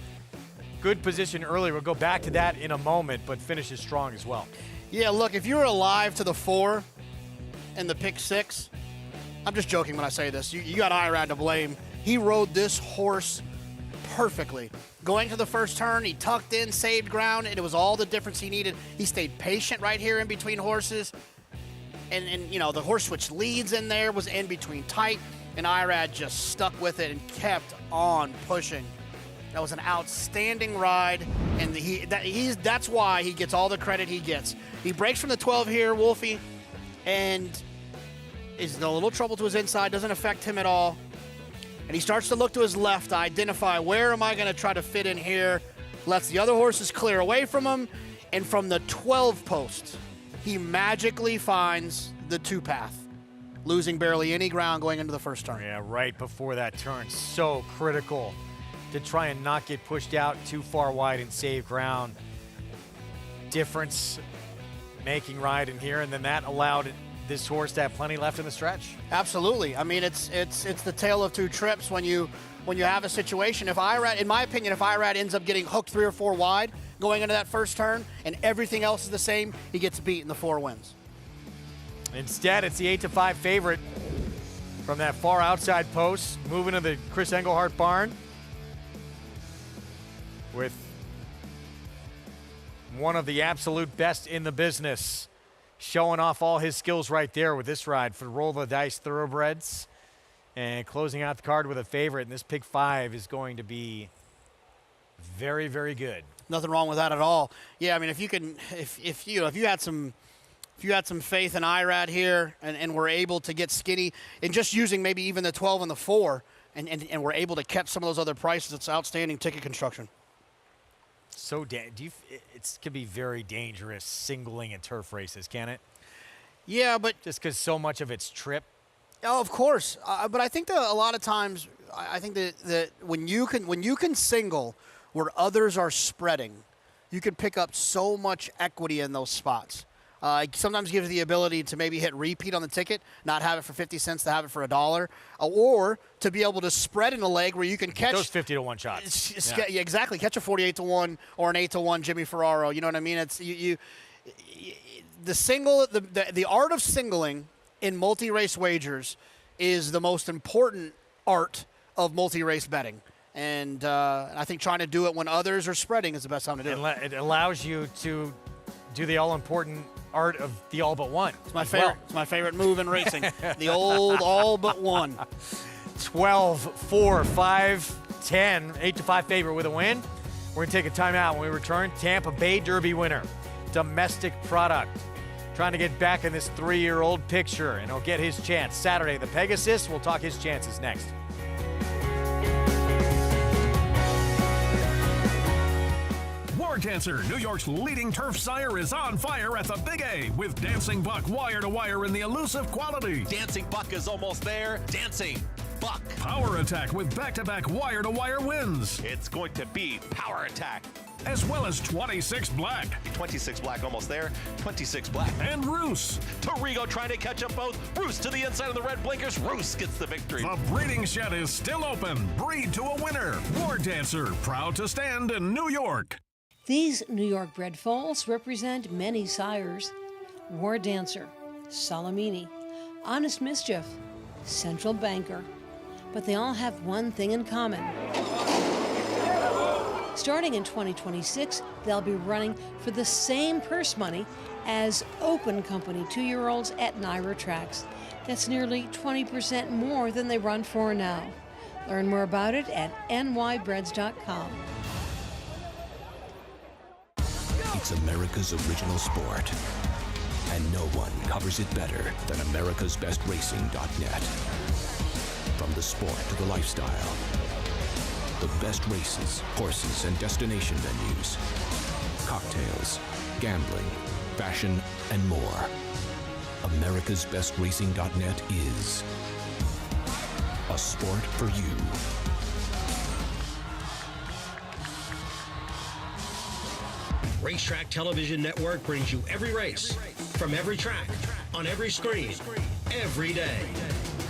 good position early. We'll go back to that in a moment, but finishes strong as well. Yeah, look, if you were alive to the 4 and the pick 6, I'm just joking when I say this. You got Irad to blame. He rode this horse perfectly. Going to the first turn, he tucked in, saved ground, and it was all the difference he needed. He stayed patient right here in between horses. And you know, the horse switch leads in there was in between tight, and Irad just stuck with it and kept on pushing. That was an outstanding ride, and that's why he gets all the credit he gets. He breaks from the 12 here, Wolfie, and is in a little trouble to his inside, doesn't affect him at all. And he starts to look to his left to identify, where am I going to try to fit in here? Lets the other horses clear away from him, and from the 12 post, he magically finds the 2-path, losing barely any ground going into the first turn. Yeah, right before that turn. So critical to try and not get pushed out too far wide and save ground. Difference-making ride in here, and then that allowed this horse to have plenty left in the stretch. Absolutely. I mean, it's the tale of two trips when you have a situation. If Irad, in my opinion, if Irad ends up getting hooked 3 or 4 wide going into that first turn and everything else is the same, he gets beat and the 4 wins. Instead, it's the 8-5 favorite from that far outside post, moving to the Chris Engelhart barn with one of the absolute best in the business, showing off all his skills right there with this ride for Roll the Dice Thoroughbreds, and closing out the card with a favorite. And this pick 5 is going to be very, very good. Nothing wrong with that at all. Yeah, I mean, if you had some faith in Irad here and were able to get skinny and just using maybe even the 12 and the 4 and were able to catch some of those other prices, it's outstanding ticket construction. So it could be very dangerous singling in turf races, can it? Yeah, but just because so much of it's trip. Oh, of course. But I think that a lot of times, I think that when you can single where others are spreading, you can pick up so much equity in those spots. It sometimes gives you the ability to maybe hit repeat on the ticket, not have it for 50 cents, to have it for $1, or to be able to spread in a leg where you can catch those 50-1 shots. Yeah, exactly. Catch a 48-1 or an 8-1 Jimmy Ferraro. You know what I mean? It's the art of singling in multi-race wagers is the most important art of multi-race betting. And I think trying to do it when others are spreading is the best time to do it. It allows you to do the all-important art of the all but one. It's my favorite. Well. It's my favorite move in racing. The old all but one. 12, 4, 5, 10, 8-5 favorite with a win. We're going to take a timeout. When we return, Tampa Bay Derby winner, domestic product, trying to get back in this 3-year-old picture, and he'll get his chance Saturday. The Pegasus, we'll talk his chances next. Cancer, New York's leading turf sire, is on fire at the Big A with Dancing Buck wire-to-wire in the elusive quality. Dancing Buck is almost there. Dancing Buck. Power Attack with back-to-back wire-to-wire wins. It's going to be Power Attack. as well as 26 Black. 26 Black almost there. 26 Black. And Roos. Torigo trying to catch them both. Roos to the inside of the red blinkers. Roos gets the victory. The breeding shed is still open. Breed to a winner. War Dancer, proud to stand in New York. These New York bred foals represent many sires. War Dancer, Salamini, Honest Mischief, Central Banker. But they all have one thing in common. Starting in 2026, they'll be running for the same purse money as Open Company 2-year-olds at NYRA tracks. That's nearly 20% more than they run for now. Learn more about it at nybreds.com. It's America's original sport, and no one covers it better than americasbestracing.net. From the sport to the lifestyle, the best races, horses, and destination venues, cocktails, gambling, fashion, and more. americasbestracing.net is a sport for you. Racetrack Television Network brings you every race, from every track, on every screen, every day.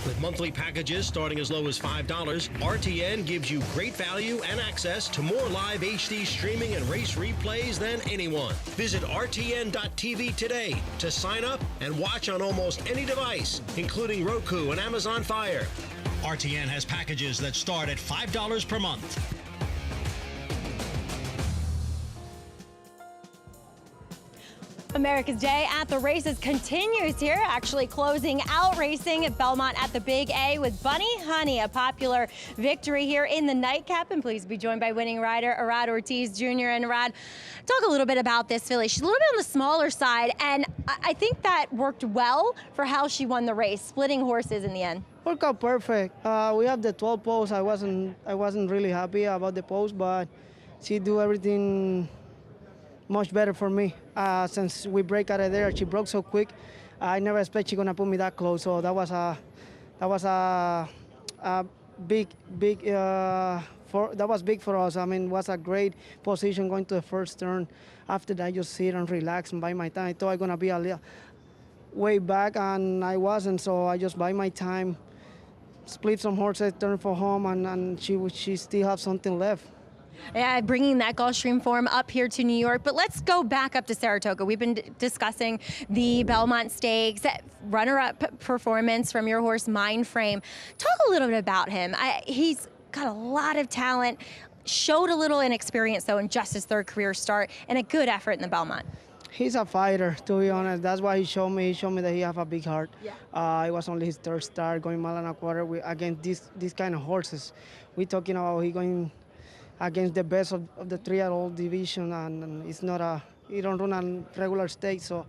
With monthly packages starting as low as $5, RTN gives you great value and access to more live HD streaming and race replays than anyone. Visit RTN.tv today to sign up and watch on almost any device, including Roku and Amazon Fire. RTN has packages that start at $5 per month. America's Day at the Races continues here, actually closing out racing at Belmont at the Big A with Bunny Honey, a popular victory here in the nightcap. And please be joined by winning rider Arad Ortiz Jr. And Arad, talk a little bit about this filly. She's a little bit on the smaller side, and I think that worked well for how she won the race, splitting horses in the end. Worked out perfect. We have the 12 post. I wasn't really happy about the post, but she do everything much better for me. Since we break out of there, she broke so quick. I never expect she gonna put me that close. So that was a big that was big for us. I mean, it was a great position going to the first turn. After that, just sit and relax and buy my time. I thought I was gonna be a little way back, and I wasn't. So I just buy my time, split some horses, turn for home, and she still have something left. Yeah, bringing that Gulfstream form up here to New York. But let's go back up to Saratoga. We've been discussing the Belmont Stakes, runner-up performance from your horse, Mindframe. Talk a little bit about him. He's got a lot of talent, showed a little inexperience, though, in just his third career start, and a good effort in the Belmont. He's a fighter, to be honest. That's why he showed me. He showed me that he have a big heart. Yeah. It was only his third start, going mile and a quarter against these kind of horses. We're talking about he going against the best of the 3-year-old division, and it's not he don't run a regular stake, so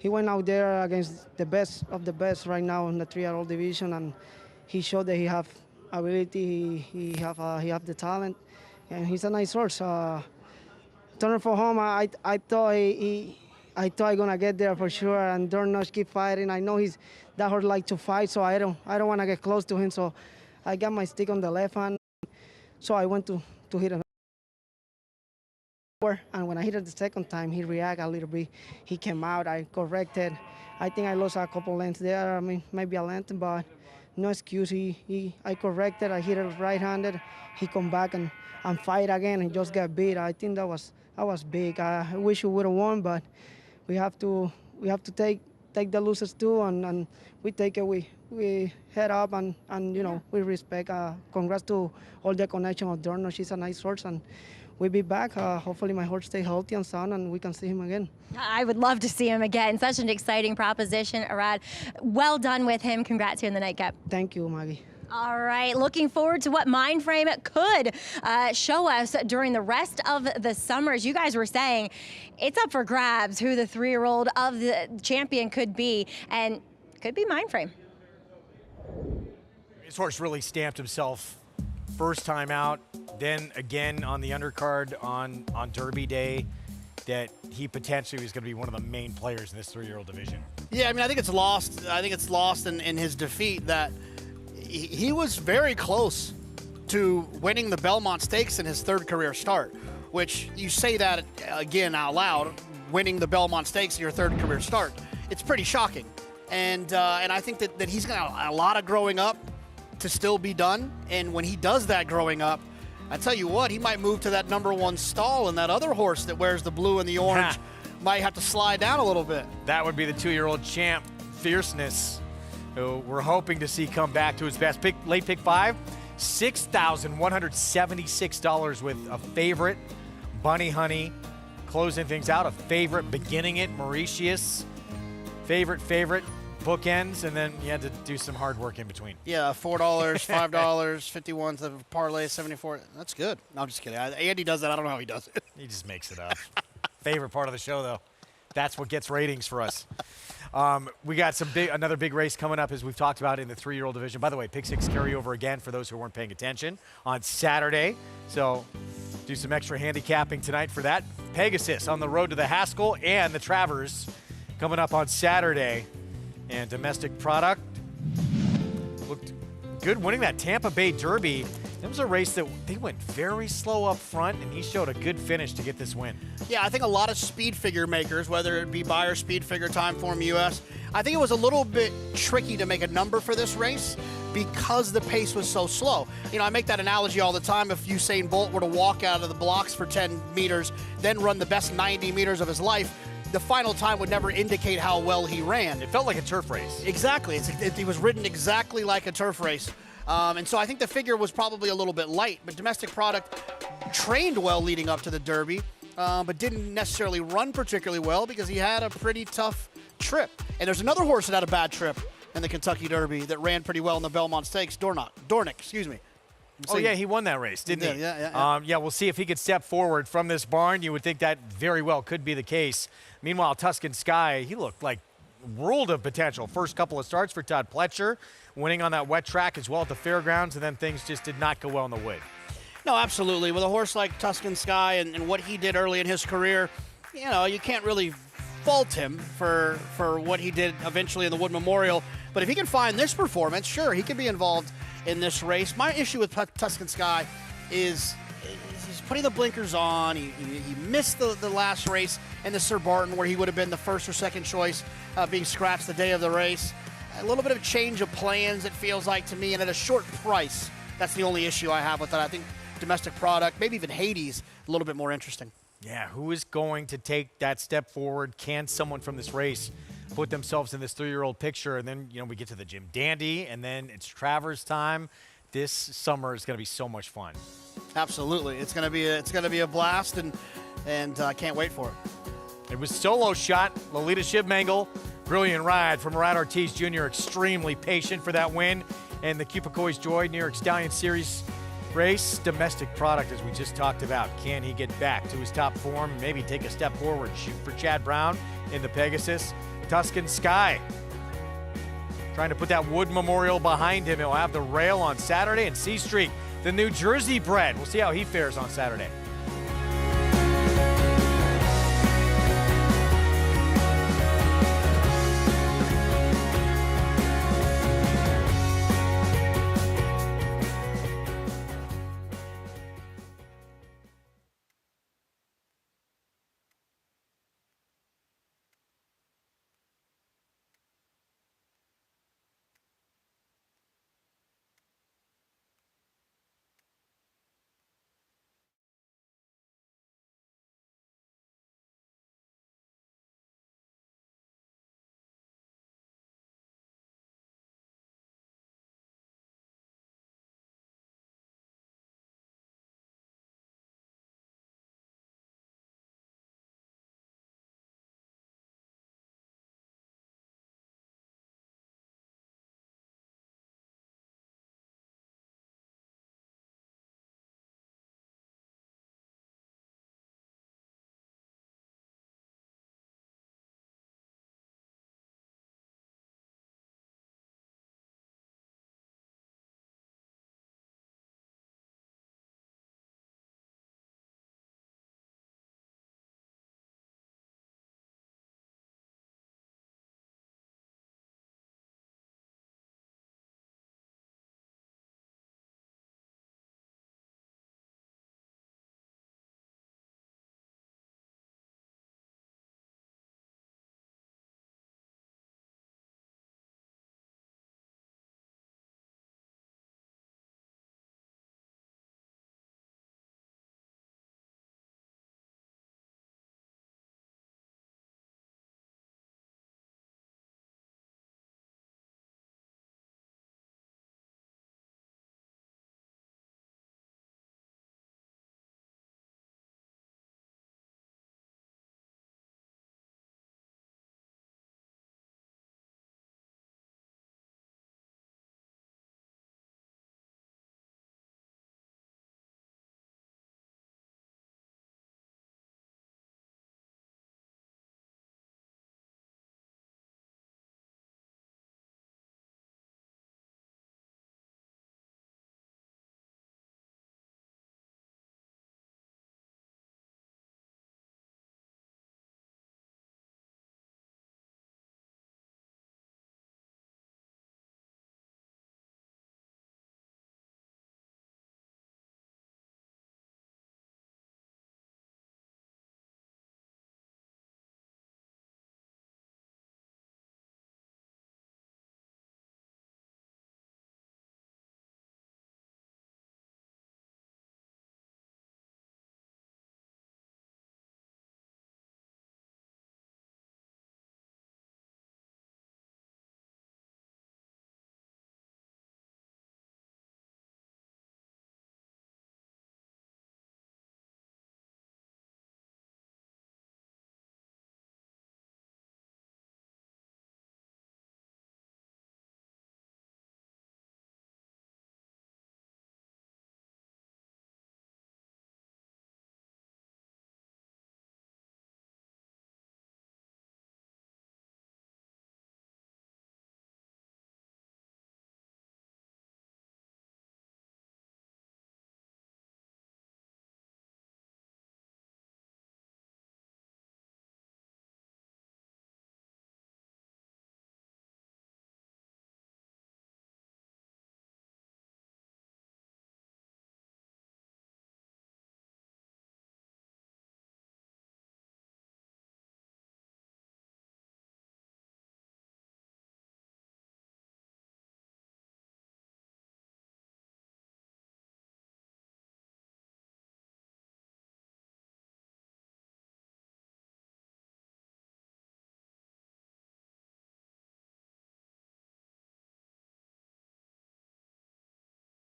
he went out there against the best of the best right now in the 3-year-old division, and he showed that he have ability, he have the talent, and he's a nice horse. Turner for home, I thought I gonna get there for sure, and Dornoch keep fighting. I know that horse like to fight, so I don't want to get close to him, so I got my stick on the left hand, so I went to hit him. And when I hit it the second time, he reacted a little bit. He came out, I corrected. I think I lost a couple lengths there. I mean, maybe a length, but no excuse. I corrected, I hit it right-handed. He come back and fight again and just got beat. I think that was big. I wish we would have won, but we have to take the losers too, and we take it. We head up and you know, we respect. Congrats to all the connection of Dorno. She's a nice horse, and we'll be back. Hopefully my horse stay healthy and sound, and we can see him again. I would love to see him again. Such an exciting proposition, Arad. Well done with him. Congrats here in the nightcap. Thank you, Maggie. All right, looking forward to what Mindframe could show us during the rest of the summer. As you guys were saying, it's up for grabs who the 3-year-old of the champion could be, and could be Mindframe. This horse really stamped himself first time out, then again on the undercard on Derby Day, that he potentially was going to be one of the main players in this 3-year-old division. Yeah, I mean, I think it's lost in his defeat that he was very close to winning the Belmont Stakes in his third career start. which you say that again out loud, winning the Belmont Stakes in your third career start. It's pretty shocking. And I think that he's got a lot of growing up to still be done. And when he does that growing up, I tell you what, he might move to that number one stall, and that other horse that wears the blue and the orange might have to slide down a little bit. That would be the 2-year-old champ, Fierceness, who we're hoping to see come back to his best. Late pick 5, $6,176 with a favorite, Bunny Honey, closing things out. A favorite, Beginning It, Mauritius. Favorite, bookends, and then you had to do some hard work in between. Yeah, $4, $5, 51 to parlay, 74. That's good. No, I'm just kidding. Andy does that. I don't know how he does it. He just makes it up. Favorite part of the show, though. That's what gets ratings for us. We got another big race coming up, as we've talked about, in the 3-year-old division. By the way, pick 6 carryover again for those who weren't paying attention on Saturday. So do some extra handicapping tonight for that. Pegasus on the road to the Haskell and the Travers coming up on Saturday. And Domestic Product looked good winning that Tampa Bay Derby. It was a race that they went very slow up front, and he showed a good finish to get this win. Yeah, I think a lot of speed figure makers, whether it be Buyer Speed Figure, Timeform US, I think it was a little bit tricky to make a number for this race because the pace was so slow. You know, I make that analogy all the time. If Usain Bolt were to walk out of the blocks for 10 meters, then run the best 90 meters of his life, the final time would never indicate how well he ran. It felt like a turf race. Exactly. It was ridden exactly like a turf race. And so I think the figure was probably a little bit light, but Domestic Product trained well leading up to the Derby, but didn't necessarily run particularly well because he had a pretty tough trip. And there's another horse that had a bad trip in the Kentucky Derby that ran pretty well in the Belmont Stakes, Dornick, excuse me. Oh, yeah, he won that race, didn't he? Yeah. We'll see if he could step forward from this barn. You would think that very well could be the case. Meanwhile, Tuscan Sky, he looked like world of potential. First couple of starts for Todd Pletcher, winning on that wet track as well at the fairgrounds, and then things just did not go well in the wood. No, absolutely. With a horse like Tuscan Sky and what he did early in his career, you know, you can't really fault him for what he did eventually in the Wood Memorial. But if he can find this performance, sure, he could be involved in this race. My issue with Tuscan Sky is he's putting the blinkers on. He missed the last race in the Sir Barton where he would have been the first or second choice, being scratched the day of the race. A little bit of a change of plans, it feels like to me, and at a short price. That's the only issue I have with that. I think Domestic Product, maybe even Hades, a little bit more interesting. Yeah, who is going to take that step forward? Can someone from this race put themselves in this 3-year-old picture? And then, you know, we get to the Jim Dandy, and then it's Travers time. This summer is going to be so much fun. Absolutely, it's going to be a blast, and I can't wait for it. It was solo shot. Lolita Shivmangle, brilliant ride from Murat Ortiz Jr. Extremely patient for that win, and the Cupicois Joy New York Stallion Series race. Domestic Product, as we just talked about. Can he get back to his top form and maybe take a step forward? Shoot for Chad Brown in the Pegasus. Tuscan Sky, trying to put that Wood Memorial behind him. He'll have the rail on Saturday. And C Street, the New Jersey bred. We'll see how he fares on Saturday.